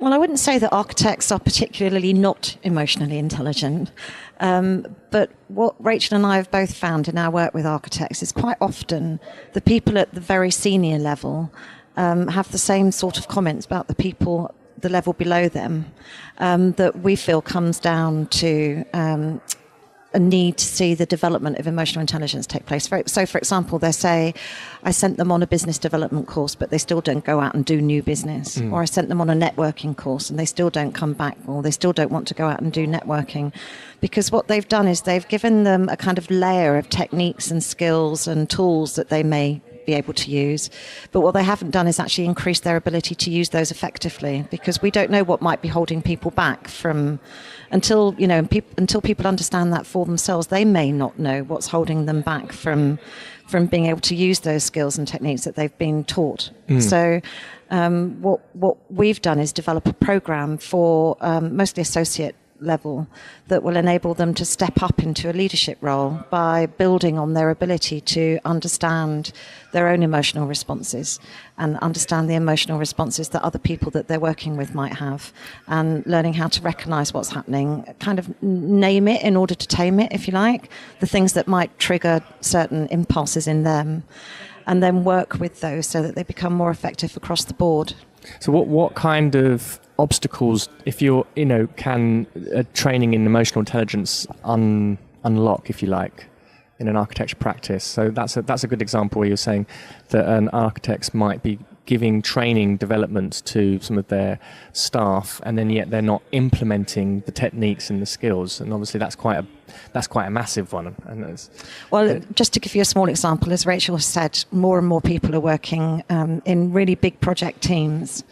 Well, I wouldn't say that architects are particularly not emotionally intelligent, but what Rachel and I have both found in our work with architects is quite often the people at the very senior level have the same sort of comments about the people the level below them that we feel comes down to a need to see the development of emotional intelligence take place. So, for example, they say, I sent them on a business development course, but they still don't go out and do new business. Or I sent them on a networking course and they still don't come back, or they still don't want to go out and do networking. Because what they've done is they've given them a kind of layer of techniques and skills and tools that they may be able to use. But what they haven't done is actually increase their ability to use those effectively, because we don't know what might be holding people back from until people understand that for themselves. They may not know what's holding them back from being able to use those skills and techniques that they've been taught. So what we've done is develop a program for mostly associate level that will enable them to step up into a leadership role by building on their ability to understand their own emotional responses and understand the emotional responses that other people that they're working with might have, and learning how to recognize what's happening, kind of name it in order to tame it, if you like, the things that might trigger certain impulses in them, and then work with those so that they become more effective across the board. So what kind of obstacles, if you're, can training in emotional intelligence unlock, if you like, in an architecture practice? So that's a good example where you're saying that an architects might be giving training development to some of their staff, and then yet they're not implementing the techniques and the skills. And obviously that's quite a massive one. And just to give you a small example, as Rachel has said, more and more people are working in really big project teams.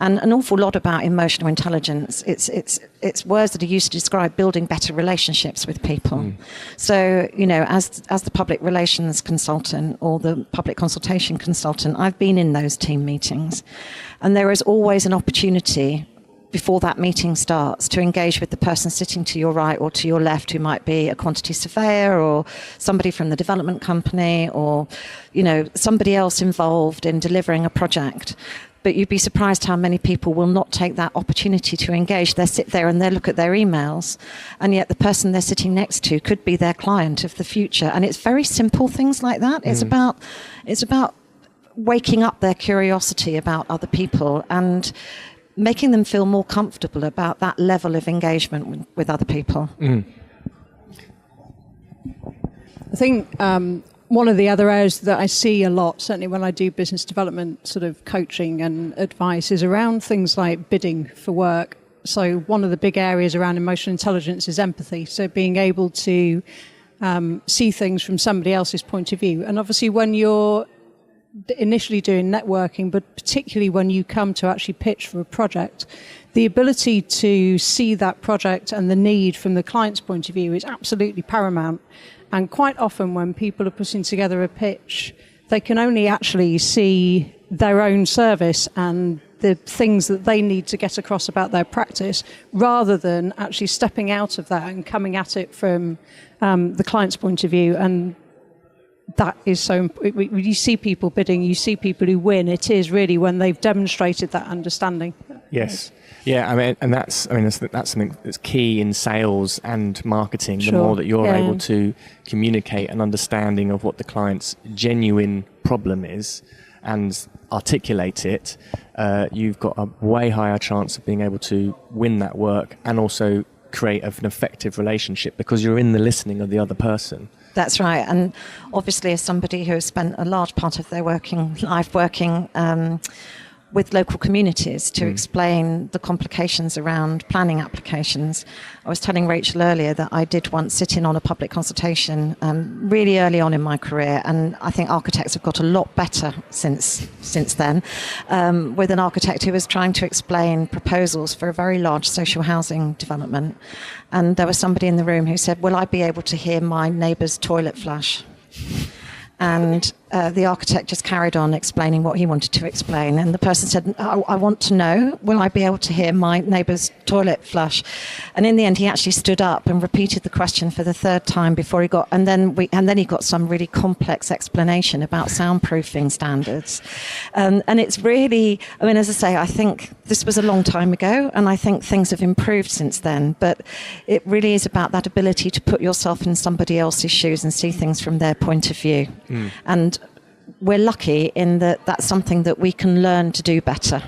And an awful lot about emotional intelligence. It's words that are used to describe building better relationships with people. So, as the public relations consultant or the public consultation consultant, I've been in those team meetings, and there is always an opportunity before that meeting starts to engage with the person sitting to your right or to your left, who might be a quantity surveyor or somebody from the development company, or somebody else involved in delivering a project. But you'd be surprised how many people will not take that opportunity to engage. They sit there and they look at their emails, and yet the person they're sitting next to could be their client of the future. And it's very simple things like that. It's about waking up their curiosity about other people and making them feel more comfortable about that level of engagement with other people. I think one of the other areas that I see a lot, certainly when I do business development sort of coaching and advice, is around things like bidding for work. So one of the big areas around emotional intelligence is empathy. So being able to see things from somebody else's point of view. And obviously when you're initially doing networking, but particularly when you come to actually pitch for a project, the ability to see that project and the need from the client's point of view is absolutely paramount. And quite often when people are putting together a pitch, they can only actually see their own service and the things that they need to get across about their practice, rather than actually stepping out of that and coming at it from the client's point of view. And that is so. When you see people bidding, you see people who win. It is really when they've demonstrated that understanding. Yes. Yeah, I mean, and that's something that's key in sales and marketing. The Sure. more that you're Yeah. able to communicate an understanding of what the client's genuine problem is and articulate it, you've got a way higher chance of being able to win that work and also create an effective relationship because you're in the listening of the other person. That's right. And obviously, as somebody who has spent a large part of their life working with local communities to explain the complications around planning applications. I was telling Rachel earlier that I did once sit in on a public consultation really early on in my career, and I think architects have got a lot better since then, with an architect who was trying to explain proposals for a very large social housing development. And there was somebody in the room who said, "Will I be able to hear my neighbour's toilet flush?" And the architect just carried on explaining what he wanted to explain. And the person said, I want to know, will I be able to hear my neighbour's toilet flush? And in the end, he actually stood up and repeated the question for the third time before he got, and then he got some really complex explanation about soundproofing standards. And it's really, I mean, as I say, I think this was a long time ago, and I think things have improved since then. But it really is about that ability to put yourself in somebody else's shoes and see things from their point of view. And we're lucky in that that's something that we can learn to do better.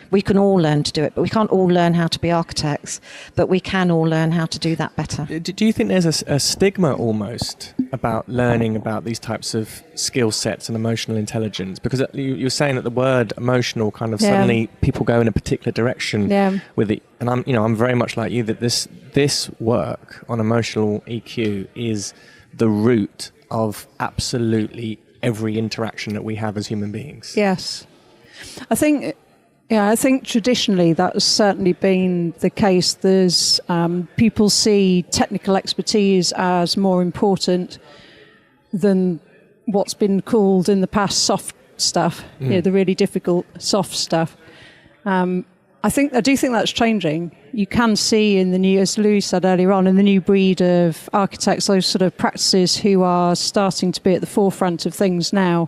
We can all learn to do it, but we can't all learn how to be architects, but we can all learn how to do that better. Do you think there's a stigma almost about learning about these types of skill sets and emotional intelligence? Because you're saying that the word emotional kind of suddenly people go in a particular direction with it. And I'm very much like you, that this work on emotional EQ is the root of absolutely every interaction that we have as human beings. Yes. I think traditionally that has certainly been the case. There's people see technical expertise as more important than what's been called in the past soft stuff, the really difficult soft stuff. I do think that's changing. You can see in the new, as Louis said earlier on, in the new breed of architects, those sort of practices who are starting to be at the forefront of things now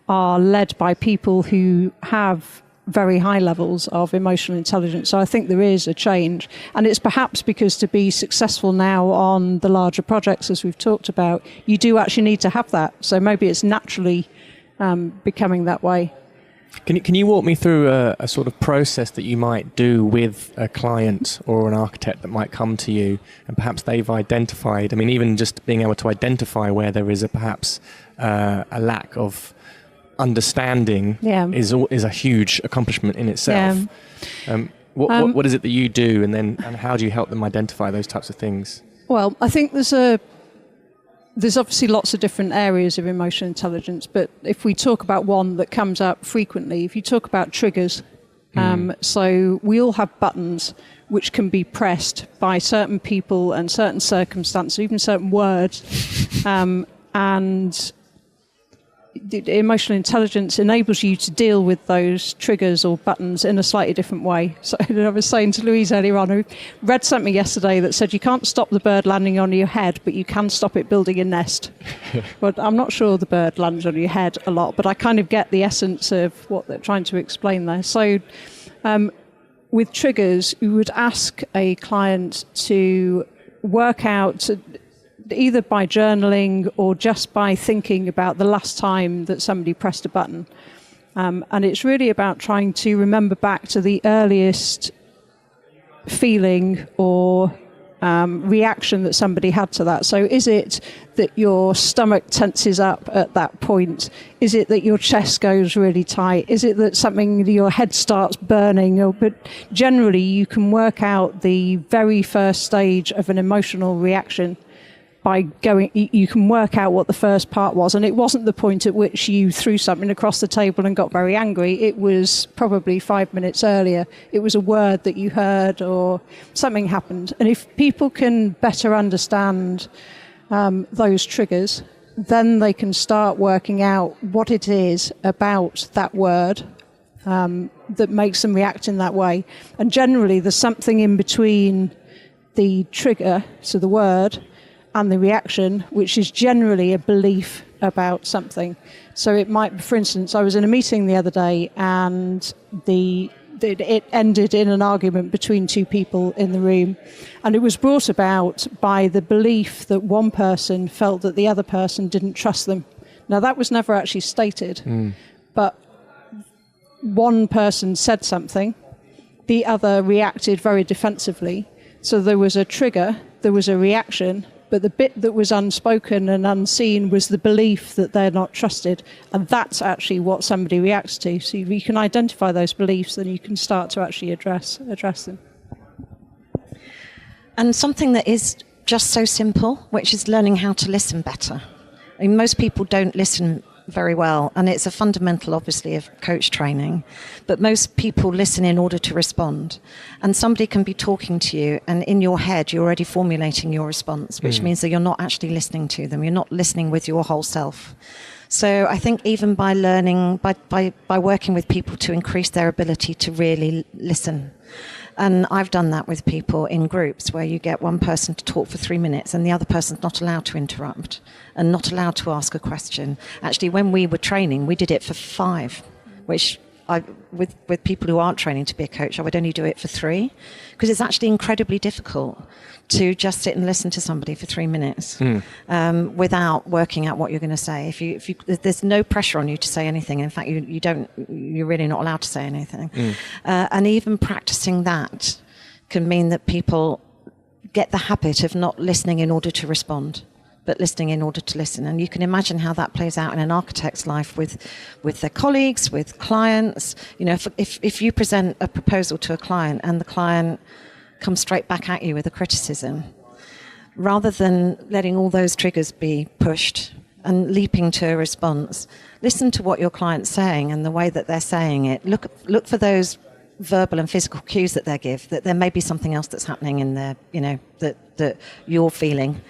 are led by people who have very high levels of emotional intelligence. So I think there is a change. And it's perhaps because to be successful now on the larger projects, as we've talked about, you do actually need to have that. So maybe it's naturally becoming that way. Can you walk me through a sort of process that you might do with a client or an architect that might come to you and perhaps they've identified, I mean, even just being able to identify where there is perhaps a lack of understanding is a huge accomplishment in itself. What is it that you do, and how do you help them identify those types of things? Well, I think there's obviously lots of different areas of emotional intelligence, but if we talk about one that comes up frequently, if you talk about triggers, so we all have buttons which can be pressed by certain people and certain circumstances, even certain words, and emotional intelligence enables you to deal with those triggers or buttons in a slightly different way. So I was saying to Louise earlier on, who read something yesterday that said you can't stop the bird landing on your head, but you can stop it building a nest. But I'm not sure the bird lands on your head a lot, but I kind of get the essence of what they're trying to explain there. So with triggers, you would ask a client to work out, either by journaling or just by thinking about the last time that somebody pressed a button. And it's really about trying to remember back to the earliest feeling or reaction that somebody had to that. So is it that your stomach tenses up at that point? Is it that your chest goes really tight? Is it that your head starts burning? But generally you can work out the very first stage of an emotional reaction by you can work out what the first part was. And it wasn't the point at which you threw something across the table and got very angry. It was probably 5 minutes earlier. It was a word that you heard or something happened. And if people can better understand those triggers, then they can start working out what it is about that word that makes them react in that way. And generally there's something in between the trigger, so the word, and the reaction, which is generally a belief about something. So it might, for instance, I was in a meeting the other day and it ended in an argument between two people in the room. And it was brought about by the belief that one person felt that the other person didn't trust them. Now, that was never actually stated, but one person said something, the other reacted very defensively. So there was a trigger, there was a reaction, but the bit that was unspoken and unseen was the belief that they're not trusted. And that's actually what somebody reacts to. So if you can identify those beliefs, then you can start to actually address them. And something that is just so simple, which is learning how to listen better. I mean, most people don't listen very well, and it's a fundamental, obviously, of coach training, but most people listen in order to respond. And somebody can be talking to you, and in your head you're already formulating your response, which means that you're not actually listening to them. You're not listening with your whole self. So I think even by learning, by working with people to increase their ability to really listen. And I've done that with people in groups where you get one person to talk for 3 minutes and the other person's not allowed to interrupt and not allowed to ask a question. Actually, when we were training, we did it for 5, which with people who aren't training to be a coach, I would only do it for 3, because it's actually incredibly difficult to just sit and listen to somebody for 3 minutes without working out what you're going to say. If you, there's no pressure on you to say anything. In fact, you're really not allowed to say anything. And even practicing that can mean that people get the habit of not listening in order to respond, but listening in order to listen. And you can imagine how that plays out in an architect's life with their colleagues, with clients. You know, if you present a proposal to a client and the client comes straight back at you with a criticism, rather than letting all those triggers be pushed and leaping to a response, listen to what your client's saying and the way that they're saying it. Look for those verbal and physical cues that they give, that there may be something else that's happening in there, you know, that you're feeling,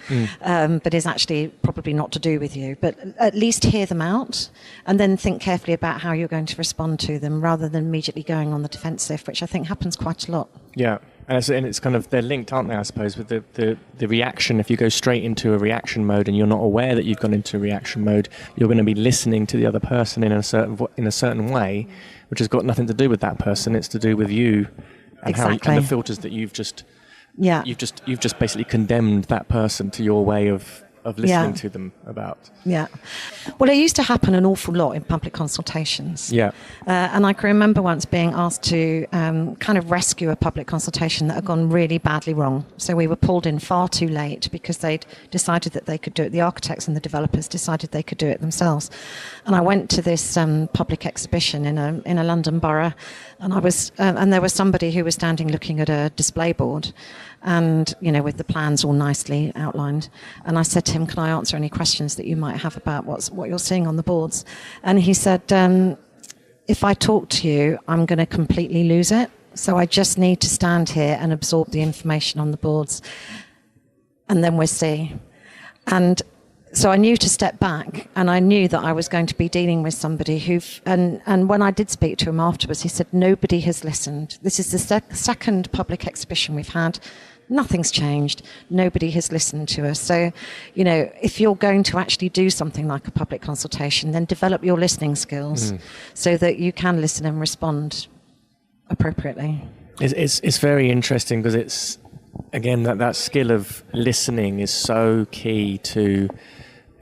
but is actually probably not to do with you. But at least hear them out and then think carefully about how you're going to respond to them, rather than immediately going on the defensive, which I think happens quite a lot. Yeah. And it's kind of, they're linked, aren't they, I suppose, with the reaction. If you go straight into a reaction mode and you're not aware that you've gone into a reaction mode, you're going to be listening to the other person in a certain way, which has got nothing to do with that person. It's to do with you and exactly. and the filters that you've just basically condemned that person to your way of listening to them about. Yeah. Well, it used to happen an awful lot in public consultations. Yeah. And I can remember once being asked to kind of rescue a public consultation that had gone really badly wrong. So we were pulled in far too late because they'd decided that they could do it. The architects and the developers decided they could do it themselves. And I went to this public exhibition in a London borough, and I was and there was somebody who was standing looking at a display board, and, you know, with the plans all nicely outlined. And I said to him, can I answer any questions that you might have about what you're seeing on the boards? And he said, if I talk to you, I'm going to completely lose it. So I just need to stand here and absorb the information on the boards, and then we'll see. And So I knew to step back, and I knew that I was going to be dealing with somebody and when I did speak to him afterwards, he said, nobody has listened. This is the second public exhibition we've had. Nothing's changed. Nobody has listened to us. So, if you're going to actually do something like a public consultation, then develop your listening skills so that you can listen and respond appropriately. It's very interesting because it's, again, that skill of listening is so key to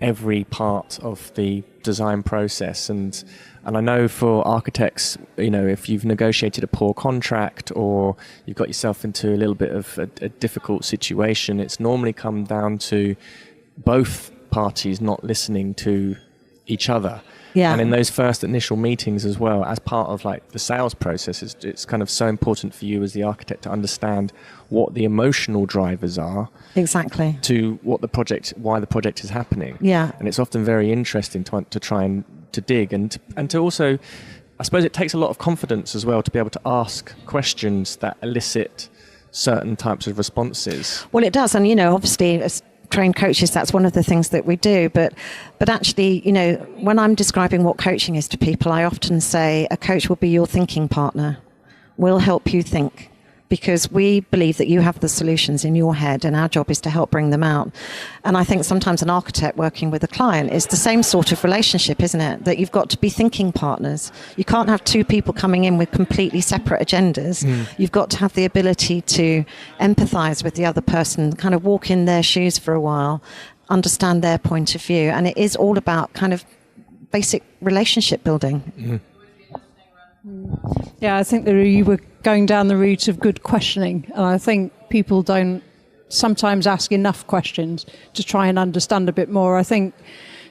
every part of the design process. And I know for architects, if you've negotiated a poor contract or you've got yourself into a little bit of a difficult situation, it's normally come down to both parties not listening to each other. Yeah. And in those first initial meetings as well, as part of like the sales process, it's kind of so important for you as the architect to understand what the emotional drivers are. Exactly. To why the project is happening. Yeah. And it's often very interesting to try and to dig and to also, I suppose it takes a lot of confidence as well to be able to ask questions that elicit certain types of responses. Well, it does. And, obviously, as trained coaches, that's one of the things that we do. But actually, when I'm describing what coaching is to people, I often say a coach will be your thinking partner. We'll help you think, because we believe that you have the solutions in your head and our job is to help bring them out. And I think sometimes an architect working with a client is the same sort of relationship, isn't it? That you've got to be thinking partners. You can't have two people coming in with completely separate agendas. You've got to have the ability to empathize with the other person, kind of walk in their shoes for a while, understand their point of view. And it is all about kind of basic relationship building. Yeah, I think that you were going down the route of good questioning. And I think people don't sometimes ask enough questions to try and understand a bit more. I think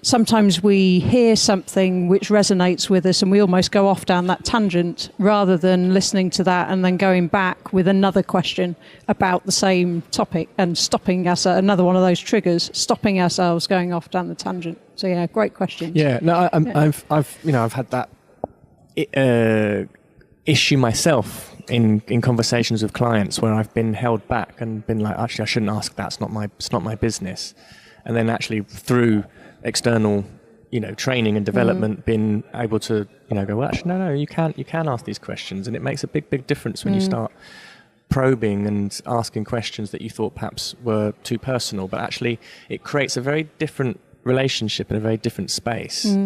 sometimes we hear something which resonates with us and we almost go off down that tangent rather than listening to that and then going back with another question about the same topic and stopping us at another one of those triggers, stopping ourselves going off down the tangent. So yeah, great question. Yeah, no, I've had that issue myself in conversations with clients where I've been held back and been like, actually, I shouldn't ask that. It's not my business. And then actually through external, training and development, been able to, go, well, actually, no, you can ask these questions, and it makes a big difference when you start probing and asking questions that you thought perhaps were too personal, but actually it creates a very different relationship in a very different space.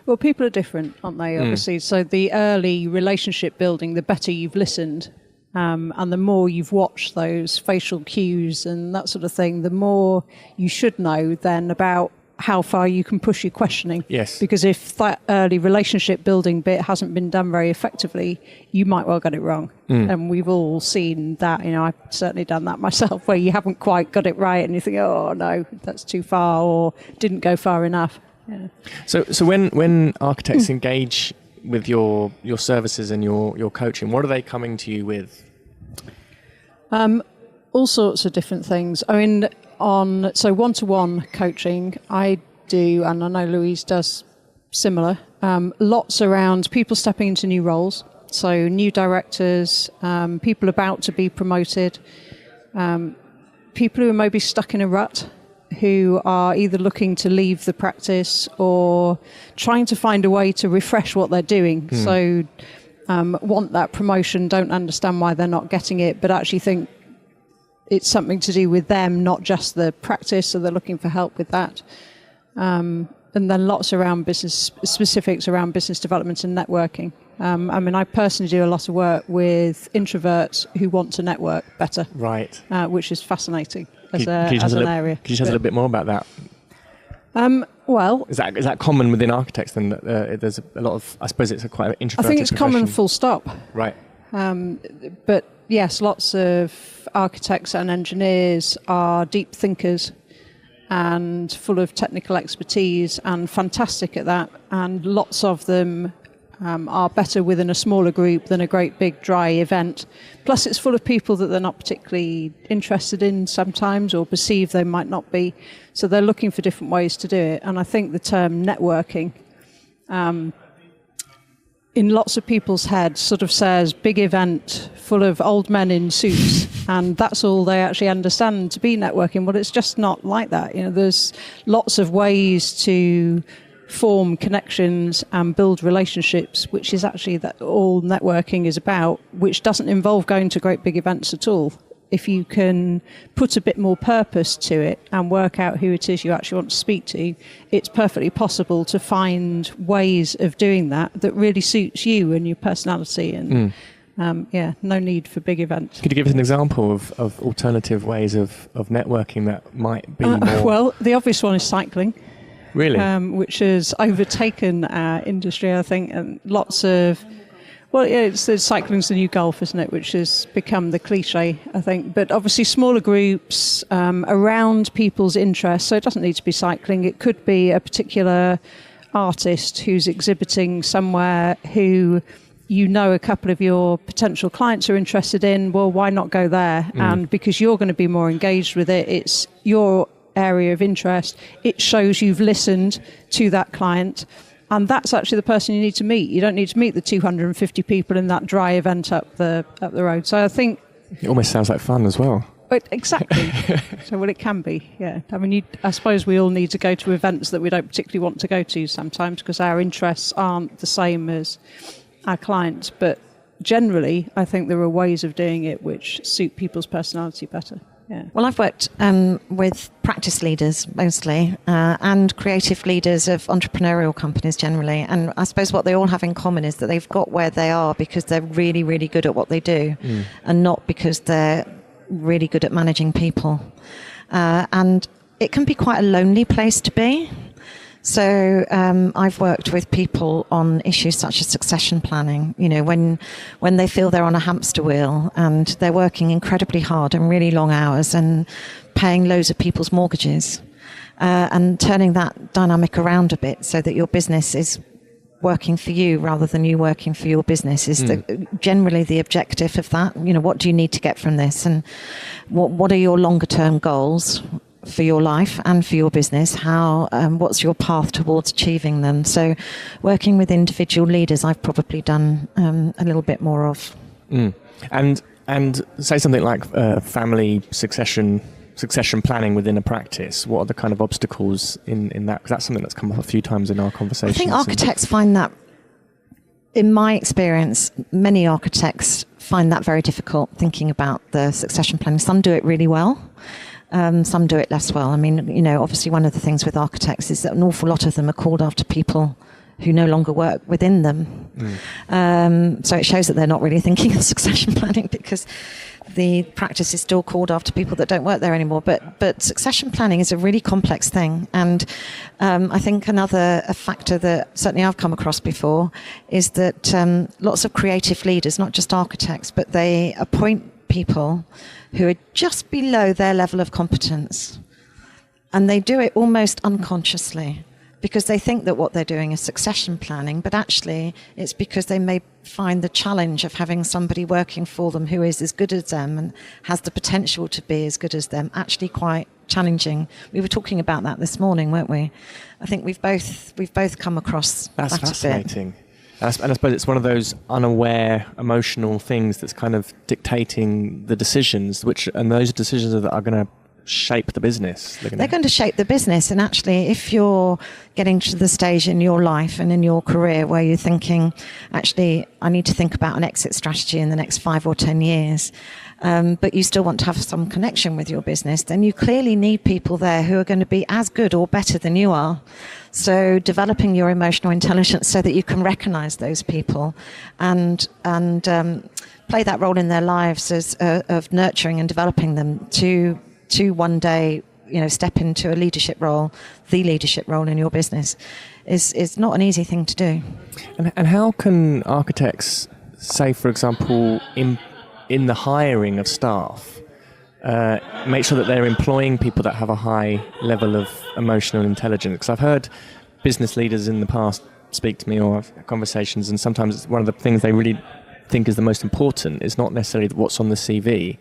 Well, people are different, aren't they, obviously? So the early relationship building, the better you've listened, and the more you've watched those facial cues and that sort of thing, the more you should know then about how far you can push your questioning. Yes. Because if that early relationship building bit hasn't been done very effectively, you might well get it wrong. And we've all seen that. I've certainly done that myself, where you haven't quite got it right and you think, oh, no, that's too far or didn't go far enough. Yeah. So when architects engage with your services and your coaching, what are they coming to you with? All sorts of different things. I mean, so one-to-one coaching, I do, and I know Louise does similar, lots around people stepping into new roles. So new directors, people about to be promoted, people who are maybe stuck in a rut, who are either looking to leave the practice or trying to find a way to refresh what they're doing. So want that promotion, don't understand why they're not getting it, but actually think it's something to do with them, not just the practice, so they're looking for help with that. And then lots around specifics around business development and networking. I personally do a lot of work with introverts who want to network better. Right. Which is fascinating as an area. Could you tell us a little bit more about that? Well, is that common within architects then? That there's a lot of, I suppose it's a quite introverted I think it's profession. common full stop. Right. But yes, lots of architects and engineers are deep thinkers and full of technical expertise and fantastic at that. And lots of them are better within a smaller group than a great big dry event. Plus it's full of people that they're not particularly interested in sometimes or perceive they might not be. So they're looking for different ways to do it. And I think the term networking in lots of people's heads sort of says big event full of old men in suits And that's all they actually understand to be networking. Well, it's just not like that. There's lots of ways to form connections and build relationships, which is actually that all networking is about, which doesn't involve going to great big events at all. If you can put a bit more purpose to it and work out who it is you actually want to speak to, it's perfectly possible to find ways of doing that really suits you and your personality. And no need for big events. Could you give us an example of alternative ways of networking that might be more... Well, the obvious one is cycling. Really? Which has overtaken our industry, I think, and lots of... Well, it's cycling's the new golf, isn't it? Which has become the cliche, I think. But obviously smaller groups around people's interests. So it doesn't need to be cycling. It could be a particular artist who's exhibiting somewhere who a couple of your potential clients are interested in. Well, why not go there? And because you're going to be more engaged with it, it's your area of interest. It shows you've listened to that client. And that's actually the person you need to meet. You don't need to meet the 250 people in that dry event up the road. So I think... It almost sounds like fun as well. But exactly. It can be, yeah. I mean, I suppose we all need to go to events that we don't particularly want to go to sometimes because our interests aren't the same as our clients. But generally, I think there are ways of doing it which suit people's personality better. Yeah. Well, I've worked with practice leaders mostly and creative leaders of entrepreneurial companies generally. And I suppose what they all have in common is that they've got where they are because they're really, really good at what they do and not because they're really good at managing people. And it can be quite a lonely place to be. So I've worked with people on issues such as succession planning, when they feel they're on a hamster wheel and they're working incredibly hard and really long hours and paying loads of people's mortgages and turning that dynamic around a bit so that your business is working for you rather than you working for your business is generally the objective of that. What do you need to get from this and what are your longer term goals for your life and for your business? What's your path towards achieving them? So working with individual leaders, I've probably done a little bit more of. And say something like family succession planning within a practice. What are the kind of obstacles in that? Because that's something that's come up a few times in our conversations. I think architects find that, in my experience, many architects find that very difficult, thinking about the succession planning. Some do it really well. Some do it less well. I mean, obviously one of the things with architects is that an awful lot of them are called after people who no longer work within them. So it shows that they're not really thinking of succession planning because the practice is still called after people that don't work there anymore. But succession planning is a really complex thing. And I think another factor that certainly I've come across before is that lots of creative leaders, not just architects, but they appoint people who are just below their level of competence. And they do it almost unconsciously because they think that what they're doing is succession planning, but actually it's because they may find the challenge of having somebody working for them who is as good as them and has the potential to be as good as them actually quite challenging. We were talking about that this morning, weren't we? I think we've both come across that a bit. That's fascinating. And I suppose it's one of those unaware emotional things that's kind of dictating the decisions, and those decisions are going to shape the business. They're going to shape the business. And actually, if you're getting to the stage in your life and in your career where you're thinking, actually, I need to think about an exit strategy in the next 5 or 10 years, but you still want to have some connection with your business, then you clearly need people there who are going to be as good or better than you are. So developing your emotional intelligence so that you can recognize those people and play that role in their lives as of nurturing and developing them to one day, step into a leadership role, the leadership role in your business is not an easy thing to do. And how can architects, say, for example, in the hiring of staff, make sure that they're employing people that have a high level of emotional intelligence? Because I've heard business leaders in the past speak to me or have conversations, and sometimes one of the things they really think is the most important is not necessarily what's on the CV,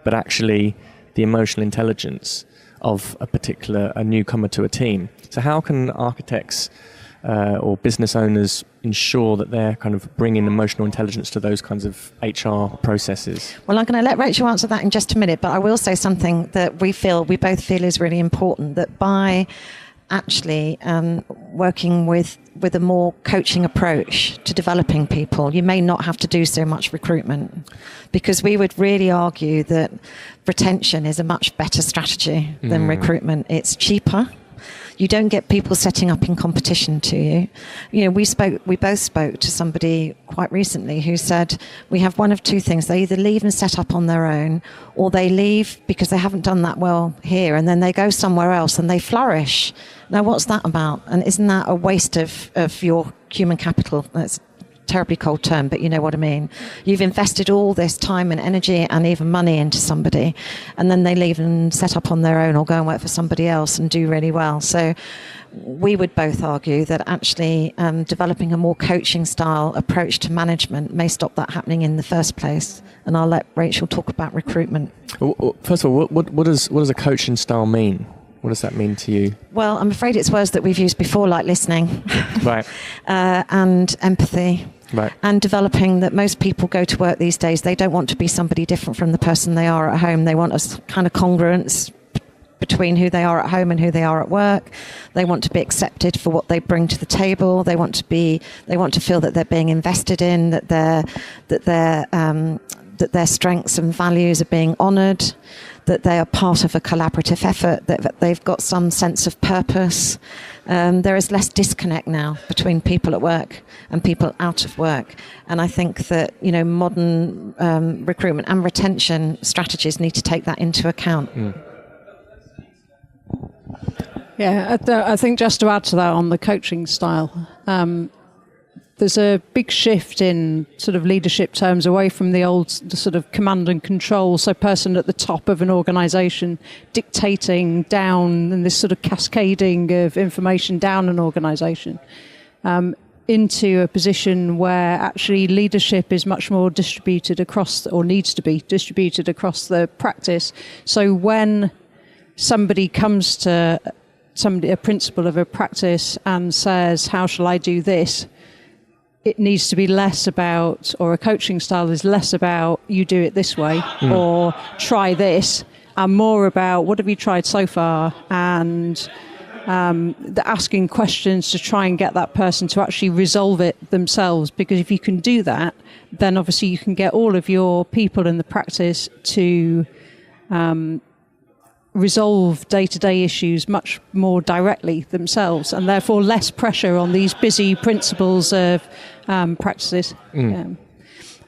but actually the emotional intelligence of a newcomer to a team. So how can architects or business owners ensure that they're kind of bringing emotional intelligence to those kinds of HR processes? Well, I'm going to let Rachel answer that in just a minute, but I will say something that we both feel is really important, that by actually working with a more coaching approach to developing people, you may not have to do so much recruitment, because we would really argue that retention is a much better strategy than recruitment. It's cheaper. You don't get people setting up in competition to you. You know, we both spoke to somebody quite recently who said we have one of two things. They either leave and set up on their own, or they leave because they haven't done that well here, and then they go somewhere else and they flourish. Now, what's that about? And isn't that a waste of your human capital? That's terribly cold term, but you know what I mean. You've invested all this time and energy and even money into somebody, and then they leave and set up on their own or go and work for somebody else and do really well. So we would both argue that actually developing a more coaching style approach to management may stop that happening in the first place. And I'll let Rachel talk about recruitment. First of all, what does a coaching style mean? What does that mean to you? Well, I'm afraid it's words that we've used before, like listening, right, and empathy. Right. And developing that most people go to work these days, they don't want to be somebody different from the person they are at home. They want a kind of congruence between who they are at home and who they are at work. They want to be accepted for what they bring to the table. They want to feel that they're being invested in, that their strengths and values are being honoured, that they are part of a collaborative effort, that they've got some sense of purpose. There is less disconnect now between people at work and people out of work. And I think that, you know, modern recruitment and retention strategies need to take that into account. Yeah, I think just to add to that on the coaching style, there's a big shift in sort of leadership terms away from the sort of command and control, so person at the top of an organisation dictating down, and this sort of cascading of information down an organisation, into a position where actually leadership is much more distributed across, or needs to be distributed across the practice. So when somebody comes to a principal of a practice and says, how shall I do this? It needs to be less about, or a coaching style is less about, you do it this way, or try this, and more about, what have you tried so far? And the asking questions to try and get that person to actually resolve it themselves. Because if you can do that, then obviously you can get all of your people in the practice to resolve day-to-day issues much more directly themselves, and therefore less pressure on these busy principles of practices.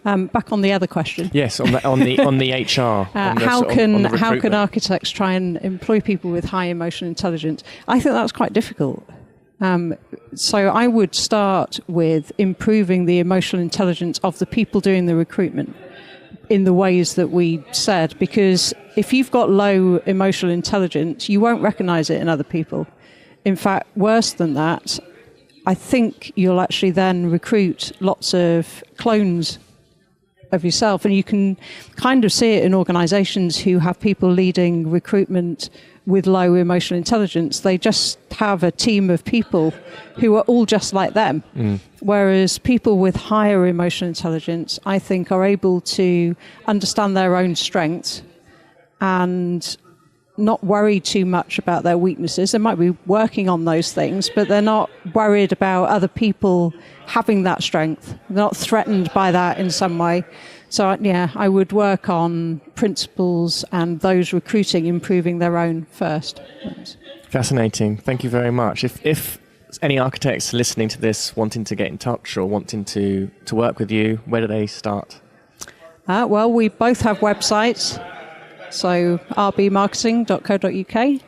Back on the other question. Yes, on the HR. How can architects try and employ people with high emotional intelligence? I think that's quite difficult. So I would start with improving the emotional intelligence of the people doing the recruitment in the ways that we said, because if you've got low emotional intelligence, you won't recognize it in other people. In fact, worse than that, I think you'll actually then recruit lots of clones of yourself. And you can kind of see it in organizations who have people leading recruitment with low emotional intelligence. They just have a team of people who are all just like them. Whereas people with higher emotional intelligence, I think, are able to understand their own strengths and not worry too much about their weaknesses. They might be working on those things, but they're not worried about other people having that strength. They're not threatened by that in some way. So, yeah, I would work on principles and those recruiting improving their own first. Fascinating. Thank you very much. If any architects listening to this wanting to get in touch or wanting to work with you, where do they start? Well, we both have websites. So rbmarketing.co.uk.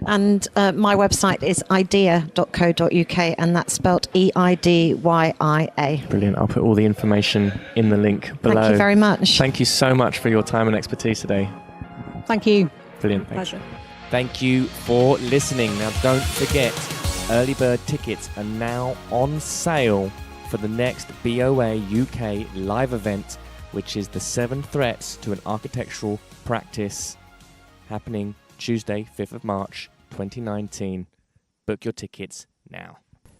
And my website is idea.co.uk, and that's spelled EIDYIA. Brilliant. I'll put all the information in the link below. Thank you very much. Thank you so much for your time and expertise today. Thank you. Brilliant. Thanks. Pleasure. Thank you for listening. Now, don't forget, early bird tickets are now on sale for the next BOA UK live event, which is the 7 Threats to an Architectural Practice, happening Tuesday, 5th of March, 2019. Book your tickets now.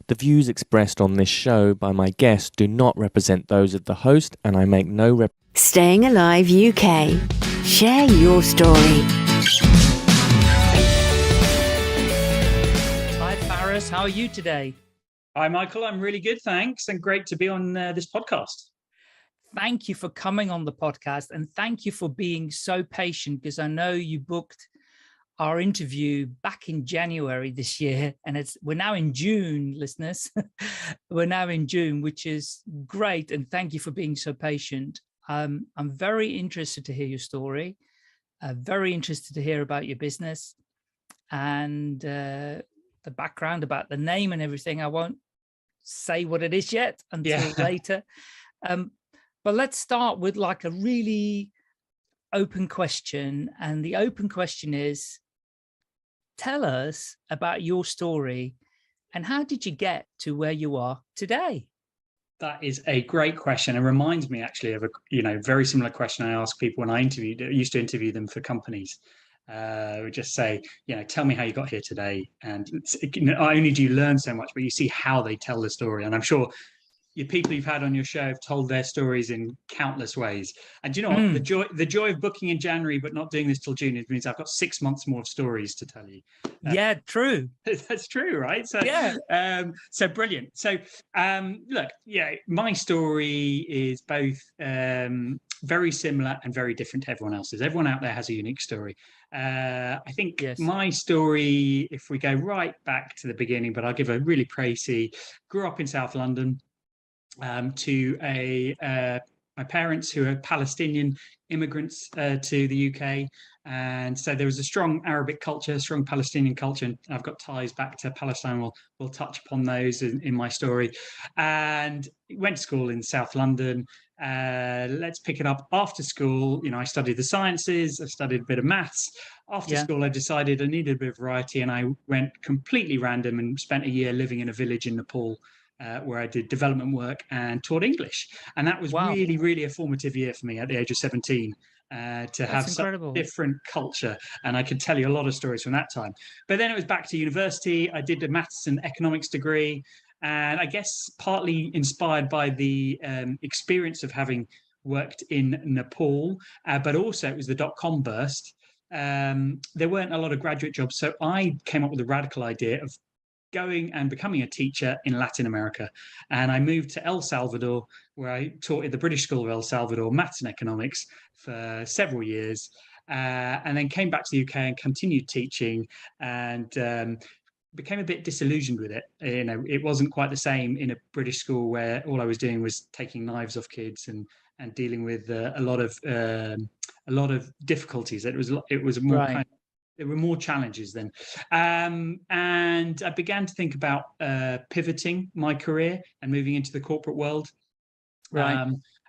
The views expressed on this show by my guests do not represent those of the host, and I make no Staying Alive UK. Share your story. Hi, Faris. How are you today? Hi, Michael. I'm really good, thanks, and great to be on this podcast. Thank you for coming on the podcast, and thank you for being so patient, because I know you booked our interview back in January this year, and we're now in June, listeners. We're now in June, which is great, and thank you for being so patient. I'm very interested to hear your story, very interested to hear about your business and the background about the name and everything. I won't say what it is yet until later. But let's start with like a really open question. And the open question is, tell us about your story and how did you get to where you are today? That is a great question. It reminds me actually of a very similar question I ask people when I used to interview them for companies. We just say, tell me how you got here today. And not only do you learn so much, but you see how they tell the story. And I'm sure your people you've had on your show have told their stories in countless ways. And do you know what? The joy of booking in January but not doing this till June, it means I've got 6 months more of stories to tell you. Yeah, true. That's true, right? So yeah. So brilliant. So look, my story is both very similar and very different to everyone else's. Everyone out there has a unique story. I think my story, if we go right back to the beginning, but I'll give a really précis. Grew up in South London. To my parents who are Palestinian immigrants to the UK. And so there was a strong Arabic culture, strong Palestinian culture. And I've got ties back to Palestine. We'll touch upon those in my story. And went to school in South London. Let's pick it up after school. I studied the sciences. I studied a bit of maths. After school, I decided I needed a bit of variety. And I went completely random and spent a year living in a village in Nepal. Where I did development work and taught English. And that was really, really a formative year for me at the age of 17 to have such a different culture. And I could tell you a lot of stories from that time. But then it was back to university. I did a maths and economics degree. And I guess partly inspired by the experience of having worked in Nepal, but also it was the dot-com burst. There weren't a lot of graduate jobs. So I came up with a radical idea of going and becoming a teacher in Latin America. And I moved to El Salvador, where I taught at the British School of El Salvador, maths and economics for several years, and then came back to the UK and continued teaching and became a bit disillusioned with it. It wasn't quite the same in a British school where all I was doing was taking knives off kids and dealing with a lot of difficulties. It was more kind of, there were more challenges then. And I began to think about pivoting my career and moving into the corporate world.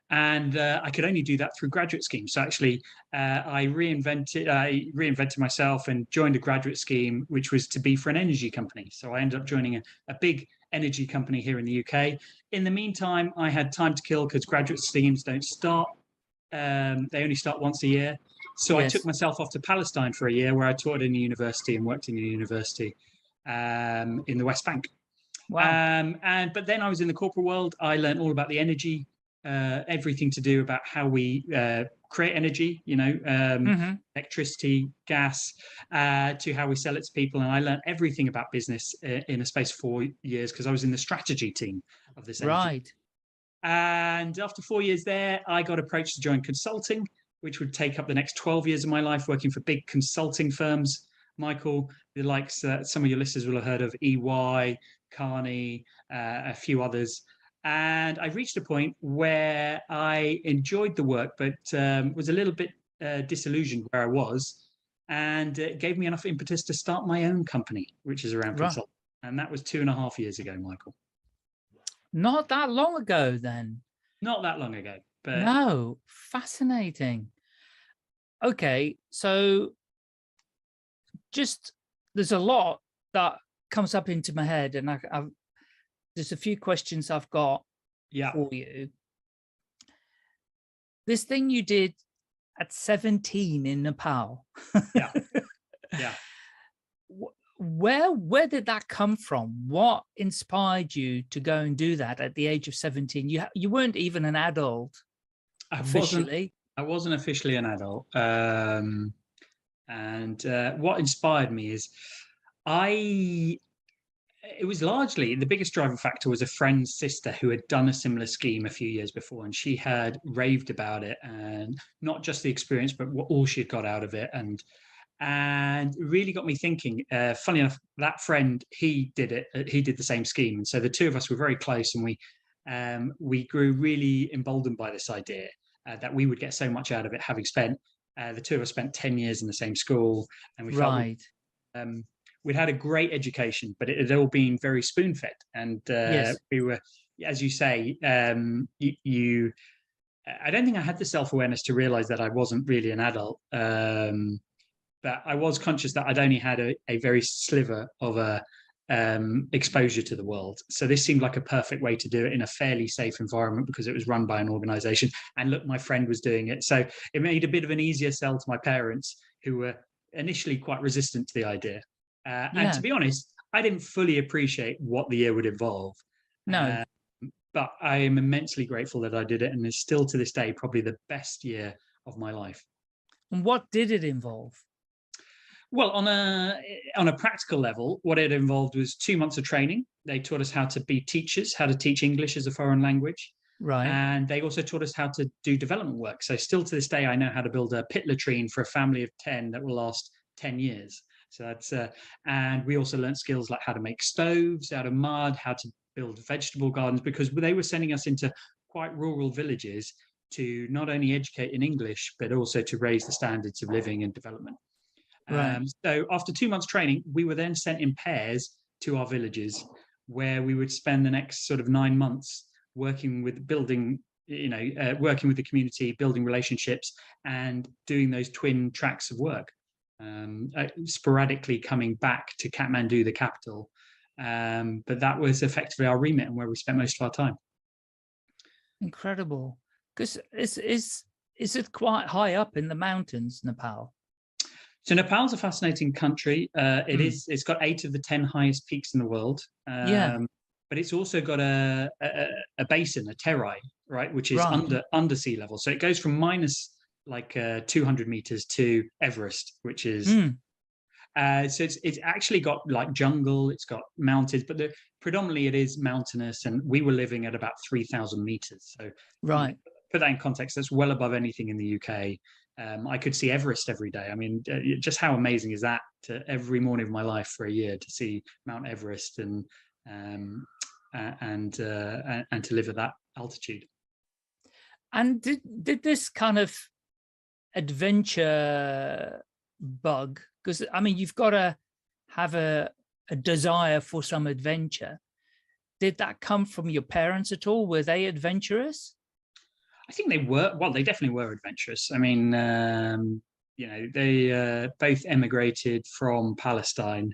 And I could only do that through graduate schemes. So actually, I reinvented myself and joined a graduate scheme, which was to be for an energy company. So I ended up joining a big energy company here in the UK. In the meantime, I had time to kill because graduate schemes don't start. They only start once a year. So I took myself off to Palestine for a year, where I taught in a university and worked in a university in the West Bank. Wow. But then I was in the corporate world. I learned all about the energy, everything to do about how we create energy, electricity, gas, to how we sell it to people. And I learned everything about business in a space of 4 years because I was in the strategy team of this energy. And after 4 years there, I got approached to join consulting, which would take up the next 12 years of my life working for big consulting firms. Michael, the likes some of your listeners will have heard of EY, Carney, a few others. And I reached a point where I enjoyed the work, but was a little bit disillusioned where I was. And it gave me enough impetus to start my own company, which is around consulting. And that was 2.5 years ago, Michael. Not that long ago, then. Not that long ago. But... No, fascinating. Okay, so there's a lot that comes up into my head, and there's a few questions I've got for you. This thing you did at 17 in Nepal. Yeah. where did that come from? What inspired you to go and do that at the age of 17? You weren't even an adult officially. I wasn't officially an adult. And what inspired me is it was largely the biggest driving factor was a friend's sister who had done a similar scheme a few years before, and she had raved about it, and not just the experience, but what all she had got out of it, and it really got me thinking. Funny enough, that friend, he did it. He did the same scheme, and so the two of us were very close, and we grew really emboldened by this idea that we would get so much out of it, having spent the two of us spent 10 years in the same school, and we felt we'd had a great education, but it had all been very spoon-fed, and we were, as you say, I don't think I had the self-awareness to realize that I wasn't really an adult, but I was conscious that I'd only had a very sliver of exposure to the world. So this seemed like a perfect way to do it in a fairly safe environment because it was run by an organization. And look, my friend was doing it. So it made a bit of an easier sell to my parents, who were initially quite resistant to the idea. And to be honest, I didn't fully appreciate what the year would involve. No. But I am immensely grateful that I did it. And it's still to this day, probably the best year of my life. And what did it involve? Well, on a practical level, what it involved was 2 months of training. They taught us how to be teachers, how to teach English as a foreign language. Right. And they also taught us how to do development work. So still to this day, I know how to build a pit latrine for a family of 10 that will last 10 years. So that's, and we also learned skills like how to make stoves out of mud, how to build vegetable gardens, because they were sending us into quite rural villages to not only educate in English, but also to raise the standards of living and development. Right. So after 2 months training, we were then sent in pairs to our villages, where we would spend the next sort of 9 months working with building, working with the community, building relationships, and doing those twin tracks of work. Sporadically coming back to Kathmandu, the capital, but that was effectively our remit and where we spent most of our time. Incredible. Because is it quite high up in the mountains, Nepal? So Nepal's a fascinating country. It's got 8 of the 10 highest peaks in the world. But it's also got a basin, a terai, right, which is under sea level. So it goes from minus 200 meters to Everest, which is so it's actually got like jungle, it's got mountains, but predominantly it is mountainous, and we were living at about 3,000 meters. So put that in context, that's well above anything in the UK. I could see Everest every day. I mean, just how amazing is that, to every morning of my life for a year to see Mount Everest and to live at that altitude. And did this kind of adventure bug, because I mean, you've got to have a desire for some adventure. Did that come from your parents at all? Were they adventurous? I think they were. Well, they definitely were adventurous. I mean, they both emigrated from Palestine.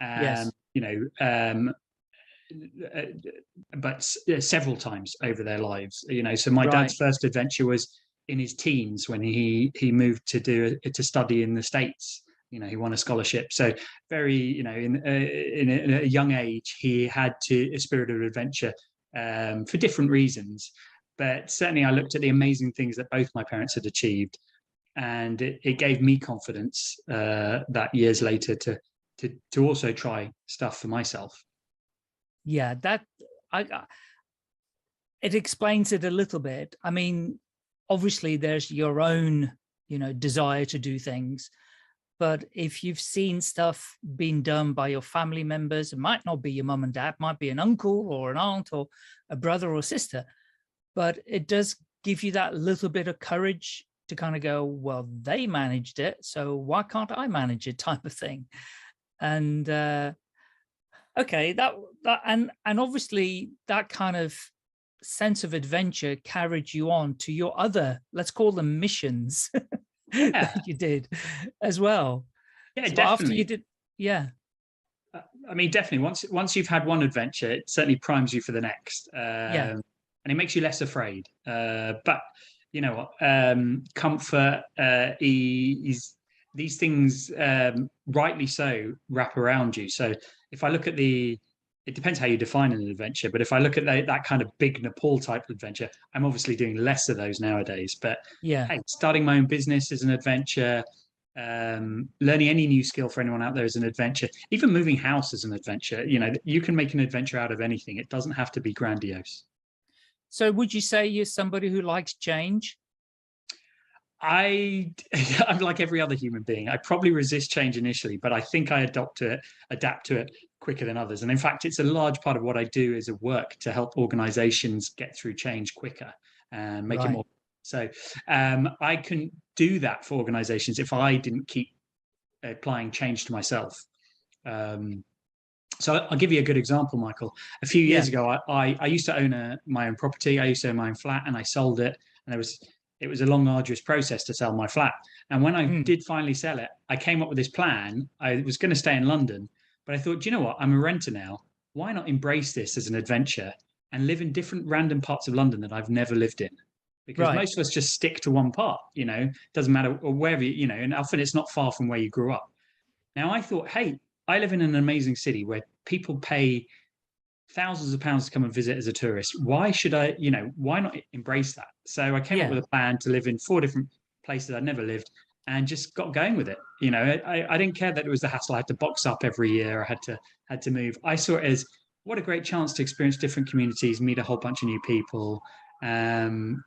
Yes. But several times over their lives. So my dad's first adventure was in his teens when he moved to study in the States. He won a scholarship. So very, in a young age, he had a spirit of adventure for different reasons. But certainly I looked at the amazing things that both my parents had achieved, and it gave me confidence that years later to also try stuff for myself. Yeah, it explains it a little bit. I mean, obviously there's your own, desire to do things, but if you've seen stuff being done by your family members, it might not be your mum and dad, might be an uncle or an aunt or a brother or sister, but it does give you that little bit of courage to kind of go, well, they managed it, so why can't I manage it, type of thing. And okay, that and obviously that kind of sense of adventure carried you on to your other, let's call them missions, that you did as well. Yeah, so definitely. After you did, I mean, definitely. Once you've had one adventure, it certainly primes you for the next. And it makes you less afraid. But you know what? Comfort is these things, rightly so, wrap around you. So if I look at it depends how you define an adventure, but if I look at that kind of big Nepal type adventure, I'm obviously doing less of those nowadays. But Yeah. hey, starting my own business is an adventure. Learning any new skill for anyone out there is an adventure. Even moving house is an adventure. You can make an adventure out of anything. It doesn't have to be grandiose. So would you say you're somebody who likes change? I'm like every other human being. I probably resist change initially, but I think I adapt to it quicker than others. And in fact, it's a large part of what I do as a work to help organizations get through change quicker and make it more. So I couldn't do that for organizations if I didn't keep applying change to myself. So I'll give you a good example, Michael. A few years ago, I used to own my own property. I used to own my own flat, and I sold it. And it was a long, arduous process to sell my flat. And when I did finally sell it, I came up with this plan. I was going to stay in London, but I thought, do you know what? I'm a renter now. Why not embrace this as an adventure and live in different random parts of London that I've never lived in? Because most of us just stick to one part, doesn't matter wherever, and often it's not far from where you grew up. Now I thought, hey, I live in an amazing city where people pay thousands of pounds to come and visit as a tourist. Why should I, why not embrace that? So I came up with a plan to live in 4 different places I'd never lived and just got going with it. I didn't care that it was the hassle. I had to box up every year. I had to move. I saw it as what a great chance to experience different communities, meet a whole bunch of new people. And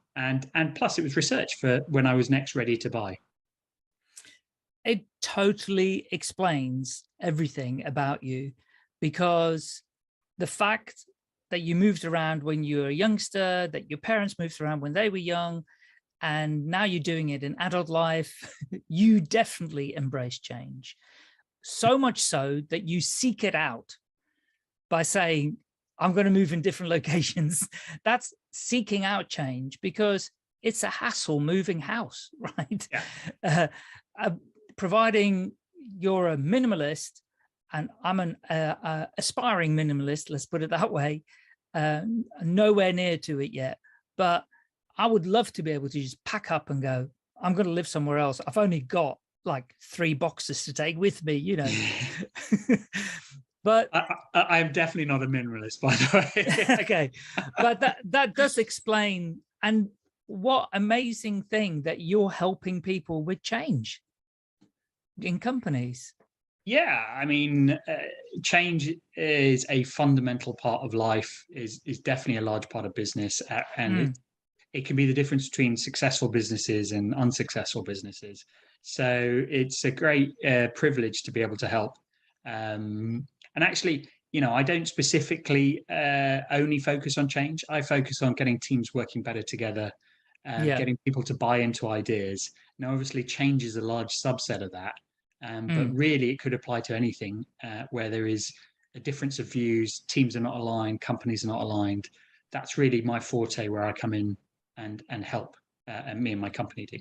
plus it was research for when I was next ready to buy. It totally explains everything about you, because the fact that you moved around when you were a youngster, that your parents moved around when they were young, and now you're doing it in adult life, you definitely embrace change. So much so that you seek it out by saying, I'm going to move in different locations. That's seeking out change, because it's a hassle moving house, right? Yeah. Providing you're a minimalist, and I'm an aspiring minimalist, let's put it that way, nowhere near to it yet. But I would love to be able to just pack up and go, I'm going to live somewhere else. I've only got like 3 boxes to take with me, But I'm definitely not a minimalist, by the way. Okay, but that does explain, and what amazing thing that you're helping people with change in companies. Yeah, I mean, change is a fundamental part of life, is definitely a large part of business, and it can be the difference between successful businesses and unsuccessful businesses. So it's a great privilege to be able to help. And actually, I don't specifically only focus on change. I focus on getting teams working better together, getting people to buy into ideas. Now, obviously, change is a large subset of that. But really, it could apply to anything where there is a difference of views, teams are not aligned, companies are not aligned. That's really my forte, where I come in and help, and me and my company do.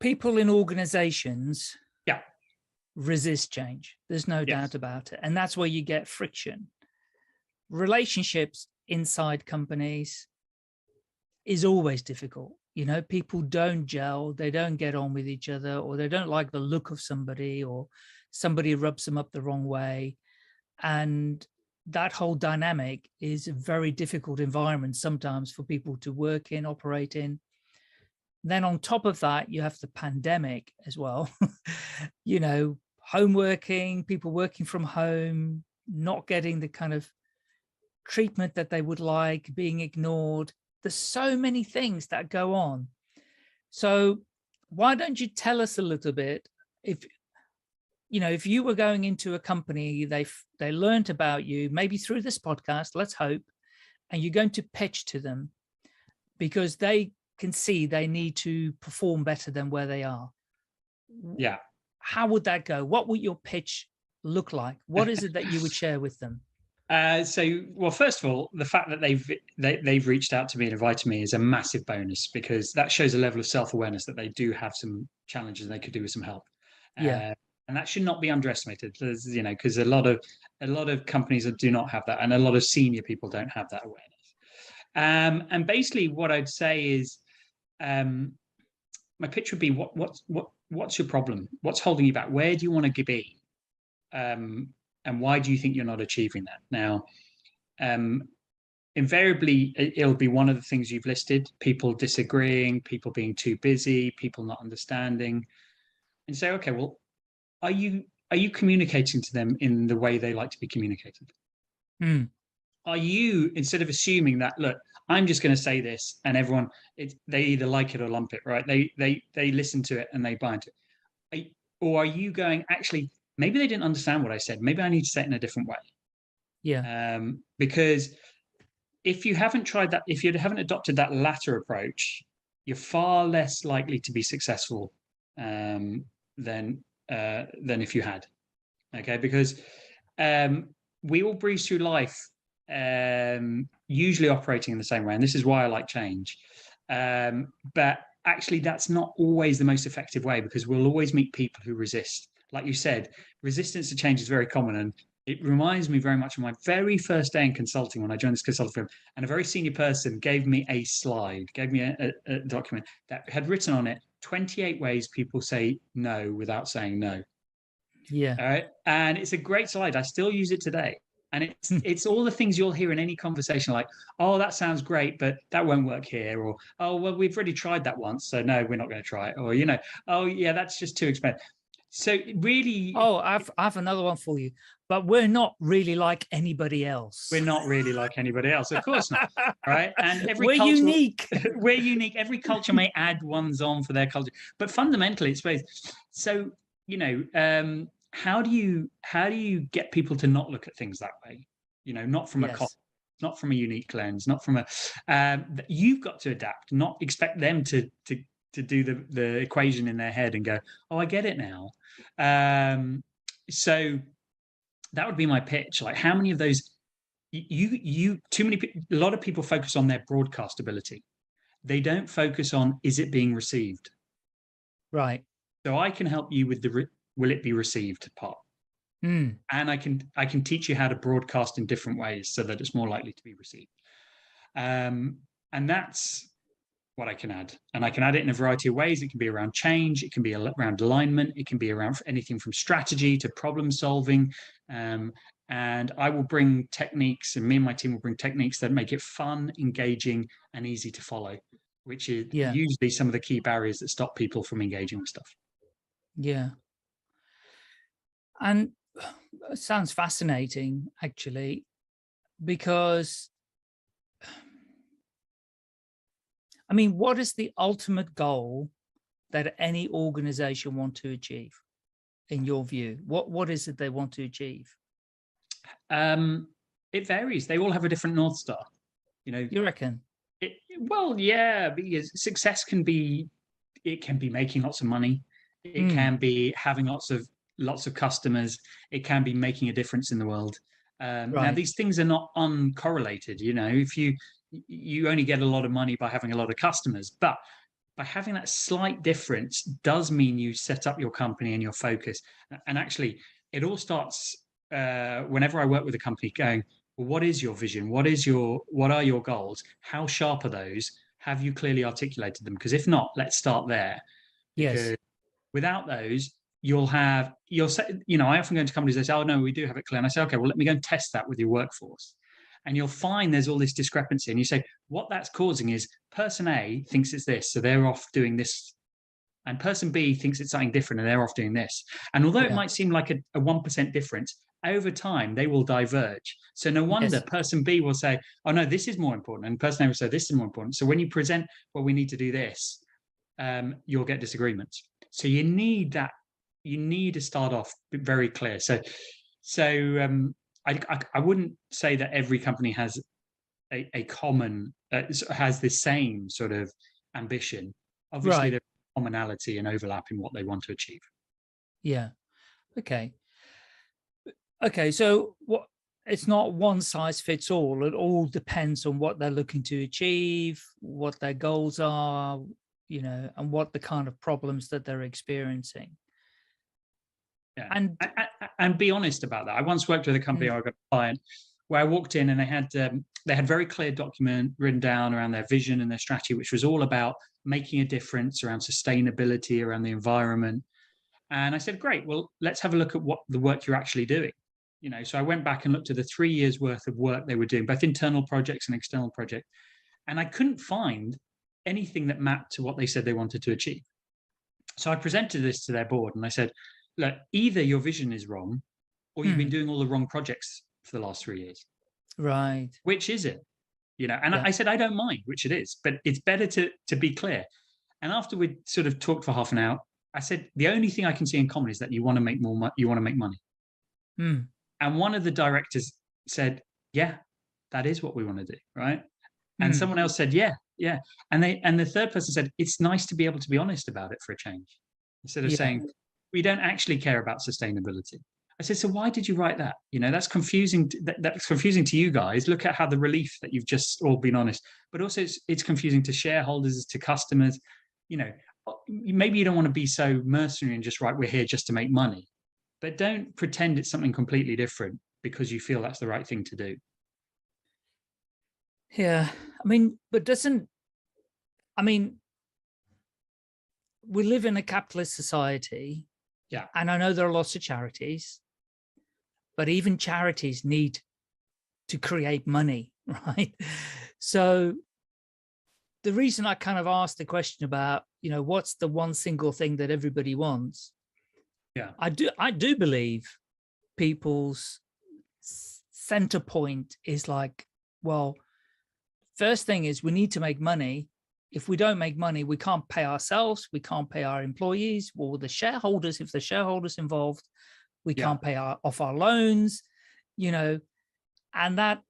People in organizations resist change. There's no doubt about it. And that's where you get friction. Relationships inside companies is always difficult. People don't gel, they don't get on with each other, or they don't like the look of somebody, or somebody rubs them up the wrong way. And that whole dynamic is a very difficult environment sometimes for people to work in, operate in. Then on top of that, you have the pandemic as well. Home working, people working from home, not getting the kind of treatment that they would like, being ignored. There's so many things that go on. So why don't you tell us a little bit, if you were going into a company, they learned about you, maybe through this podcast, let's hope, and you're going to pitch to them because they can see they need to perform better than where they are. Yeah. How would that go? What would your pitch look like? What is it that you would share with them? Well, first of all, the fact that they've reached out to me and invited me is a massive bonus, because that shows a level of self-awareness that they do have some challenges and they could do with some help. Yeah. And that should not be underestimated. There's, because a lot of companies do not have that, and a lot of senior people don't have that awareness. And basically, what I'd say is, my pitch would be, what's your problem? What's holding you back? Where do you want to be? And why do you think you're not achieving that? Now, invariably, it'll be one of the things you've listed: people disagreeing, people being too busy, people not understanding. And say, okay, well, are you communicating to them in the way they like to be communicated? Are you, instead of assuming that, look, I'm just going to say this and everyone, they either like it or lump it, right? They listen to it and they buy into it. Or are you going, actually, maybe they didn't understand what I said. Maybe I need to say it in a different way. Yeah. Because if you haven't tried that, if you haven't adopted that latter approach, you're far less likely to be successful than if you had. Okay, because we all breeze through life usually operating in the same way, and this is why I like change. But actually, that's not always the most effective way, because we'll always meet people who resist. Like you said, resistance to change is very common, and it reminds me very much of my very first day in consulting when I joined this consulting firm, and a very senior person gave me a slide, gave me a document that had written on it 28 ways people say no without saying no. Yeah. All right. And it's a great slide. I still use it today. And it's all the things you'll hear in any conversation, like, oh, that sounds great, but that won't work here. Or, oh, well, we've already tried that once, so no, we're not going to try it. Or, oh, yeah, that's just too expensive. So really... Oh, I have another one for you. But we're not really like anybody else. We're not really like anybody else. Of course not. Right. And we're unique. We're unique. Every culture may add ones on for their culture. But fundamentally, it's both. So, how do you get people to not look at things that way? Not from a cost, not from a unique lens, not from a. You've got to adapt, not expect them to do the equation in their head and go, oh, I get it now. So that would be my pitch. Like, how many of those? A lot of people focus on their broadcast ability. They don't focus on, is it being received? Right. So I can help you with the will it be received part. And I can teach you how to broadcast in different ways so that it's more likely to be received. And that's what I can add. And I can add it in a variety of ways. It can be around change. It can be around alignment. It can be around anything from strategy to problem solving. And I will bring techniques, and me and my team will bring techniques that make it fun, engaging, and easy to follow, which is usually some of the key barriers that stop people from engaging with stuff. Yeah. And it sounds fascinating, actually, because, I mean, what is the ultimate goal that any organization want to achieve, in your view? What is it they want to achieve? It varies. They all have a different North Star. You reckon? Well, yeah, because success can be making lots of money. It can be having lots of customers. It can be making a difference in the world. Now, these things are not uncorrelated. If you only get a lot of money by having a lot of customers, but by having that slight difference does mean you set up your company and your focus. And actually, it all starts whenever I work with a company going, well, what is your vision? What are your goals? How sharp are those? Have you clearly articulated them? Because if not, let's start there. Because without those, you'll say, I often go into companies, they say, oh no, we do have it clear. And I say, okay, well, let me go and test that with your workforce. And you'll find there's all this discrepancy. And you say, what that's causing is person A thinks it's this, so they're off doing this. And person B thinks it's something different and they're off doing this. And although it might seem like a 1% difference, over time, they will diverge. So no wonder person B will say, oh no, this is more important. And person A will say, this is more important. So when you present, well, we need to do this, you'll get disagreements. So you need that. You need to start off very clear. So I wouldn't say that every company has a common, has the same sort of ambition. Obviously, there's commonality and overlap in what they want to achieve. Yeah. Okay. So it's not one size fits all. It all depends on what they're looking to achieve, what their goals are, and what the kind of problems that they're experiencing. Yeah. And be honest about that. I once worked with a company, I got a client where I walked in and they had they had very clear document written down around their vision and their strategy, which was all about making a difference around sustainability, around the environment. And I said, great, well, let's have a look at what the work you're actually doing. So I went back and looked at the 3 years worth of work they were doing, both internal projects and external projects. And I couldn't find anything that mapped to what they said they wanted to achieve. So I presented this to their board and I said, look, either your vision is wrong or you've been doing all the wrong projects for the last 3 years. Right. Which is it? And I said, I don't mind which it is, but it's better to be clear. And after we sort of talked for half an hour, I said, the only thing I can see in common is that you want to make more money, you want to make money. And one of the directors said, yeah, that is what we want to do, right? And someone else said, yeah. And the third person said, it's nice to be able to be honest about it for a change. Instead of saying, we don't actually care about sustainability. I said, so why did you write that? That's confusing. That's confusing to you guys. Look at how the relief that you've just all been honest, but also it's confusing to shareholders, to customers. Maybe you don't want to be so mercenary and just write, we're here just to make money. But don't pretend it's something completely different because you feel that's the right thing to do. Yeah. We live in a capitalist society. Yeah. And I know there are lots of charities, but even charities need to create money, right? So the reason I kind of asked the question about, what's the one single thing that everybody wants? Yeah. I do believe people's center point is like, well, first thing is we need to make money. If we don't make money, we can't pay ourselves, we can't pay our employees, or the shareholders, if the shareholders involved, we can't pay off our loans, and that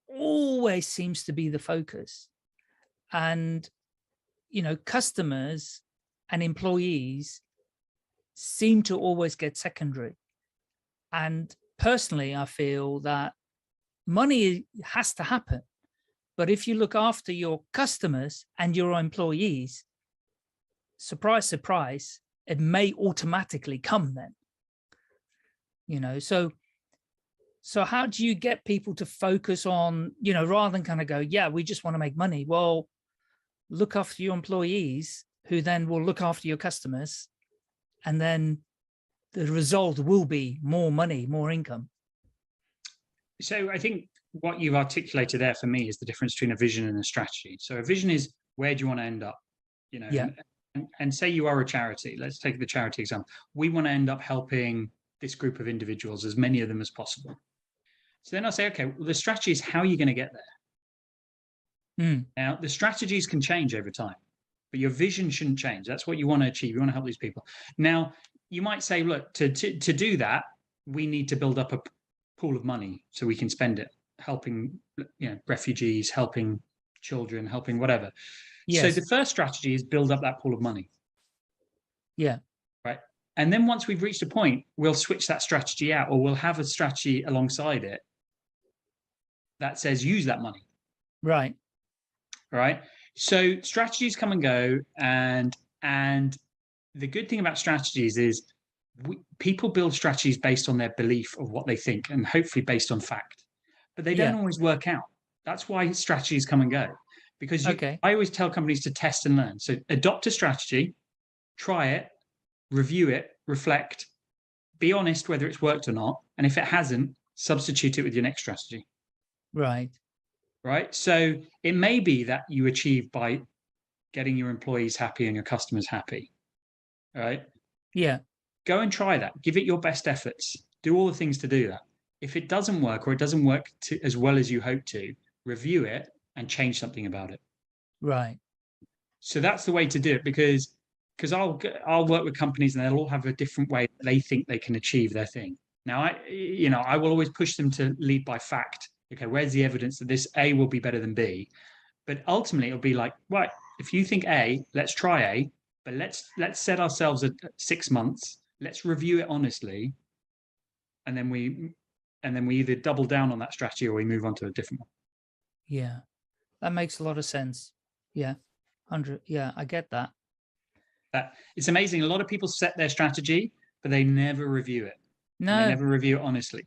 always seems to be the focus. And, customers and employees seem to always get secondary. And personally, I feel that money has to happen. But if you look after your customers and your employees, surprise, surprise, it may automatically come then. So how do you get people to focus on, rather than kind of go, yeah, we just want to make money. Well, look after your employees who then will look after your customers. And then the result will be more money, more income. So I think what you've articulated there for me is the difference between a vision and a strategy. So a vision is, where do you want to end up? And say you are a charity. Let's take the charity example. We want to end up helping this group of individuals, as many of them as possible. So then I'll say, okay, well, the strategy is how you're going to get there. Now, the strategies can change over time, but your vision shouldn't change. That's what you want to achieve. You want to help these people. Now, you might say, look, to do that, we need to build up a pool of money so we can spend it helping refugees, helping children, helping whatever. Yes. So the first strategy is build up that pool of money. Yeah. Right. And then once we've reached a point, we'll switch that strategy out, or we'll have a strategy alongside it that says use that money. Right. Right. So strategies come and go, and the good thing about strategies is people build strategies based on their belief of what they think, and hopefully based on fact, but they don't always work out. That's why strategies come and go, because I always tell companies to test and learn. So adopt a strategy, try it, review it, reflect, be honest whether it's worked or not, and if it hasn't, substitute it with your next strategy. Right. Right. So it may be that you achieve by getting your employees happy and your customers happy. Right. Yeah. Go and try that. Give it your best efforts. Do all the things to do that. If it doesn't work, or it doesn't work as well as you hope to, review it and change something about it. Right. So that's the way to do it, because I'll work with companies and they'll all have a different way that they think they can achieve their thing. Now, I will always push them to lead by fact. Okay, where's the evidence that this A will be better than B? But ultimately, it'll be like, right, if you think A, let's try A, but let's set ourselves at 6 months. Let's review it honestly, and then we either double down on that strategy or we move on to a different one. Yeah, that makes a lot of sense. Yeah, 100. Yeah, I get that. It's amazing. A lot of people set their strategy, but they never review it. No, they never review it honestly.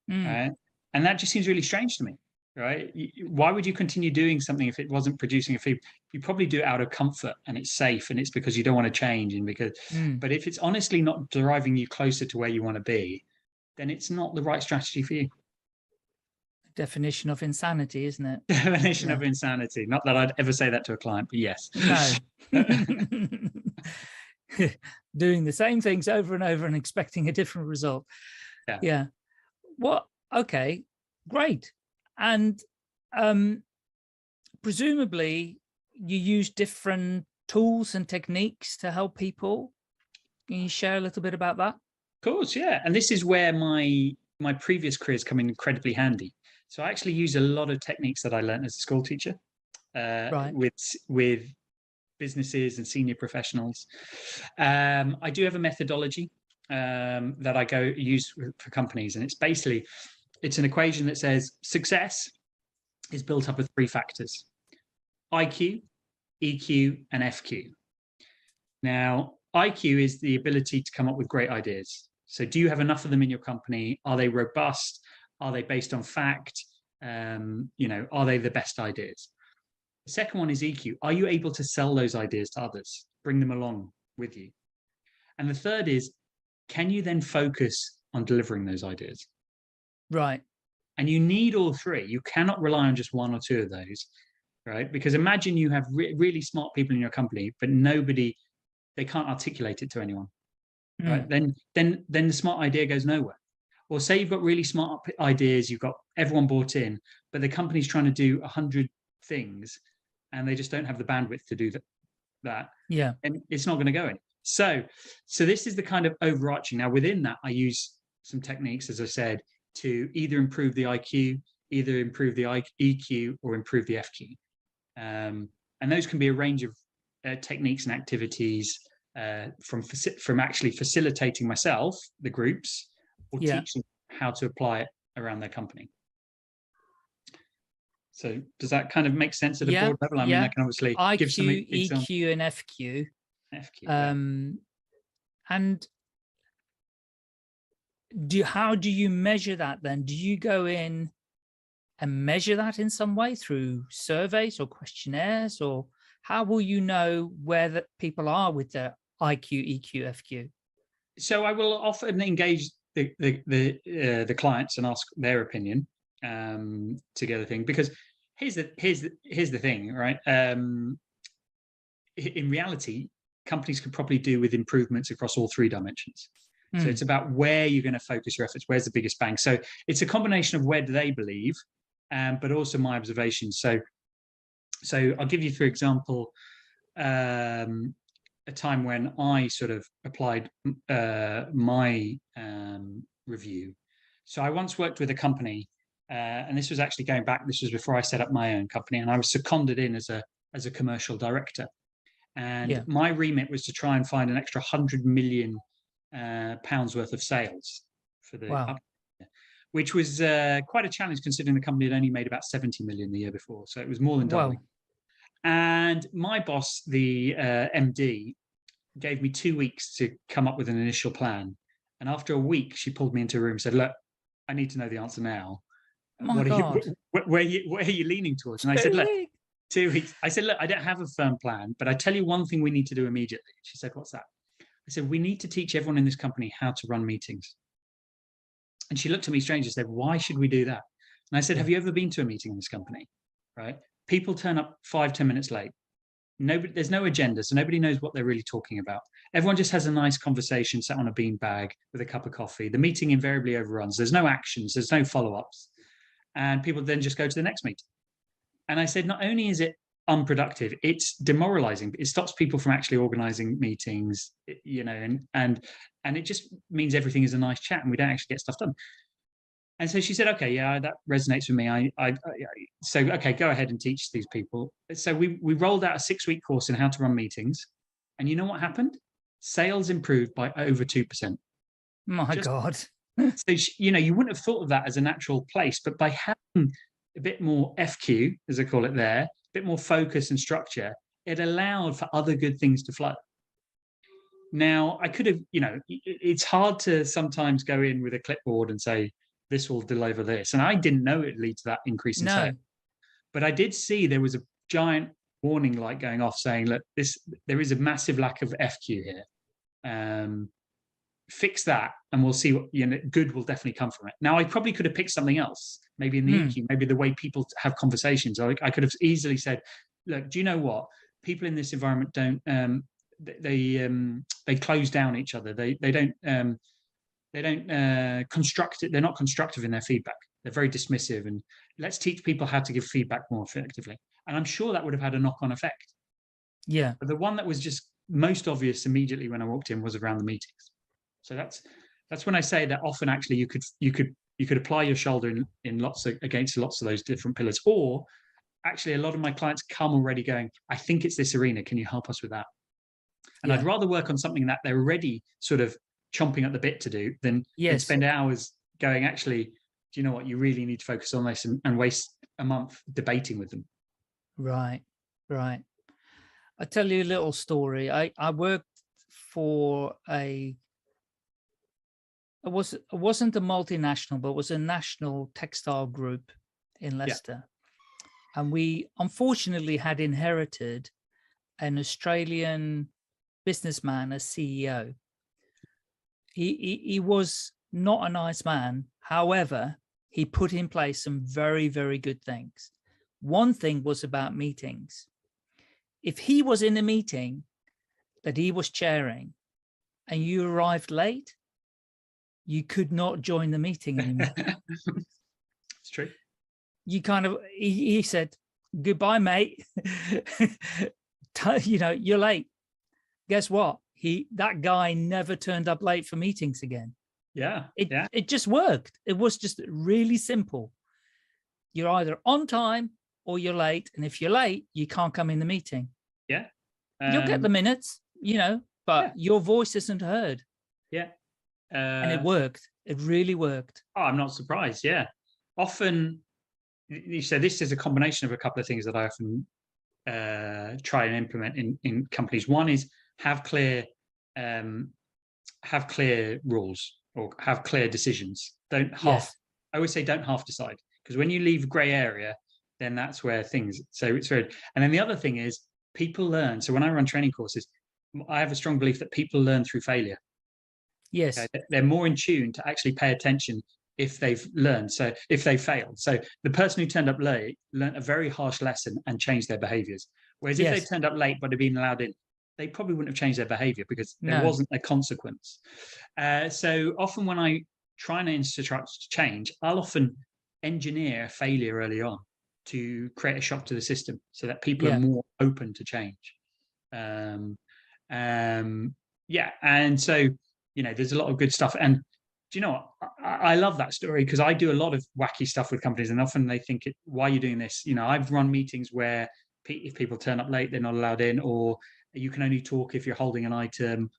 Right? And that just seems really strange to me. right? Why would you continue doing something if it wasn't producing a fee? You probably do it out of comfort and it's safe and it's because you don't want to change and because. But if it's honestly not driving you closer to where you want to be, then it's not the right strategy for you. Definition of insanity, isn't it? Definition of insanity. Not that I'd ever say that to a client, but yes. No. Doing the same things over and over and expecting a different result. Yeah. Okay, great. And presumably you use different tools and techniques to help people. Can you share a little bit about that? Of course, yeah. And this is where my previous careers come in incredibly handy. So I actually use a lot of techniques that I learned as a school teacher with businesses and senior professionals. I do have a methodology that I use for companies, and it's an equation that says success is built up of 3 factors: IQ, EQ, and FQ. Now, IQ is the ability to come up with great ideas. So do you have enough of them in your company? Are they robust? Are they based on fact? Are they the best ideas? The second one is EQ. Are you able to sell those ideas to others? Bring them along with you. And the third is, can you then focus on delivering those ideas? Right. And you need all 3. You cannot rely on just 1 or 2 of those, right? Because imagine you have really smart people in your company, but they can't articulate it to anyone, right? Then the smart idea goes nowhere. Or say you've got really smart ideas, you've got everyone bought in, but the company's trying to do 100 things and they just don't have the bandwidth to do that. Yeah. And it's not going to go in. So this is the kind of overarching. Now, within that, I use some techniques, as I said, to either improve the IQ, either improve the EQ, or improve the FQ. And those can be a range of techniques and activities from actually facilitating myself, the groups, or teaching how to apply it around their company. So does that kind of make sense at a broad level? I mean, I can obviously give some examples. EQ, and FQ. And how do you measure that then? Do you go in and measure that in some way through surveys or questionnaires, or how will you know where the people are with their IQ, EQ, FQ? So I will often engage the clients and ask their opinion together thing, because here's the thing, right? In reality, companies could probably do with improvements across all 3 dimensions. So it's about where you're going to focus your efforts, where's the biggest bang. So it's a combination of where do they believe, but also my observations. So I'll give you, for example, a time when I sort of applied my review. So I once worked with a company, and this was actually going back. This was before I set up my own company, and I was seconded in as a commercial director. And my remit was to try and find an extra £100 million worth of sales for the which was quite a challenge considering the company had only made about 70 million the year before. So it was more than doubling. And my boss, the MD, gave me 2 weeks to come up with an initial plan. And after a week, she pulled me into a room and said, look, I need to know the answer now. Where are you leaning towards? And I said, look, 2 weeks. I said, look, I don't have a firm plan, but I tell you one thing we need to do immediately. She said, what's that? I said, we need to teach everyone in this company how to run meetings. And she looked at me strange and said, why should we do that? And I said, have you ever been to a meeting in this company? Right? People turn up 5-10 minutes late. There's no agenda, so nobody knows what they're really talking about. Everyone just has a nice conversation, sat on a beanbag with a cup of coffee. The meeting invariably overruns. There's no actions. There's no follow-ups. And people then just go to the next meeting. And I said, not only is it unproductive, it's demoralizing. It stops people from actually organizing meetings, and it just means everything is a nice chat and we don't actually get stuff done. And so she said, okay, yeah, that resonates with me. So, okay, go ahead and teach these people. So we rolled out a 6-week course in how to run meetings. And you know what happened? Sales improved by over 2%. My God. So, you wouldn't have thought of that as a natural place, but by having a bit more FQ, as I call it there, a bit more focus and structure, it allowed for other good things to flow. Now, I could have, it's hard to sometimes go in with a clipboard and say, this will deliver this. And I didn't know it would lead to that increase in sales. But I did see there was a giant warning light going off saying, look, there is a massive lack of FQ here. Fix that and we'll see what good will definitely come from it. Now, I probably could have picked something else, maybe in the EQ, maybe the way people have conversations. I could have easily said, look, do you know what? People in this environment don't, they close down each other. They don't construct it. They're not constructive in their feedback. They're very dismissive, and let's teach people how to give feedback more effectively. And I'm sure that would have had a knock-on effect. Yeah. But the one that was just most obvious immediately when I walked in was around the meetings. So that's when I say that often actually you could apply your shoulder against lots of those different pillars. Or actually a lot of my clients come already going, I think it's this arena. Can you help us with that? And I'd rather work on something that they're already sort of chomping at the bit to do than spend hours going, actually, do you know what? You really need to focus on this and waste a month debating with them. Right. I'll tell you a little story. I worked for it wasn't a multinational, but it was a national textile group in Leicester. Yeah. And we unfortunately had inherited an Australian businessman as CEO. He was not a nice man. However, he put in place some very, very good things. One thing was about meetings. If he was in a meeting that he was chairing and you arrived late, you could not join the meeting anymore. It's true. You he said, goodbye, mate. You're late. Guess what? That guy never turned up late for meetings again. Yeah. It just worked. It was just really simple. You're either on time or you're late. And if you're late, you can't come in the meeting. Yeah. You'll get the minutes, but your voice isn't heard. Yeah. And it worked. It really worked. Oh, I'm not surprised. Yeah. Often, you say this is a combination of a couple of things that I often try and implement in companies. One is have clear rules or have clear decisions. I always say don't half decide, because when you leave grey area, then that's where so it's very. And then the other thing is people learn. So when I run training courses, I have a strong belief that people learn through failure. Yes. Okay? They're more in tune to actually pay attention if they've learned. So if they failed. So the person who turned up late learned a very harsh lesson and changed their behaviors. Whereas if they turned up late but had been allowed in, they probably wouldn't have changed their behavior because there wasn't a consequence. So often when I try and institute change, I'll often engineer a failure early on to create a shock to the system so that people are more open to change. And so, there's a lot of good stuff. And do you know what? I love that story because I do a lot of wacky stuff with companies, and often they think, why are you doing this? I've run meetings where if people turn up late, they're not allowed in, or you can only talk if you're holding an item,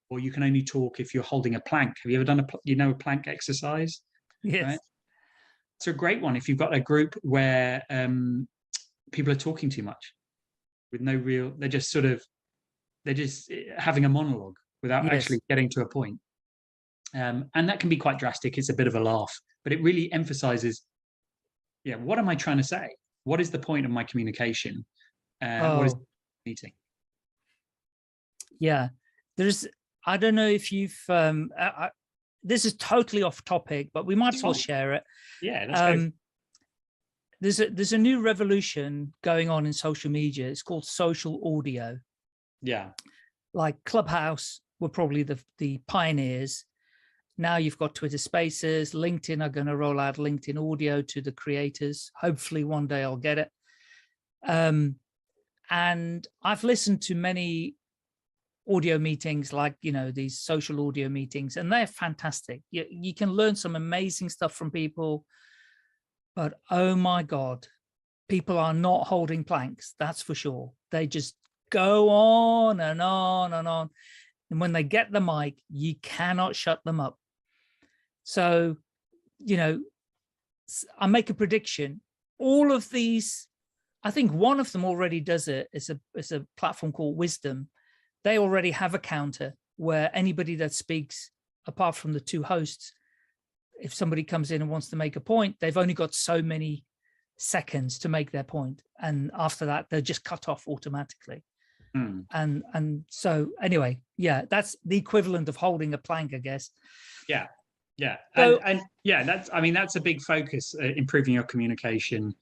or you can only talk if you're holding a plank. Have you ever done a plank exercise? Yes. Right? It's a great one if you've got a group where people are talking too much with no real, they're just having a monologue without actually getting to a point. And that can be quite drastic. It's a bit of a laugh, but it really emphasizes, what am I trying to say? What is the point of my communication? What is the meeting? Yeah, I don't know if you've, this is totally off topic, but we might as well share it. Yeah, let's go. There's a new revolution going on in social media. It's called social audio. Yeah. Like Clubhouse were probably the pioneers. Now you've got Twitter Spaces, LinkedIn are going to roll out LinkedIn audio to the creators. Hopefully one day I'll get it. And I've listened to many audio meetings, like, these social audio meetings, and they're fantastic. You can learn some amazing stuff from people, but oh my God, people are not holding planks. That's for sure. They just go on and on and on. And when they get the mic, you cannot shut them up. So, I make a prediction. All of these, I think one of them already does it. It's a platform called Wisdom. They already have a counter where anybody that speaks, apart from the two hosts, if somebody comes in and wants to make a point, they've only got so many seconds to make their point, and after that they're just cut off automatically. And so anyway, yeah, that's the equivalent of holding a plank, I guess. Yeah. So, and yeah, that's a big focus, improving your communication.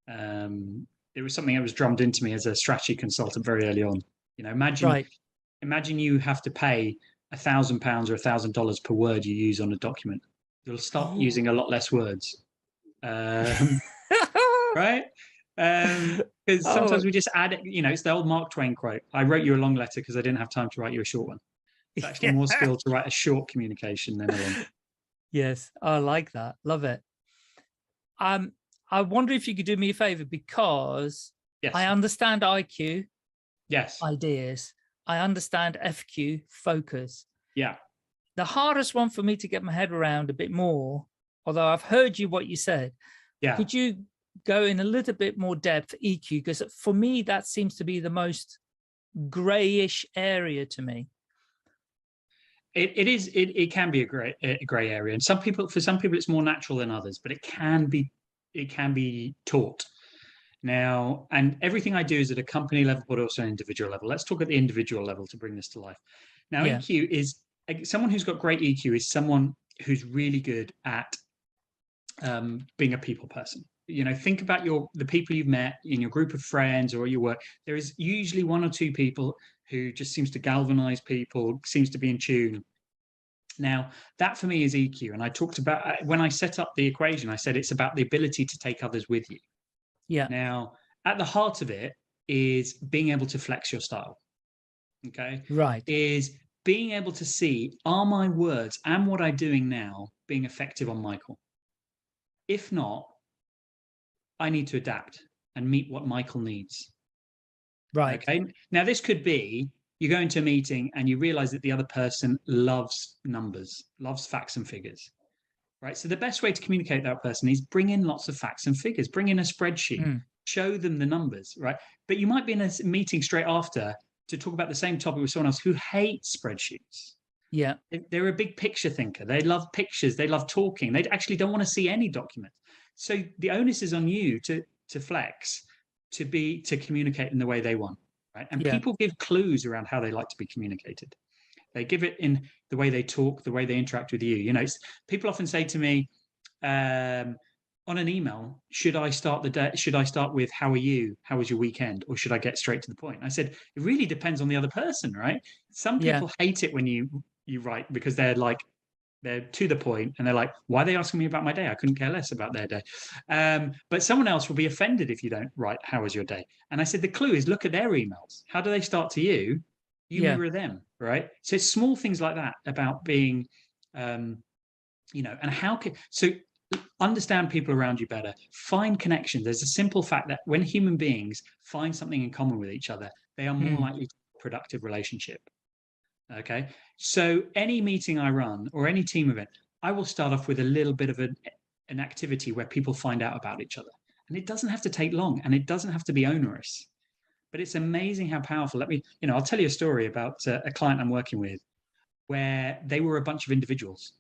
It was something that was drummed into me as a strategy consultant very early on. Imagine you have to pay £1,000 or $1,000 per word you use on a document. You'll start using a lot less words, right? Because sometimes we just add it. It's the old Mark Twain quote: "I wrote you a long letter because I didn't have time to write you a short one." It's actually more skill to write a short communication than a long. Yes, I like that. Love it. I wonder if you could do me a favor, because I understand IQ, ideas. I understand FQ, focus. Yeah. The hardest one for me to get my head around a bit more, although I've heard what you said. Yeah. Could you go in a little bit more depth, EQ? Because for me, that seems to be the most grayish area to me. It is. It can be a gray area, and for some people, it's more natural than others. But it can be taught. Now, and everything I do is at a company level, but also an individual level. Let's talk at the individual level to bring this to life. Now, EQ is someone who's got great EQ is someone who's really good at being a people person. Think about the people you've met in your group of friends or your work. There is usually one or two people who just seems to galvanize people, seems to be in tune. Now, that for me is EQ. And I talked about, when I set up the equation, I said it's about the ability to take others with you. Yeah. Now, at the heart of it is being able to flex your style. Okay. Right. Is being able to see, are my words and what I'm doing now being effective on Michael? If not, I need to adapt and meet what Michael needs. Right. Okay. Now, this could be you go into a meeting and you realize that the other person loves numbers, loves facts and figures. Right. So the best way to communicate with that person is bring in lots of facts and figures, bring in a spreadsheet, show them the numbers. Right. But you might be in a meeting straight after to talk about the same topic with someone else who hates spreadsheets. Yeah. They're a big picture thinker. They love pictures. They love talking. They actually don't want to see any document. So the onus is on you to flex, to communicate in the way they want. Right. And people give clues around how they like to be communicated. They give it in the way they talk, the way they interact with you. People often say to me on an email, should I start the day? Should I start with "How are you? How was your weekend?" Or should I get straight to the point? I said it really depends on the other person, right? Some people hate it when you write because they're to the point and they're like, "Why are they asking me about my day? I couldn't care less about their day." But someone else will be offended if you don't write "How was your day?" And I said the clue is look at their emails. How do they start to you? You mirror them, right? So it's small things like that about being, and so understand people around you better, find connections. There's a simple fact that when human beings find something in common with each other, they are more likely to have a productive relationship. Okay. So any meeting I run or any team event, I will start off with a little bit of an activity where people find out about each other. And it doesn't have to take long and it doesn't have to be onerous. But it's amazing how powerful. I'll tell you a story about a client I'm working with where they were a bunch of individuals.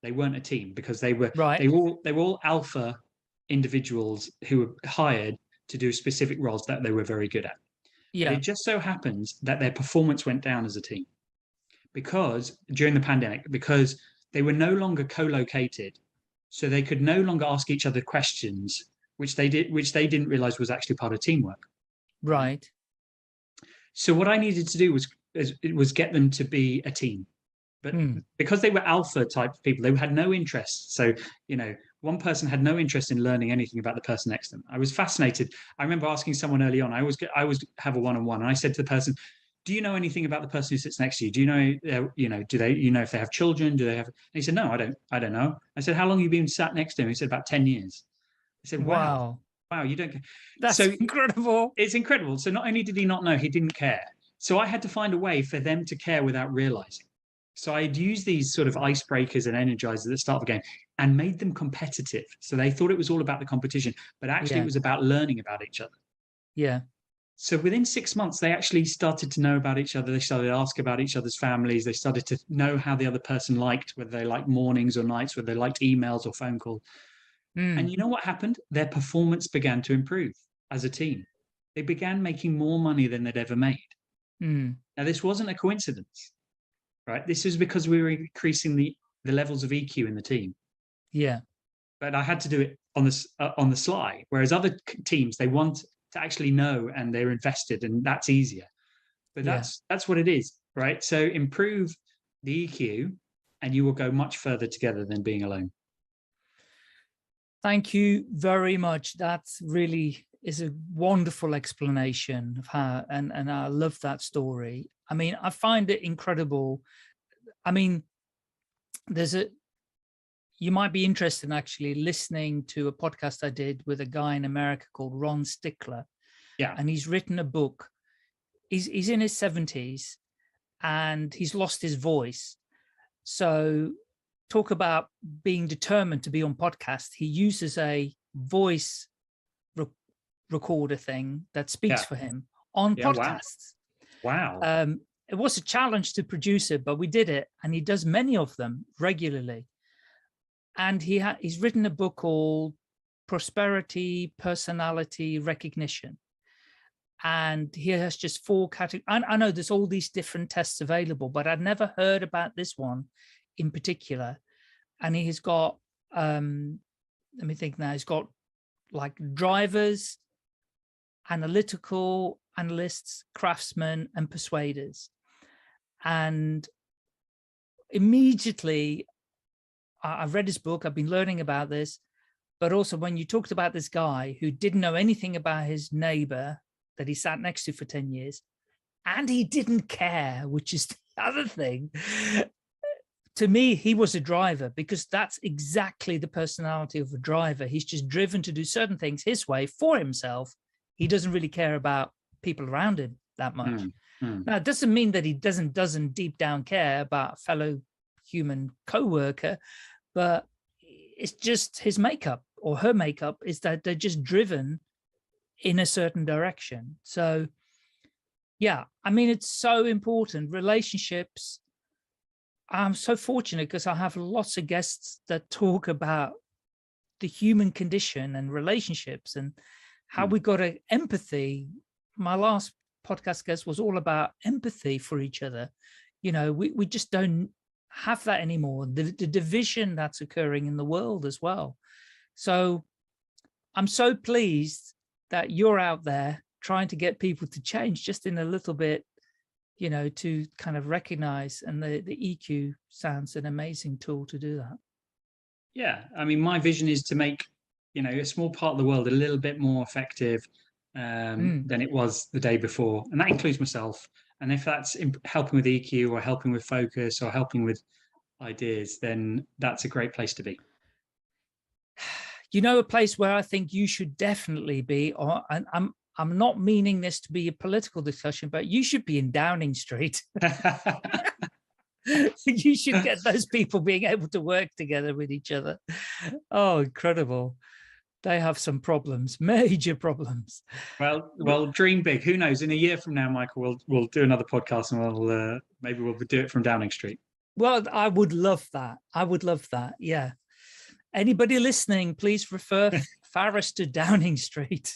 They weren't a team because they were all alpha individuals who were hired to do specific roles that they were very good at. Yeah. But it just so happens that their performance went down as a team because during the pandemic, because they were no longer co-located, so they could no longer ask each other questions, which they didn't realize was actually part of teamwork. Right. So what I needed to do was get them to be a team. But because they were alpha type people, they had no interest. So, one person had no interest in learning anything about the person next to them. I was fascinated. I remember asking someone early on, I always have a one-on-one, and I said to the person, do you know anything about the person who sits next to you? Do you know, if they have children? Do they have? And he said, no, I don't know. I said, how long have you been sat next to him? He said, about 10 years. I said, wow, you don't. That's incredible. It's incredible. So not only did he not know, he didn't care. So I had to find a way for them to care without realizing. So I'd use these sort of icebreakers and energizers at the start of the game and made them competitive. So they thought it was all about the competition, but actually it was about learning about each other. Yeah. So within 6 months, they actually started to know about each other. They started to ask about each other's families. They started to know how the other person liked, whether they liked mornings or nights, whether they liked emails or phone call. And you know what happened? Their performance began to improve as a team. They began making more money than they'd ever made. Now, this wasn't a coincidence, right? This is because we were increasing the levels of EQ in the team. Yeah. But I had to do it on the sly. Whereas other teams, they want to actually know and they're invested, and that's easier. But that's what it is, right? So improve the EQ, and you will go much further together than being alone. Thank you very much. That really is a wonderful explanation of how, and I love that story. I mean, I find it incredible. I mean, you might be interested in actually listening to a podcast I did with a guy in America called Ron Stickler. Yeah. And he's written a book. He's in his 70s and he's lost his voice. So talk about being determined to be on podcast. He uses a voice recorder thing that speaks for him on podcasts. Wow. It was a challenge to produce it, but we did it, and he does many of them regularly. And he's written a book called Prosperity, Personality, Recognition. And he has just 4 categories. I know there's all these different tests available, but I'd never heard about this one in particular. And he has got, let me think now, he's got like drivers, analytical, analysts, craftsmen, and persuaders. And immediately, I've read his book, I've been learning about this, but also when you talked about this guy who didn't know anything about his neighbor that he sat next to for 10 years, and he didn't care, which is the other thing. To me, he was a driver, because that's exactly the personality of a driver. He's just driven to do certain things his way for himself. He doesn't really care about people around him that much. Now, it doesn't mean that he doesn't deep down care about a fellow human co-worker, but it's just his makeup or her makeup is that they're just driven in a certain direction. So yeah, I mean, it's so important. Relationships, I'm so fortunate because I have lots of guests that talk about the human condition and relationships and how we got empathy. My last podcast guest was all about empathy for each other. You know, we just don't have that anymore. The division that's occurring in the world as well. So I'm so pleased that you're out there trying to get people to change just in a little bit, you know, to kind of recognize, and the EQ sounds an amazing tool to do that. Yeah, I mean, my vision is to make, you know, a small part of the world a little bit more effective than it was the day before. And that includes myself. And if that's helping with EQ or helping with focus or helping with ideas, then that's a great place to be. You know, a place where I think you should definitely be, and I'm not meaning this to be a political discussion, but you should be in Downing Street. You should get those people being able to work together with each other. Oh, incredible. They have some problems, major problems. Well, dream big. Who knows? In a year from now, Michael, we'll do another podcast, and maybe we'll do it from Downing Street. Well, I would love that. I would love that. Yeah. Anybody listening, please refer Faris to Downing Street.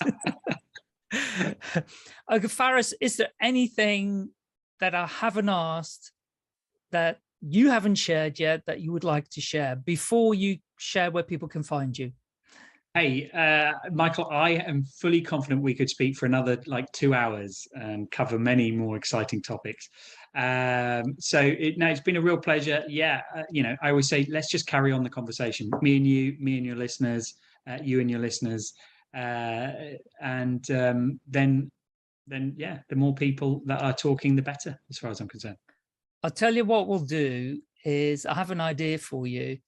Okay, Faris, is there anything that I haven't asked that you haven't shared yet that you would like to share before you share where people can find you? Hey, Michael, I am fully confident we could speak for another 2 hours and cover many more exciting topics. It's been a real pleasure. Yeah, I always say, let's just carry on the conversation. Me and you, me and your listeners, you and your listeners. Then the more people that are talking, the better, as far as I'm concerned. I'll tell you what we'll do is I have an idea for you.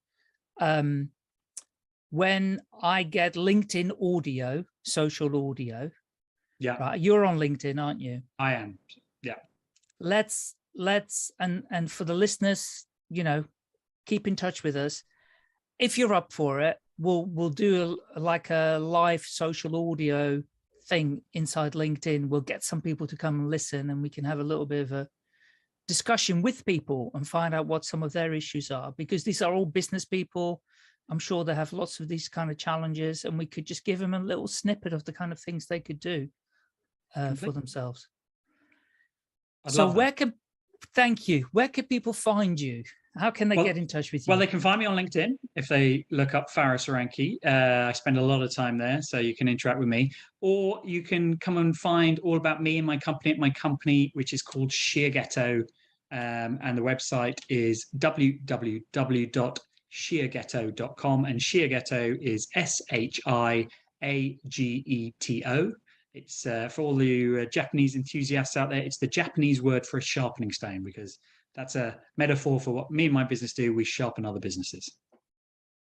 When I get LinkedIn audio, social audio. Yeah. Right, you're on LinkedIn, aren't you? I am. Yeah. Let's and for the listeners, keep in touch with us. If you're up for it, we'll do a live social audio thing inside LinkedIn. We'll get some people to come and listen, and we can have a little bit of a discussion with people and find out what some of their issues are, because these are all business people. I'm sure they have lots of these kind of challenges, and we could just give them a little snippet of the kind of things they could do for themselves. Thank you. Where can people find you? How can they get in touch with you? Well, they can find me on LinkedIn if they look up Faris Saranki. I spend a lot of time there, so you can interact with me. Or you can come and find all about me and my company at my company, which is called Sheer Ghetto. And the website is www.sheerghetto.com. And Sheer Ghetto is SHIAGETO. It's for all you Japanese enthusiasts out there, it's the Japanese word for a sharpening stone, because that's a metaphor for what me and my business do. We sharpen other businesses.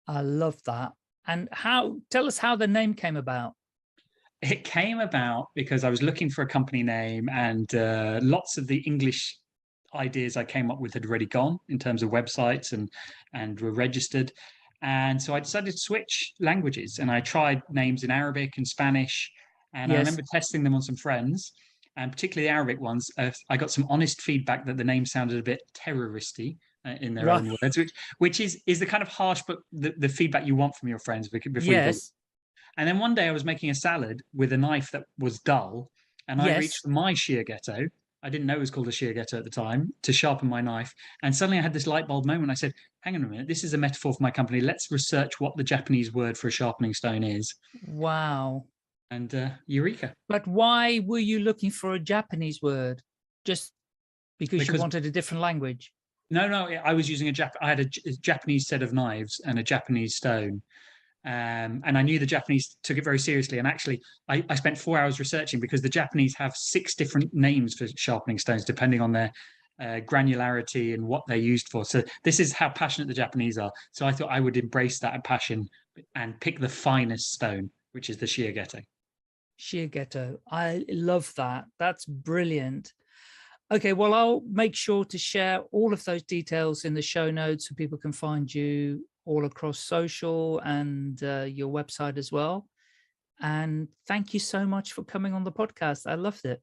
I love that. And tell us how the name came about. It came about because I was looking for a company name, and lots of the English ideas I came up with had already gone in terms of websites and were registered. And so I decided to switch languages, and I tried names in Arabic and Spanish. And I remember testing them on some friends, and particularly the Arabic ones. I got some honest feedback that the name sounded a bit terroristy in their own words, which is the kind of harsh, but the feedback you want from your friends before you. And then one day I was making a salad with a knife that was dull, and I reached for my sheer ghetto. I didn't know it was called a sheer ghetto at the time, to sharpen my knife. And suddenly I had this light bulb moment. I said, hang on a minute, this is a metaphor for my company. Let's research what the Japanese word for a sharpening stone is. Wow. And eureka. But why were you looking for a Japanese word? Just because you wanted a different language? No, I was using I had a Japanese set of knives and a Japanese stone. And I knew the Japanese took it very seriously. And actually, I spent 4 hours researching, because the Japanese have 6 different names for sharpening stones, depending on their granularity and what they're used for. So this is how passionate the Japanese are. So I thought I would embrace that passion and pick the finest stone, which is the sheer ghetto. Sheer Ghetto. I love that. That's brilliant. Okay, well, I'll make sure to share all of those details in the show notes so people can find you all across social and your website as well. And thank you so much for coming on the podcast. I loved it.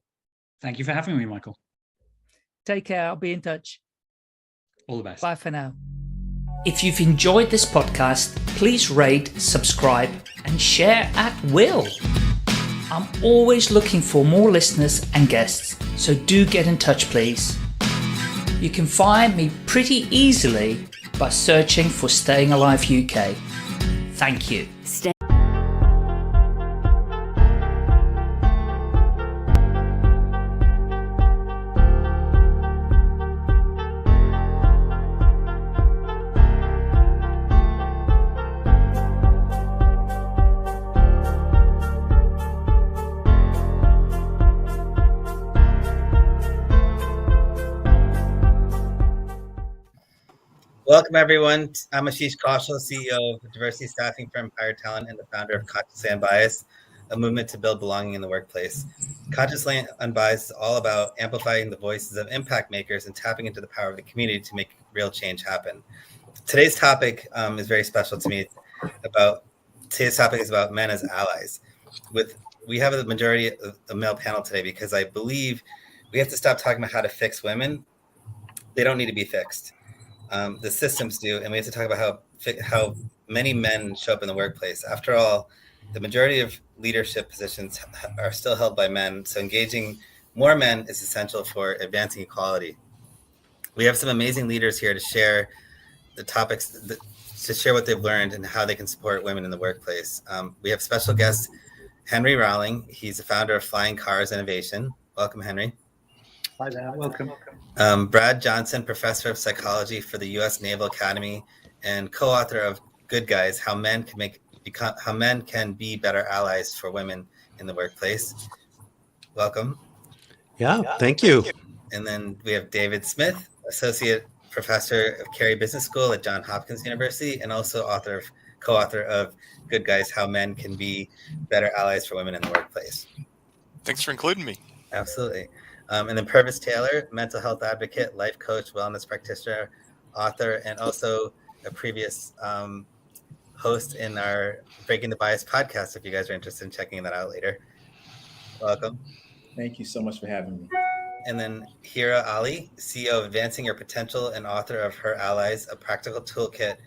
Thank you for having me, Michael. Take care. I'll be in touch. All the best. Bye for now. If you've enjoyed this podcast, please rate, subscribe, and share at will. I'm always looking for more listeners and guests, so do get in touch, please. You can find me pretty easily by searching for Staying Alive UK. Thank you. Welcome, everyone. I'm Ashish Kaushal, CEO of diversity staffing firm Empire Talent and the founder of Consciously Unbiased, a movement to build belonging in the workplace. Consciously Unbiased is all about amplifying the voices of impact makers and tapping into the power of the community to make real change happen. Today's topic is very special to me. Today's topic is about men as allies. We have a majority of the male panel today because I believe we have to stop talking about how to fix women. They don't need to be fixed. The systems do, and we have to talk about how many men show up in the workplace. After all, the majority of leadership positions are still held by men, so engaging more men is essential for advancing equality. We have some amazing leaders here to share the topics, to share what they've learned and how they can support women in the workplace. We have special guest Henry Rowling. He's the founder of Flying Cars Innovation. Welcome, Henry. Hi there, welcome. Brad Johnson, professor of psychology for the U.S. Naval Academy and co-author of Good Guys: How Men Can Be Better Allies for Women in the Workplace. Welcome. Yeah, thank you. And then we have David Smith, associate professor of Carey Business School at Johns Hopkins University, and also co-author of Good Guys: How Men Can Be Better Allies for Women in the Workplace. Thanks for including me. Absolutely. And then Purvis Taylor, mental health advocate, life coach, wellness practitioner, author, and also a previous host in our Breaking the Bias podcast, if you guys are interested in checking that out later. Welcome. Thank you so much for having me. And then Hira Ali, CEO of Advancing Your Potential and author of Her Allies, a practical toolkit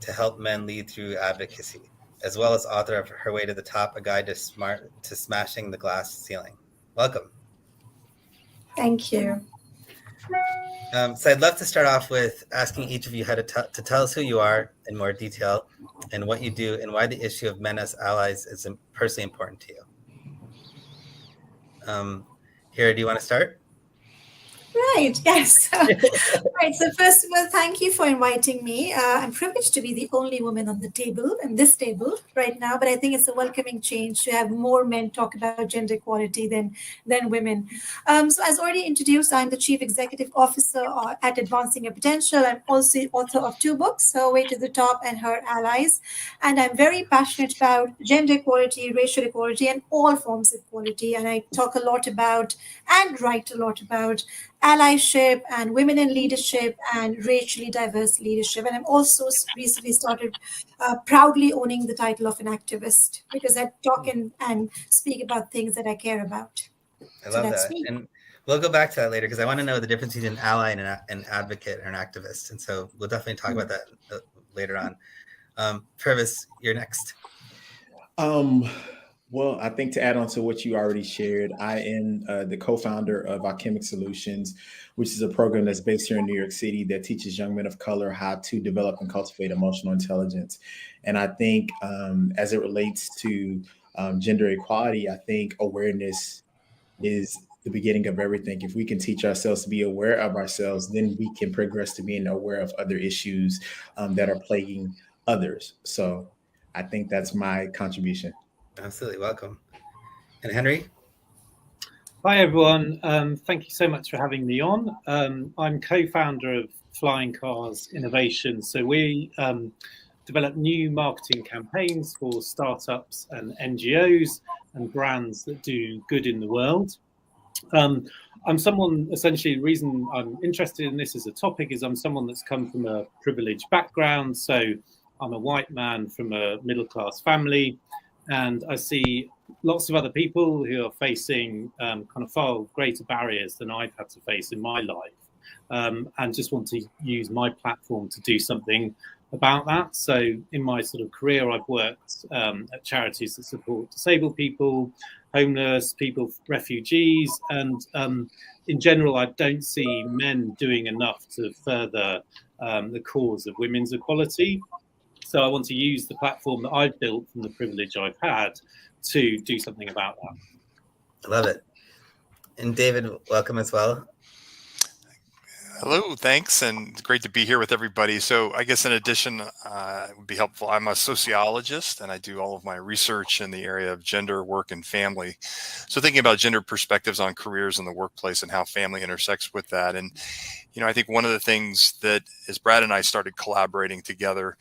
to help men lead through advocacy, as well as author of Her Way to the Top, a guide to smashing the glass ceiling. Welcome. Thank you. So I'd love to start off with asking each of you how to tell us who you are in more detail and what you do and why the issue of men as allies is personally important to you. Hira, do you want to start? Right, yes. Right, so first of all, thank you for inviting me. I'm privileged to be the only woman on the table, in this table right now, but I think it's a welcoming change to have more men talk about gender equality than women. So as already introduced, I'm the Chief Executive Officer at Advancing Your Potential. I'm also the author of 2 books, Her Way to the Top and Her Allies. And I'm very passionate about gender equality, racial equality, and all forms of equality. And I talk a lot about and write a lot about allyship and women in leadership and racially diverse leadership. And I'm also recently started proudly owning the title of an activist because I talk and speak about things that I care about. I love that. Me. And we'll go back to that later because I want to know the difference between an ally and an advocate or an activist. And so we'll definitely talk about that later on. Purvis, you're next. Well, I think to add on to what you already shared, I am the co-founder of Alchemic Solutions, which is a program that's based here in New York City that teaches young men of color how to develop and cultivate emotional intelligence. And I think as it relates to gender equality, I think awareness is the beginning of everything. If we can teach ourselves to be aware of ourselves, then we can progress to being aware of other issues that are plaguing others. So I think that's my contribution. Absolutely. Welcome. And Henry? Hi, everyone. Thank you so much for having me on. I'm co-founder of Flying Cars Innovation. So we develop new marketing campaigns for startups and NGOs and brands that do good in the world. I'm someone, essentially, the reason I'm interested in this as a topic is I'm someone that's come from a privileged background. So I'm a white man from a middle-class family. And I see lots of other people who are facing kind of far greater barriers than I've had to face in my life, and just want to use my platform to do something about that. So in my sort of career, I've worked at charities that support disabled people, homeless people, refugees, and in general, I don't see men doing enough to further the cause of women's equality. So I want to use the platform that I've built from the privilege I've had to do something about that. I love it. And David, welcome as well. Hello, thanks, and great to be here with everybody. So I guess in addition, it would be helpful. I'm a sociologist, and I do all of my research in the area of gender, work, and family. So thinking about gender perspectives on careers in the workplace and how family intersects with that. And, you know, I think one of the things that, as Brad and I started collaborating together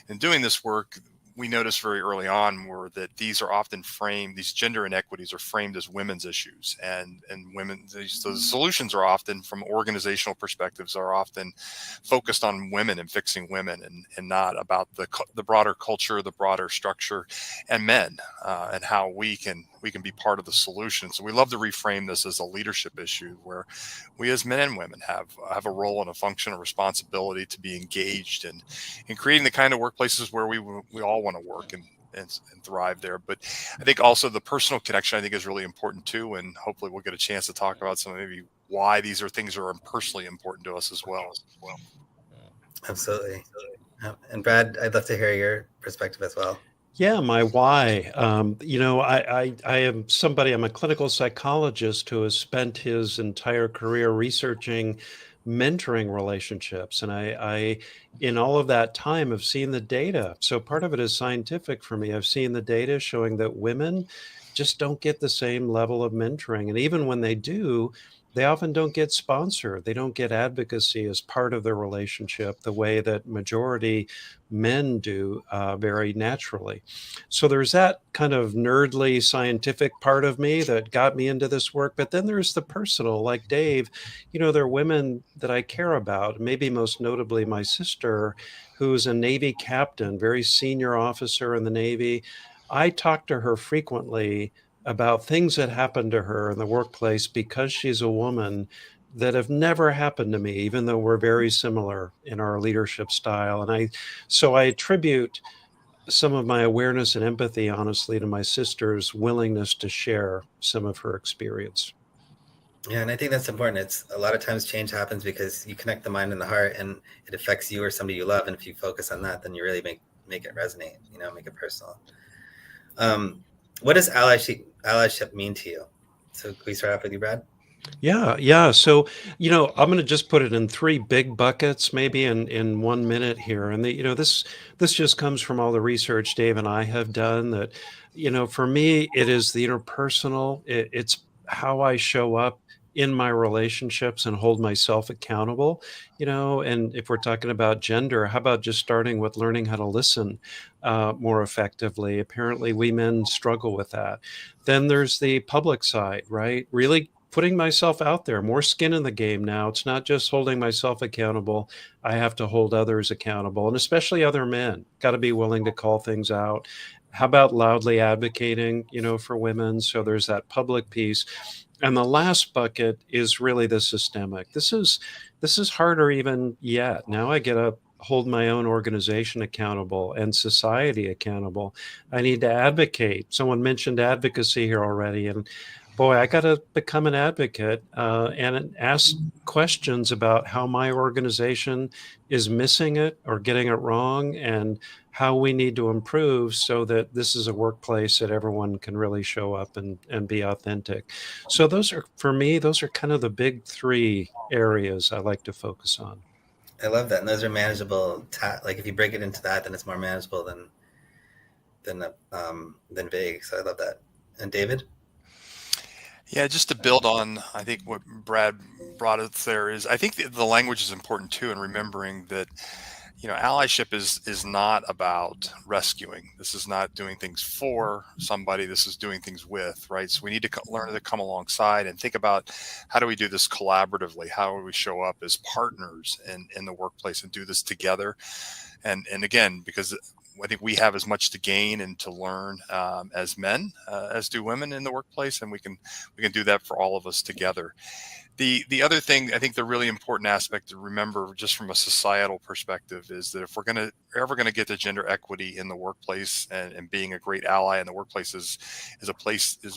and doing this work, we noticed very early on were that these are often framed, these gender inequities are framed as women's issues, and women, so the solutions are often, from organizational perspectives, are often focused on women and fixing women, and not about the broader culture, the broader structure, and men, and how we can be part of the solution. So we love to reframe this as a leadership issue where we as men and women have a role and a function, a responsibility to be engaged in creating the kind of workplaces where we all want to work and thrive there. But I think also the personal connection I think is really important too, and hopefully we'll get a chance to talk about some maybe why these are things that are personally important to us as well. Absolutely. And Brad, I'd love to hear your perspective as well. Yeah, my why. I am somebody, I'm a clinical psychologist who has spent his entire career researching mentoring relationships. And I in all of that time, have seen the data. So part of it is scientific for me. I've seen the data showing that women just don't get the same level of mentoring. And even when they do, they often don't get sponsored. They don't get advocacy as part of their relationship the way that majority men do very naturally. So there's that kind of nerdly scientific part of me that got me into this work. But then there's the personal, like Dave, there are women that I care about, maybe most notably my sister, who's a Navy captain, very senior officer in the Navy. I talk to her frequently about things that happened to her in the workplace because she's a woman that have never happened to me, even though we're very similar in our leadership style. And so I attribute some of my awareness and empathy, honestly, to my sister's willingness to share some of her experience. Yeah, and I think that's important. It's a lot of times change happens because you connect the mind and the heart, and it affects you or somebody you love. And if you focus on that, then you really make it resonate. Make it personal. What does allyship mean to you? So can we start off with you, Brad? Yeah. So, I'm going to just put it in three big buckets, maybe in 1 minute here. And this just comes from all the research Dave and I have done. That, for me, it is the interpersonal. It's how I show up in my relationships and hold myself accountable. And if we're talking about gender, how about just starting with learning how to listen more effectively? Apparently, we men struggle with that. Then there's the public side, right? Really putting myself out there, more skin in the game now. It's not just holding myself accountable. I have to hold others accountable, and especially other men. Got to be willing to call things out. How about loudly advocating, for women? So there's that public piece. And the last bucket is really the systemic. This is harder even yet. Now I get to hold my own organization accountable and society accountable. I need to advocate. Someone mentioned advocacy here already, and boy, I got to become an advocate and ask questions about how my organization is missing it or getting it wrong, and how we need to improve so that this is a workplace that everyone can really show up and be authentic. So for me, those are kind of the big three areas I like to focus on. I love that. And those are manageable. Like if you break it into that, then it's more manageable than vague. So I love that. And David? Yeah, just to build on, I think what Brad brought us there is, I think the language is important too, and remembering that, allyship is not about rescuing. This is not doing things for somebody. This is doing things with, right? So we need to learn to come alongside and think about, how do we do this collaboratively? How do we show up as partners in the workplace and do this together? And again, because I think we have as much to gain and to learn as men as do women in the workplace, and we can do that for all of us together. The other thing, I think the really important aspect to remember, just from a societal perspective, is that if we're ever going to get to gender equity in the workplace, and being a great ally in the workplace is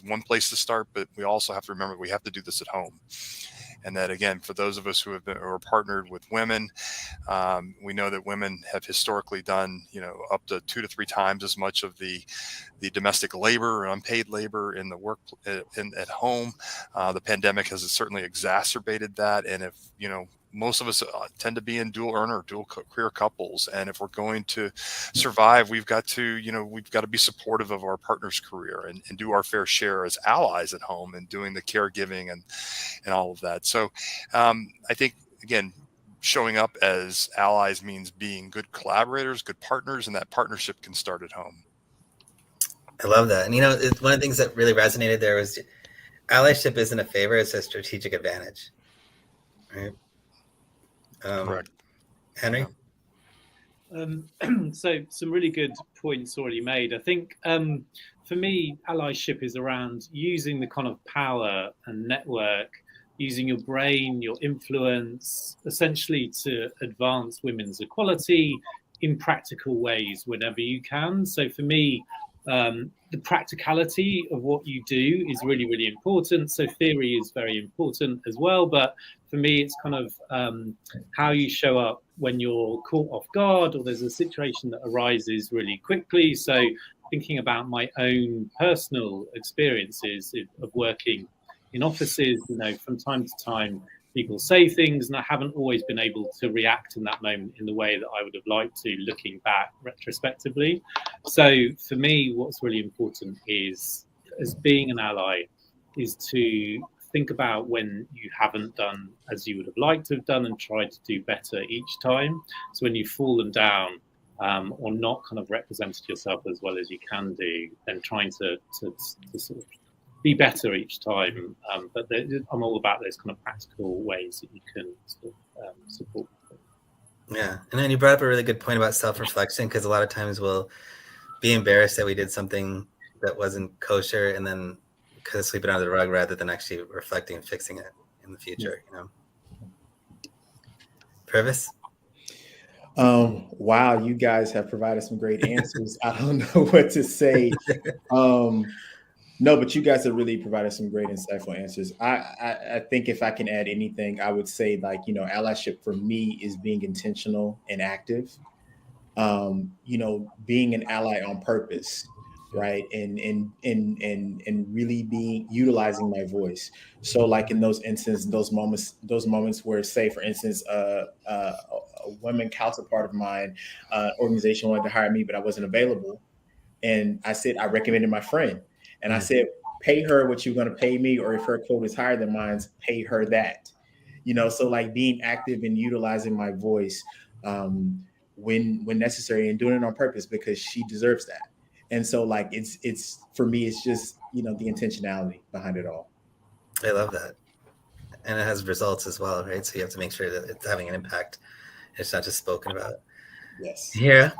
one place to start, but we also have to remember we have to do this at home. And that, again, for those of us who are partnered with women, we know that women have historically done, up to 2 to 3 times as much of the domestic labor or unpaid labor in the work at home. The pandemic has certainly exacerbated that. And if, most of us tend to be in dual earner, dual career couples. And if we're going to survive, we've got to be supportive of our partner's career and do our fair share as allies at home, and doing the caregiving and all of that. So I think, again, showing up as allies means being good collaborators, good partners, and that partnership can start at home. I love that. And, one of the things that really resonated there was allyship isn't a favor, it's a strategic advantage. Right? Correct. Henry? So some really good points already made. I think for me, allyship is around using the kind of power and network, using your brain, your influence, essentially to advance women's equality in practical ways whenever you can. So for me, the practicality of what you do is really, really important. So theory is very important as well. But for me, it's kind of how you show up when you're caught off guard, or there's a situation that arises really quickly. So thinking about my own personal experiences of working in offices, from time to time, people say things, and I haven't always been able to react in that moment in the way that I would have liked to, looking back retrospectively. So for me, what's really important is, as being an ally, is to think about when you haven't done as you would have liked to have done, and try to do better each time. So when you've fallen down or not kind of represented yourself as well as you can do, then trying to sort of be better each time. But I'm all about those kind of practical ways that you can sort of support people. Yeah. And then you brought up a really good point about self-reflection, because a lot of times we'll be embarrassed that we did something that wasn't kosher, and then of sweep it under the rug rather than actually reflecting and fixing it in the future, you know. Purvis? Wow, you guys have provided some great answers. I don't know what to say. No, but you guys have really provided some great, insightful answers. I think if I can add anything, I would say, like, you know, allyship for me is being intentional and active. You know, being an ally on purpose, right? And really being utilizing my voice. So, like in those instances, those moments where, say, for instance, a women counterpart of mine, organization wanted to hire me, but I wasn't available. And I recommended my friend. And I said, pay her what you're going to pay me, or if her quote is higher than mine, pay her that. You know, so like being active and utilizing my voice when necessary, and doing it on purpose because she deserves that. And so, like, it's for me, it's just, you know, the intentionality behind it all. I love that. And it has results as well, right? So you have to make sure that it's having an impact. It's not just spoken about. Yes. Yeah.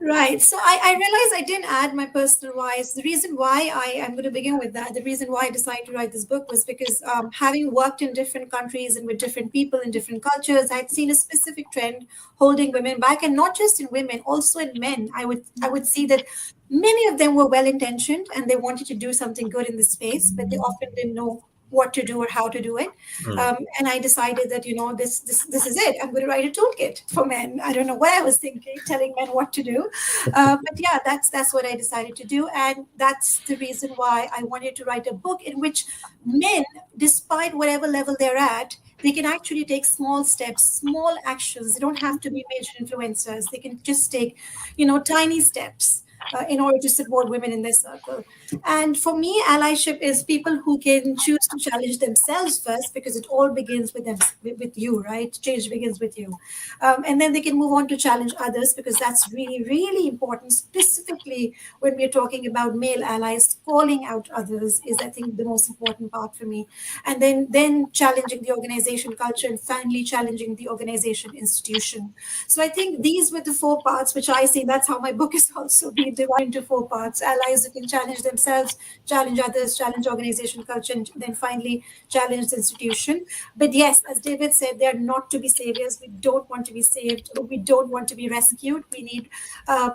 Right. So I realized I didn't add my personal whys. The reason why I'm going to begin with that, the reason why I decided to write this book was because having worked in different countries and with different people in different cultures, I'd seen a specific trend holding women back, and not just in women, also in men. I would see that many of them were well intentioned and they wanted to do something good in this space, but they often didn't know what to do or how to do it. And I decided that, you know, this is it. I'm going to write a toolkit for men. I don't know what I was thinking, telling men what to do. But yeah, that's what I decided to do. And that's the reason why I wanted to write a book in which men, despite whatever level they're at, they can actually take small steps, small actions. They don't have to be major influencers. They can just take, you know, tiny steps in order to support women in their circle. And for me, allyship is people who can choose to challenge themselves first, because it all begins with them, with you, right? Change begins with you. And then they can move on to challenge others, because that's really, really important, specifically when we're talking about male allies. Calling out others is, I think, the most important part for me. And then challenging the organization culture, and finally challenging the organization institution. So I think these were the 4 parts which I see. That's how my book is also being divided into 4 parts. Allies who can challenge themselves, challenge others, challenge organization culture, and then finally challenge the institution. But yes, as David said, they are not to be saviors. We don't want to be saved. We don't want to be rescued. We need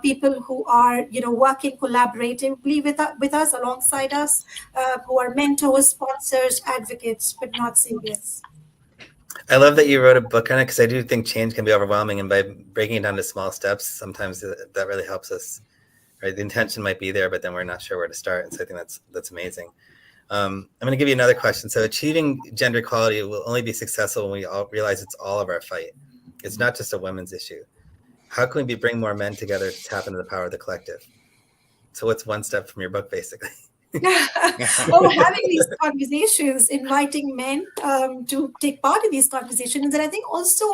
people who are, you know, working collaboratively with us, alongside us, who are mentors, sponsors, advocates, but not saviors. I love that you wrote a book on it, because I do think change can be overwhelming, and by breaking it down to small steps, sometimes that really helps us. Right, the intention might be there, but then we're not sure where to start. And so I think that's amazing. I'm going to give you another question. So achieving gender equality will only be successful when we all realize it's all of our fight. It's not just a women's issue. How can we bring more men together to tap into the power of the collective? So what's one step from your book, basically? Having these conversations, inviting men to take part in these conversations, and I think also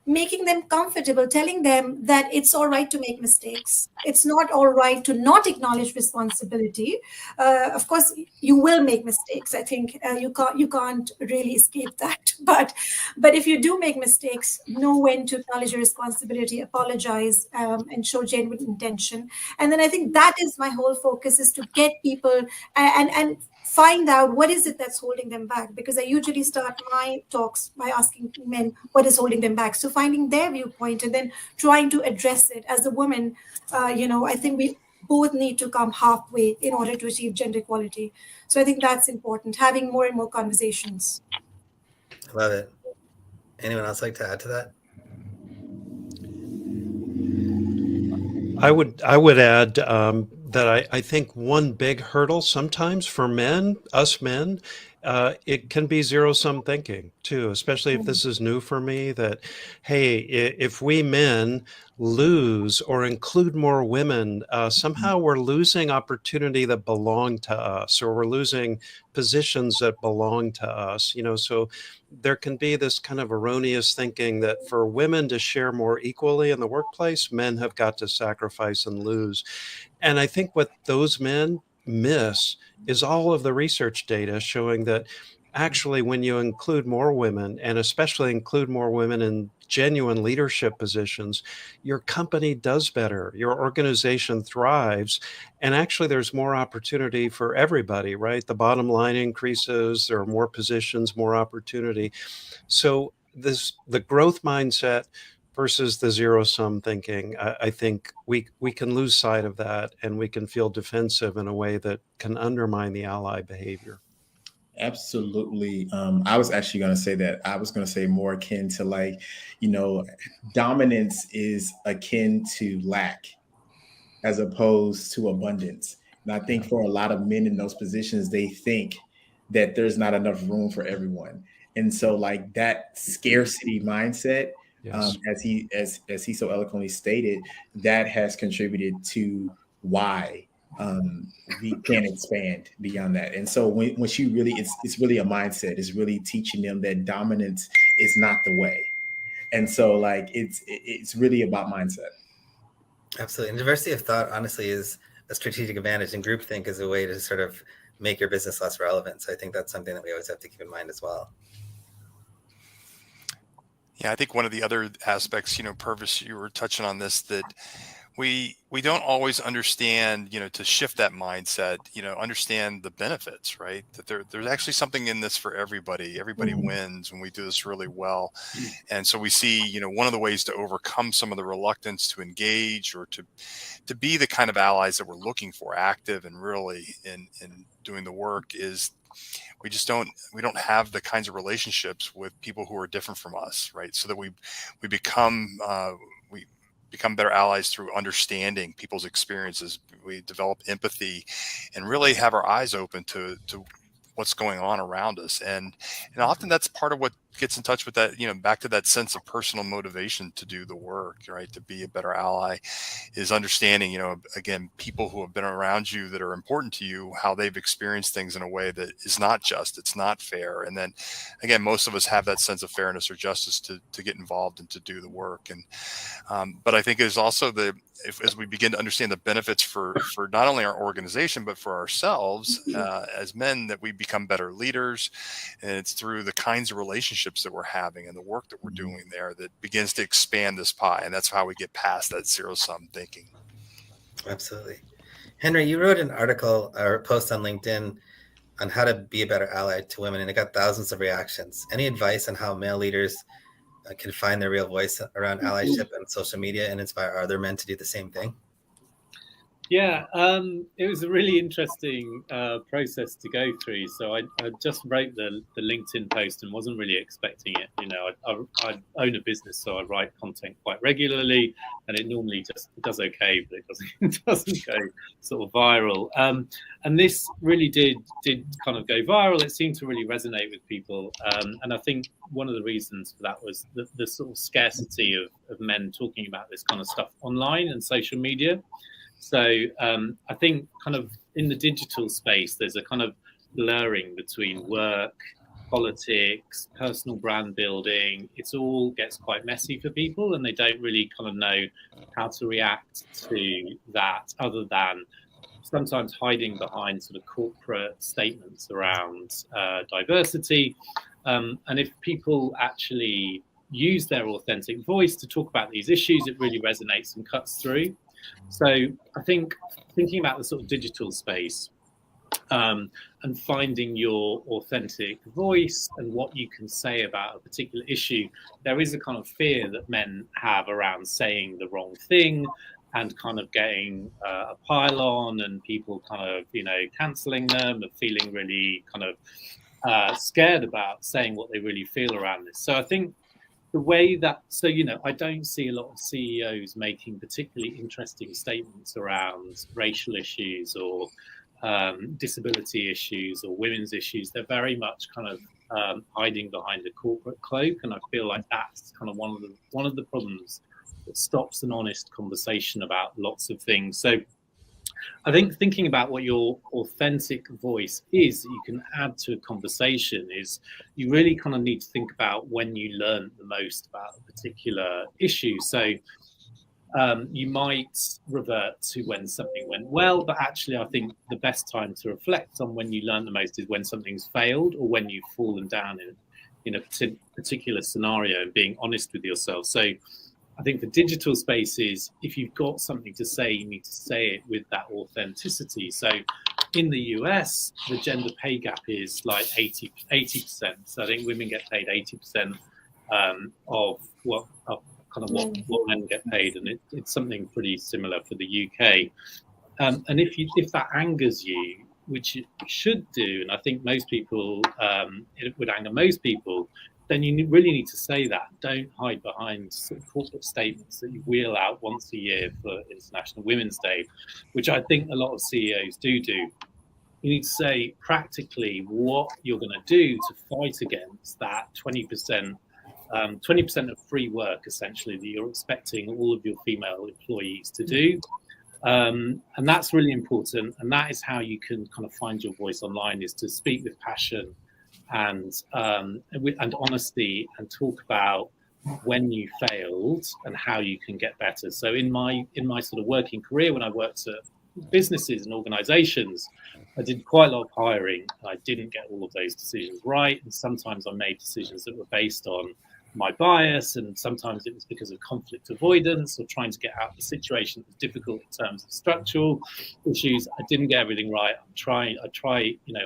making them comfortable, telling them that it's all right to make mistakes. It's not all right to not acknowledge responsibility. Of course, you will make mistakes. I think you can't really escape that. But if you do make mistakes, know when to acknowledge your responsibility, apologize, and show genuine intention. And then I think that is my whole focus, is to get people and find out what is it that's holding them back, because I usually start my talks by asking men what is holding them back, so finding their viewpoint and then trying to address it. As a woman, I think we both need to come halfway in order to achieve gender equality. So I think that's important, having more and more conversations. I love it. Anyone else like to add to that? I would add that I think one big hurdle sometimes for men, us men, it can be zero-sum thinking too, especially if this is new for me, that, hey, if we men lose or include more women, somehow we're losing opportunity that belong to us, or we're losing positions that belong to us, so there can be this kind of erroneous thinking that for women to share more equally in the workplace, men have got to sacrifice and lose. And I think what those men miss is all of the research data showing that actually, when you include more women, and especially include more women in genuine leadership positions, your company does better, your organization thrives, and actually there's more opportunity for everybody, right? The bottom line increases, there are more positions, more opportunity. So the growth mindset versus the zero sum thinking, I think we can lose sight of that, and we can feel defensive in a way that can undermine the ally behavior. Absolutely. I was actually going to say that. I was going to say more akin to like, dominance is akin to lack as opposed to abundance. And I think for a lot of men in those positions, they think that there's not enough room for everyone. And so like that scarcity mindset, Yes. as he so eloquently stated, that has contributed to why we can't expand beyond that. And so when she really, it's really a mindset. It's really teaching them that dominance is not the way. And so like it's really about mindset. Absolutely. And diversity of thought, honestly, is a strategic advantage, and groupthink is a way to sort of make your business less relevant. So I think that's something that we always have to keep in mind as well. Yeah, I think one of the other aspects, Purvis, you were touching on this, that we don't always understand, to shift that mindset, understand the benefits, right? That there's actually something in this for everybody. Everybody wins when we do this really well. And so we see, one of the ways to overcome some of the reluctance to engage or to be the kind of allies that we're looking for, active and really in doing the work, is we don't have the kinds of relationships with people who are different from us, right? So that we become better allies through understanding people's experiences. We develop empathy and really have our eyes open to what's going on around us. And often that's part of what gets in touch with that, back to that sense of personal motivation to do the work, right? To be a better ally is understanding, again, people who have been around you that are important to you, how they've experienced things in a way that is not just, it's not fair. And then again, most of us have that sense of fairness or justice to get involved and to do the work. And, but I think there's also as we begin to understand the benefits for not only our organization, but for ourselves as men, that we become better leaders. And it's through the kinds of relationships that we're having and the work that we're doing there that begins to expand this pie. And that's how we get past that zero sum thinking. Absolutely. Henry, you wrote an article or a post on LinkedIn on how to be a better ally to women, and it got thousands of reactions. Any advice on how male leaders can find their real voice around allyship and social media and inspire other men to do the same thing? Yeah, it was a really interesting process to go through. So I just wrote the LinkedIn post and wasn't really expecting it. I own a business, so I write content quite regularly, and it normally just does okay, but it doesn't go sort of viral. And this really did kind of go viral. It seemed to really resonate with people, and I think one of the reasons for that was the sort of scarcity of men talking about this kind of stuff online and social media. So I think kind of in the digital space, there's a kind of blurring between work, politics, personal brand building. It all gets quite messy for people, and they don't really kind of know how to react to that, other than sometimes hiding behind sort of corporate statements around diversity. And if people actually use their authentic voice to talk about these issues, it really resonates and cuts through. So I think thinking about the sort of digital space and finding your authentic voice and what you can say about a particular issue, there is a kind of fear that men have around saying the wrong thing and kind of getting a pile on, and people kind of, cancelling them and feeling really kind of scared about saying what they really feel around this. So I think the way that, I don't see a lot of CEOs making particularly interesting statements around racial issues or disability issues or women's issues. They're very much kind of hiding behind a corporate cloak, and I feel like that's kind of one of the problems that stops an honest conversation about lots of things. So I think thinking about what your authentic voice is that you can add to a conversation is you really kind of need to think about when you learn the most about a particular issue. So You might revert to when something went well, but actually I think the best time to reflect on when you learn the most is when something's failed or when you've fallen down in a particular scenario, and being honest with yourself. So I think for digital spaces, if you've got something to say, you need to say it with that authenticity. So in the US, the gender pay gap is like 80%. So I think women get paid 80% of what men get paid, and it's something pretty similar for the UK. And if that angers you, which it should do, and I think most people, it would anger most people, then you really need to say that. Don't hide behind sort of corporate statements that you wheel out once a year for International Women's Day, which I think a lot of CEOs do. You need to say practically what you're going to do to fight against that 20%. 20% of free work, essentially, that you're expecting all of your female employees to do. And that's really important. And that is how you can kind of find your voice online, is to speak with passion and honesty, and talk about when you failed and how you can get better. So in my sort of working career, when I worked at businesses and organizations, I did quite a lot of hiring. I didn't get all of those decisions right. And sometimes I made decisions that were based on my bias, and sometimes it was because of conflict avoidance or trying to get out of the situation that was difficult in terms of structural issues. I didn't get everything right. I try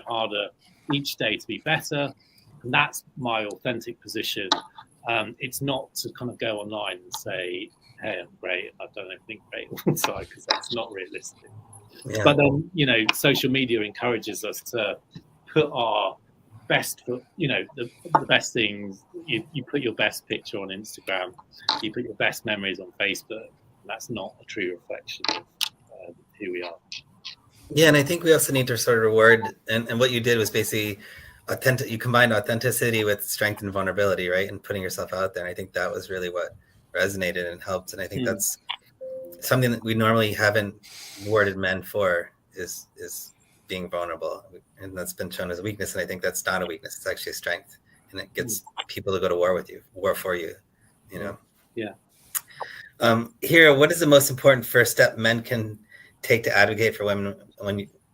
harder each day to be better, and that's my authentic position. It's not to kind of go online and say, hey, I'm great, I've done everything great all the time, because that's not realistic. Yeah. But then, social media encourages us to put our best foot, the best things. You put your best picture on Instagram, you put your best memories on Facebook, and that's not a true reflection of who we are. Yeah, and I think we also need to sort of reward, and what you did was basically authentic. You combined authenticity with strength and vulnerability, right? And putting yourself out there. And I think that was really what resonated and helped. And I think that's something that we normally haven't rewarded men for, is being vulnerable. And that's been shown as a weakness. And I think that's not a weakness. It's actually a strength. And it gets people to go to war for you, Yeah. Here, what is the most important first step men can take to advocate for women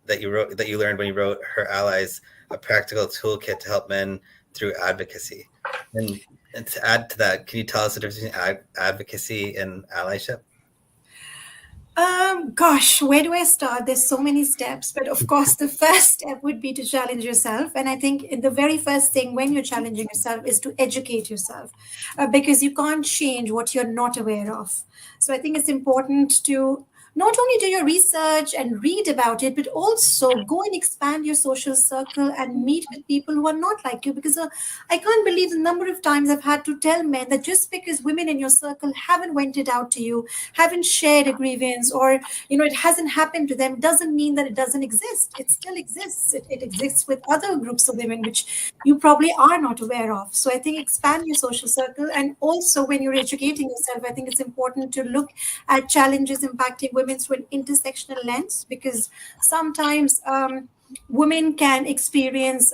that you learned when you wrote Her Allies, a practical toolkit to help men through advocacy? And to add to that, can you tell us the difference between advocacy and allyship? Gosh, where do I start? There's so many steps, but of course, the first step would be to challenge yourself. And I think the very first thing when you're challenging yourself is to educate yourself, because you can't change what you're not aware of. So I think it's important to not only do your research and read about it, but also go and expand your social circle and meet with people who are not like you. Because I can't believe the number of times I've had to tell men that just because women in your circle haven't vented out to you, haven't shared a grievance, or it hasn't happened to them, doesn't mean that it doesn't exist. It still exists. It exists with other groups of women, which you probably are not aware of. So I think expand your social circle. And also when you're educating yourself, I think it's important to look at challenges impacting women through an intersectional lens, because sometimes women can experience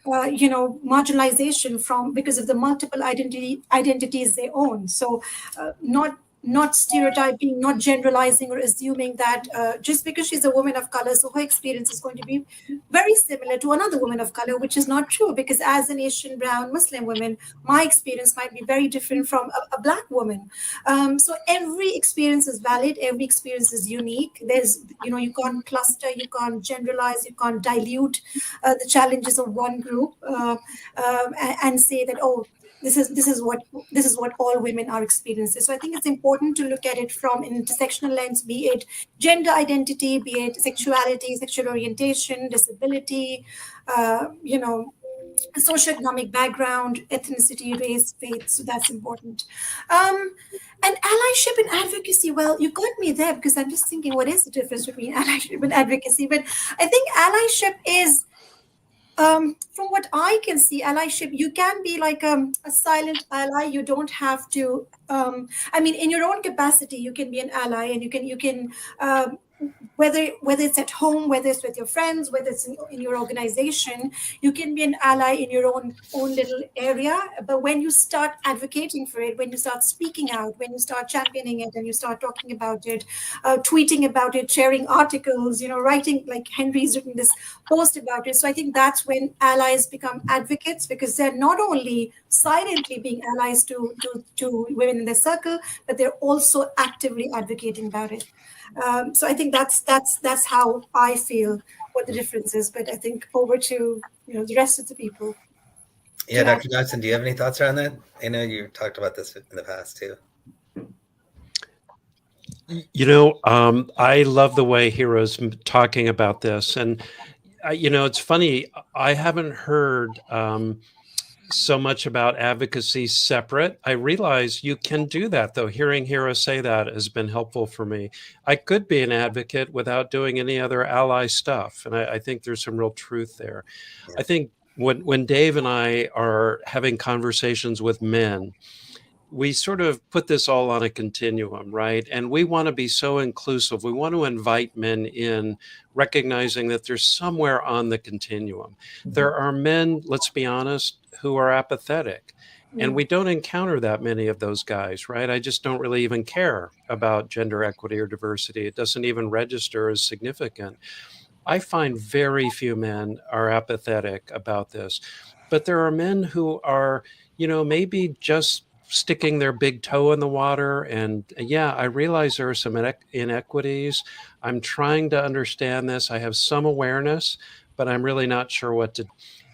marginalization because of the multiple identities they own. So not stereotyping, not generalizing or assuming that just because she's a woman of color, so her experience is going to be very similar to another woman of color, which is not true. Because as an Asian, brown, Muslim woman, my experience might be very different from a Black woman. So every experience is valid. Every experience is unique. There's, you can't cluster, you can't generalize, you can't dilute the challenges of one group and say that, oh, this is what all women are experiencing. So I think it's important to look at it from an intersectional lens, be it gender identity, be it sexuality, sexual orientation, disability, socioeconomic background, ethnicity, race, faith. So that's important. And allyship and advocacy, well, you got me there, because I'm just thinking, what is the difference between allyship and advocacy? But I think allyship is, from what I can see, allyship, you can be like a silent ally. You don't have to, in your own capacity, you can be an ally, and you can whether it's at home, whether it's with your friends, whether it's in your organization, you can be an ally in your own little area. But when you start advocating for it, when you start speaking out, when you start championing it, and you start talking about it, tweeting about it, sharing articles, writing, like Henry's written this post about it. So I think that's when allies become advocates, because they're not only silently being allies to women in their circle, but they're also actively advocating about it. So I think that's how I feel what the difference is. But I think over to the rest of the people. Yeah, Dr. Johnson, do you have any thoughts around that? I know you talked about this in the past too. I love the way Hero's talking about this, and it's funny. I haven't heard so much about advocacy separate. I realize you can do that, though. Hearing Hero say that has been helpful for me. I could be an advocate without doing any other ally stuff, and I think there's some real truth there. Yeah. I think when Dave and I are having conversations with men, we sort of put this all on a continuum, right? And we want to be so inclusive. We want to invite men in, recognizing that there's somewhere on the continuum. There are men, let's be honest, who are apathetic. And we don't encounter that many of those guys, right? I just don't really even care about gender equity or diversity. It doesn't even register as significant. I find very few men are apathetic about this. But there are men who are, maybe just sticking their big toe in the water. And yeah, I realize there are some inequities. I'm trying to understand this. I have some awareness, but I'm really not sure what to.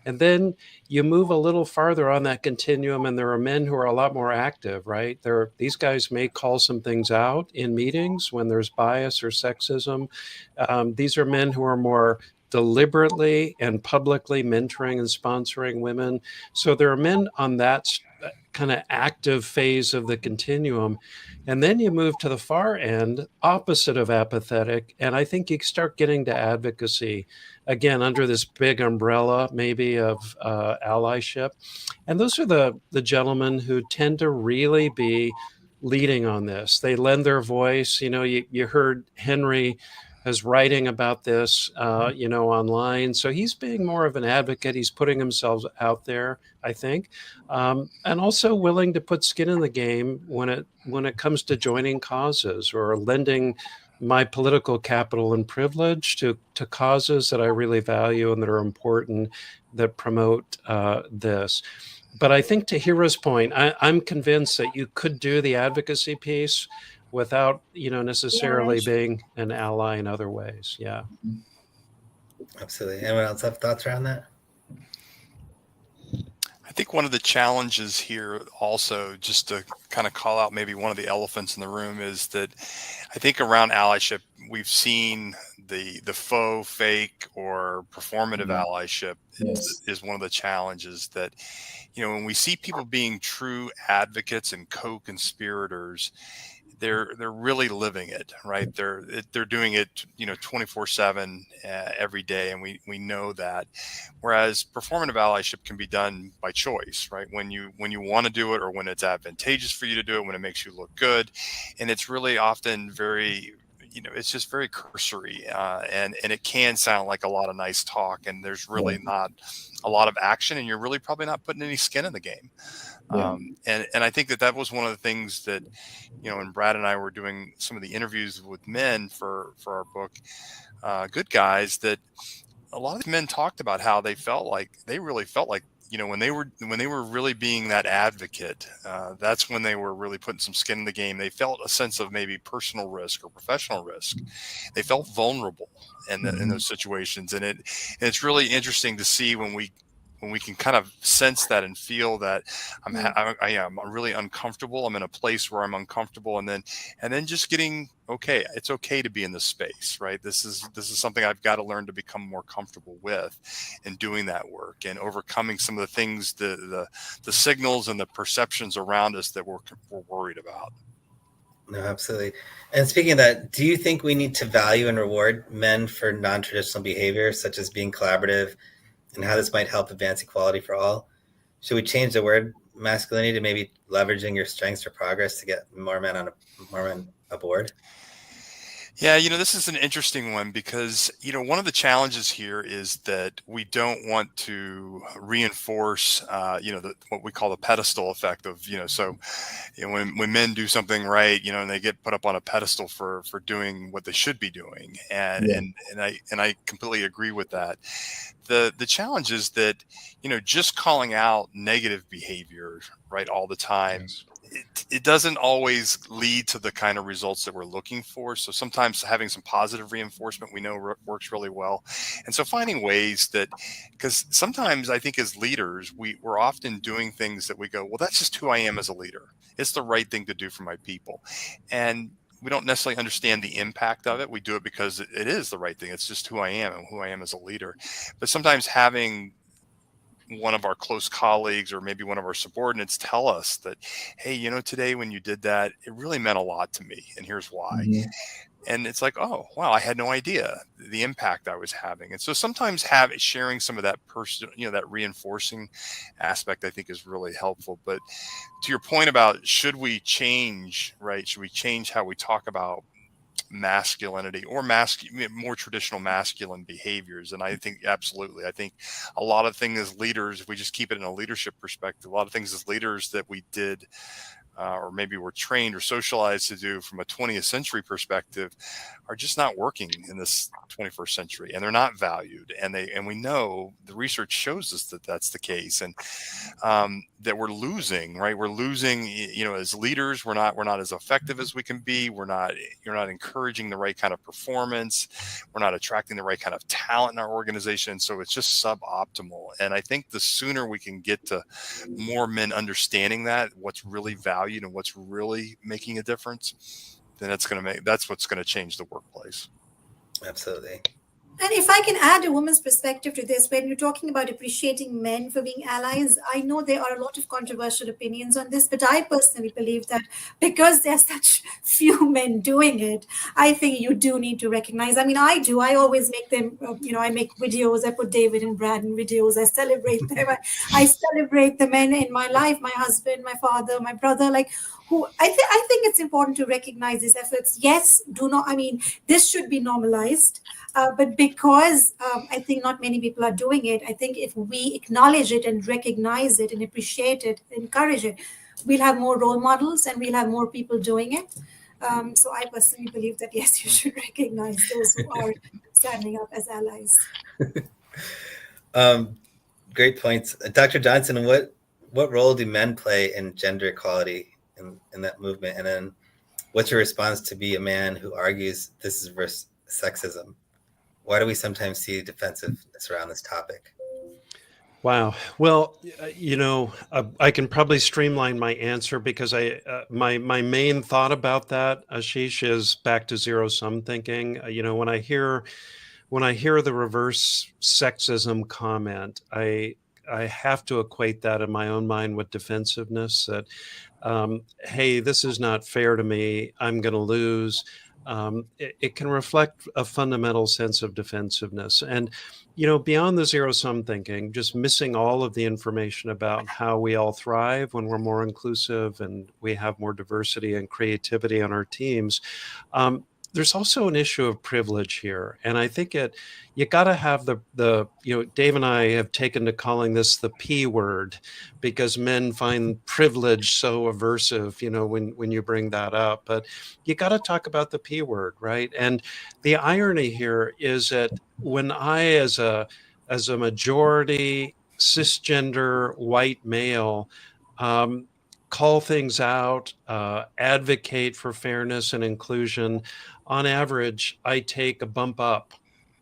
And then you move a little farther on that continuum, and there are men who are a lot more active, right? These guys may call some things out in meetings when there's bias or sexism. These are men who are more deliberately and publicly mentoring and sponsoring women. So there are men on that kind of active phase of the continuum. And then you move to the far end, opposite of apathetic. And I think you start getting to advocacy, again, under this big umbrella, maybe of allyship. And those are the gentlemen who tend to really be leading on this. They lend their voice. You heard Henry is writing about this, online. So he's being more of an advocate. He's putting himself out there, I think, and also willing to put skin in the game when it comes to joining causes or lending my political capital and privilege to causes that I really value and that are important, that promote this. But I think to Hira's point, I'm convinced that you could do the advocacy piece without, necessarily being an ally in other ways. Yeah. Absolutely. Anyone else have thoughts around that? I think one of the challenges here also, just to kind of call out maybe one of the elephants in the room, is that I think around allyship, we've seen the faux, fake, or performative allyship is one of the challenges that, when we see people being true advocates and co-conspirators, they're really living it, right? They're doing it, 24/7 every day, and we know that. Whereas performative allyship can be done by choice, right? When you want to do it, or when it's advantageous for you to do it, when it makes you look good, and it's really often very, it's just very cursory, and it can sound like a lot of nice talk, and there's really not a lot of action, and you're really probably not putting any skin in the game. And I think that was one of the things that, when Brad and I were doing some of the interviews with men for our book, Good Guys, that a lot of men talked about how they really felt like, when they were really being that advocate, that's when they were really putting some skin in the game. They felt a sense of maybe personal risk or professional risk. They felt vulnerable in those situations, and it's really interesting to see when we can kind of sense that and feel that I'm really uncomfortable. I'm in a place where I'm uncomfortable, and then just getting okay. It's okay to be in this space, right? This is something I've got to learn to become more comfortable with, and doing that work and overcoming some of the things, the signals and the perceptions around us that we're worried about. No, absolutely. And speaking of that, do you think we need to value and reward men for non-traditional behavior, such as being collaborative, and how this might help advance equality for all? Should we change the word masculinity to maybe leveraging your strengths for progress to get more men aboard? Yeah, this is an interesting one because, one of the challenges here is that we don't want to reinforce, what we call the pedestal effect of, so, when men do something right, and they get put up on a pedestal for doing what they should be doing. And, Yeah. and I completely agree with that. The challenge is that, just calling out negative behavior, right, all the time, it doesn't always lead to the kind of results that we're looking for. So sometimes having some positive reinforcement we know works really well. And so finding ways that, because sometimes I think as leaders, we're often doing things that we go, well, that's just who I am as a leader. It's the right thing to do for my people. And we don't necessarily understand the impact of it. We do it because it is the right thing. It's just who I am and who I am as a leader. But sometimes having one of our close colleagues or maybe one of our subordinates tell us that, hey, today when you did that, it really meant a lot to me. And here's why. Mhm. And it's like, oh, wow, I had no idea the impact I was having. And so sometimes sharing some of that that reinforcing aspect, I think is really helpful. But to your point about should we change, right? Should we change how we talk about masculinity or more traditional masculine behaviors? And I think absolutely. I think a lot of things as leaders, if we just keep it in a leadership perspective, a lot of things as leaders that we did or maybe were trained or socialized to do from a 20th century perspective are just not working in this 21st century, and they're not valued. And we know the research shows us that that's the case, and that we're losing, right? We're losing, as leaders, we're not as effective as we can be. You're not encouraging the right kind of performance. We're not attracting the right kind of talent in our organization. So it's just suboptimal. And I think the sooner we can get to more men understanding that what's really valued and what's really making a difference, then that's what's going to change the workplace. Absolutely. And if I can add a woman's perspective to this, when you're talking about appreciating men for being allies, I know there are a lot of controversial opinions on this, but I personally believe that because there's such few men doing it, I think you do need to recognize. I mean, I do. I always make them, I make videos. I put David and Brad in videos. I celebrate them. I celebrate the men in my life, my husband, my father, my brother, who I think it's important to recognize these efforts. Yes, this should be normalized. But because I think not many people are doing it, I think if we acknowledge it and recognize it and appreciate it, encourage it, we'll have more role models and we'll have more people doing it. So I personally believe that, yes, you should recognize those who are standing up as allies. Great points. Dr. Johnson, what role do men play in gender equality in that movement? And then what's your response to be a man who argues this is versus sexism? Why do we sometimes see defensiveness around this topic? Wow. Well, I can probably streamline my answer because my main thought about that, Ashish, is back to zero-sum thinking. When I hear the reverse sexism comment, I have to equate that in my own mind with defensiveness. That hey, this is not fair to me. I'm going to lose. It can reflect a fundamental sense of defensiveness. And, beyond the zero-sum thinking, just missing all of the information about how we all thrive when we're more inclusive and we have more diversity and creativity on our teams. There's also an issue of privilege here. And I think you got to have Dave and I have taken to calling this the P word because men find privilege so aversive, when you bring that up. But you got to talk about the P word, right? And the irony here is that when I, as a majority cisgender white male, call things out, advocate for fairness and inclusion, on average, I take a bump up,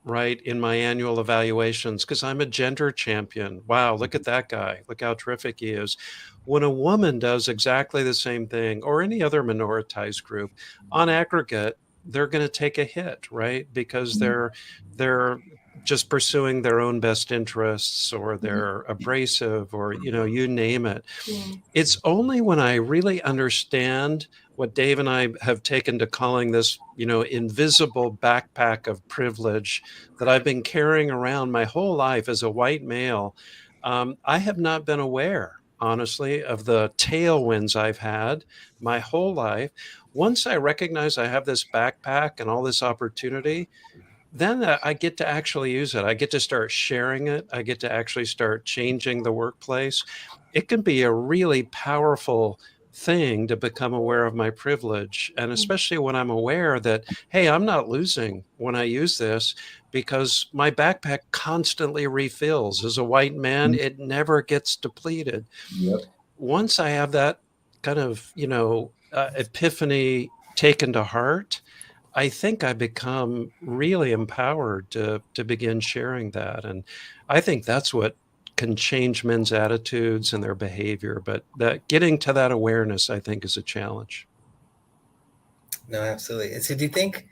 right, in my annual evaluations because I'm a gender champion. Wow, look at that guy. Look how terrific he is. When a woman does exactly the same thing, or any other minoritized group, on aggregate, they're going to take a hit, right? Because they're just pursuing their own best interests, or they're abrasive, or you name it. Yeah. It's only when I really understand what Dave and I have taken to calling this, invisible backpack of privilege that I've been carrying around my whole life as a white male. I have not been aware honestly, of the tailwinds I've had my whole life. Once I recognize I have this backpack and all this opportunity, then I get to actually use it. I get to start sharing it. I get to actually start changing the workplace. It can be a really powerful thing to become aware of my privilege. And especially when I'm aware that, hey, I'm not losing when I use this because my backpack constantly refills. As a white man, it never gets depleted. Yep. Once I have that kind of, epiphany taken to heart, I think I become really empowered to begin sharing that. And I think that's what can change men's attitudes and their behavior. But that getting to that awareness, I think, is a challenge. No, absolutely. And so do you think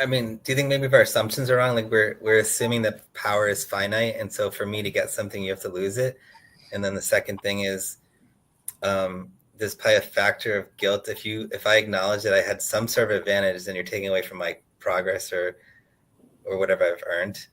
maybe if our assumptions are wrong? Like we're assuming that power is finite, and so for me to get something, you have to lose it. And then the second thing is, there's probably a factor of guilt if I acknowledge that I had some sort of advantage, then you're taking away from my progress or whatever I've earned.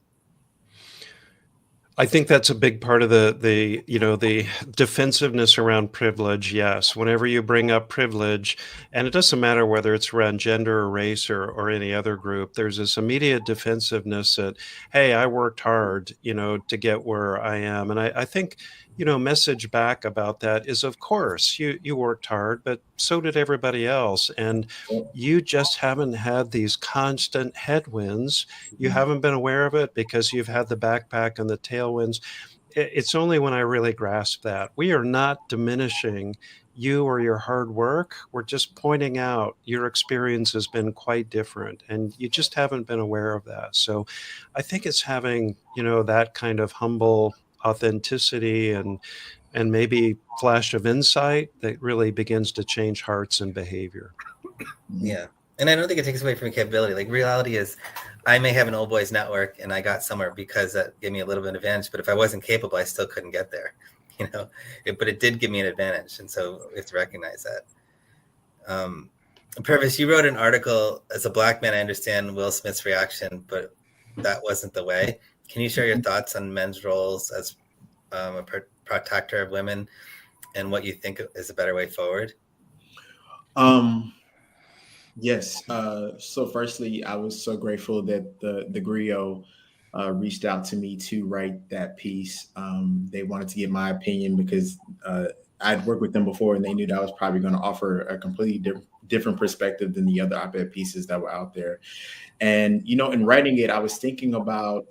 I think that's a big part of the defensiveness around privilege. Yes, whenever you bring up privilege, and it doesn't matter whether it's around gender or race or any other group, there's this immediate defensiveness that, hey, I worked hard, to get where I am. And I think, message back about that is, of course, you worked hard, but so did everybody else. And you just haven't had these constant headwinds. You haven't been aware of it because you've had the backpack and the tailwinds. It's only when I really grasp that. We are not diminishing you or your hard work. We're just pointing out your experience has been quite different and you just haven't been aware of that. So I think it's having, that kind of humble authenticity and maybe flash of insight that really begins to change hearts and behavior. Yeah. And I don't think it takes away from capability. Like reality is I may have an old boys network and I got somewhere because that gave me a little bit of advantage, but if I wasn't capable, I still couldn't get there, but it did give me an advantage. And so we have to recognize that. Purvis, you wrote an article, as a Black man, I understand Will Smith's reaction, but that wasn't the way. Can you share your thoughts on men's roles as a protector of women and what you think is a better way forward? Yes. So firstly, I was so grateful that the Griot reached out to me to write that piece. They wanted to get my opinion because I'd worked with them before and they knew that I was probably going to offer a completely different perspective than the other op-ed pieces that were out there. And, in writing it, I was thinking about,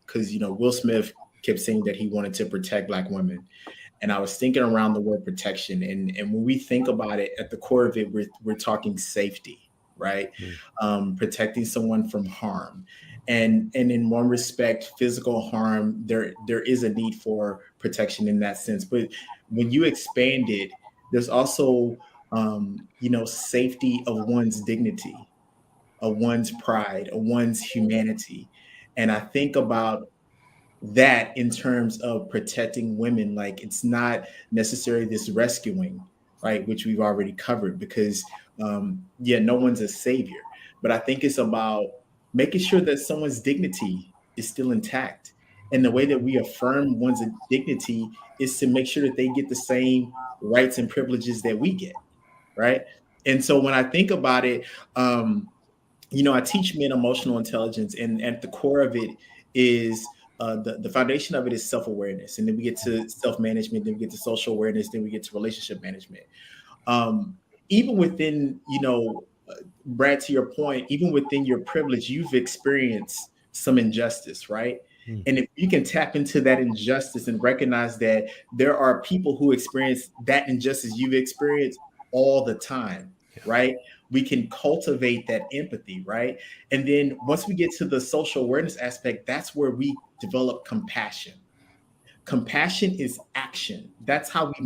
because, Will Smith kept saying that he wanted to protect Black women. And I was thinking around the word protection. And when we think about it, at the core of it, we're talking safety, right? Protecting someone from harm. And in one respect, physical harm, there is a need for protection in that sense. But when you expand it, there's also, safety of one's dignity, of one's pride, of one's humanity. And I think about that in terms of protecting women. Like, it's not necessarily this rescuing, right, which we've already covered, because no one's a savior, but I think it's about making sure that someone's dignity is still intact. And the way that we affirm one's dignity is to make sure that they get the same rights and privileges that we get, right? And so when I think about it, I teach men emotional intelligence, and at the core of it is the foundation of it is self-awareness. And then we get to self-management, then we get to social awareness, then we get to relationship management. Even within, Brad, to your point, even within your privilege, you've experienced some injustice, right? And if you can tap into that injustice and recognize that there are people who experience that injustice you've experienced all the time, right? We can cultivate that empathy, right? And then once we get to the social awareness aspect, that's where we develop compassion. Compassion is action. That's how we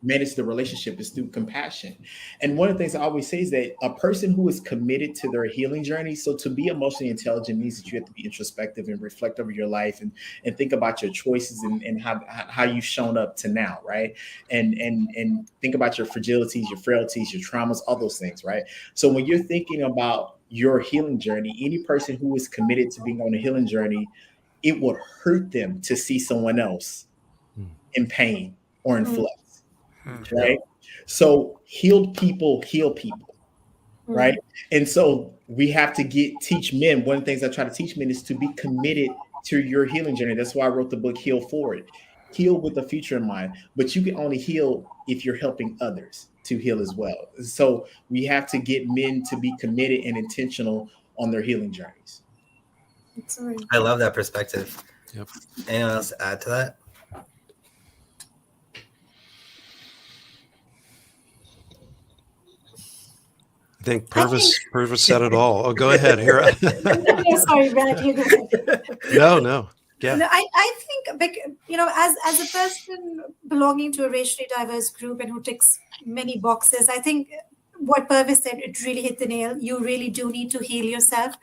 manage the relationship, is through compassion. And one of the things I always say is that a person who is committed to their healing journey, so to be emotionally intelligent means that you have to be introspective and reflect over your life and think about your choices and how you've shown up to now, right? And think about your fragilities, your frailties, your traumas, all those things, right? So when you're thinking about your healing journey, any person who is committed to being on a healing journey, it would hurt them to see someone else in pain or in flex, right? So healed people heal people, right? And so we have to teach men. One of the things I try to teach men is to be committed to your healing journey. That's why I wrote the book Heal Forward. Heal with the future in mind, but you can only heal if you're helping others to heal as well. So we have to get men to be committed and intentional on their healing journeys. I love that perspective. Yep. Anyone else add to that? I think Purvis said it all. Oh, go ahead. Here. Sorry, Brad, you go ahead. No. Yeah. No, I think, as a person belonging to a racially diverse group and who ticks many boxes, I think what Purvis said, it really hit the nail. You really do need to heal yourself,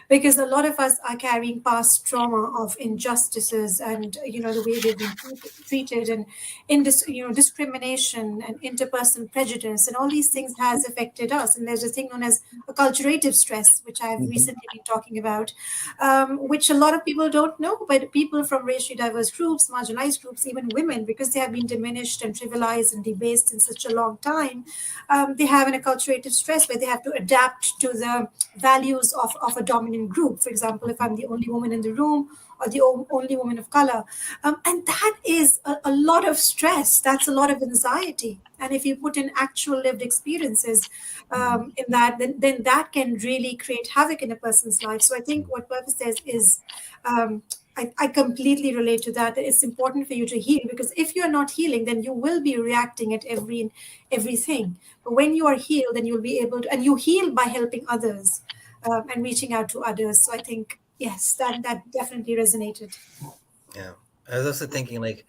because a lot of us are carrying past trauma of injustices and, the way we've been treated, and discrimination and interpersonal prejudice, and all these things has affected us. And there's a thing known as acculturative stress, which I've recently been talking about, which a lot of people don't know, but people from racially diverse groups, marginalized groups, even women, because they have been diminished and trivialized and debased in such a long time, they have an acculturative stress where they have to adapt to the values of a dominant group. For example, if I'm the only woman in the room or the only woman of color. And that is a lot of stress. That's a lot of anxiety. And if you put in actual lived experiences in that, then that can really create havoc in a person's life. So I think what Purvis says is, I completely relate to that. It's important for you to heal, because if you're not healing, then you will be reacting at everything. But when you are healed, then you'll be able to, and you heal by helping others and reaching out to others. So I think, yes, that definitely resonated. Yeah. I was also thinking, like,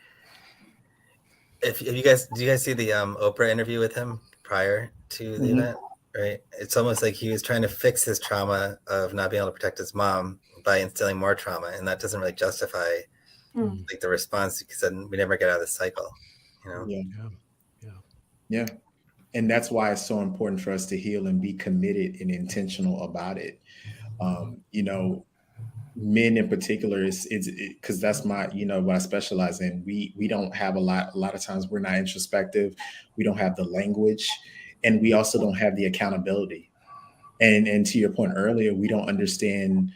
if do you guys see the Oprah interview with him prior to the event? Right. It's almost like he was trying to fix his trauma of not being able to protect his mom by instilling more trauma, and that doesn't really justify like the response, because then we never get out of this cycle. Yeah. And that's why it's so important for us to heal and be committed and intentional about it. Men in particular, it's because that's my, what I specialize in. We don't have a lot of times we're not introspective. We don't have the language, and we also don't have the accountability. And to your point earlier, we don't understand,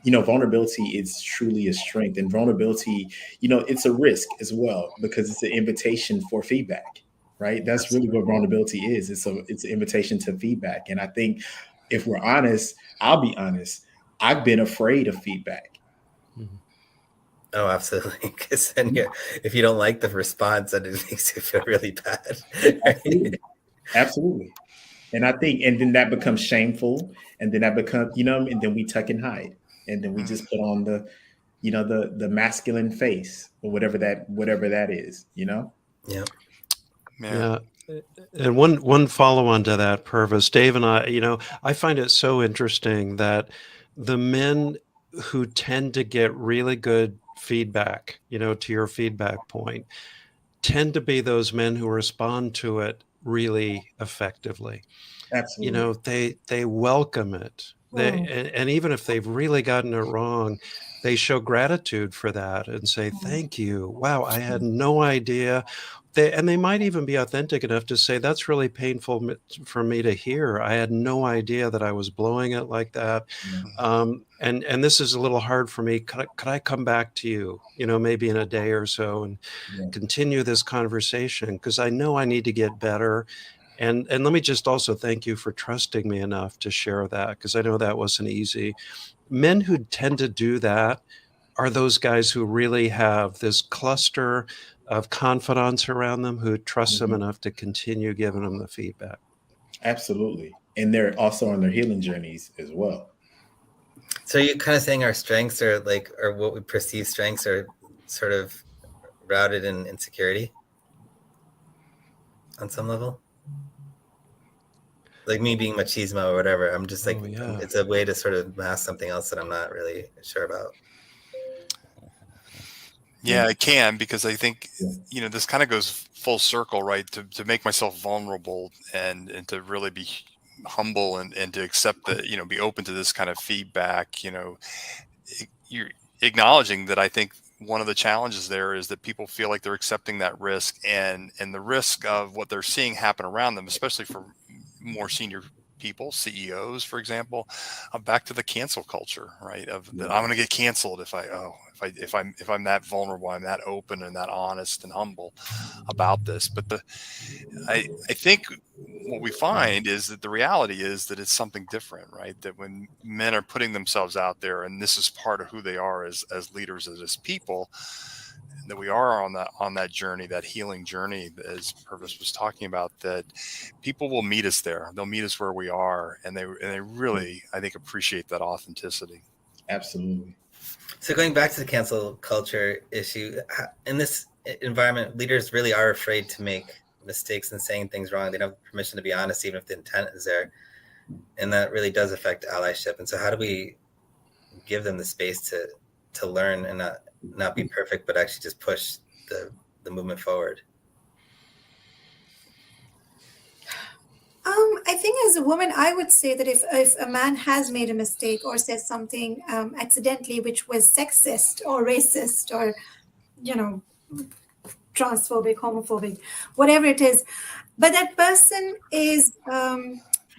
vulnerability is truly a strength, and vulnerability, it's a risk as well, because it's an invitation for feedback, right? That's really what vulnerability is. It's an invitation to feedback. And I think if we're honest, I'll be honest, I've been afraid of feedback. Oh, absolutely. Because then if you don't like the response, then it makes you feel really bad. Absolutely. And I think, and then that becomes shameful, and then that becomes, and then we tuck and hide, and then we just put on the, the masculine face, or whatever that is, Yeah. Yeah. And one follow on to that, Purvis, Dave and I find it so interesting that the men who tend to get really good feedback, to your feedback point, tend to be those men who respond to it really effectively. Absolutely. They welcome it. And even if they've really gotten it wrong, they show gratitude for that and say, thank you. Wow, I had no idea. They might even be authentic enough to say, that's really painful for me to hear. I had no idea that I was blowing it like that. And this is a little hard for me. Could I come back to you, maybe in a day or so, and continue this conversation? Because I know I need to get better. And let me just also thank you for trusting me enough to share that, because I know that wasn't easy. Men who tend to do that are those guys who really have this cluster of confidants around them, who trust them enough to continue giving them the feedback. Absolutely. And they're also on their healing journeys as well. So you're kind of saying our strengths are or what we perceive strengths are sort of routed in insecurity on some level? Like me being machismo or whatever, I'm just like, it's a way to sort of mask something else that I'm not really sure about. Yeah, it can, because I think, this kind of goes full circle, right? To make myself vulnerable and to really be humble and to accept that, be open to this kind of feedback, you're acknowledging that I think one of the challenges there is that people feel like they're accepting that risk, and the risk of what they're seeing happen around them, especially for more senior people, CEOs, for example, back to the cancel culture, right? Of that I'm going to get canceled if I'm that vulnerable, I'm that open and that honest and humble about this. But I think what we find is that the reality is that it's something different, right? That when men are putting themselves out there, and this is part of who they are as leaders, as people, that we are on that journey, that healing journey, as Purvis was talking about, that people will meet us there. They'll meet us where we are, and they really, I think, appreciate that authenticity. Absolutely. So going back to the cancel culture issue, in this environment, leaders really are afraid to make mistakes and saying things wrong. They don't have permission to be honest, even if the intent is there. And that really does affect allyship. And so how do we give them the space to learn and not be perfect, but actually just push the movement forward? I think as a woman, I would say that if a man has made a mistake or said something accidentally which was sexist or racist or, transphobic, homophobic, whatever it is, but that person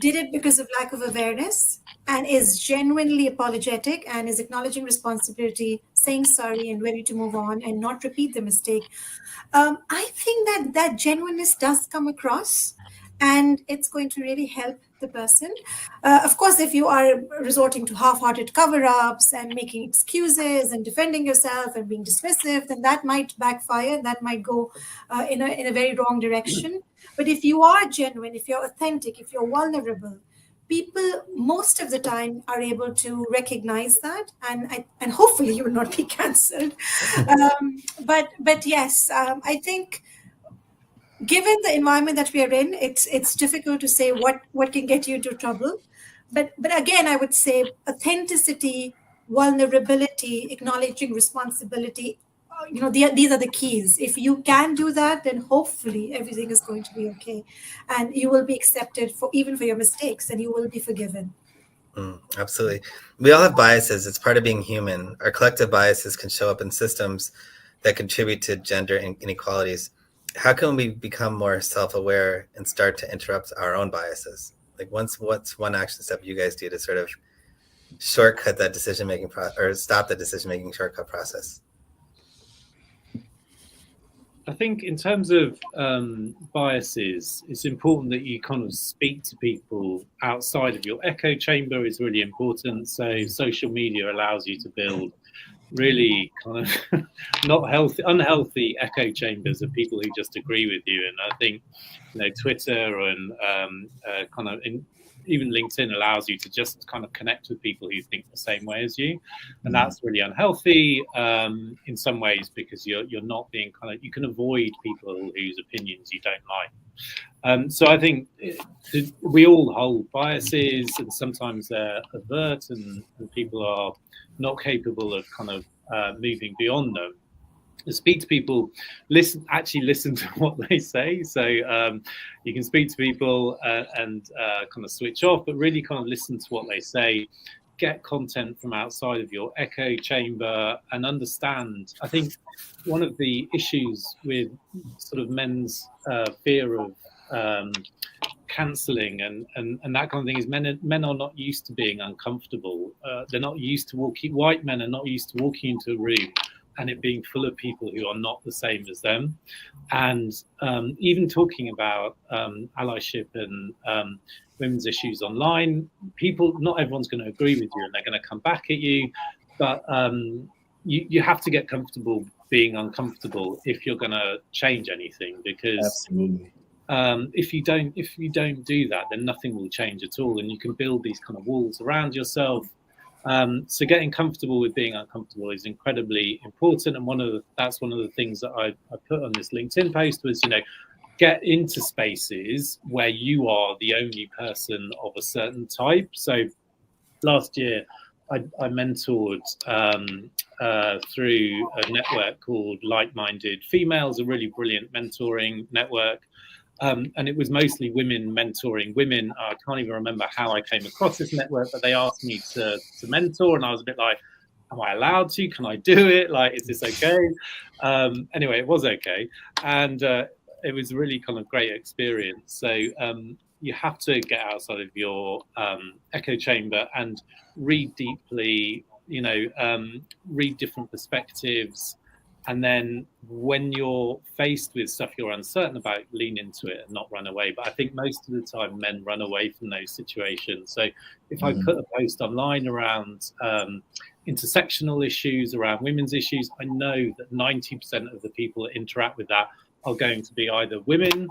did it because of lack of awareness and is genuinely apologetic and is acknowledging responsibility, saying sorry and ready to move on and not repeat the mistake. I think that genuineness does come across, and it's going to really help the person. Of course, if you are resorting to half-hearted cover-ups and making excuses and defending yourself and being dismissive, then that might backfire. That might go in a very wrong direction. But if you are genuine, if you're authentic, if you're vulnerable, people most of the time are able to recognize that, and hopefully you will not be cancelled. But yes, I think, given the environment that we are in, it's difficult to say what can get you into trouble. But again, I would say authenticity, vulnerability, acknowledging responsibility, these are the keys. If you can do that, then hopefully everything is going to be okay, and you will be accepted even for your mistakes, and you will be forgiven. Absolutely. We all have biases. It's part of being human. Our collective biases can show up in systems that contribute to gender inequalities. How can we become more self-aware and start to interrupt our own biases? Like, what's one action step you guys do to sort of shortcut that decision-making or stop the decision-making shortcut process? I think in terms of biases, it's important that you kind of speak to people outside of your echo chamber is really important. So social media allows you to build really kind of unhealthy echo chambers of people who just agree with you. And I think, Twitter and even LinkedIn allows you to just kind of connect with people who think the same way as you. And that's really unhealthy in some ways, because you're not being you can avoid people whose opinions you don't like. So I think we all hold biases, and sometimes they're overt, and people are not capable of kind of moving beyond them. Speak to people, listen to what they say. So you can speak to people and kind of switch off, but really kind of listen to what they say, get content from outside of your echo chamber, and understand. I think one of the issues with sort of men's fear of cancelling and that kind of thing is men are not used to being uncomfortable. They're not used to white men are not used to walking into a room and it being full of people who are not the same as them. And even talking about allyship and women's issues online, not everyone's going to agree with you and they're going to come back at you. But you have to get comfortable being uncomfortable if you're going to change anything, because absolutely. If you don't do that, then nothing will change at all, and you can build these kind of walls around yourself. So getting comfortable with being uncomfortable is incredibly important, and that's one of the things that I put on this LinkedIn post was, get into spaces where you are the only person of a certain type. So last year I mentored through a network called Like-Minded Females, a really brilliant mentoring network. And it was mostly women mentoring women. I can't even remember how I came across this network, but they asked me to mentor, and I was a bit like, am I allowed to? Can I do it? Like, is this okay? Anyway, it was okay. And it was a really kind of great experience. So you have to get outside of your echo chamber and read deeply, read different perspectives. And then when you're faced with stuff you're uncertain about, lean into it and not run away. But I think most of the time men run away from those situations. So if I put a post online around intersectional issues, around women's issues, I know that 90% of the people that interact with that are going to be either women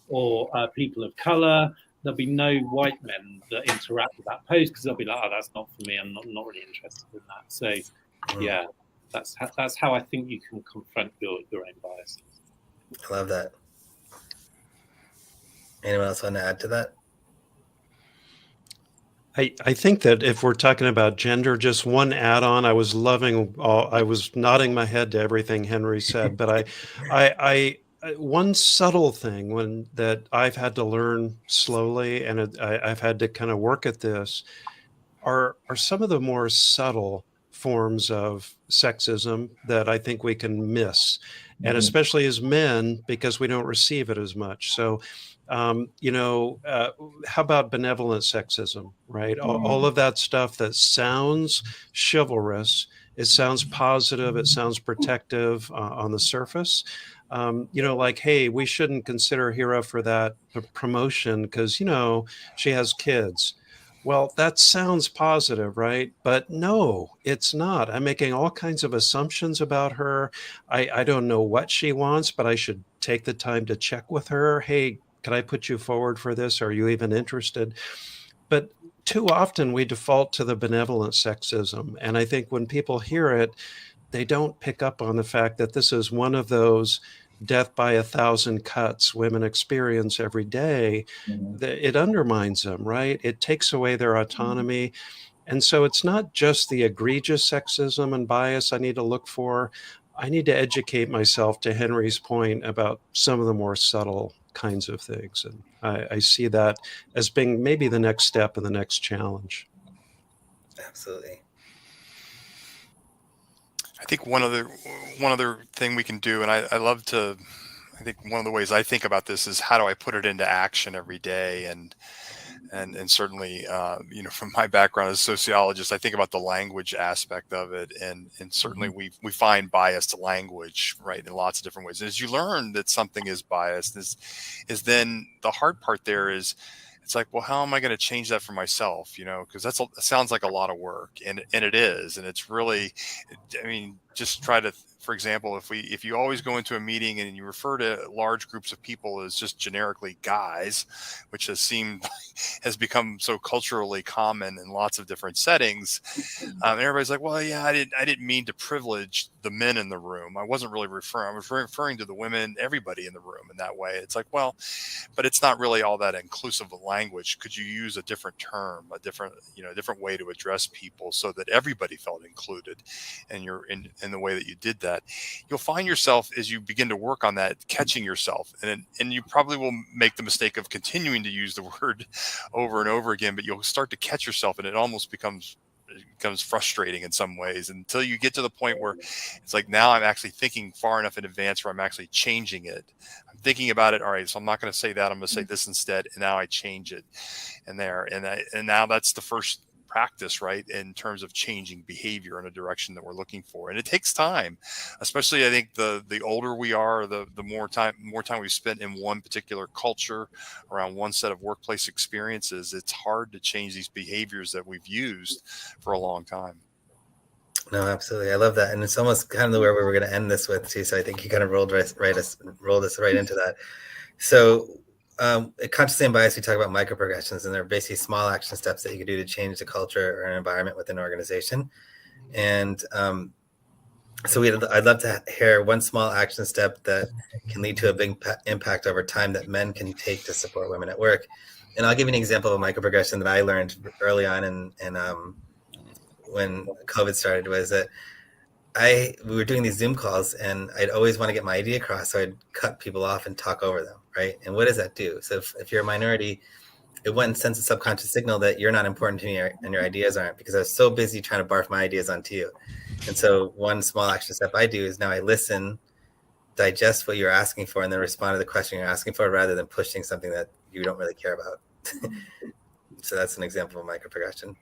or people of color. There'll be no white men that interact with that post because they'll be like, oh, that's not for me. I'm not really interested in that. So yeah. That's how I think you can confront your own bias. I love that. Anyone else want to add to that? I think that if we're talking about gender, just one add-on, I was nodding my head to everything Henry said, but I one subtle thing that I've had to learn slowly, and I've had to kind of work at this, are some of the more subtle forms of sexism that I think we can miss, and especially as men, because we don't receive it as much. So, how about benevolent sexism, right? All of that stuff that sounds chivalrous, it sounds positive, it sounds protective on the surface. Like, hey, we shouldn't consider Hira for that promotion because, she has kids. Well, that sounds positive, right? But no, it's not. I'm making all kinds of assumptions about her. I don't know what she wants, but I should take the time to check with her. Hey, can I put you forward for this? Are you even interested? But too often we default to the benevolent sexism. And I think when people hear it, they don't pick up on the fact that this is one of those death by 1,000 cuts women experience every day. It undermines them, right? It takes away their autonomy. And so it's not just the egregious sexism and bias I need to look for. I need to educate myself, to Henry's point, about some of the more subtle kinds of things. And I see that as being maybe the next step and the next challenge. Absolutely. I think one other thing we can do, and I think one of the ways I think about this is how do I put it into action every day, and certainly from my background as a sociologist, I think about the language aspect of it, and certainly we find biased language, right, in lots of different ways. And as you learn that something is biased, is then the hard part there is, it's like, well, how am I going to change that for myself? Because that sounds like a lot of work, and it is, and it's really, I mean, just try to, for example, if you always go into a meeting and you refer to large groups of people as just generically guys, which has become so culturally common in lots of different settings, and everybody's like, well, yeah, I didn't mean to privilege the men in the room. I wasn't really referring. I was referring to the women, everybody in the room in that way. It's like, well, but it's not really all that inclusive of language. Could you use a different term, a different way to address people so that everybody felt included? And you're in the way that you did that, you'll find yourself, as you begin to work on that, catching yourself, and you probably will make the mistake of continuing to use the word over and over again, but you'll start to catch yourself, and it almost becomes frustrating in some ways, until you get to the point where it's like, now I'm actually thinking far enough in advance where I'm actually changing it. I'm thinking about it. All right, so I'm not going to say that. I'm going to say this instead. And now I change it. And now that's the first practice, right, in terms of changing behavior in a direction that we're looking for. And it takes time, especially, I think, the older we are, the more time we've spent in one particular culture, around one set of workplace experiences. It's hard to change these behaviors that we've used for a long time. No, absolutely. I love that. And it's almost kind of where we were going to end this with too. So I think you kind of rolled us right into that. So at Consciously Unbiased, we talk about microprogressions, and they're basically small action steps that you can do to change the culture or an environment within an organization. And so I'd love to hear one small action step that can lead to a big impact over time that men can take to support women at work. And I'll give you an example of a microprogression that I learned early on and when COVID started, was that we were doing these Zoom calls, and I'd always want to get my idea across. So I'd cut people off and talk over them. Right. And what does that do? So if you're a minority, it went and sends a subconscious signal that you're not important to me and your ideas aren't, because I was so busy trying to barf my ideas onto you. And so one small action step I do is now I listen, digest what you're asking for, and then respond to the question you're asking for, rather than pushing something that you don't really care about. So that's an example of microprogression.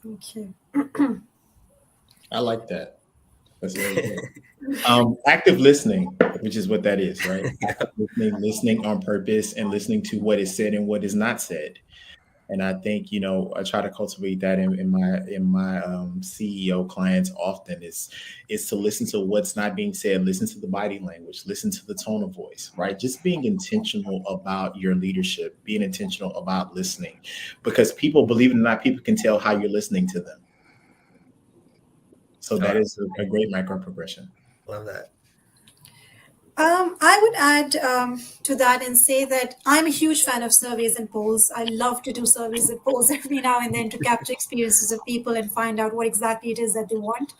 Thank you. I like that. That's very good. Active listening, which is what that is, right? Active listening on purpose, and listening to what is said and what is not said. And I think, I try to cultivate that in my CEO clients often is to listen to what's not being said, listen to the body language, listen to the tone of voice, right? Just being intentional about your leadership, being intentional about listening, because people, believe it or not, people can tell how you're listening to them. So that is a great micro progression. Love that. I would add to that and say that I'm a huge fan of surveys and polls. I love to do surveys and polls every now and then to capture experiences of people and find out what exactly it is that they want.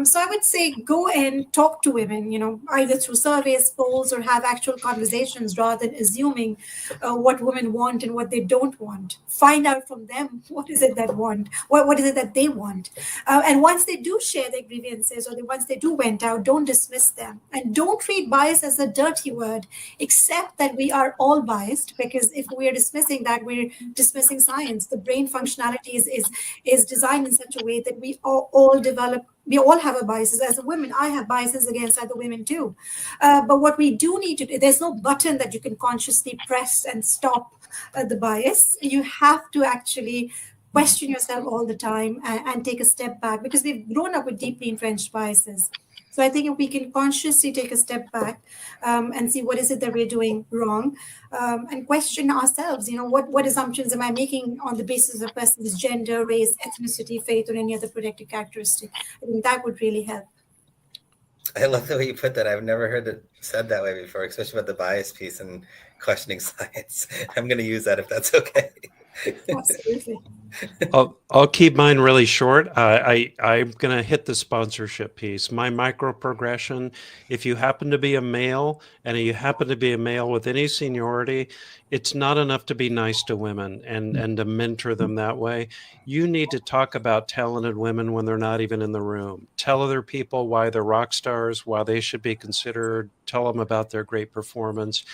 So I would say go and talk to women, either through surveys, polls, or have actual conversations rather than assuming what women want and what they don't want. Find out from them what is it that want, what is it that they want. And once they do share their grievances, or once they do vent out, don't dismiss them, and don't treat bias as a dirty word, except that we are all biased, because if we are dismissing that, we're dismissing science. The brain functionality is designed in such a way that we all develop. We all have a biases. As a woman, I have biases against other women too. But what we do need to do, there's no button that you can consciously press and stop the bias. You have to actually question yourself all the time and take a step back, because we've grown up with deeply entrenched biases. So I think if we can consciously take a step back and see what is it that we're doing wrong, and question ourselves, what assumptions am I making on the basis of a person's gender, race, ethnicity, faith, or any other protected characteristic? I think that would really help. I love the way you put that. I've never heard it said that way before, especially about the bias piece and questioning science. I'm going to use that if that's okay. Absolutely. I'll keep mine really short. I'm going to hit the sponsorship piece. My micro progression, if you happen to be a male, and you happen to be a male with any seniority, it's not enough to be nice to women and to mentor them that way. You need to talk about talented women when they're not even in the room. Tell other people why they're rock stars, why they should be considered. Tell them about their great performance.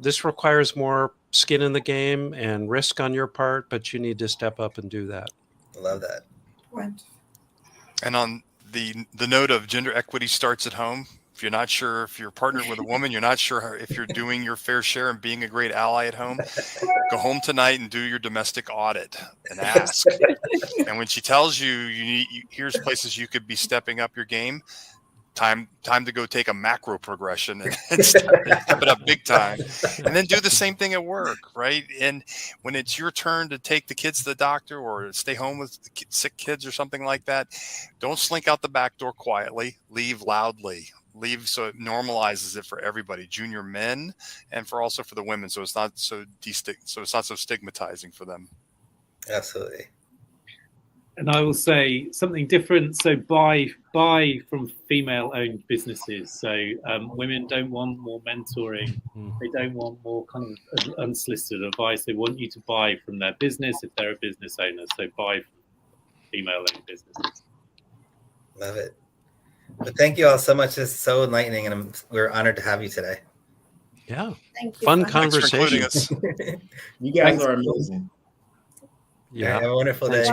This requires more skin in the game and risk on your part, but you need to step up and do that. I love that. Right. And on the note of gender equity starts at home. If you're not sure if you're partnered with a woman, you're not sure if you're doing your fair share and being a great ally at home, go home tonight and do your domestic audit and ask. And when she tells you, here's places you could be stepping up your game, time to go take a macro progression and step it up big time, and then do the same thing at work, right? And when it's your turn to take the kids to the doctor or stay home with the sick kids or something like that, don't slink out the back door quietly, leave loudly, leave so it normalizes it for everybody, junior men, and for the women, so it's not so stigmatizing for them. Absolutely. And I will say something different. So buy from female-owned businesses. So women don't want more mentoring. They don't want more kind of unsolicited advice. They want you to buy from their business if they're a business owner. So buy from female-owned businesses. Love it. But thank you all so much. It's so enlightening, and we're honored to have you today. Yeah. Thank you. Fun conversation. You guys are amazing. Yeah. Have a wonderful day.